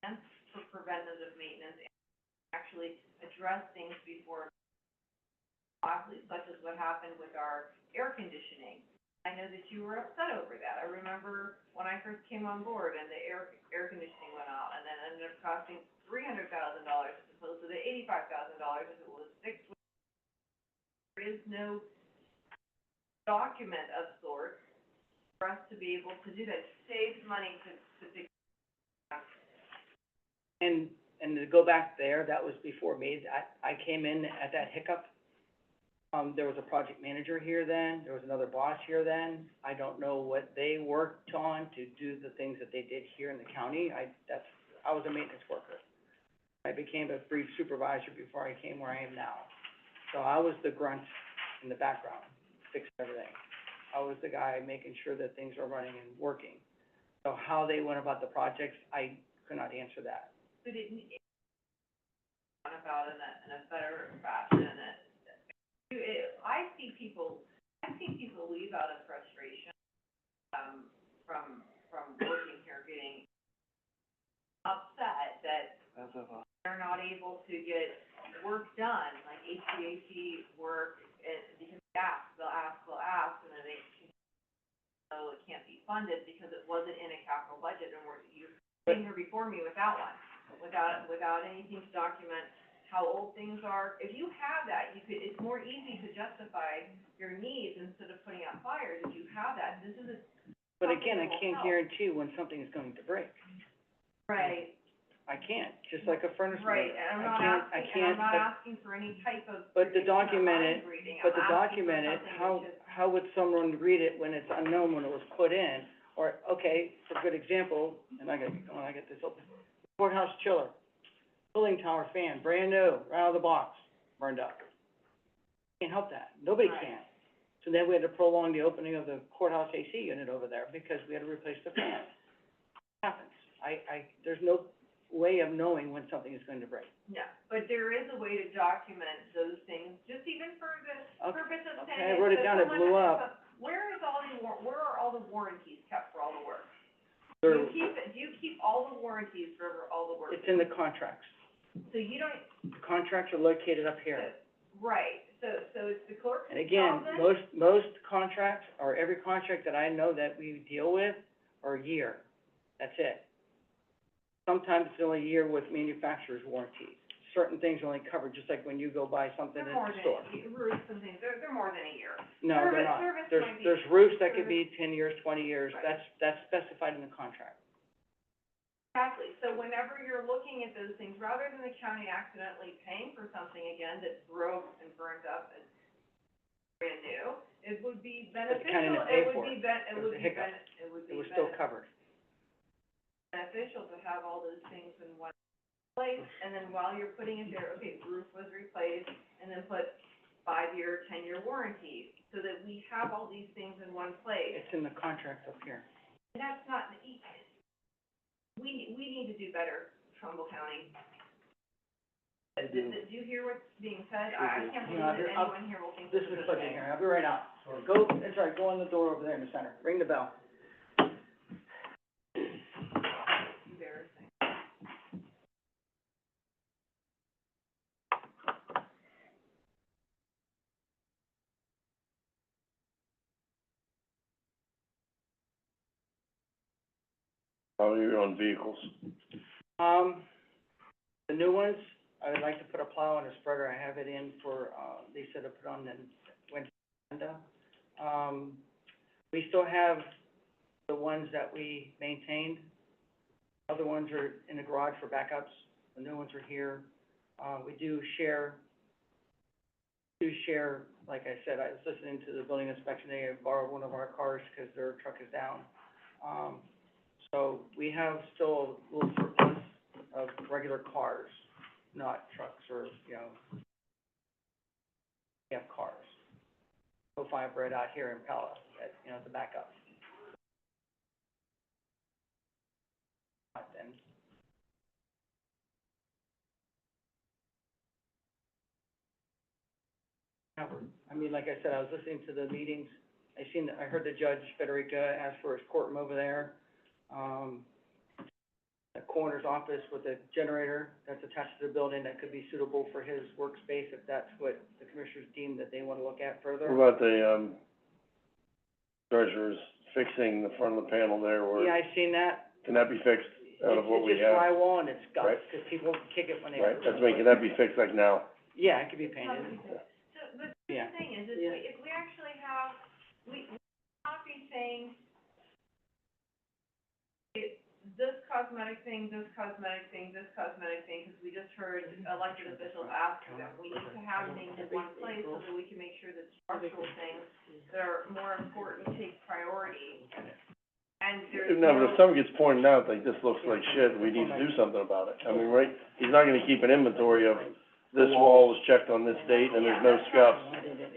and for preventative maintenance, and actually address things before, possibly, such as what happened with our air conditioning. I know that you were upset over that. I remember when I first came on board and the air conditioning went out, and then ended up costing $300,000 as opposed to the $85,000 if it was 6 weeks. There is no document of sorts for us to be able to do that. It saves money to fix. And to go back there, that was before me. I came in at that hiccup. There was a project manager here then, there was another boss here then. I don't know what they worked on to do the things that they did here in the county. I was a maintenance worker. I became a brief supervisor before I came where I am now. So I was the grunt in the background, fixing everything. I was the guy making sure that things are running and working. So how they went about the projects, I could not answer that. But it about in a better fashion, I see people leave out of frustration, from working here, getting upset that they're not able to get work done, like HVAC work, because they'll ask, and then they, it can't be funded because it wasn't in a capital budget, and you're sitting here before me without one, without anything to document how old things are. If you have that, it's more easy to justify your needs instead of putting out fires if you have that. This is But again, I can't guarantee when something is going to break. Right. I can't, just like a furnace Right, breaker. and I'm I not asking for any type of. But to document it, reading. but to I'm asking for document it, something that's just- how would someone read it when it's unknown when it was put in? Or, okay, for a good example, and I get this open, courthouse chiller, cooling tower fan, brand new, right out of the box, burned up. Can't help that, nobody Right. can. So then we had to prolong the opening of the courthouse AC unit over there because we had to replace the fan. Happens, there's no way of knowing when something is going to break. No, but there is a way to document those things, just even for the purpose of saying. Okay, I wrote it down, it blew up. Where are all the warranties kept for all the work? There- Do you keep all the warranties for all the work? It's in the contracts. So you don't, The contracts are located up here. right, so it's the clerk's And again, job then? most contracts, or every contract that I know that we deal with, are a year. That's it. Sometimes it's only a year with manufacturer's warranty. Certain things are only covered, just like when you go buy something They're in more the store. than, roofs and things, they're more than a year. No, they're not. Service There's, might be- there's roofs that could be 10 years, 20 years. Right. That's specified in the contract. Exactly, so whenever you're looking at those things, rather than the county accidentally paying for something again that broke and burned up and brand new, it would be But the beneficial, county didn't it pay would for be it. it It was would a be hiccup. it would It be was still covered. beneficial to have all those things in one place, and then while you're putting it there, okay, roof was replaced, and then put 5-year, 10-year warranties, so that we have all these things in one place. It's in the contract up here. And that's not, we need to do better, Trumbull County. Do you hear what's being said? I can't believe that anyone here will think This is budget hearing, I'll be right out. Go, that's right, go in the door over there in the center, ring the bell. embarrassing. How are you on vehicles? The new ones, I would like to put a plow and a spreader, I have it in for, they said to put on the Wednesday agenda. We still have the ones that we maintained. Other ones are in the garage for backups, the new ones are here. We do share, like I said, I was listening to the building inspection, they had borrowed one of our cars because their truck is down. So we have still a little surplus of regular cars, not trucks or, you know, we have cars. So 5 right out here in Pella, that, you know, the backup. Then, I mean, like I said, I was listening to the meetings, I heard the judge, Federica, ask for his courtroom over there. A coroner's office with a generator that's attached to the building that could be suitable for his workspace, if that's what the commissioners deem that they wanna look at further. What about the, treasurer's fixing the front of the panel there where? Yeah, I've seen that. Can that be fixed out of what we It's have? just drywall and it's guts, Right. 'cause people kick it when they. Right, that's making, can that be fixed like now? Yeah, it could be painted. So, but Yeah. the thing is, Yeah. if we actually have, we not be saying, this cosmetic thing, this cosmetic thing, this cosmetic thing, because we just heard elected officials asking that we need to have things in one place so that we can make sure that structural things that are more important take priority. And there's No, but if something gets pointed out, like, this looks like shit, we need to do something about it. I mean, right, he's not gonna keep an inventory of, this wall was checked on this date, and there's no scuffs,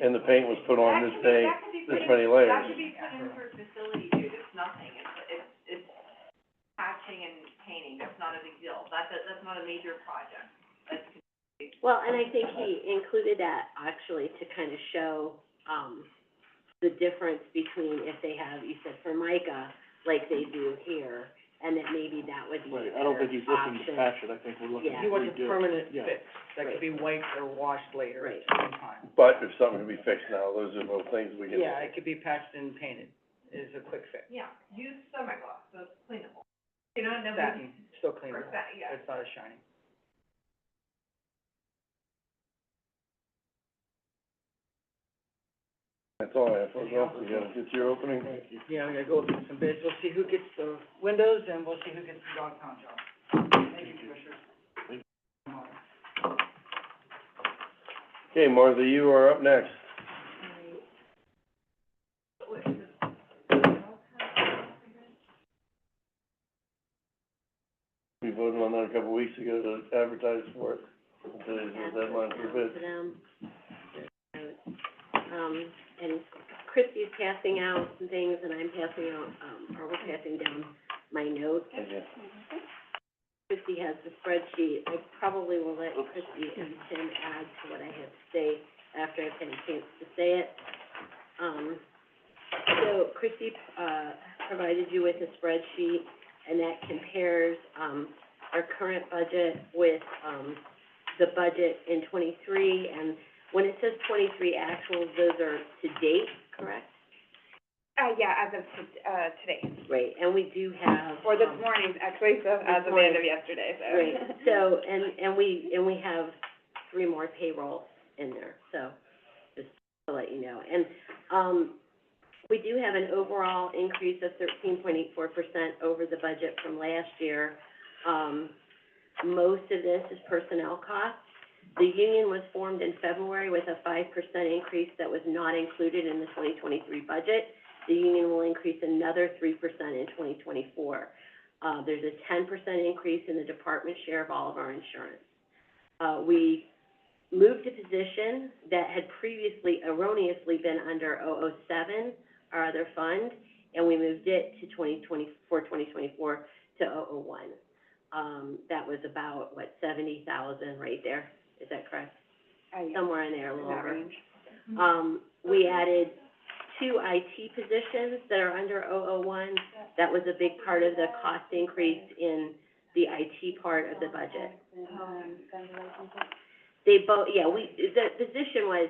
and the paint was put on this day, this many That layers. could be put in for facility, dude, it's nothing, it's patching and painting, that's not a big deal, that's not a major project. That's, Well, and I think he included that actually to kind of show, the difference between if they have, you said Formica, like they do here, and that maybe that would be a Right, I don't think he's looking to option. patch it, I think we're looking Yeah. to He wants a redo it. permanent Yeah. fix, that could be wiped or washed later Right. at some time. But if something can be fixed now, those are both things we can. Yeah, it could be patched and painted, is a quick fix. yeah, use semi-gloss, so it's cleanable, you know, nobody. Satin, still cleanable, Or satin, yeah. it's not as shiny. That's all I have, folks. You gotta get your opening. Yeah, we gotta go through some bids, we'll see who gets the windows, and we'll see who gets the dog pound job. Thank you, Commissioners. Okay, Martha, you are up next. We voted on that a couple weeks ago to advertise for it. Today's the deadline for bids. To them. And Christy's passing out some things, and I'm passing out, or we're passing down my notes. Okay. Christy has the spreadsheet. I probably will let Christy and Tim add to what I have to say after I've had a chance to say it. So Christy, provided you with a spreadsheet, and that compares, our current budget with, the budget in '23, and when it says '23 actuals, those are to date, correct? Yeah, as of, today, Right, and we do have, or this morning, actually, so as of the end of yesterday, so. Right, so, and we have 3 more payrolls in there, so, just to let you know. And, we do have an overall increase of 13.84% over the budget from last year. Most of this is personnel costs, The union was formed in February with a 5% increase that was not included in the 2023 budget. The union will increase another 3% in 2024. There's a 10% increase in the department share of all of our insurance. We moved a position that had previously erroneously been under 007, our other fund, and we moved it to 2024 to 001. That was about, what, 70,000 right there, is that correct? Somewhere in there, a little over. We added 2 IT positions that are under 001. That was a big part of the cost increase in the IT part of the budget. They both, yeah, the position was,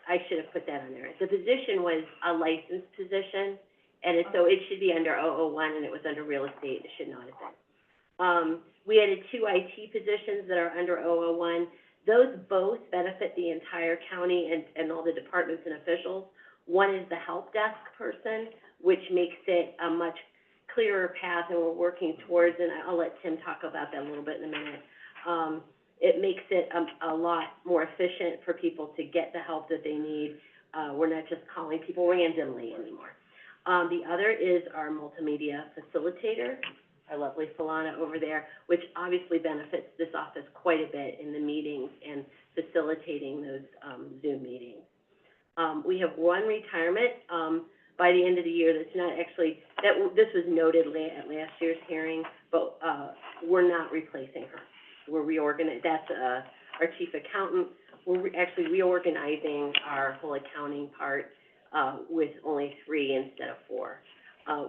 I should have put that on there. The position was a licensed position, and so it should be under 001, and it was under real estate, it should not have been. We added 2 IT positions that are under 001. Those both benefit the entire county and all the departments and officials. One is the help desk person, which makes it a much clearer path, and we're working towards, and I'll let Tim talk about that a little bit in a minute. It makes it a lot more efficient for people to get the help that they need. We're not just calling people randomly anymore. The other is our multimedia facilitator, our lovely Falana over there, which obviously benefits this office quite a bit in the meetings and facilitating those Zoom meetings. We have 1 retirement by the end of the year that's not actually, this was noted at last year's hearing, but we're not replacing her. We're reorganizing, that's our chief accountant. We're actually reorganizing our whole accounting part with only 3 instead of 4.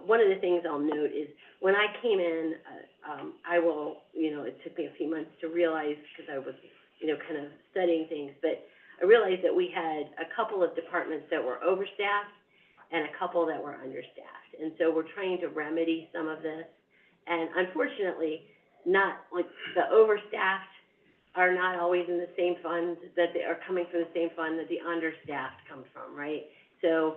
One of the things I'll note is when I came in, it took me a few months to realize, because I was, kind of studying things, but I realized that we had a couple of departments that were overstaffed and a couple that were understaffed. And so we're trying to remedy some of this. And unfortunately, not, like, the overstaffed are not always in the same fund, that they are coming from the same fund that the understaffed come from, right? So,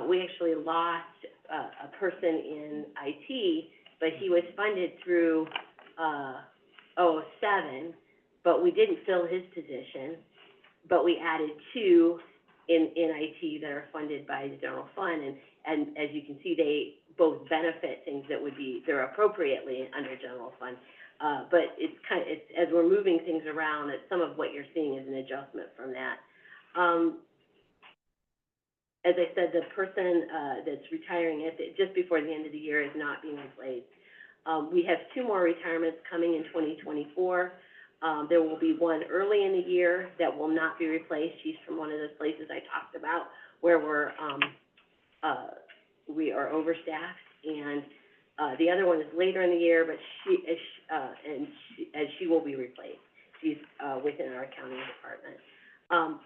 we actually lost a person in IT, but he was funded through, 007, but we didn't fill his position, but we added 2 in IT that are funded by the general fund, and as you can see, they both benefit things that they're appropriately under general fund. But it's as we're moving things around, some of what you're seeing is an adjustment from that. As I said, the person, that's retiring just before the end of the year is not being replaced. We have 2 more retirements coming in 2024. There will be one early in the year that will not be replaced. She's from one of those places I talked about where we are overstaffed, and the other one is later in the year, but she will be replaced. She's within our accounting department.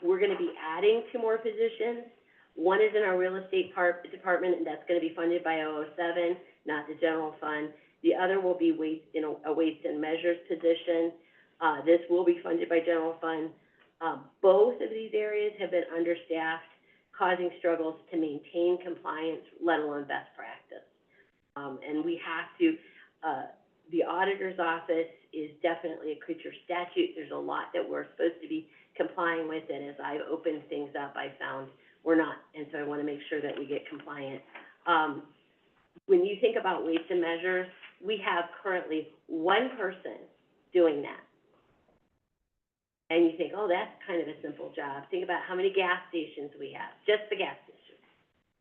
We're going to be adding 2 more positions. One is in our real estate department, and that's going to be funded by 007, not the general fund. The other will be a weights and measures position. This will be funded by general fund. Both of these areas have been understaffed, causing struggles to maintain compliance, let alone best practice. And we have to, the auditor's office is definitely a creature of statute. There's a lot that we're supposed to be complying with, and as I've opened things up, I found we're not, and so I want to make sure that we get compliant. When you think about weights and measures, we have currently 1 person doing that. And you think, oh, that's kind of a simple job. Think about how many gas stations we have, just the gas stations,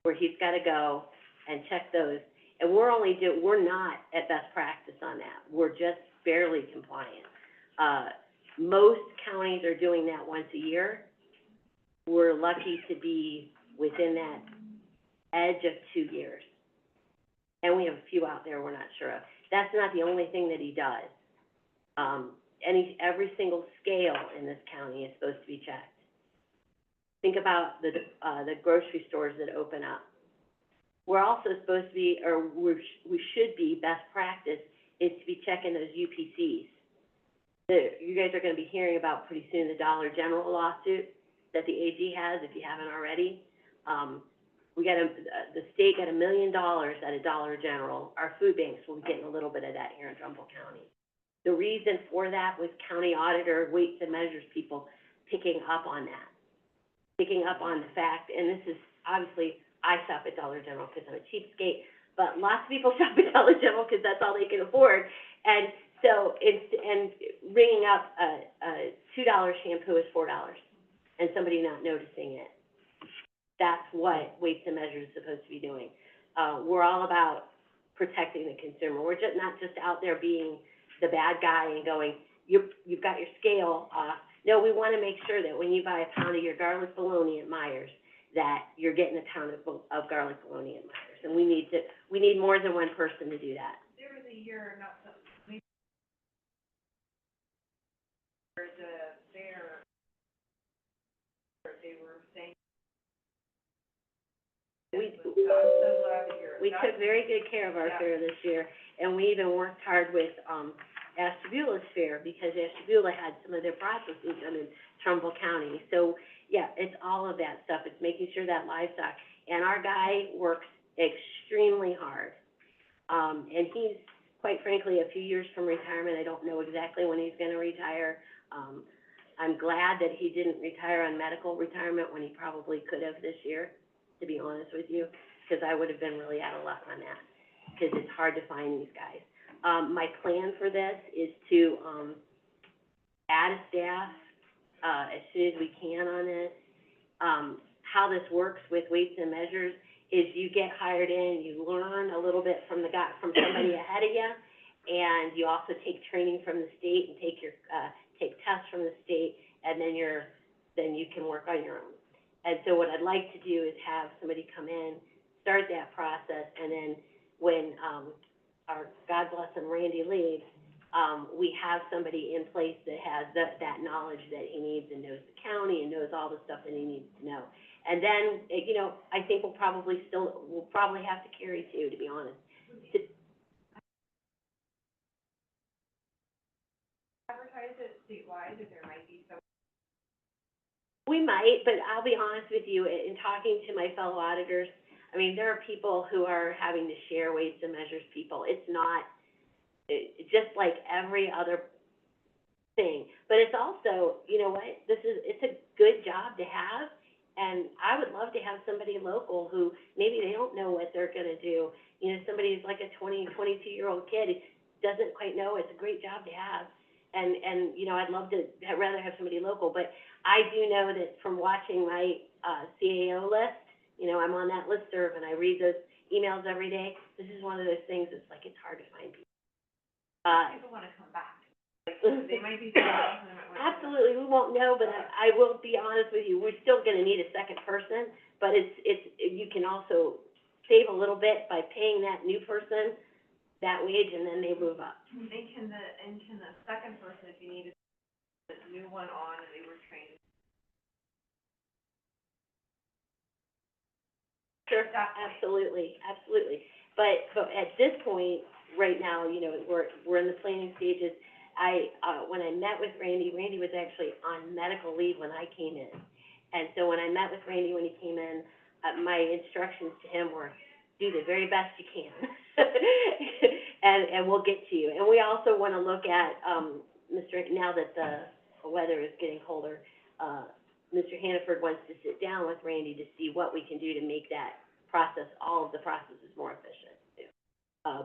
where he's got to go and check those. And we're not at best practice on that. We're just barely compliant. Most counties are doing that once a year. We're lucky to be within that edge of 2 years. And we have a few out there we're not sure of. That's not the only thing that he does. Every single scale in this county is supposed to be checked. Think about the grocery stores that open up. We're also supposed to be, or we should be, best practice is to be checking those UPCs. You guys are going to be hearing about pretty soon the Dollar General lawsuit that the AG has, if you haven't already. The state got $1 million at a Dollar General. Our food banks will be getting a little bit of that here in Trumbull County. The reason for that was county auditor, weights and measures people picking up on that, picking up on the fact, and this is, obviously, I shop at Dollar General because I'm a cheapskate, but lots of people shop at Dollar General because that's all they can afford. And so and ringing up a $2 shampoo is $4 and somebody not noticing it. That's what weights and measures is supposed to be doing. We're all about protecting the consumer. We're just not just out there being the bad guy and going, you've got your scale off. No, we want to make sure that when you buy a pound of your garlic bologna at Meijer's, that you're getting a pound of garlic bologna at Meijer's. And we need more than one person to do that. There was a year, not so, maybe, where the fair, where they were saying. I'm so glad to hear it. We took very good care of our fair this year, and we even worked hard with, Ashtabula's fair, because Ashtabula had some of their processing done in Trumbull County. So, yeah, it's all of that stuff. It's making sure that livestock, and our guy works extremely hard. And he's, quite frankly, a few years from retirement. I don't know exactly when he's gonna retire. I'm glad that he didn't retire on medical retirement when he probably could have this year, to be honest with you, because I would have been really out of luck on that, because it's hard to find these guys. My plan for this is to, add a staff, as soon as we can on this. How this works with weights and measures is you get hired in, you learn a little bit from somebody ahead of you, and you also take training from the state and take tests from the state, and then you can work on your own. And so what I'd like to do is have somebody come in, start that process, and then when, our, God bless him, Randy leaves, we have somebody in place that has that knowledge that he needs and knows the county and knows all the stuff that he needs to know. And then, you know, I think we'll probably have to carry two, to be honest. Advertise it statewide, if there might be some. We might, but I'll be honest with you, in talking to my fellow auditors, I mean, there are people who are having to share weights and measures people. It's not, just like every other thing. But it's also, you know what, it's a good job to have, and I would love to have somebody local who, maybe they don't know what they're gonna do. You know, somebody who's like a 22-year-old kid, who doesn't quite know, it's a great job to have. And, you know, I'd rather have somebody local, but I do know that from watching my, CAO list, you know, I'm on that listserv and I read those emails every day. This is one of those things that's like, it's hard to find people. People wanna come back. They might be. Absolutely, we won't know, but I will be honest with you, we're still gonna need a second person, but you can also save a little bit by paying that new person that wage, and then they move up. And can the second person, if you need a new one on and they were trained? Sure, absolutely. But at this point, right now, you know, we're in the planning stages. When I met with Randy was actually on medical leave when I came in. And so when I met with Randy when he came in, my instructions to him were, do the very best you can. And we'll get to you. And we also wanna look at, now that the weather is getting colder, Mr. Hannaford wants to sit down with Randy to see what we can do to make that process, all of the processes more efficient.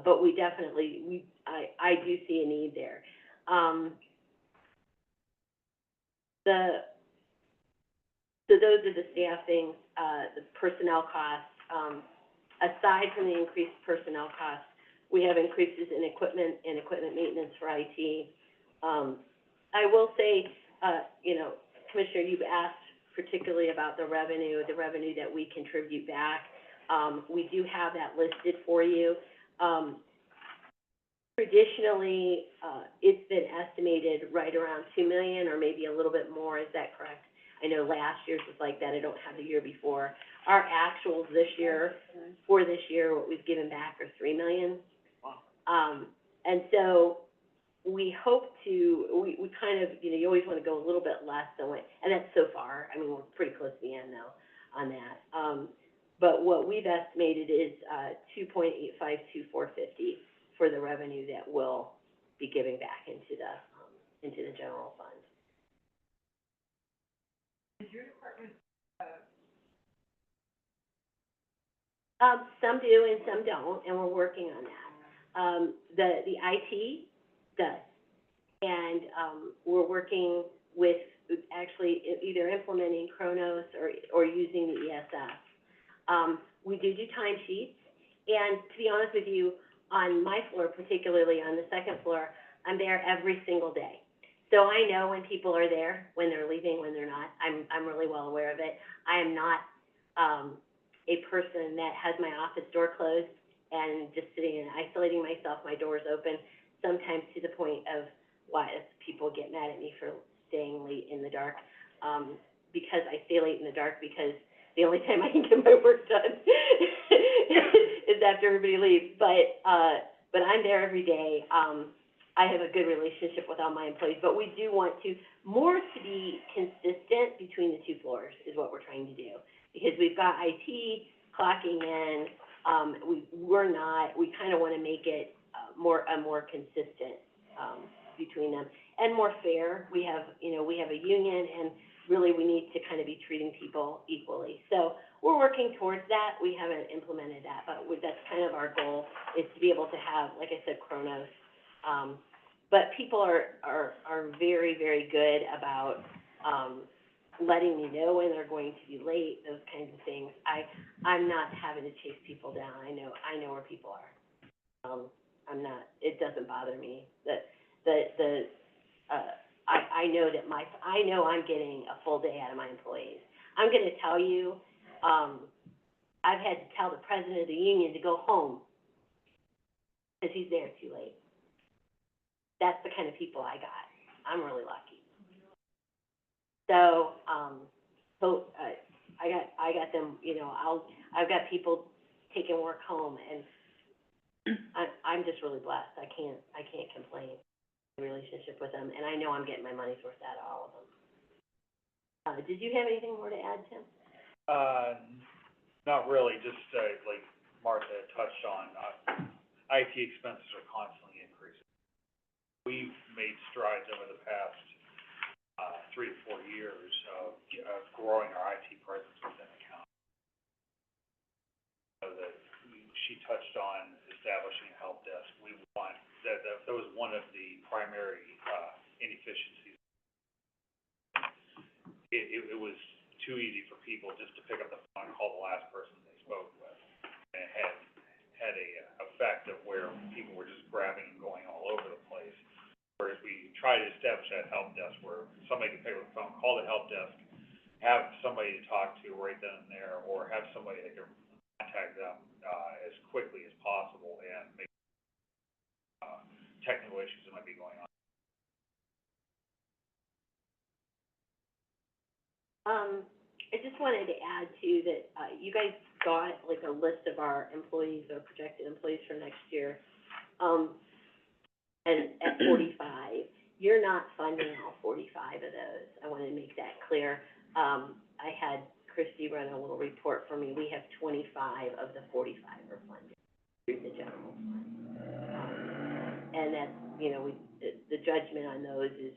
But we definitely, I do see a need there. So those are the staffing, the personnel costs. Aside from the increased personnel costs, we have increases in equipment and equipment maintenance for IT. I will say, you know, Commissioner, you've asked particularly about the revenue that we contribute back. We do have that listed for you. Traditionally, it's been estimated right around 2 million or maybe a little bit more, is that correct? I know last year's was like that, I don't have the year before. Our actuals for this year, what we've given back are 3 million. Wow. And so, we hope we kind of, you know, you always wanna go a little bit less than what, and that's so far, I mean, we're pretty close to the end now on that. But what we've estimated is, 2.852,450 for the revenue that we'll be giving back into the general fund. Some do and some don't, and we're working on that. The IT does. And, we're working with actually either implementing Kronos or using the ESS. We do timesheets, and to be honest with you, on my floor, particularly on the second floor, I'm there every single day. So I know when people are there, when they're leaving, when they're not. I'm really well aware of it. I am not, a person that has my office door closed and just sitting and isolating myself, my door's open, sometimes to the point of why people get mad at me for staying late in the dark. Because I stay late in the dark because the only time I can get my work done is after everybody leaves. But I'm there every day. I have a good relationship with all my employees, but we do want to be consistent between the two floors is what we're trying to do. Because we've got IT clocking in, we kind of want to make it a more consistent between them and more fair. We have a union, and really we need to kind of be treating people equally. So we're working towards that. We haven't implemented that, but that's kind of our goal, is to be able to have, like I said, Kronos. But people are very, very good about letting me know when they're going to be late, those kinds of things. I'm not having to chase people down. I know where people are. It doesn't bother me. I know that I know I'm getting a full day out of my employees. I'm gonna tell you, I've had to tell the president of the union to go home because he's there too late. That's the kind of people I got. I'm really lucky. So, I got them, I've got people taking work home, and I'm just really blessed. I can't complain. Relationship with them, and I know I'm getting my money's worth out of all of them. Did you have anything more to add, Tim? Not really, just, like Martha had touched on, IT expenses are constantly increasing. We've made strides over the past, 3 to 4 years of growing our IT presence within the county. So that she touched on establishing a help desk. We want, that was one of the primary, inefficiencies. It was too easy for people just to pick up the phone and call the last person they spoke with. And it had a effect of where people were just grabbing and going all over the place. Whereas we try to establish that help desk where somebody can pick up the phone, call the help desk, have somebody to talk to right then and there, or have somebody that can contact them, as quickly as possible and make, technical issues that might be going on. I just wanted to add too that, you guys got like a list of our employees or projected employees for next year. And at 45, you're not funding all 45 of those. I wanted to make that clear. I had Christy run a little report for me. We have 25 of the 45 are funded through the general fund. And that's, the judgment on those is,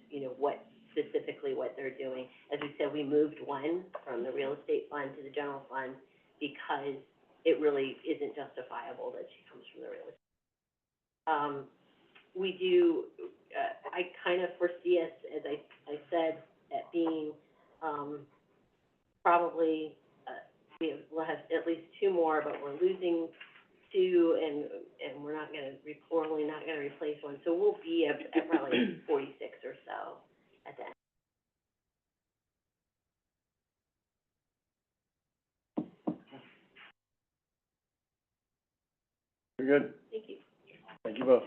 specifically what they're doing. As we said, we moved one from the real estate fund to the general fund because it really isn't justifiable that she comes from the real estate. We do, I kind of foresee us, as I said, at being, probably, we'll have at least 2 more, but we're losing 2, and we're not gonna, we're not gonna replace one, so we'll be at probably 46 or so at that. Very good. Thank you. Thank you both.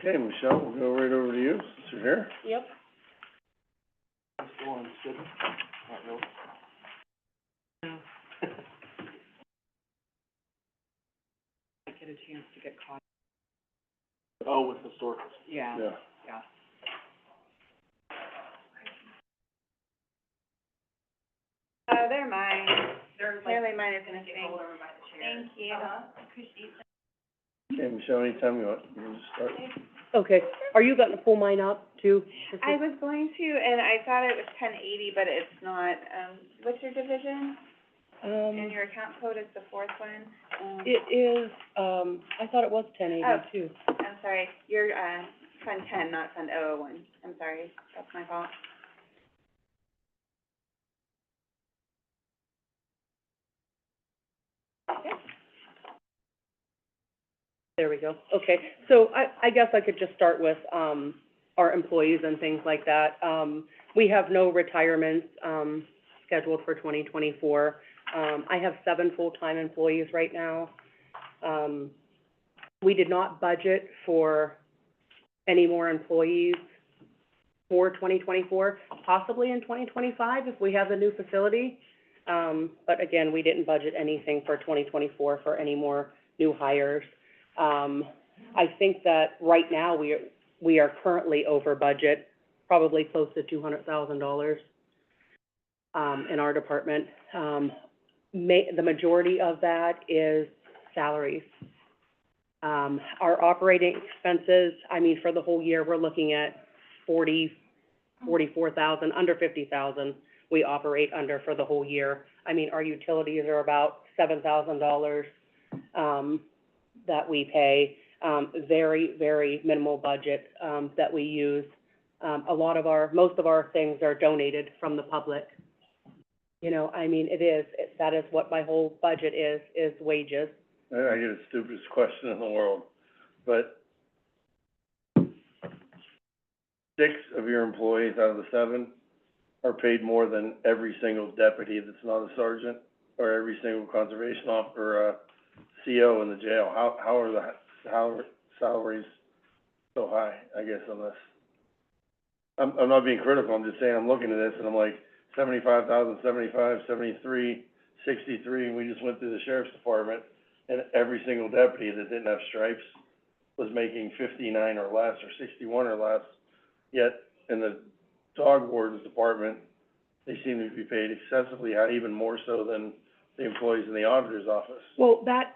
Okay, Michelle, we'll go right over to you, since you're here. Yep. Still on schedule? Not really. I get a chance to get caught. Oh, with historical. Yeah. Yeah. Yeah. They're mine. They're Clearly mine is gonna get stink. over by the chair. Thank you. Christie. Okay, Michelle, anytime you want, you can just start. Okay, are you gonna pull mine up too? I was going to, and I thought it was 1080, but it's not. What's your division? And your account code is the fourth one? It is, I thought it was 1080 too. I'm sorry, you're, Fund 10, not Fund 001. I'm sorry, that's my fault. There we go. Okay, so I guess I could just start with, our employees and things like that. We have no retirements, scheduled for 2024. I have 7 full-time employees right now. We did not budget for any more employees for 2024, possibly in 2025 if we have the new facility. But again, we didn't budget anything for 2024 for any more new hires. I think that right now we are currently over budget, probably close to $200,000, in our department. The majority of that is salaries. Our operating expenses, I mean, for the whole year, we're looking at 44,000, under 50,000 we operate under for the whole year. I mean, our utilities are about $7,000, that we pay, very, very minimal budget, that we use. Most of our things are donated from the public. You know, I mean, that is what my whole budget is wages. I get the stupidest question in the world, but 6 of your employees out of the 7 are paid more than every single deputy that's not a sergeant, or every single conservation officer, CO in the jail. How are the salaries so high, I guess, on this? I'm not being critical, I'm just saying, I'm looking at this and I'm like, 75,000, 75, 73, 63, and we just went through the sheriff's department, and every single deputy that didn't have stripes was making 59 or less, or 61 or less. Yet, in the dog warden's department, they seem to be paid excessively high, even more so than the employees in the auditor's office. Well, that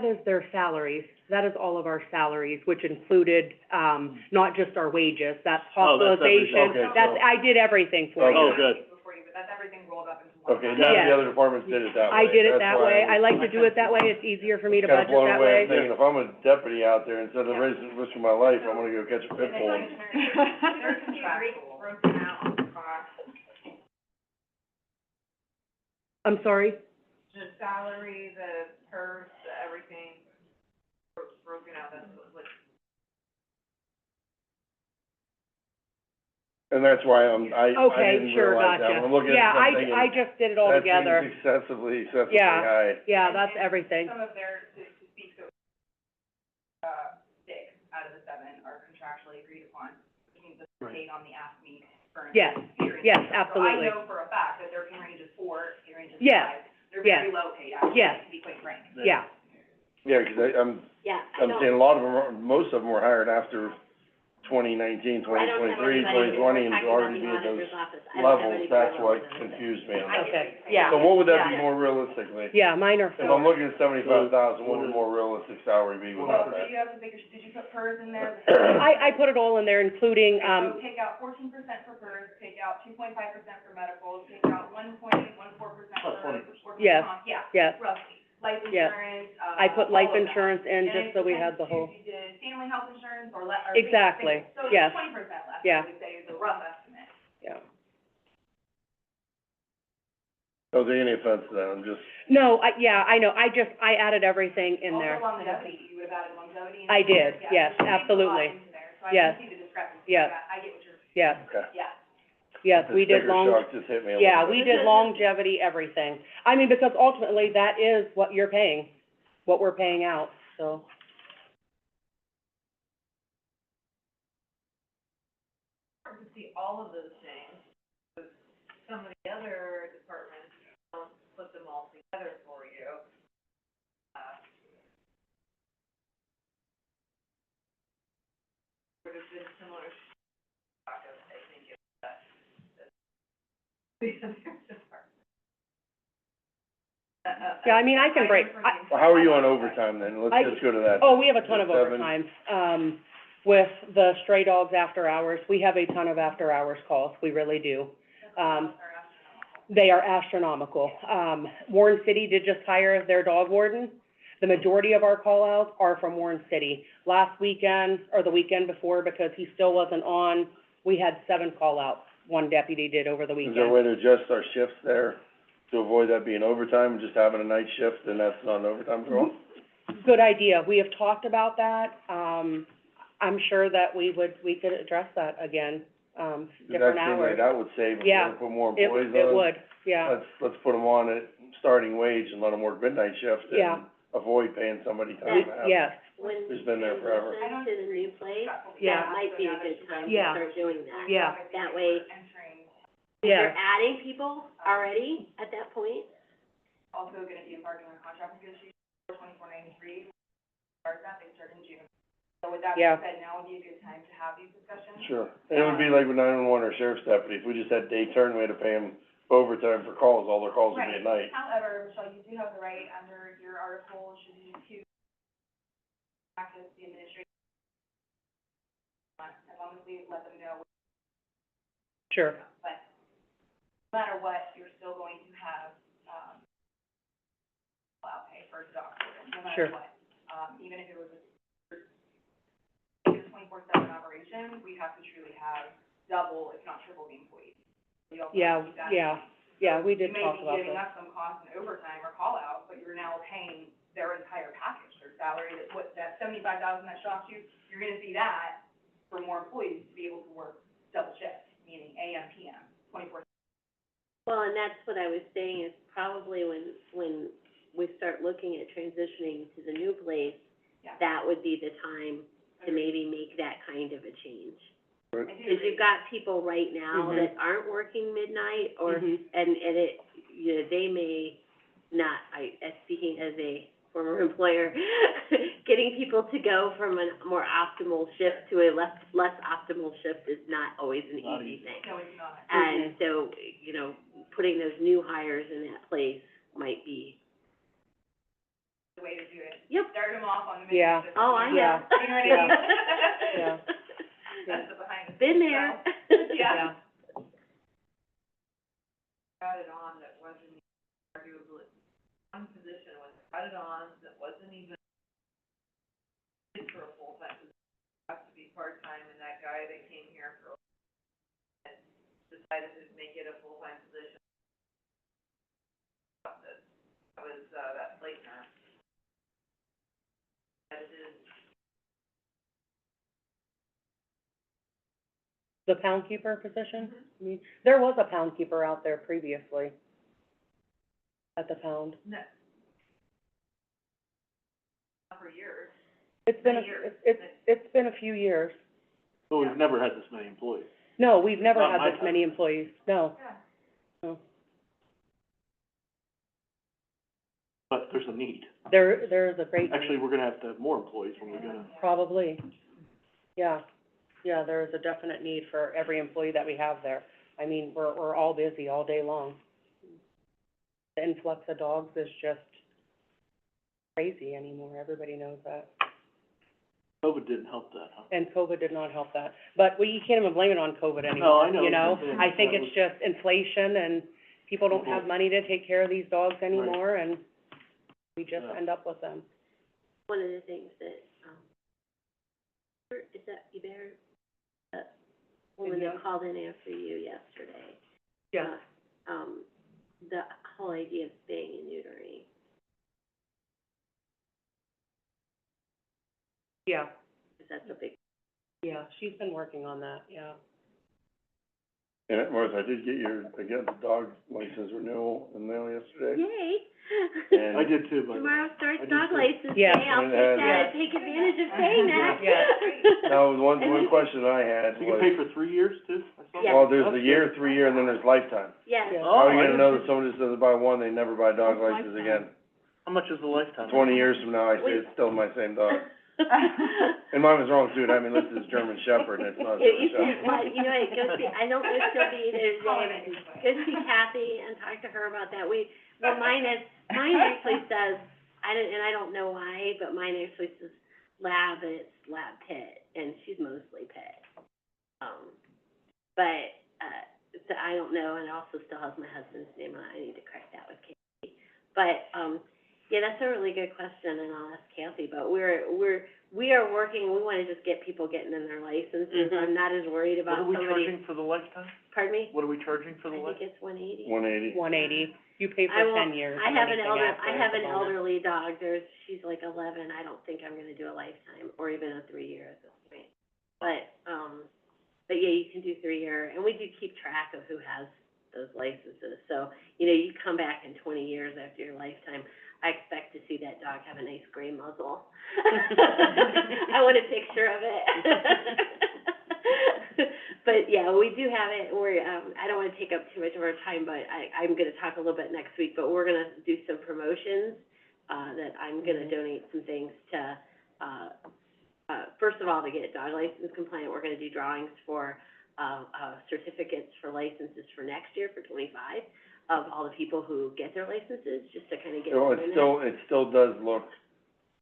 is their salaries. That is all of our salaries, which included, not just our wages, that's hospitalization. Okay, That's, I did everything for you. Oh, good. That's everything rolled up into one. Okay, none of the other departments did it that way. I did it That's that why way. I like to do it that way. It's easier for me to Kinda budget blown that away. way. I'm thinking, if I'm a deputy out there, instead of risking my life, I'm gonna go catch a pit bull. They're contractual, broken out on the cost. I'm sorry? The salary, the purse, everything broken out, that's what. And that's why I Okay, didn't sure, realize that. gotcha. When I'm looking Yeah, at it, I'm thinking, I just did it all together. that seems excessively Yeah. high. Yeah, that's everything. Some of their, to speak to, 6 out of the 7 are contractually agreed upon, which means that they're paid on the AFSCME current Yes, period. yes, absolutely. So I know for a fact that their pay range is 4, pay range is 5. Yes, They're yes. very low paid, actually, Yes. to be quite frank. Yeah, Yeah, 'cause I'm seeing a lot of them, most of them were hired after 2019, 2023, 2020, and already be at those levels. That's what confused me on that. okay, yeah. So what would that be more realistically? Yeah, mine are If I'm looking at 75,000, what would a more realistic salary be without Did that? you have the bigger, did you put PERS in there? I put it all in there, including, So take out 14% for PERS, take out 2.5% for medical, take out 1.14% for workers' Yes, comp. Yeah, yes. roughly. Life Yes. insurance, I put life all of that. insurance in And just it so we had depends the whole, if you did family health insurance or or Exactly, So yes. it's 20% less, Yeah. I would say, is a rough estimate. yeah. Don't take any offense to that, I'm just, No, I know, I added everything in there. Also longevity, you would have added longevity in I there. did, Yeah, yes, so you put a lot absolutely. into there. So Yes. I can see the discrepancy. Yes. I get what you're, Yes, okay. yeah. yes, we did The sticker shock just hit me a little yeah, bit. we did longevity, everything. I mean, because ultimately, that is what you're paying, what we're paying out, so. To see all of those things, because some of the other departments don't put them all together for you. Would have been similar, I think, if that, the other department. Yeah, I mean, I can break, Well, how are you on overtime then? I- Let's just go to that. Oh, we have a ton of 7? overtime, with the stray dogs after hours. We have a ton of after-hours calls, we really do. They are astronomical. Warren City did just hire their dog warden. The majority of our call-outs are from Warren City. Last weekend, or the weekend before, because he still wasn't on, we had 7 call-outs, one deputy did over the Is weekend. there a way to adjust our shifts there to avoid that being overtime, just having a night shift and that's not an overtime call? Good idea. We have talked about that. I'm sure that we could address that again, different That seems like hours. that would save, if Yeah. we put more It, employees on. it would, yeah. Let's put them on at starting wage and let them work midnight shift Yeah. and avoid paying somebody time and a half. Yes, When Who's been there forever. transition to the new place, Yeah. that might be a good time to Yeah. start doing that. yeah, That way, if yeah. you're adding people already at that point, Also gonna be embarking on contract negotiations for 2493, start that, they start in June. So with that being Yeah. said, now would be a good time to have these discussions. Sure. And it would be like with 911 or sheriff's deputy, if we just had day turn, we had to pay them overtime for calls, all their calls would be at night. However, Michelle, you do have the right under your article, should you to practice the administration, as long as we let them know. Sure. But no matter what, you're still going to have, allow pay for the doctor, no Sure. matter what. Even if it was a 24/7 operation, we have to truly have double, if not triple the employees. We also Yeah, have to keep that in yeah, mind. yeah, we did talk You about may be giving that. us some cost in overtime or call-out, but you're now paying their entire package, their salary, that 75,000 that shocks you, you're gonna see that for more employees to be able to work double shift, meaning AM, PM, 24/7. well, and that's what I was saying, is probably when we start looking at transitioning to the new place, Yeah. that would be the time to maybe make that kind of a change. I do Because agree. you've got people right now Mhm. that aren't working midnight, or, Mhm. and it, you know, they may not, as speaking as a former employer, getting people to go from a more optimal shift to a less optimal shift is not always an Not easy easy. thing. No, it's not. And so, you know, putting those new hires in that place might be, The way to do it. Yep. Start them off on the Yeah. midnight shift. oh, I know. Yeah. You know what I mean? Yeah. That's the behind the Been scenes there. stuff. Yeah. Added on that wasn't arguably, one position was added on that wasn't even for a full-time position, it has to be part-time, and that guy that came here for, decided to make it a full-time position. That was, that Leitner. That is, The pound keeper position? I mean, there was a pound keeper out there previously at the pound. no. For years. It's been, Many years. it's been a few years. But we've never had this many employees. No, we've never Not had my this time. many employees, no, Yeah. no. But there's a need. There's a great Actually, we're gonna have to have more employees when we're gonna, Probably, yeah, yeah, there is a definite need for every employee that we have there. I mean, we're all busy all day long. The influx of dogs is just crazy anymore, everybody knows that. COVID didn't help that, huh? And COVID did not help that, but you can't even blame it on COVID No, anymore, I know you what know? you're saying. I think That it's just inflation and people don't have money to take care of these dogs anymore, and we just Yeah. end up with them. One of the things that, is that Hubert? That woman that called in after you yesterday? Yeah. The whole idea of spaying and neutering. Yeah, Because that's a big, yeah, she's been working on that, yeah. And Martha, I did get I got the dog license renewal in the mail yesterday. yay. And I did too, but. Tomorrow starts I did dog too. license day, Yeah. I'll And take it that has- and take advantage of paying that. Yeah. Now, one question I had You can was, pay for 3 years too? I saw Yeah. well, there's That's a year, good. 3 year, and then there's lifetime. Yes. Yeah. How are you Oh, I gonna know that didn't- someone just doesn't buy one, they never buy a dog What's license lifetime? again? How much is the lifetime? 20 years from now, I say it's still my same dog. And mine was wrong too, I mean, listed as German Shepherd, and it's not a German Shepherd. Well, you know, go see, I don't know if she'll be there today, but go see Kathy and talk to her about that. Mine actually says, I don't know why, but mine actually says lab, and it's lab pit, and she's mostly pit. So I don't know, and it also still has my husband's name on it. I need to correct that with Kathy. But, yeah, that's a really good question, and I'll ask Kathy, but we are working, we wanna just get people getting in their licenses. I'm not as worried about What are we somebody. charging for the lifetime? Pardon me? What are we charging for the I lifetime? think it's 180. 180. 180. You pay I for will- 10 years, I and have an anything after I is have a an bonus. elderly dog, she's like 11, I don't think I'm gonna do a lifetime, or even a 3-year at this point. But yeah, you can do 3-year, and we do keep track of who has those licenses, so, you know, you come back in 20 years after your lifetime, I expect to see that dog have a nice gray muzzle. I want a picture of it. But, yeah, we do have it, I don't wanna take up too much of our time, but I'm gonna talk a little bit next week, but we're gonna do some promotions, that I'm gonna donate some things to, first of all, to get dog license compliant, we're gonna do drawings for, certificates for licenses for next year, for 25, of all the people who get their licenses, just to kinda get You know, them in there. it still does look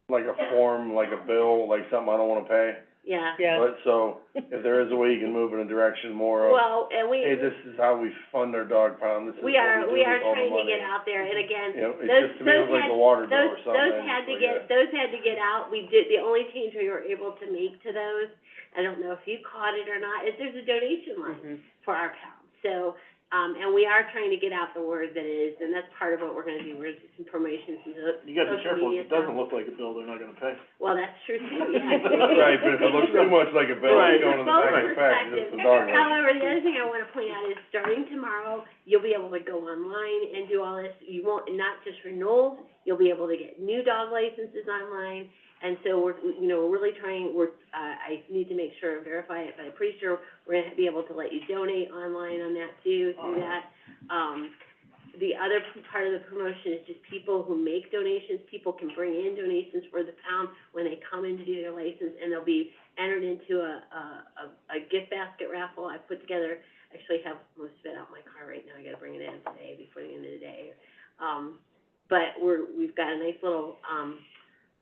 like a form, like a bill, like something I don't wanna pay. Yeah. But, so, if there is a way you can move in a direction more of, Well, and hey, this is how we fund our dog pound, this is what we we are do with all the trying to money. get out there, and again, You know, it those, just, to me, it was like a water bill or something. those had to get out. We did, the only change we were able to make to those, I don't know if you caught it or not, is there's a donation line for our pound. So, and we are trying to get out the word that it is, and that's part of what we're gonna do, we're gonna do some promotions and You gotta be social careful, media if it doesn't stuff. look like a bill, they're not gonna pay. Well, that's true too, yeah. Right, but if it looks too much like a bill, Right. it's going in the back of the package, it's the dog one. However, the other thing I wanna point out is starting tomorrow, you'll be able to go online and do all this. You won't, not just renewals, you'll be able to get new dog licenses online. And so we're really trying, I need to make sure and verify it, but I'm pretty sure we're gonna be able to let you donate online on that too, through that. The other part of the promotion is just people who make donations, people can bring in donations for the pound when they come in to do their license, and they'll be entered into a gift basket raffle I put together. I actually have most of it out in my car right now, I gotta bring it in today before the end of the day. But we've got a nice little,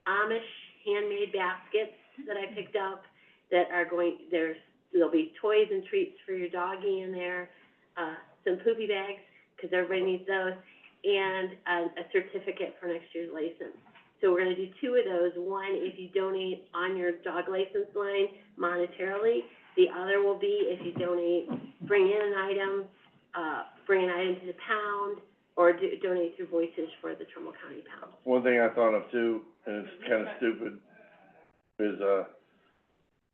Amish handmade baskets that I picked up that are there'll be toys and treats for your doggie in there, some poopy bags, 'cause everybody needs those, and a certificate for next year's license. So we're gonna do 2 of those. One, if you donate on your dog license line monetarily. The other will be if you bring in an item to the pound, or donate through Voices for the Trumbull County Pound. One thing I thought of too, and it's kinda stupid, is,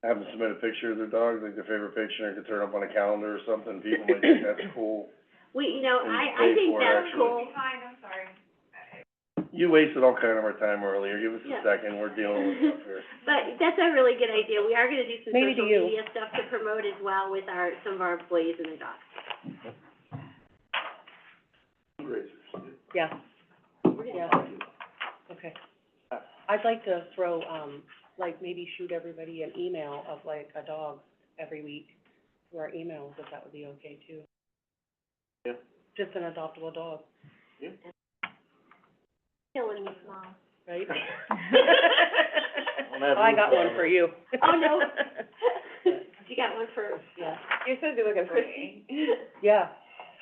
have them submit a picture of their dog, like their favorite picture, and it could turn up on a calendar or something, people might think that's cool. And I pay think for it, that's actually. cool. Fine, I'm sorry. You wasted all kind of our time earlier, give us Yeah. a second, we're dealing with stuff here. But that's a really good idea. We are gonna do some Maybe to social you. media stuff to promote as well with some of our employees and their dogs. Yeah. Yeah. Okay. I'd like to throw, maybe shoot everybody an email of like a dog every week through our emails, if that would be okay too. Yeah. Just an adoptable dog, Killing me, Mom. right? have I Ruth got one for you. Oh, no. You got one for, Yeah. You're supposed to be looking for me. Yeah.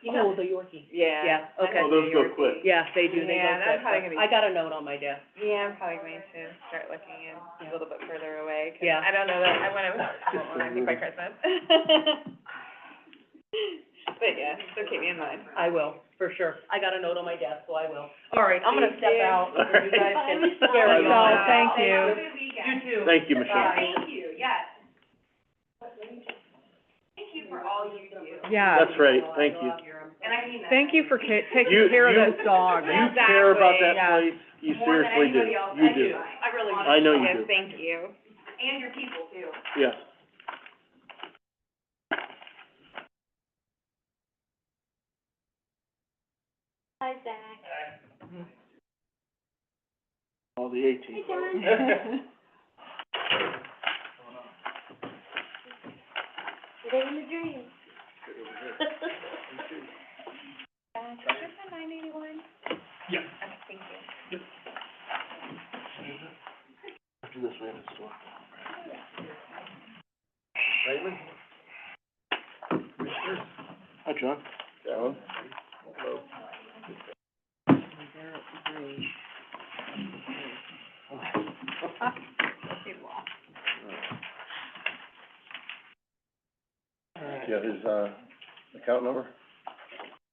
you got, Oh, the Yorkie. Yeah. Yeah, okay. Oh, those go quick. Yeah, they do, they go Yeah, that's quick, probably but gonna be- I got a note on my desk. Yeah, I'm probably going to start looking in a little bit further away, 'cause Yeah. I don't know that, I wanna be by Christmas. But yeah, so keep me in mind. I will, for sure. I got a note on my desk, so I will. All right, I'm gonna Thank step you. out, so you guys Bye, can Michelle. carry on. No, thank you. Have a good weekend. You too. Thank you, Michelle. Bye. Thank you, yes. Thank you for all you do. That's right, thank you. And I mean that. Thank you for taking You- care of you- those dogs. You care about that Exactly, place, you More than seriously do, anybody else you I do. I really do. I know you Yes, do. thank you. And your people too. Yeah. Hi, Zach. All the 18. Hey, John. living the dream. Is this a 981? Yeah. Okay, thank you. After this, we have a store. Raymond? Hi, John. Alan? You got his, account number?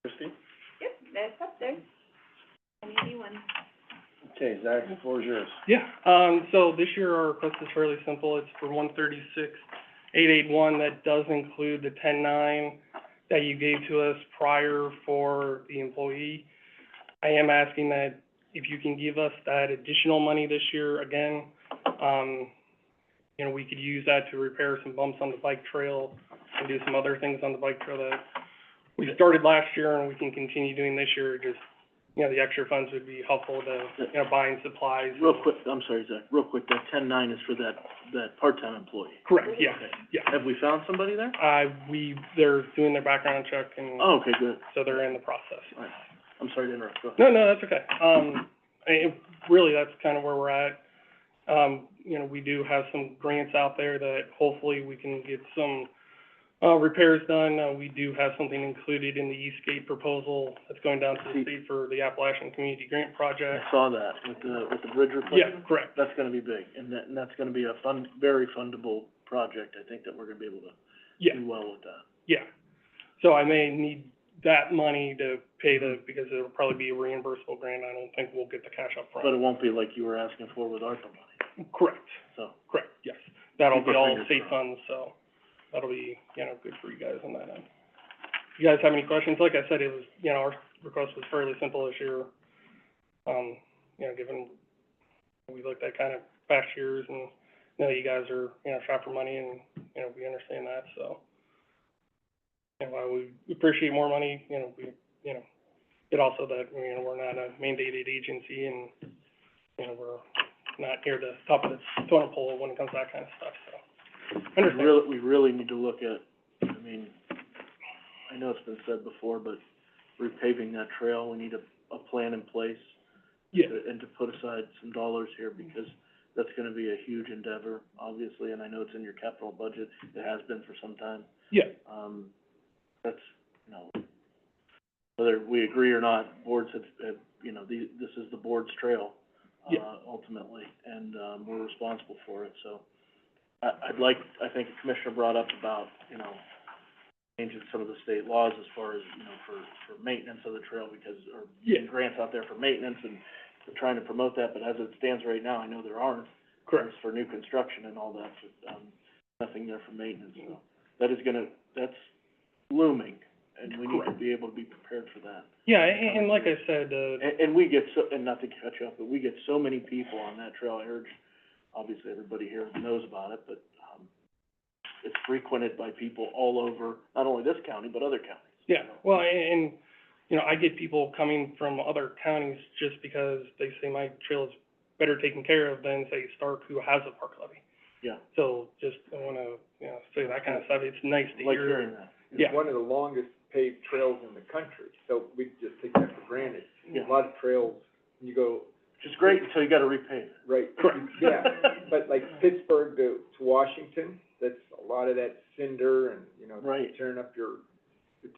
Christie? Yep, that's up there. 981. Okay, Zach, the floor is yours. Yeah, so this year our request is fairly simple. It's for 136,881. That does include the 10-9 that you gave to us prior for the employee. I am asking that if you can give us that additional money this year again, you know, we could use that to repair some bumps on the bike trail and do some other things on the bike trail that we started last year and we can continue doing this year. Just, you know, the extra funds would be helpful to, you know, buying supplies. Real quick, I'm sorry, Zach, real quick, that 10-9 is for that part-time employee? Correct, yeah, Okay. yeah. Have we found somebody there? They're doing their background check and Oh, okay, good. so they're in the process. All right. I'm sorry to interrupt, go ahead. No, that's okay. Really, that's kind of where we're at. You know, we do have some grants out there that hopefully we can get some, repairs done. We do have something included in the Eastgate proposal that's going down to the state for the Appalachian Community Grant Project. I saw that with the bridge replacement. Yeah, correct. That's gonna be big, and that's gonna be a very fundable project. I think that we're gonna be able to Yeah, do well with that. yeah. So I may need that money to pay because it'll probably be a reimbursable grant. I don't think we'll get the cash up front. But it won't be like you were asking for with ARPA money, Correct, so. correct, yes. That'll Keep be our all fingers state crossed. funds, so that'll be, you know, good for you guys on that end. If you guys have any questions, like I said, it was, you know, our request was fairly simple this year. You know, given we looked at kind of past years and, you know, you guys are, you know, strapped for money and, you know, we understand that, so. And while we appreciate more money, you know, you know, it also that, you know, we're not a mandated agency and, you know, we're not near the top of the totem pole when it comes to that kind of stuff, so. Understand. We really need to look at, I mean, I know it's been said before, but repaving that trail, we need a plan in place. Yeah. And to put aside some dollars here, because that's gonna be a huge endeavor, obviously, and I know it's in your capital budget, it has been for some time. Yeah, That's, you know, whether we agree or not, boards have, you know, this is the board's trail, ultimately, and, we're responsible for it, so. I think the commissioner brought up about, you know, changing some of the state laws as far as, you know, for maintenance of the trail, because, or getting grants out there for maintenance, and we're trying to promote that, but as it stands right now, I know there aren't. correct. There's for new construction and all that, but, nothing there for maintenance, so. That's looming, and we need to be able to be prepared for that. Yeah, and like I said, And we get and not to cut you off, but we get so many people on that trail. I urge, obviously, everybody here knows about it, but, it's frequented by people all over, not only this county, but other counties. yeah, well, and, you know, I get people coming from other counties just because they say my trail is better taken care of than, say, Stark, who has a park levy. Yeah. So just, I wanna, you know, say that kind of stuff. It's nice to Like hear. hearing that. Yeah. It's one of the longest paved trails in the country, so we just take that for granted. Yeah. A lot of trails, you go, Which is great until you gotta repave it. right, Correct. yeah, but like Pittsburgh to Washington, that's a lot of that cinder and, you know, Right. tearing up your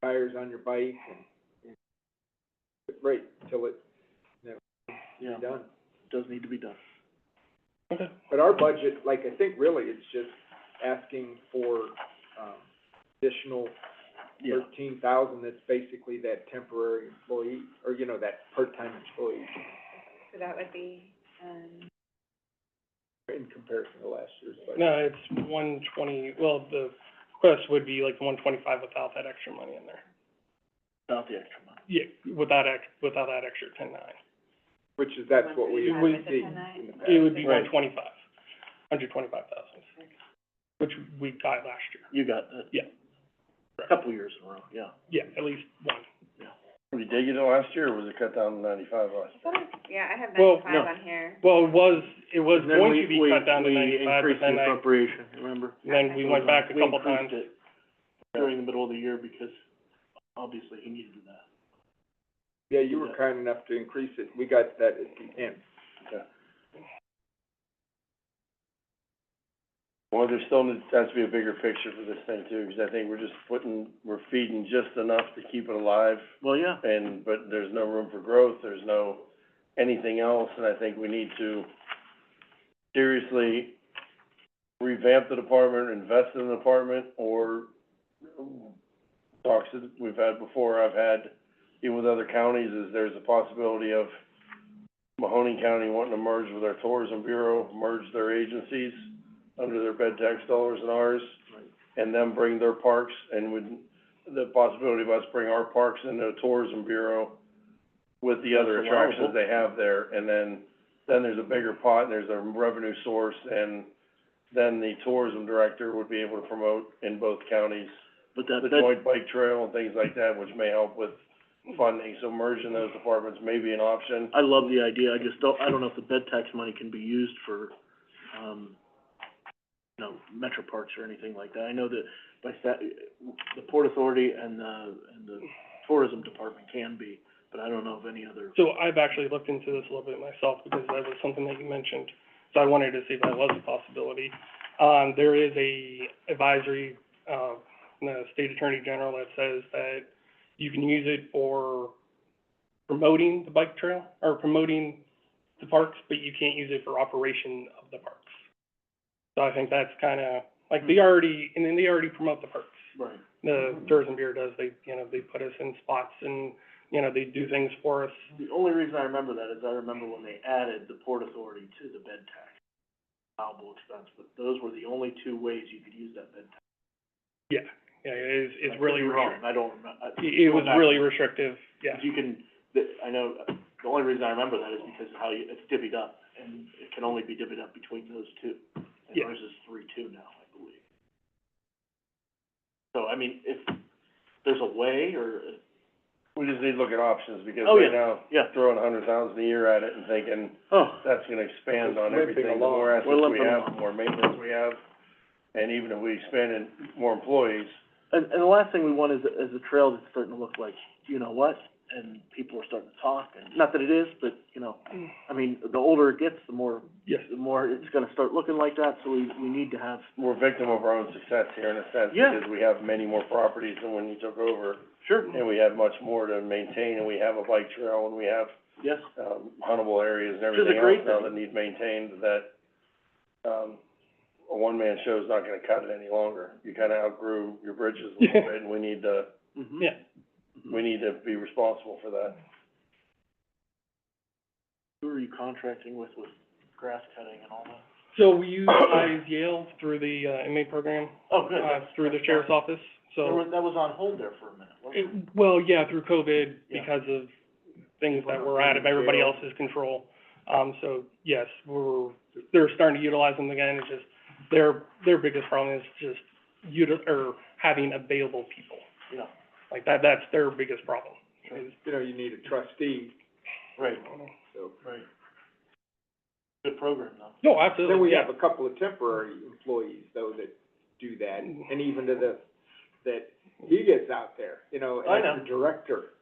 tires on your bike and, right, until it, Yeah, done. does need to be done. Okay. But our budget, like, I think really it's just asking for, additional Yeah. 13,000, that's basically that temporary employee, or, you know, that part-time employee So that would be, in comparison to last year's budget. No, it's 120, well, the request would be like 125 without that extra money in there. Without the extra money. Yeah, without that extra 10-9. Which is, that's what we It would- see in the past. It would be Right. 125,000, which we got last year. You got that. Yeah. A couple years in a row, yeah. Yeah, at least one. Did we dig it last year, or was it cut down to 95 last year? yeah, I have Well, 95 no. on here. Well, it was And then going we- to be we- cut down to we 95, but increased then the appropriation, remember? then we went back a couple We times. increased it during the middle of the year, because obviously he needed that. Yeah, you were kind enough to increase it, we got that at the end. Okay. Well, there still has to be a bigger picture for this thing too, because I think we're feeding just enough to keep it alive, Well, yeah. but there's no room for growth, there's no anything else, and I think we need to seriously revamp the department, invest in the department, or talks that we've had before, I've had, even with other counties, is there's a possibility of Mahoning County wanting to merge with our tourism bureau, merge their agencies under their bed tax dollars and ours, and then bring their parks, and with the possibility of us bring our parks into a tourism bureau with the other That's attractions allowable. they have there, and then there's a bigger pot, and there's a revenue source, and then the tourism director would be able to promote in both counties But the joint bike trail and things like that, which may help with funding, so merging those departments may be an option. I love the idea, I don't know if the bed tax money can be used for, metro parks or anything like that. I know that the Port Authority and the tourism department can be, but I don't know of any other. So I've actually looked into this a little bit myself, because that was something that you mentioned, so I wanted to see if that was a possibility. There is a advisory, the state attorney general that says that you can use it for promoting the bike trail, or promoting the parks, but you can't use it for operation of the parks. So I think that's kinda, like, they already promote the parks. Right. The tourism bureau does, they put us in spots and, they do things for us. The only reason I remember that is I remember when they added the Port Authority to the bed tax, allowable expense, but those were the only two ways you could use that bed tax. Yeah, it's really restrictive. I don't remember. It was really restrictive, yeah. You can, I know, the only reason I remember that is because of how it's divvied up, and it can only be divvied up between those two. And Yeah. ours is 3-2 now, I believe. So, I mean, if there's a way, or, We just need to look at options, because Oh, right yeah, now, yeah. throwing $100,000 a year at it and thinking that's gonna expand on Limping everything, the along. more We're assets we limping have, along. the more maintenance we have, and even if we expand in more employees, And the last thing we want is a trail that's starting to look like, you know what, and people are starting to talk, and, not that it is, but, I mean, the older it gets, the more Yes. it's gonna start looking like that, so we need to have. we're victim of our own success here in a sense, Yeah. because we have many more properties than when you took over, Sure. and we have much more to maintain, and we have a bike trail, and we have, Yes. huntable areas and Which is a everything great else now thing. that need maintained, that, a one-man show's not gonna cut it any longer. You kinda outgrew your bridges a little bit, and we need to, Yeah. we need to be responsible for that. Who are you contracting with grass cutting and all that? So we utilize Yale through the, inmate program, Oh, good. through the sheriff's office, so. That was on hold there for a minute, wasn't it? Well, yeah, through COVID, Yeah. because of things that were out of everybody else's control. So, yes, they're starting to utilize them again, it's just, their biggest problem is just having available people. Yeah. Like, that's their biggest problem. is- You need a trustee, Right, so. right. Good program, though. No, absolutely, Then we yeah. have a couple of temporary employees, though, that do that, and even that he gets out there, I know. as the director,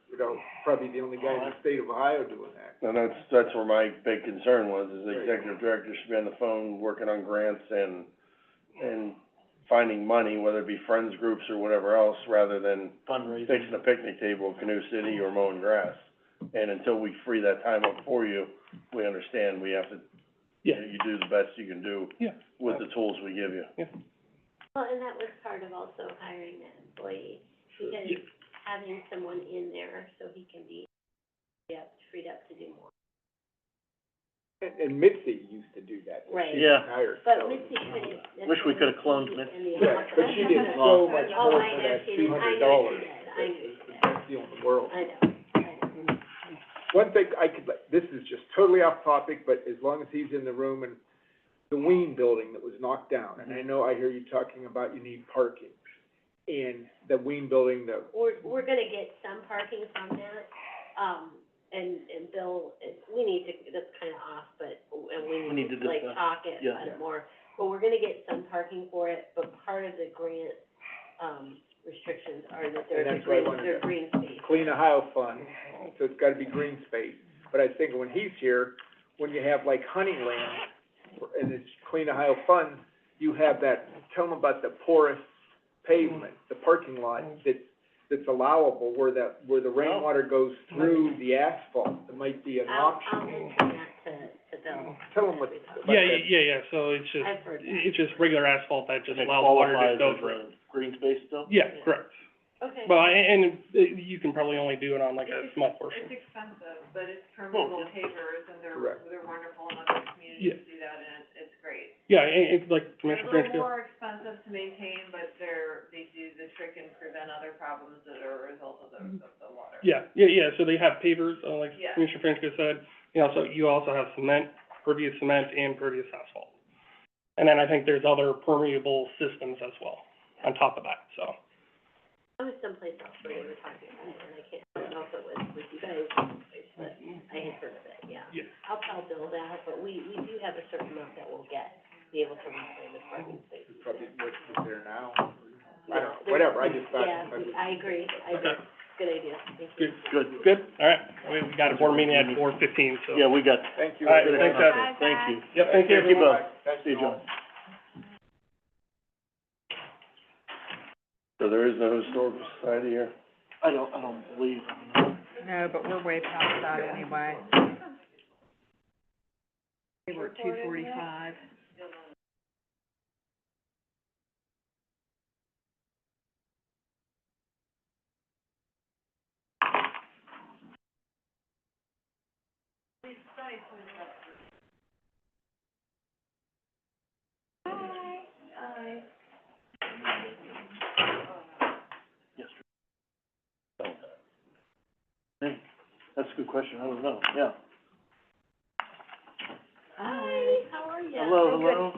probably the only guy in the state of Ohio doing that. And that's where my big concern was, is the Right. executive director should be on the phone working on grants and finding money, whether it be friends groups or whatever else, rather than Fundraising. fixing a picnic table in Canoe City or mowing grass. And until we free that time up for you, we understand we have to, Yeah. you do the best you can do Yeah. with the tools we give you. Yeah. Well, and that was part of also hiring that employee, because Yeah. having someone in there so he can be freed up to do more. And Mitzi used to do that. Right. She Yeah. retired, But so. Mitzi couldn't. Wish we could've cloned Mitzi. And the Yeah, but she did so much Oh, more I for know that she $200. did, I know she did, I know she did, That's the only world. I know. One thing this is just totally off topic, but as long as he's in the room, and the Ween building that was knocked down, and I know I hear you talking about you need parking. And the Ween building, We're gonna get some parking from that, and Bill, we need to, that's kinda off, but, and we We need need to, to like, discuss. talk it Yeah. more. But we're gonna get some parking for it, but part of the grant, restrictions are that And they're that's why I wanted they're to- green space. Clean Ohio Fund, so it's gotta be green space. But I think when he's here, when you have like Honeyland, and it's Clean Ohio Fund, you have that, tell them about the porous pavement, the parking lot that's allowable, where the rainwater goes through the asphalt. It might be an I'll option. mention that to Bill. Tell them what, about Yeah, that. yeah, so it's just, I've heard that. it's just regular asphalt that just And it allows water to qualifies go as through. a green space still? Yeah, correct. Okay. Well, and you can probably only do it on like a small portion. It's expensive, but it's permeable yeah. pavers, and Correct. they're wonderful, and other Yeah. communities do that, and it's great. Yeah, and like They're Commissioner a French little more expensive to maintain, but they do the trick and prevent other problems that are a result of the water. Yeah, so they have pavers, like Yeah. Commissioner Frenchco said, you also have cement, pervious cement and pervious asphalt. And then I think there's other permeable systems as well, on top of that, so. I was someplace else where you were talking about it, and I don't know if it was with you guys, but I had heard of it, yeah. Yeah. I'll tell Bill that, but we do have a certain amount that we'll be able to reclaim as parking spaces. It's probably what's there now. I No, don't know, there's- whatever, I just thought. Yeah, I agree, good idea, thank you. Good, all right. We got a board meeting at 4:15, so. Yeah, we got. Thank you. All right, good thanks, answer. Ed. Thank you. Yep, thank you, Thank you, everyone. Bill. See you, John. So there is no historical society here? I don't believe. No, but we're way past that anyway. We're at 2:45. Hey, that's a good question, I don't know, yeah. Hi, how are you? Hello.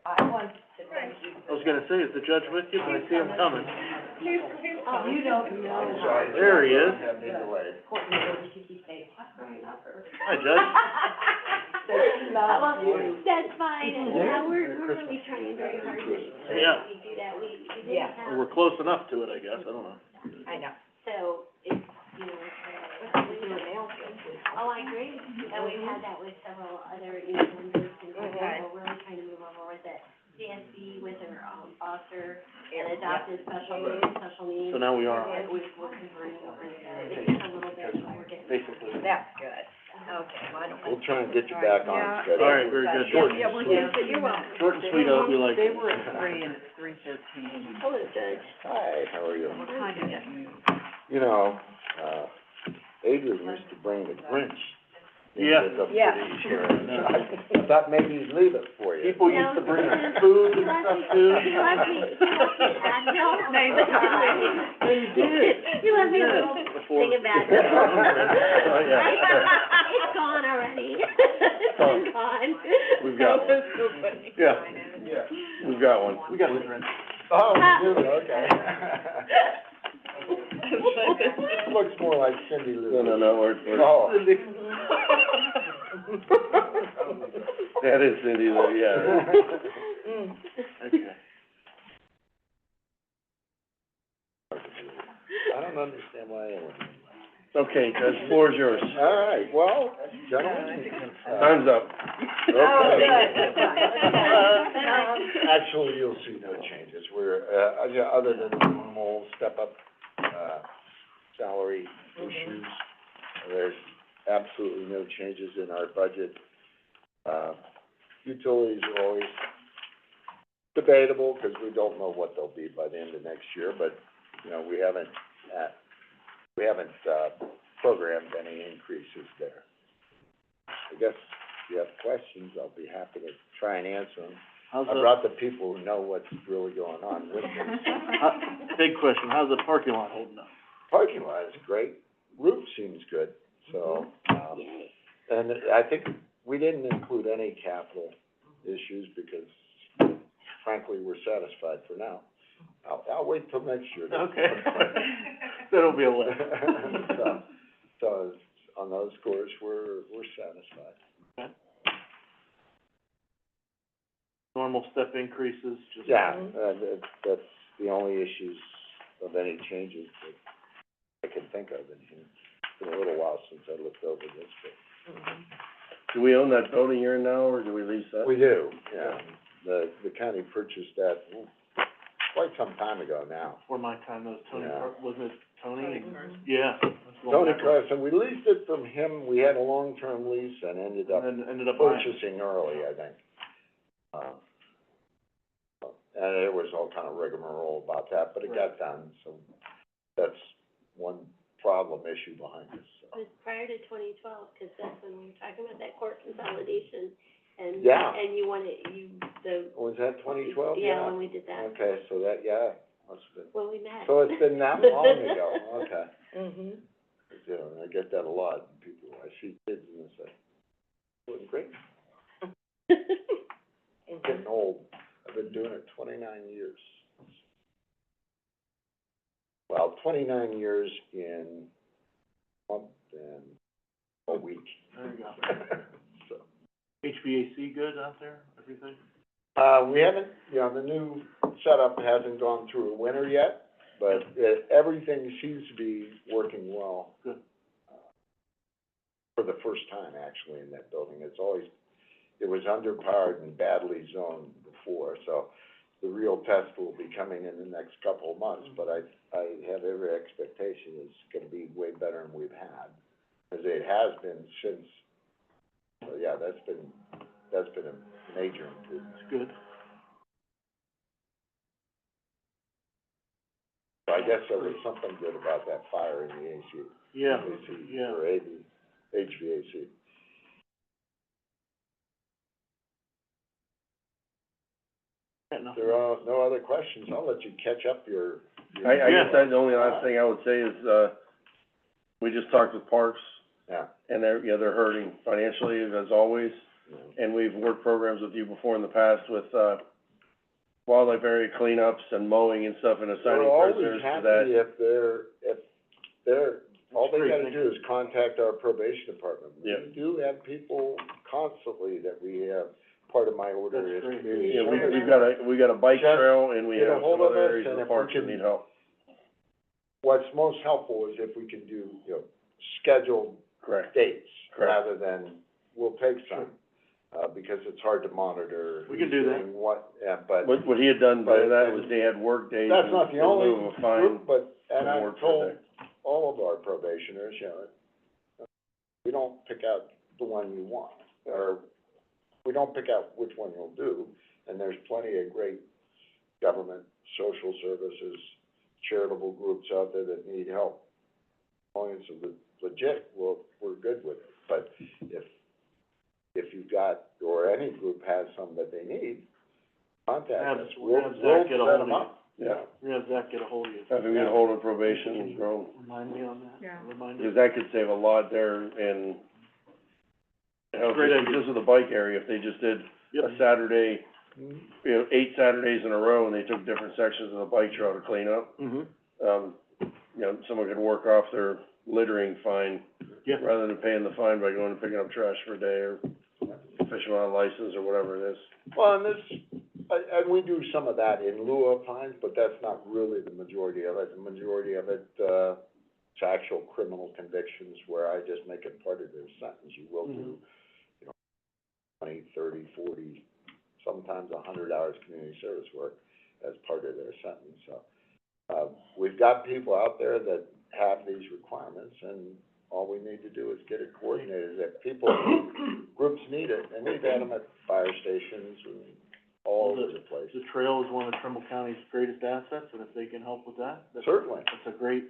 I want to thank you. I was gonna say, is the judge with you? I see him coming. Oh, you don't know. There he is. Courtney, she keeps saying, what's going on for? Hi, Judge. That's fine, and, we're really trying very hard to, Yeah. we do that, we didn't Yeah. have. Well, we're close enough to it, I guess, I don't know. I know. So, it's, oh, I agree, and we've had that with several other, vendors, and we're really trying to move over with it. CSB with their, foster and adopted special needs. So now we are. We're converting over to that, it's just a little bit, but we're getting. Basically. That's good. Okay, well, I don't. We'll try and get you back on Yeah. schedule. All right, very good. Short and we're sweet. good, you're welcome. Short and sweet, I hope you like it. They were at 3 and it's 3:13. Hello, Judge. Hi, how are you? We're kind of getting, You know, Adrian used to bring the Grinch. Yeah. Yeah. I thought maybe he'd leave it for you. People used to bring food and stuff too. He left me Advil. No, you did. He left me a little thing of Advil. Oh, yeah. It's gone already. It's been gone. We've got one. Yeah, We've got one. we got the drink. Oh, you do, okay. Looks more like Cindy Lou. No, we're. Oh. That is Cindy Lou, yeah. Okay. I don't understand why anyone. Okay, Judge, floor is yours. All right, well, gentlemen, Time's up. Oh, Actually, you'll see no changes. We're, other than the normal step-up, salary issues, there's absolutely no changes in our budget. Utilities are always debatable, because we don't know what they'll be by the end of next year, but, we haven't programmed any increases there. I guess if you have questions, I'll be happy to try and answer them. I brought the people who know what's really going on with me. Big question, how's the parking lot holding up? Parking lot is great, roof seems good, so, and I think we didn't include any capital issues because frankly, we're satisfied for now. I'll wait till next year. Okay. That'll be a win. So on those scores, we're satisfied. Okay. Normal step increases, just. Yeah, that's the only issues of any changes that I can think of in here. It's been a little while since I looked over this, but. Do we own that building here now, or do we lease that? We do, yeah. The county purchased that quite some time ago now. Before my time, that was Tony, Yeah. wasn't it Tony? Tony Carson. Yeah. Tony Carson, we leased it from him, we had a long-term lease and ended up And then ended up buying it. purchasing early, I think. And it was all kind of rigmarole about that, but it got done, so that's one problem issue behind this, so. It was prior to 2012, 'cause that's when we were talking about that court consolidation, and, Yeah. and you wanted, Was that 2012? yeah, when we did that, Okay, so that, yeah, must have been, when we met. so it's been that long ago, okay. Mm-hmm. You know, I get that a lot, people, I see kids and they say, doing great, getting old, I've been doing it 29 years. Well, 29 years in a month and a week. There you go. So, HVAC good out there, everything? we haven't, you know, the new setup hasn't gone through a winter yet, but everything seems to be working well. Good. For the first time, actually, in that building. It's always, it was underpowered and badly zoned before, so the real test will be coming in the next couple of months, but I have every expectation it's gonna be way better than we've had, as it has been since, so yeah, that's been a major improvement. It's good. So I guess there was something good about that fire in the AC. Yeah, AC, yeah. or HVAC. Got nothing. There are no other questions, I'll let you catch up your. I guess that, the only last thing I would say is, we just talked with Parks, Yeah. and they're, you know, they're hurting financially, as always. And we've worked programs with you before in the past with, wildlife area cleanups and mowing and stuff, and assigning prisoners to that. We're always happy if they're, all they gotta do is contact our probation department. Yeah. We do have people constantly that we have, part of my order is That's great. community Yeah, service. we got a bike Just trail, and we get a have hold some of other us, areas and of the if we parks that can- need help. What's most helpful is if we can do, you know, scheduled Correct. dates, Correct. rather than, we'll take some, because it's hard to monitor. We can do that. who's doing what, yeah, but. What he had done by But- that was they had work days That's in not the in lieu only of a fine. group, but, and and I've work per told day. all of our probationers, you know, we don't pick out the one you want, or we don't pick out which one you'll do, and there's plenty of great government, social services, charitable groups out there that need help. As long as it's legit, we're good with it, but if you've got, or any group has some that they need, contact us, we'll Have Zach set get a hold them of up. you. Yeah. We have Zach get a hold of you. Have him get a hold of probation Can and you grow, Remind me on that? Yeah. Remind because me. that could save a lot there, and, you know, Great idea. just with the bike area, if they just did Yep. a Saturday, Mhm. you know, 8 Saturdays in a row, and they took different sections of the bike trail to clean up, you know, someone could work off their littering fine, Yeah. rather than paying the fine by going and picking up trash for a day, or fishing on a license, or whatever it is. Well, and this, and we do some of that in lieu of fines, but that's not really the majority of it. The majority of it, it's actual criminal convictions where I just make it part of their sentence. You will do, you know, 20, 30, 40, sometimes 100 hours community service work as part of their sentence, so. We've got people out there that have these requirements, and all we need to do is get it coordinated. If people, groups need it, and we've had them at fire stations and all over the place. The trail is one of Trumbull County's greatest assets, and if they can help with that, Certainly. that's a great,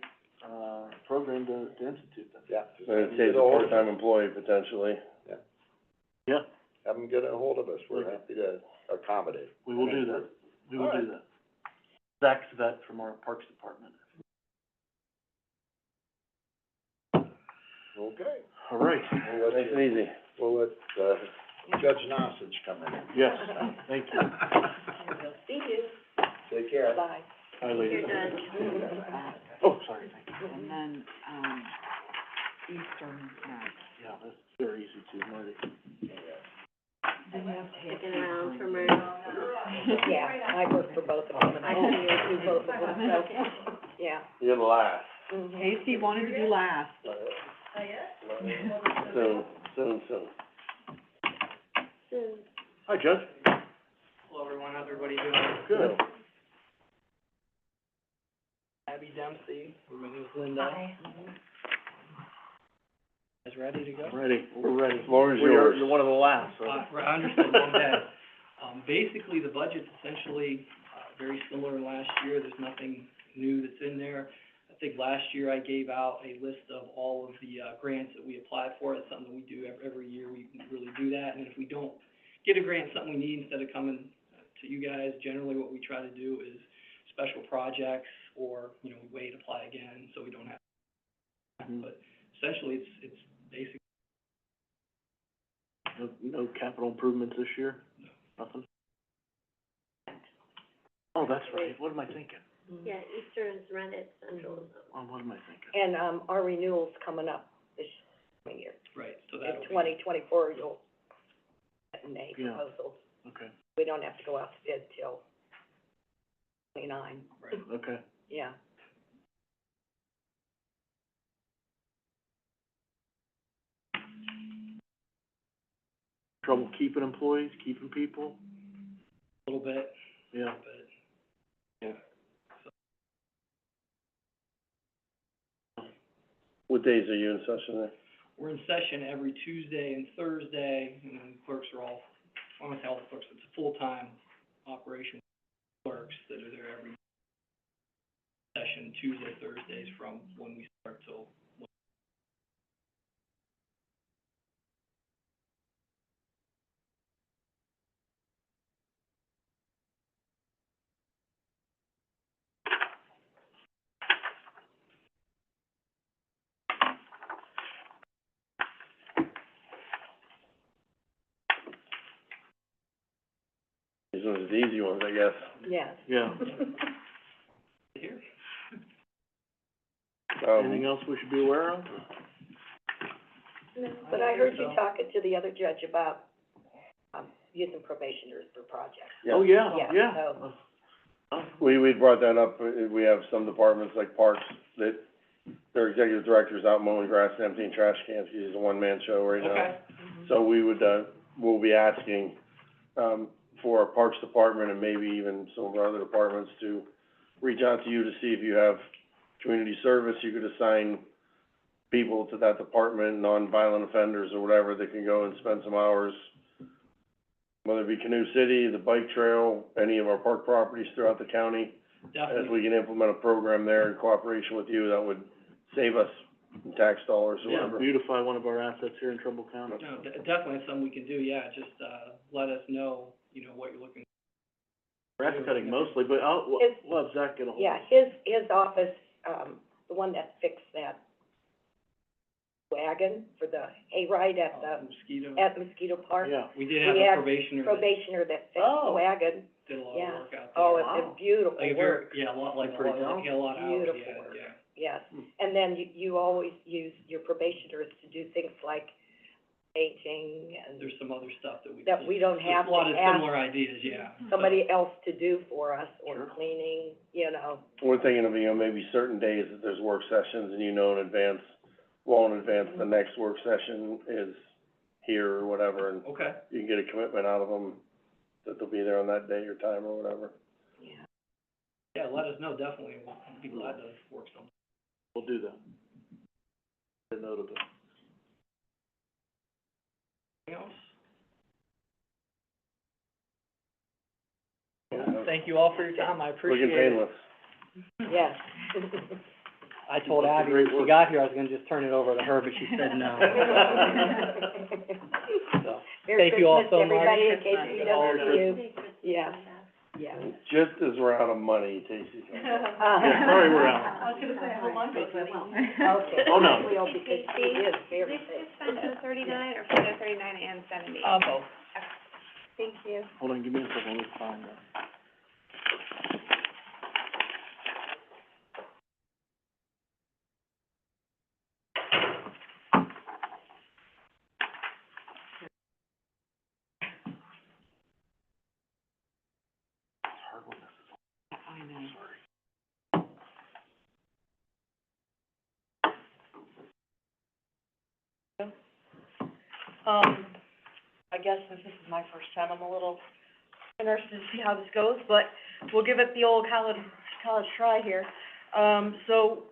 program to institute that. Yeah. And it saves a part-time employee potentially. Yeah, Have them get a hold of us, we're happy to accommodate. we will do that. We will All do right. that. Zach's vet from our Parks Department. Okay. All right. We'll let Nice and easy. We'll let, Judge Nosich come in. Yes, thank you. See you. Take care. Bye. Hi, ladies. You're done. Oh, sorry, thank you. And then, Eastern snack. Yeah, that's very easy too, Marty. Sticking around for Murray. Yeah, I work for both of them, and I see you do both of them, so. Yeah. You're the last. Casey wanted to be last. Soon. Hi, Judge. Hello, everyone. How's everybody doing? Good. Abby Dempsey. My name is Linda. Guys ready to go? Ready, we're ready. Floor is yours. You're one of the last, so. Right, I understood, one day. Basically, the budget's essentially, very similar to last year. There's nothing new that's in there. I think last year I gave out a list of all of the, grants that we applied for. That's something we do every year. We really do that. And if we don't get a grant, something we need, instead of coming to you guys, generally what we try to do is special projects, or, we wait, apply again, so we don't have. But essentially, it's basic. No capital improvements this year? Nothing? Oh, that's right, what am I thinking? Yeah, Eastern's rented, Central's. Oh, what am I thinking? And, our renewal's coming up this coming year. Right, so that'll In be. 2024, you'll get May Yeah. proposals. Okay, We don't have to go out to bid till 29, Right. okay. yeah. Trouble keeping employees, keeping people? A little bit, Yeah. but. What days are you in session there? We're in session every Tuesday and Thursday, and then clerks are all, I want to say all the clerks, it's a full-time operation, clerks that are there every session, Tuesday, Thursdays, from when we start till. These ones are the easy ones, I guess. Yes. Yeah. Here. Anything else we should be aware of? No, but I heard you talking to the other judge about, using probationers for projects. Oh, yeah, Yeah, yeah. so- We brought that up, we have some departments like Parks that their executive director's out mowing grass and emptying trash cans, he's a one-man show right now. Okay. So we would, we'll be asking, for our Parks Department and maybe even some of our other departments to reach out to you to see if you have community service, you could assign people to that department, non-violent offenders or whatever, that can go and spend some hours, whether it be Canoe City, the bike trail, any of our park properties throughout the county. If Definitely, we can implement a program there in cooperation with you, that would save us tax dollars or Yeah, whatever. beautify one of our assets here in Trumbull County. no, definitely something we can do, yeah, just, let us know, what you're looking. Grass cutting mostly, but we'll have Zach get a hold of Yeah, it. his office, the one that fixed that wagon for the hayride at Mosquito Park. Yeah. We did have We a had probationer that probationer that fixed the Oh. wagon. did a lot Yeah. of work out there. Oh, it's beautiful Like if you're, work, yeah, a lot, like, Pretty a lot, talented. a lot of hours, Beautiful yeah, work. yeah. yes. And then you always use your probationers to do things like painting and There's some other stuff that we. that we don't There's have a lot to of ask similar ideas, yeah. somebody else to do for us, or Sure. cleaning, We're thinking of, maybe certain days that there's work sessions and in advance, well in advance, the next work session is here or whatever, and So, okay, you can get a commitment out of them that they'll be there on that day or time or whatever. yeah, let us know, definitely, we'll be glad to work something. We'll do that. Take note of it. Anything else? Yeah. Thank you all for your time, I appreciate Looking it. painless. yes. I told That's Abby great when she work. got here, I was gonna just turn it over to her, but she said no. So, Merry thank you all Christmas, so much. everybody, in case we don't Merry see you. Yeah, yeah. Just as we're out of money, Casey said. Yeah, sorry, we're out. I was gonna say, I have a lunch with me. Okay. Oh, no. Well, because he is very Did sick. you spend the 39 or 39 and 70? Both. Thank you. Hold on, give me a second, let's find that. I know. I guess since this is my first time, I'm a little interested to see how this goes, but we'll give it the old college try here. So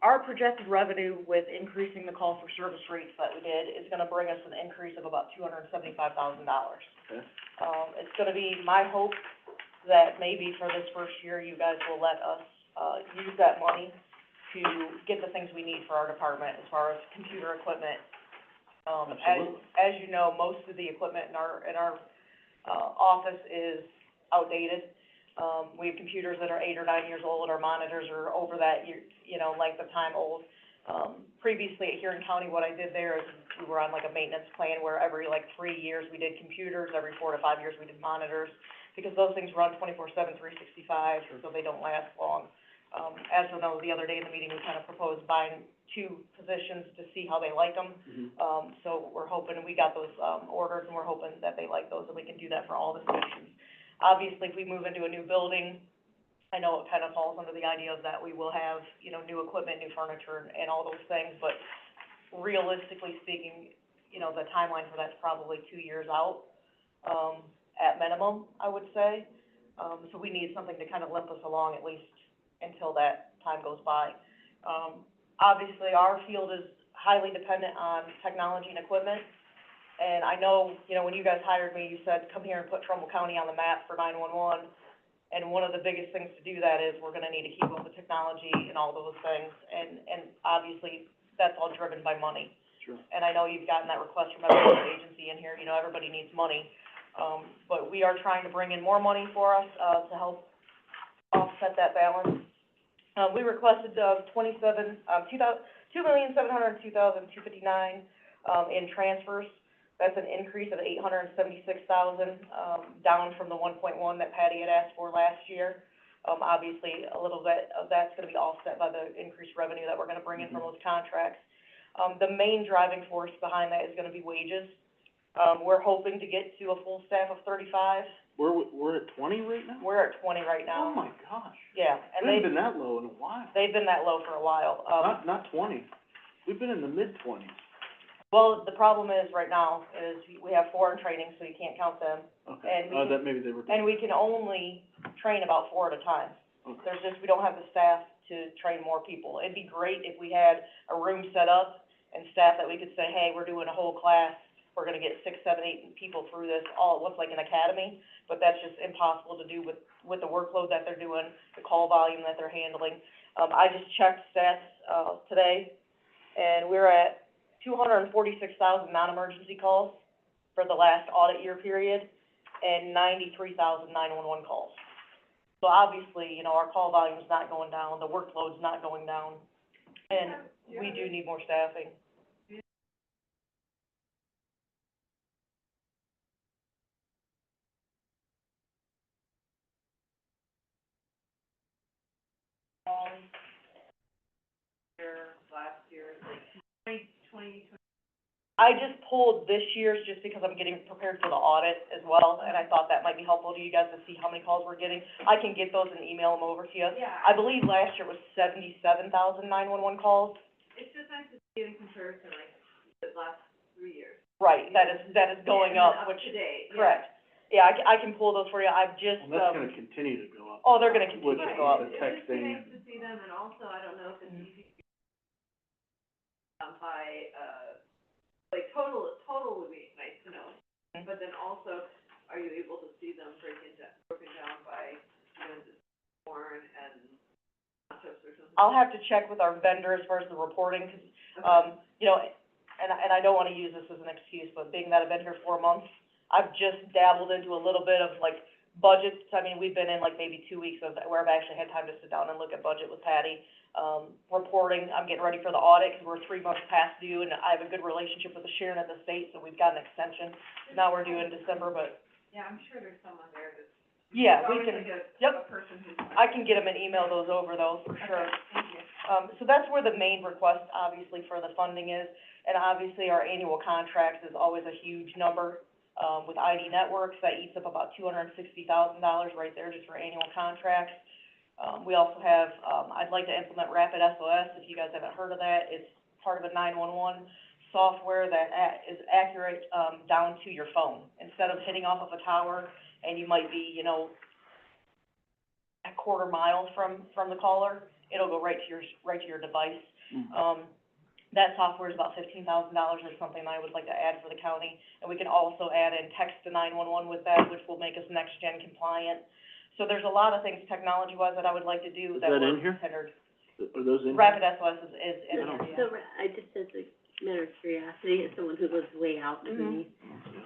our projected revenue with increasing the call for service rates that we did is gonna bring us an increase of about $275,000. Okay. It's gonna be my hope that maybe for this first year, you guys will let us, use that money to get the things we need for our department as far as computer equipment. Absolutely. As you know, most of the equipment in our office is outdated. We have computers that are 8 or 9 years old, our monitors are over that length of time old. Previously here in county, what I did there is we were on like a maintenance plan where every 3 years we did computers, every 4 to 5 years we did monitors, because those things run 24/7, 365, so they don't last long. As you know, the other day in the meeting, we kind of proposed buying 2 positions to see how they like them. So we're hoping, we got those, orders, and we're hoping that they like those, and we can do that for all the stations. Obviously, if we move into a new building, I know it kind of falls under the idea of that we will have, new equipment, new furniture, and all those things, but realistically speaking, the timeline for that's probably 2 years out, at minimum, I would say. So we need something to kind of limp us along at least until that time goes by. Obviously, our field is highly dependent on technology and equipment, and I know, when you guys hired me, you said, come here and put Trumbull County on the map for 911, and one of the biggest things to do that is we're gonna need to keep up with technology and all those things, and obviously, that's all driven by money. Sure. And I know you've gotten that request from every other agency in here, everybody needs money. But we are trying to bring in more money for us, to help offset that balance. We requested, $2,702,259, in transfers. That's an increase of $876,000, down from the 1.1 that Patty had asked for last year. Obviously, a little bit of that's gonna be offset by the increased revenue that we're gonna bring in from those contracts. The main driving force behind that is gonna be wages. We're hoping to get to a full staff of 35. We're at 20 right now? We're at 20 right now. Oh, my gosh. Yeah, and We haven't been that low in a while. they've been that low for a while. Not 20. We've been in the mid-20s. Well, the problem is, right now, is we have 4 in training, so you can't count them. Okay. And we can- That maybe they were. And we can only train about 4 at a time. Okay. There's just, we don't have the staff to train more people. It'd be great if we had a room set up and staff that we could say, hey, we're doing a whole class, we're gonna get 6, 7, 8 people through this, all at once, like an academy, but that's just impossible to do with the workload that they're doing, the call volume that they're handling. I just checked stats, today, and we're at 246,000 non-emergency calls for the last audit year period, and 93,000 911 calls. So obviously, our call volume's not going down, the workload's not going down, and we do need more staffing. I just pulled this year's just because I'm getting prepared for the audit as well, and I thought that might be helpful to you guys to see how many calls we're getting. I can get those and email them over to you. Yeah. I believe last year was 77,000 911 calls. It's just nice to see it in comparison, like, the last 3 years. Right, that is going up, which, to date, yeah. correct. Yeah, I can pull those for you, I've just, Well, that's gonna continue to go up. oh, they're gonna continue With to go up. the texting. It's nice to see them, and also, I don't know if it's easy, by, like, total would be nice to know. But then also, are you able to see them broken down by, corn and nachos or something? I'll have to check with our vendor as far as the reporting, 'cause, and I don't wanna use this as an excuse, but being that I've been here 4 months, I've just dabbled into a little bit of, like, budgets. I mean, we've been in, like, maybe 2 weeks of, where I've actually had time to sit down and look at budget with Patty. Reporting, I'm getting ready for the audit, 'cause we're 3 months past due, and I have a good relationship with the Sharon at the state, so we've got an extension. Now we're due in December, but, Yeah, I'm sure there's someone there that's. yeah, we always can, like a yep. person who's. I can get them and email those over, though, for sure. Okay, thank you. So that's where the main request, obviously, for the funding is, and obviously, our annual contracts is always a huge number. With ID Networks, that eats up about $260,000 right there, just for annual contracts. We also have, I'd like to implement Rapid SOS, if you guys haven't heard of that, it's part of a 911 software that is accurate, down to your phone. Instead of hitting off of a tower, and you might be, you know, a quarter mile from the caller, it'll go right to your device. That software is about $15,000, or something I would like to add for the county. And we can also add in text to 911 with that, which will make us next-gen compliant. So there's a lot of things technology-wise that I would like to do that that were in here? considered. Are those in? Rapid SOS is in I don't- there, yeah. So, I just, as a matter of curiosity, as someone who lives way out in the east,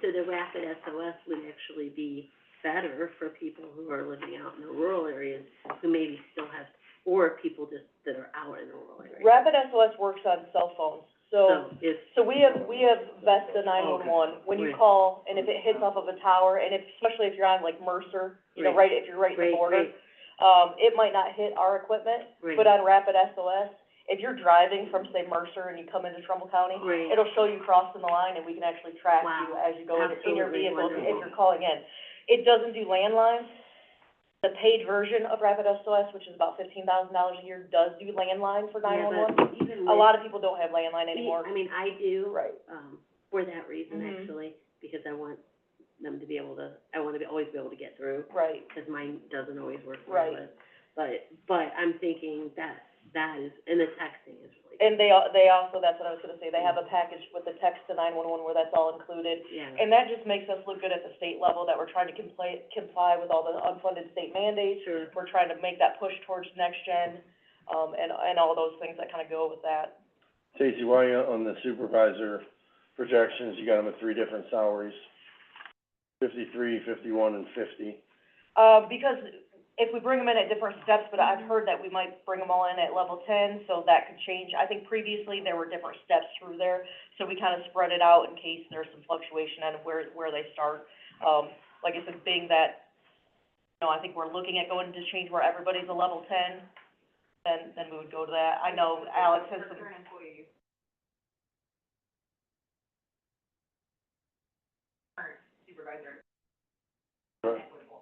so the rapid SOS would actually be better for people who are living out in the rural areas, who maybe still have, or people just that are out in the rural areas. Rapid SOS works on cell phones, so we have Vesta 911, when you Right. call, and if it hits off of a tower, and especially if you're on like Mercer, you know, Right. if you're right in the Right, border, right. it might not hit our equipment, Right. but on Rapid SOS, if you're driving from, say, Mercer and you come into Trumbull County, Right. it'll show you crossing the line, and we can actually track Wow. you as you go in your Absolutely vehicle, if wonderful. you're calling in. It doesn't do landlines. The paid version of Rapid SOS, which is about $15,000 a year, does do landline for 911. Yeah, but even A with- lot of people don't have landline anymore. I mean, I do. Right. For that reason, Mhm. actually, because I want them to be able to, I want to always be able to get through, Right. because mine doesn't always work Right. well, but I'm thinking that is, and the texting is really, And they also, that's what I was gonna say, they have a package with the text to 911 where that's all included. yeah. And that just makes us look good at the state level, that we're trying to comply with all the unfunded state mandates. Sure. We're trying to make that push towards next gen, and all those things that kind of go with that. Stacy, why on the supervisor projections, you got them at 3 different salaries? 53, 51, and 50. Because if we bring them in at different steps, but I've heard that we might bring them all in at level 10, so that could change. I think previously there were different steps through there, so we kind of spread it out in case there's some fluctuation on where they start. Like I said, being that, you know, I think we're looking at going to change where everybody's a level 10, then we would go to that. I know Alex has some. Current employees. Current supervisor. Right. Equitable.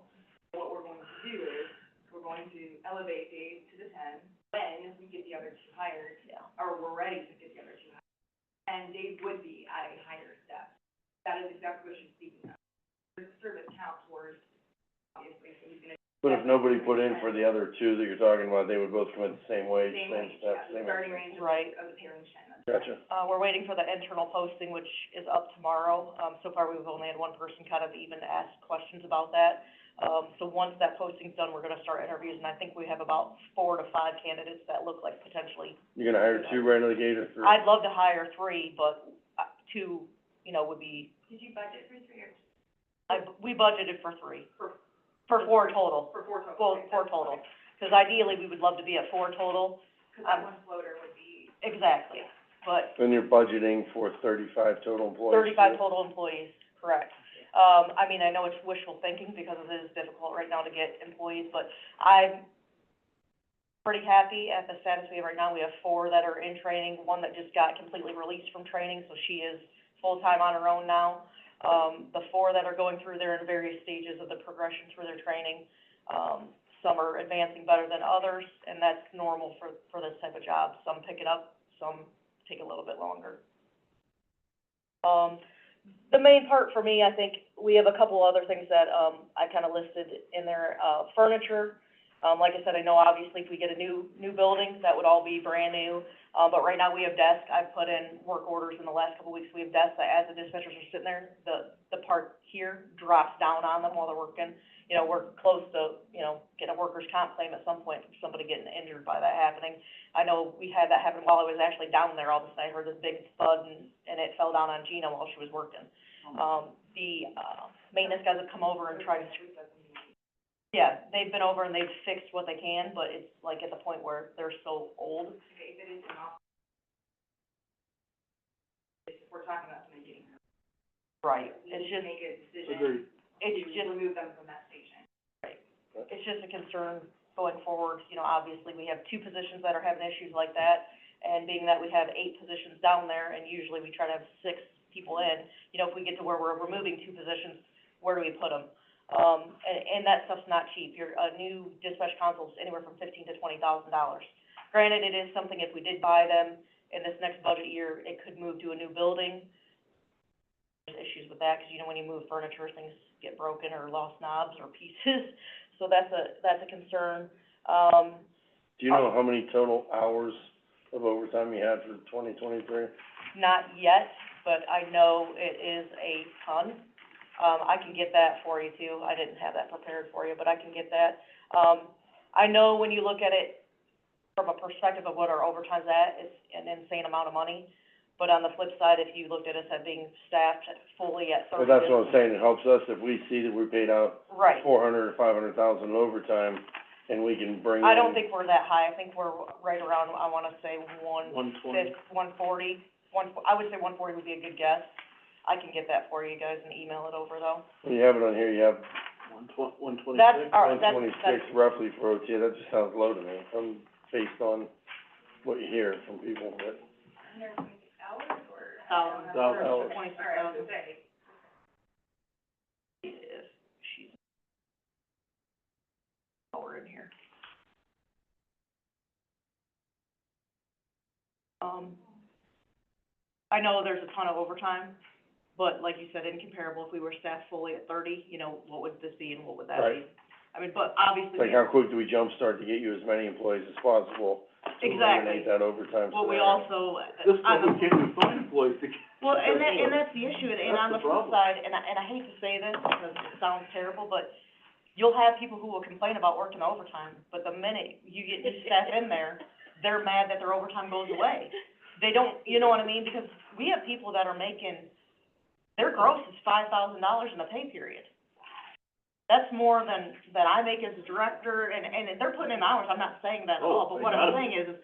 What we're going to do is, we're going to elevate Dave to the 10, when we get the other 2 hired, or we're ready to get the other 2 hired. And Dave would be at a higher step. That is exactly what she's speaking of. The service count towards, obviously, so he's gonna. But if nobody put in for the other 2 that you're talking about, they would both come at the same wage, Same same range, step, yeah, the same starting everything. range of the pay range 10. Gotcha. We're waiting for the internal posting, which is up tomorrow. So far, we've only had one person kind of even ask questions about that. So once that posting's done, we're gonna start interviews, and I think we have about 4 to 5 candidates that look like potentially. You're gonna hire 2 right out of the gate or 3? I'd love to hire 3, but, 2, you know, would be, Did you budget for 3 or? we budgeted for 3. For- For 4 total. For 4 total. Well, Okay, 4 that's total. fine. Because ideally, we would love to be at 4 total. Cause that one floater would be. Exactly. But And you're budgeting for 35 total employees? 35 too? total employees, correct. I mean, I know it's wishful thinking because it is difficult right now to get employees, but I'm pretty happy at the status we have right now. We have 4 that are in training, 1 that just got completely released from training, so she is full-time on her own now. The 4 that are going through, they're in various stages of the progression through their training. Some are advancing better than others, and that's normal for this type of job. Some pick it up, some take a little bit longer. The main part for me, I think, we have a couple other things that, I kind of listed in there. Furniture, like I said, I know obviously if we get a new building, that would all be brand new. But right now we have desks. I've put in work orders in the last couple weeks. We have desks that as the dispatchers are sitting there, the part here drops down on them while they're working. You know, we're close to, you know, getting a workers' comp claim at some point from somebody getting injured by that happening. I know we had that happen while I was actually down there. All of a sudden I heard this big thud and it fell down on Gina while she was working. The maintenance guys have come over and tried to, yeah, they've been over and they've fixed what they can, but it's like at the point where they're so old. Okay, if it is not. If we're talking about somebody getting hurt. Right. We It's need to just, make a decision. Agreed. it's To just, remove them from that station. it's just a concern going forward. You know, obviously, we have 2 positions that are having issues like that, and being that we have 8 positions down there, and usually we try to have 6 people in, you know, if we get to where we're removing 2 positions, where do we put them? And that stuff's not cheap. A new dispatch console is anywhere from $15,000 to $20,000. Granted, it is something, if we did buy them, in this next budget year, it could move to a new building. There's issues with that, 'cause you know, when you move furniture, things get broken or lost knobs or pieces, so that's a concern. Do you know how many total hours of overtime you had for 2023? Not yet, but I know it is a ton. I can get that for you too. I didn't have that prepared for you, but I can get that. I know when you look at it from a perspective of what our overtime's at, it's an insane amount of money. But on the flip side, if you looked at us at being staffed fully at 30. Well, that's what I'm saying, it helps us if we see that we paid out Right. 400 or 500,000 in overtime, and we can bring in. I don't think we're that high. I think we're right around, I wanna say 120. 140. I would say 140 would be a good guess. I can get that for you guys and email it over though. When you have it on here, you have 126? That's, all right, that's, 126 roughly for OT, that just sounds low to me, based on what you hear from people, but. Hours. 26,000. If she's lower in here. I know there's a ton of overtime, but like you said, incomparable, if we were staffed fully at 30, you know, what would this be and what would that be? Right. I mean, but obviously. Like, how quick do we jumpstart to get you as many employees as possible? To Exactly. eliminate that overtime Well, we scenario. also, This point, we can't even find employees to. well, and that's the issue, and That's on the the flip problem. side, and I hate to say this because it sounds terrible, but you'll have people who will complain about working overtime, but the minute you get new staff in there, they're mad that their overtime goes away. They don't, you know what I mean? Because we have people that are making, their gross is $5,000 in a pay period. That's more than I make as a director, and they're putting in hours, I'm not saying that at all, but what I'm saying is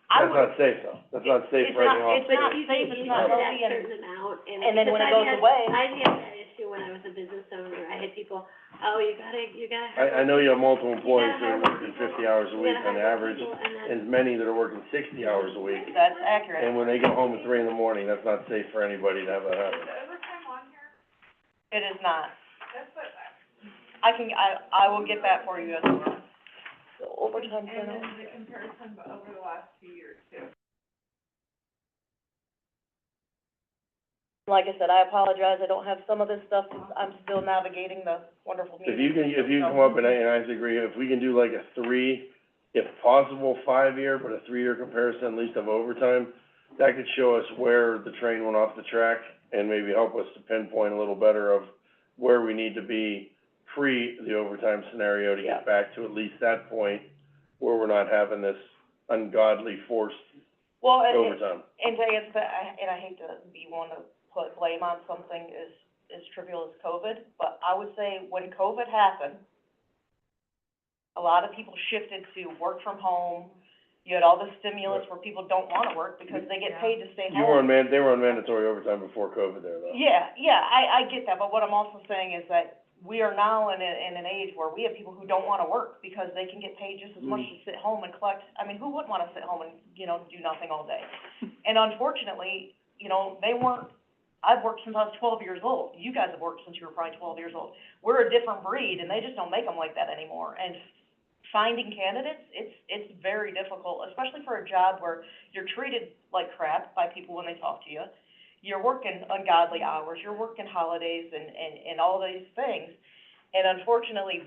I That's would. not safe though, that's not safe for any officer. It's not safe, it's not healthy, That and, certain amount, and then when it because goes away. I've had that issue when I was a business owner, I had people, oh, you gotta. I know you have multiple employees that are working people. 50 hours a You week gotta on hire average, people, and then- and many that are working 60 hours a week. That's accurate. And when they go home at 3 in the morning, that's not safe for anybody to have that happen. It is not. I will get that for you as well. The overtime And turnover. then the comparison over the last 2 years too. Like I said, I apologize, I don't have some of this stuff, 'cause I'm still navigating the wonderful If meeting. you can come up, and I agree, if we can do like a 3, if possible, 5-year, but a 3-year comparison at least of overtime, that could show us where the train went off the track, and maybe help us to pinpoint a little better of where we need to be pre the overtime scenario to Yeah. get back to at least that point where we're not having this ungodly forced Well, overtime. and to answer that, and I hate to be one to put blame on something as trivial as COVID, but I would say when COVID happened, a lot of people shifted to work from home. You had all the stimulus where people don't wanna work because they get paid to stay home. They were on mandatory overtime before COVID there, though. Yeah, I get that, but what I'm also saying is that we are now in an age where we have people who don't wanna work because they can get paid just as much to sit home and collect. I mean, who wouldn't wanna sit home and, you know, do nothing all day? And unfortunately, you know, I've worked since I was 12 years old. You guys have worked since you were probably 12 years old. We're a different breed, and they just don't make them like that anymore. And finding candidates, it's very difficult, especially for a job where you're treated like crap by people when they talk to you. You're working ungodly hours, you're working holidays and all these things. And unfortunately,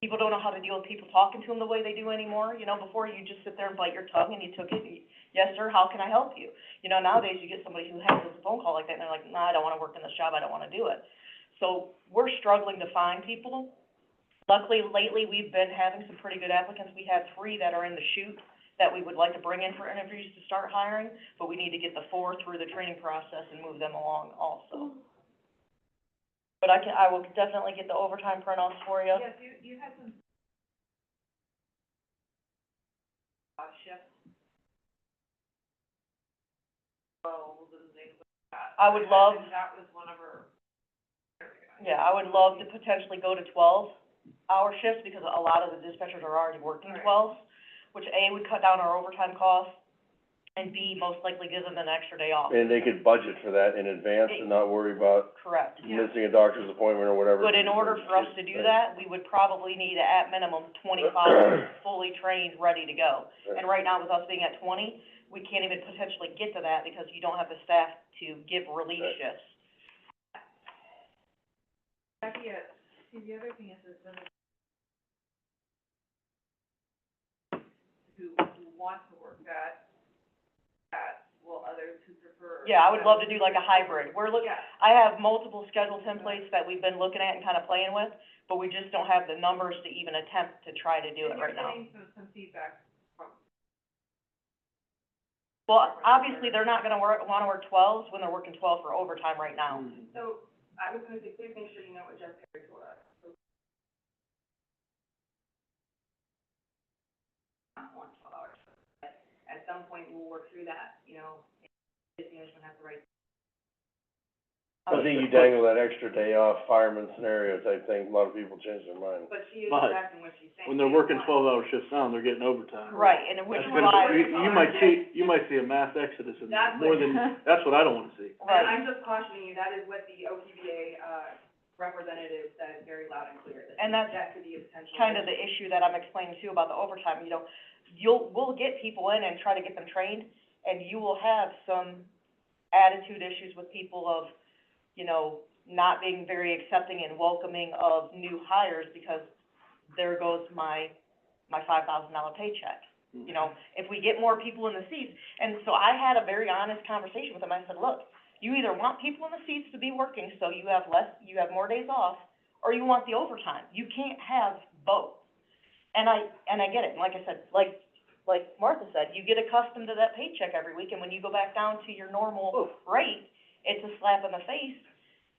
people don't know how to deal with people talking to them the way they do anymore. You know, before you just sit there and bite your tongue and you took it, and yes, sir, how can I help you? You know, nowadays you get somebody who handles a phone call like that and they're like, nah, I don't wanna work in this job, I don't wanna do it. So we're struggling to find people. Luckily, lately, we've been having some pretty good applicants. We have 3 that are in the chute that we would like to bring in for interviews to start hiring, but we need to get the 4 through the training process and move them along also. But I will definitely get the overtime printouts for you. Yes, you had some, shifts. I would love, That was one of our, yeah, I would love to potentially go to 12-hour shifts because a lot of the dispatchers are already working 12s, which A, would cut down our overtime costs, and B, most likely give them an extra day off. And they could budget for that in advance and not worry about Correct. missing a doctor's appointment or whatever. But in order for us to do that, we would probably need at minimum 25 fully trained, ready to go. And right now, with us being at 20, we can't even potentially get to that because you don't have the staff to give relief shifts. Jackie, see, the other thing is that who want to work that, well, others who prefer. Yeah, I would love to do like a hybrid. Yeah. I have multiple schedule templates that we've been looking at and kind of playing with, but we just don't have the numbers to even attempt to try to do it right now. And you're getting some feedback from. Well, obviously, they're not gonna wanna work 12s when they're working 12 for overtime right now. So, I was gonna say, please make sure you know what Jeff Perry told us. So, not want 12 hours. But at some point, we'll work through that, you know, if management has the right. I think you dangle that extra day off fireman scenario type thing, a lot of people change their mind. But she is But exactly what she's saying. when they're working 12-hour shifts now, they're getting overtime. Right, and which That's is gonna, why. you might see a mass exodus in there, That's more what- than, that's what I don't wanna see. And I'm just cautioning you, that is what the OTBA, representative said very loud and clear, that And that's that could be a potential. kind of the issue that I'm explaining too about the overtime, you know. We'll get people in and try to get them trained, and you will have some attitude issues with people of, you know, not being very accepting and welcoming of new hires because there goes my $5,000 paycheck. You know, if we get more people in the seats, and so I had a very honest conversation with them. I said, look, you either want people in the seats to be working so you have more days off, or you want the overtime. You can't have both. And I get it, and like I said, like Martha said, you get accustomed to that paycheck every week, and when you go back down to your normal rate, it's a slap in the face.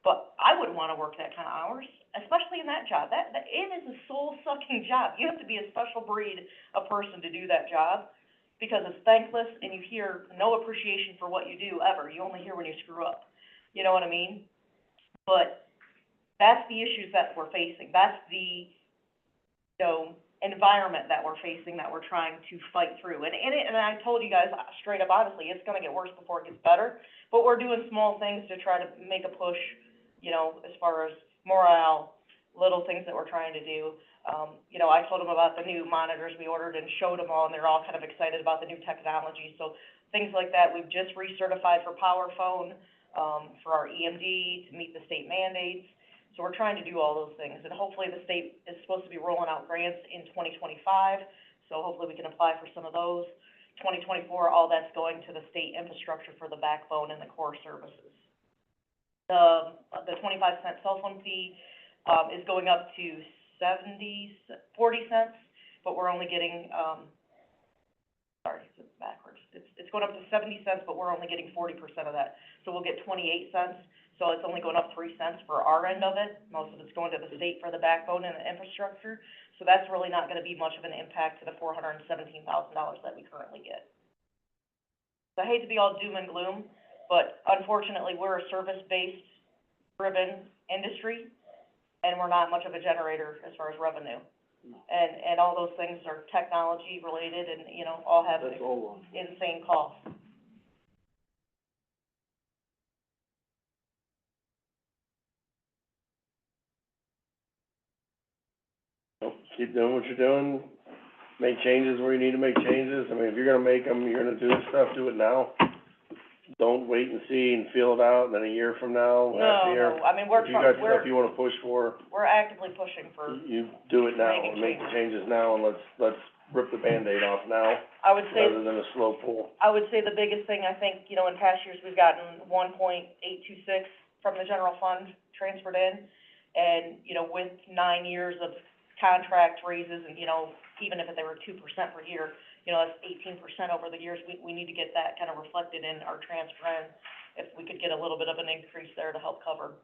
But I wouldn't wanna work that kind of hours, especially in that job. That it is a soul-sucking job. You have to be a special breed of person to do that job, because it's thankless, and you hear no appreciation for what you do ever. You only hear when you screw up. You know what I mean? But that's the issues that we're facing. That's the, you know, environment that we're facing, that we're trying to fight through. And I told you guys straight up, honestly, it's gonna get worse before it gets better, but we're doing small things to try to make a push, you know, as far as morale, little things that we're trying to do. You know, I told them about the new monitors we ordered and showed them all, and they're all kind of excited about the new technology. So things like that. We've just recertified for Power Phone, for our EMD to meet the state mandates. So we're trying to do all those things, and hopefully the state is supposed to be rolling out grants in 2025, so hopefully we can apply for some of those. 2024, all that's going to the state infrastructure for the backbone and the core services. The 25-cent cell phone fee, is going up to 40 cents, but we're only getting, it's backwards. It's going up to 70 cents, but we're only getting 40% of that. So we'll get 28 cents. So it's only going up 3 cents for our end of it. Most of it's going to the state for the backbone and the infrastructure. So that's really not gonna be much of an impact to the $417,000 that we currently get. So I hate to be all doom and gloom, but unfortunately, we're a service-based driven industry, and we're not much of a generator as far as revenue. And all those things are technology related and, you know, all have That's all wrong. insane costs. Keep doing what you're doing, make changes where you need to make changes. I mean, if you're gonna make them, you're gonna do this stuff, do it now. Don't wait and see and feel it out, and then a year from now, half a year. No, I mean, we're If you got stuff you wanna push for, we're actively pushing for, you do it now, Making and make the changes now, and let's rip the Band-Aid off now, I would say, rather than a slow pull. I would say the biggest thing, I think, you know, in past years, we've gotten 1.826 from the general fund transferred in. And, you know, with 9 years of contract raises and, you know, even if they were 2% per year, you know, that's 18% over the years. We need to get that kind of reflected in our transfer in, if we could get a little bit of an increase there to help cover.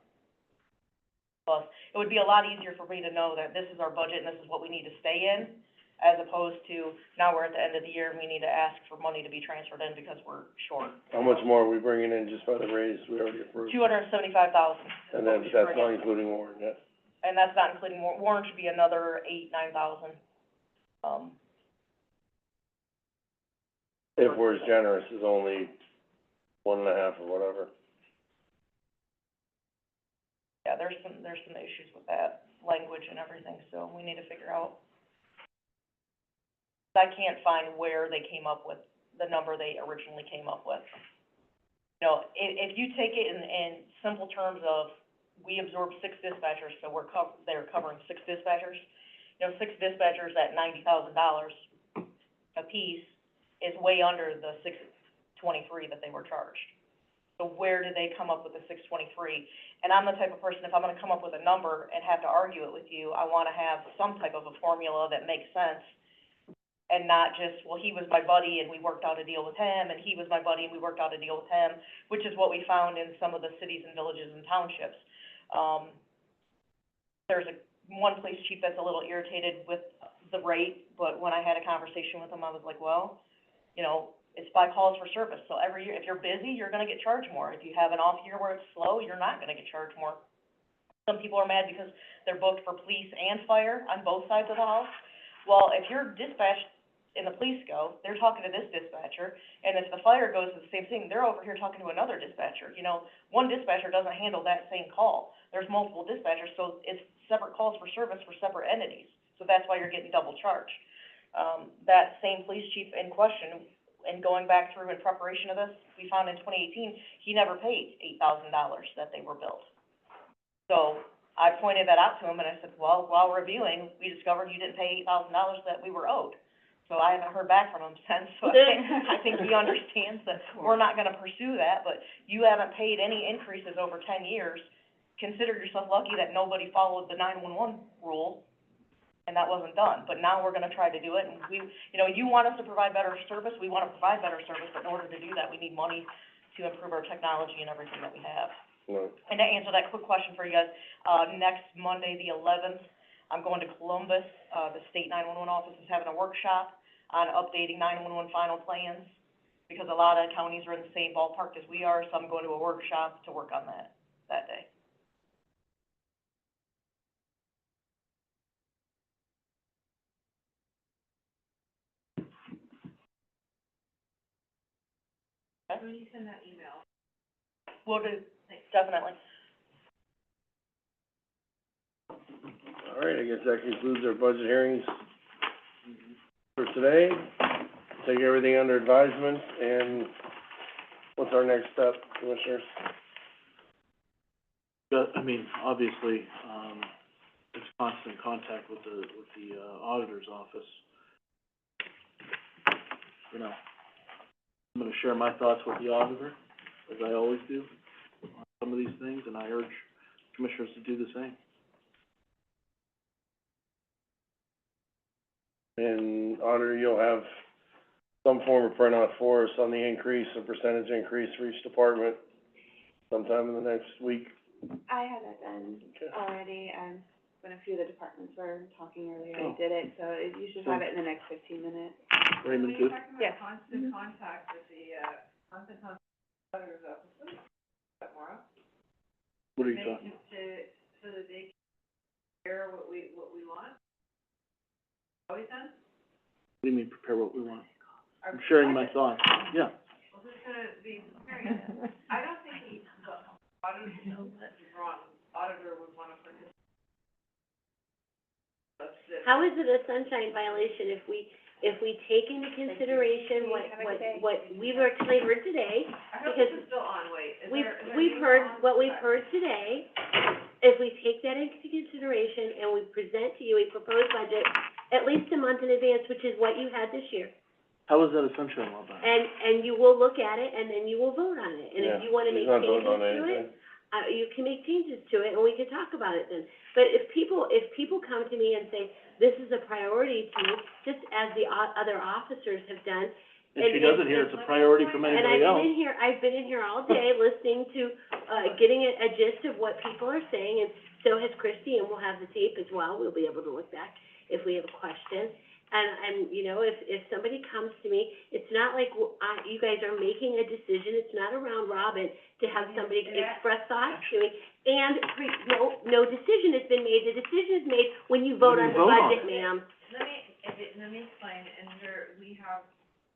Plus, it would be a lot easier for me to know that this is our budget and this is what we need to stay in, as opposed to now we're at the end of the year and we need to ask for money to be transferred in because we're short. How much more are we bringing in just by the raise we already approved? $275,000. And then, that's not including Warren yet. And that's not including Warren should be another $8,000-9,000. if we're as generous, is only 1.5 or whatever. Yeah, there's some issues with that language and everything, so we need to figure out. I can't find where they came up with the number they originally came up with. You know, if you take it in simple terms of, we absorbed 6 dispatchers, so they're covering 6 dispatchers. You know, 6 dispatchers at $90,000 apiece is way under the $623 that they were charged. So where did they come up with the $623? And I'm the type of person, if I'm gonna come up with a number and have to argue it with you, I wanna have some type of a formula that makes sense, and not just, well, he was my buddy and we worked out a deal with him, and he was my buddy and we worked out a deal with him, which is what we found in some of the cities and villages and townships. There's one police chief that's a little irritated with the rate, but when I had a conversation with him, I was like, well, you know, it's by calls for service, so every year, if you're busy, you're gonna get charged more. If you have an off year where it's slow, you're not gonna get charged more. Some people are mad because they're booked for police and fire on both sides of the house. Well, if you're dispatched and the police go, they're talking to this dispatcher, and if the fire goes to the same thing, they're over here talking to another dispatcher. You know, one dispatcher doesn't handle that same call. There's multiple dispatchers, so it's separate calls for service for separate entities. So that's why you're getting double charged. That same police chief in question, and going back through in preparation of this, we found in 2018, he never paid $8,000 that they were billed. So I pointed that out to him, and I said, well, while reviewing, we discovered you didn't pay $8,000 that we were owed. So I haven't heard back from him since, so I think he understands that we're not gonna pursue that, but you haven't paid any increases over 10 years. Consider yourself lucky that nobody followed the 911 rule, and that wasn't done. But now we're gonna try to do it, and we, you know, you want us to provide better service, we wanna provide better service, but in order to do that, we need money to improve our technology and everything that we have. Right. And to answer that quick question for you guys, next Monday, the 11th, I'm going to Columbus. The state 911 office is having a workshop on updating 911 final plans, because a lot of counties are in the same ballpark as we are, so I'm going to a workshop to work on that day. Okay? When you send that email. Will do, definitely. All right, I guess that concludes our budget hearings for today. Take everything under advisement, and what's our next step, Commissioners? I mean, obviously, it's constant contact with the auditor's office. You know, I'm gonna share my thoughts with the auditor, as I always do, on some of these things, and I urge commissioners to do the same. And Auditor, you'll have some form of printout for us on the increase, a percentage increase for each department sometime in the next week. I had that done Okay. already, when a few of the departments were talking earlier, Oh. I did it, so you should have it in the next 15 minutes. Raymond, too? Yes. Constant contact with the, constant contact with the auditor's office, what is that, Maura? What are you talking? So that they can share what we want? Always done? What do you mean, prepare what we want? I'm sharing my thoughts, yeah. Well, who's gonna be preparing it? I don't think the auditor is wrong, auditor would wanna participate. How is it a sunshine violation if we take into consideration what we've actually heard today? I hope Because this is still on, wait, is we've, there we've anything heard, on? what we've heard today, if we take that into consideration and we present to you a proposed budget at least a month in advance, which is what you had this year, How is that a sunshine law violation? and you will look at it, and then you will vote on it. And if you wanna make He's not changes voting on to anything. it, you can make changes to it, and we can talk about it then. But if people come to me and say, this is a priority to me, just as the other officers have done. If she doesn't hear, it's a priority from anybody else. And I've been in here all day listening to, getting a gist of what people are saying, and so has Christie, and we'll have the tape as well, we'll be able to look back if we have a question. And, you know, if somebody comes to me, it's not like, you guys are making a decision, it's not a round robin to have somebody express thoughts to me. And, no decision has been made, the decision is made when you vote on the budget, ma'am. Let me explain, and we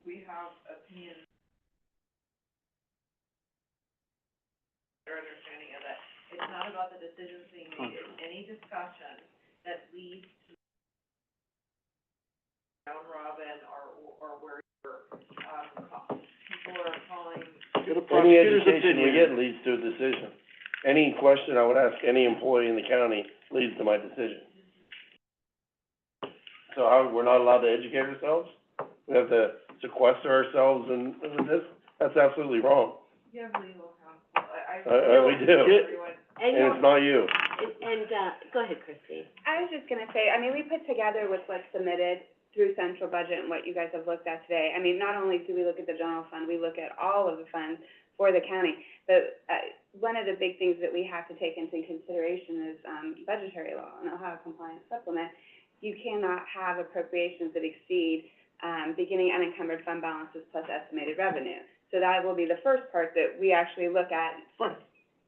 we have opinions, their understanding of it. It's not about the decisions being made, it's any discussion that leads to round robin or where you're, people are calling. Any education we get leads to a decision. Any question I would ask any employee in the county leads to my decision. So how, we're not allowed to educate ourselves? We have to sequester ourselves and this? That's absolutely wrong. You have legal counsel, We do. And And it's not you. go ahead, Christine. I was just gonna say, I mean, we put together with what's submitted through central budget and what you guys have looked at today. I mean, not only do we look at the general fund, we look at all of the funds for the county. But, one of the big things that we have to take into consideration is, budgetary law and Ohio compliance supplement. You cannot have appropriations that exceed, beginning unencumbered fund balances plus estimated revenue. So that will be the first part that we actually look at,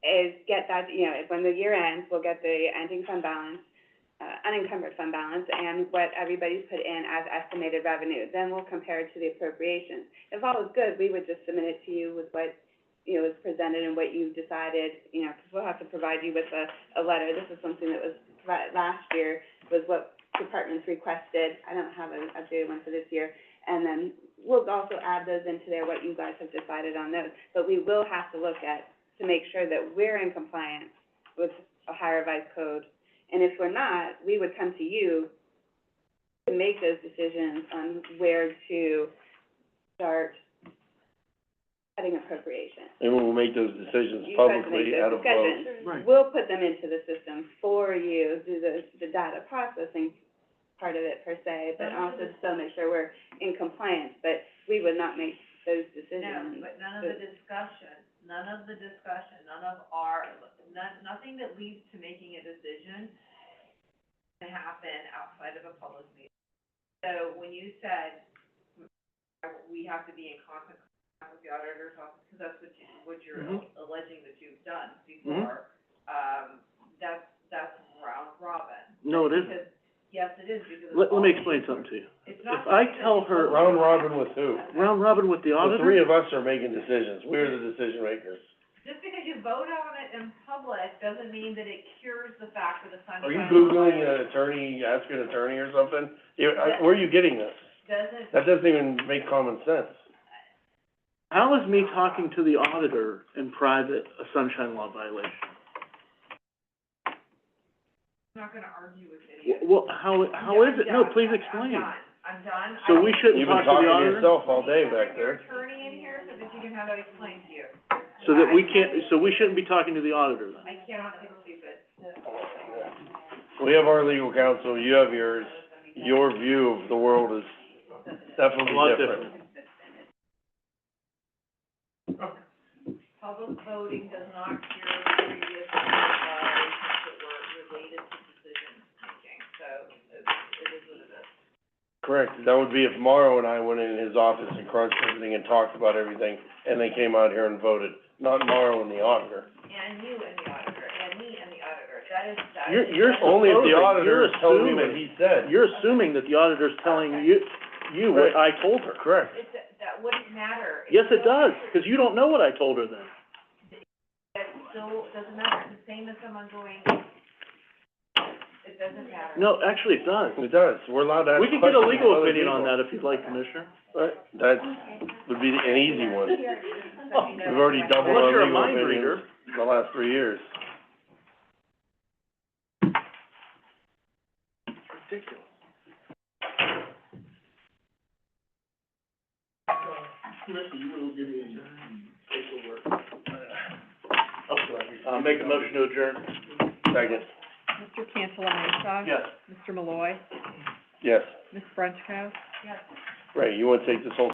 is get that, when the year ends, we'll get the ending fund balance, unencumbered fund balance, and what everybody's put in as estimated revenue. Then we'll compare it to the appropriations. If all is good, we would just submit it to you with what, was presented and what you decided, because we'll have to provide you with a letter. This is something that was, last year, was what departments requested. I don't have an updated one for this year. And then we'll also add those into there, what you guys have decided on those. But we will have to look at, to make sure that we're in compliance with Ohio Revised Code. And if we're not, we would come to you to make those decisions on where to start setting appropriations. And we'll make those decisions You guys make publicly those at a vote. discussions. Right. We'll put them into the system for you, do the data processing part of it per se, but also still make sure we're in compliance. But we would not make those decisions. No, but none of the discussion, nothing that leads to making a decision can happen outside of a public meeting. So when you said, we have to be in constant contact with the auditor's office, because that's what you're alleging that you've done before, that's round robin. No, it isn't. Because, yes, it is, because. Let me explain something to you. It's not. If I tell her, Round robin with who? round robin with the The auditor? three of us are making decisions. We're the decision makers. Just because you vote on it in public doesn't mean that it cures the fact of the sunshine. Are you Googling an attorney, ask an attorney or something? Where are you getting this? Doesn't, That doesn't even make common sense. How is me talking to the auditor in private a sunshine law violation? I'm not gonna argue with any of it. Well, how is it? No, please explain. I'm done. So we shouldn't You've been talk to the talking to auditor? yourself all day back Your there. attorney in here so that you can have it explained to you. So that we can't, so we shouldn't be talking to the auditor then? I cannot be stupid. We have our legal counsel, you have yours. Your view of the world is definitely A lot different. Public voting does not cure previous violations that were related to decision making, so it is what it is. Correct. That would be if Morrow and I went in his office and crunched everything and talked about everything, and they came out here and voted, not Morrow and the auditor. And you and the auditor, and me and the auditor, that is. You're Only if the supposing- auditor is telling me what assuming- he said. You're assuming that the auditor's telling you what I told her. Correct. That wouldn't matter. Yes, it does, because you don't know what I told her then. That still doesn't matter, it's the same as someone going, it doesn't matter. No, actually, it does. It does. We're allowed to ask We can get a questions legal of other opinion on people. that if you'd like, Commissioner. That would be an easy one. We've already doubled Unless our you're a legal mind opinions reader. in the last 3 years. Ridiculous. Make a motion to adjourn. Second. Mr. Cantala Mesa. Yes. Mr. Malloy. Yes. Ms. Frenchco. Yes. Right, you wanna take this whole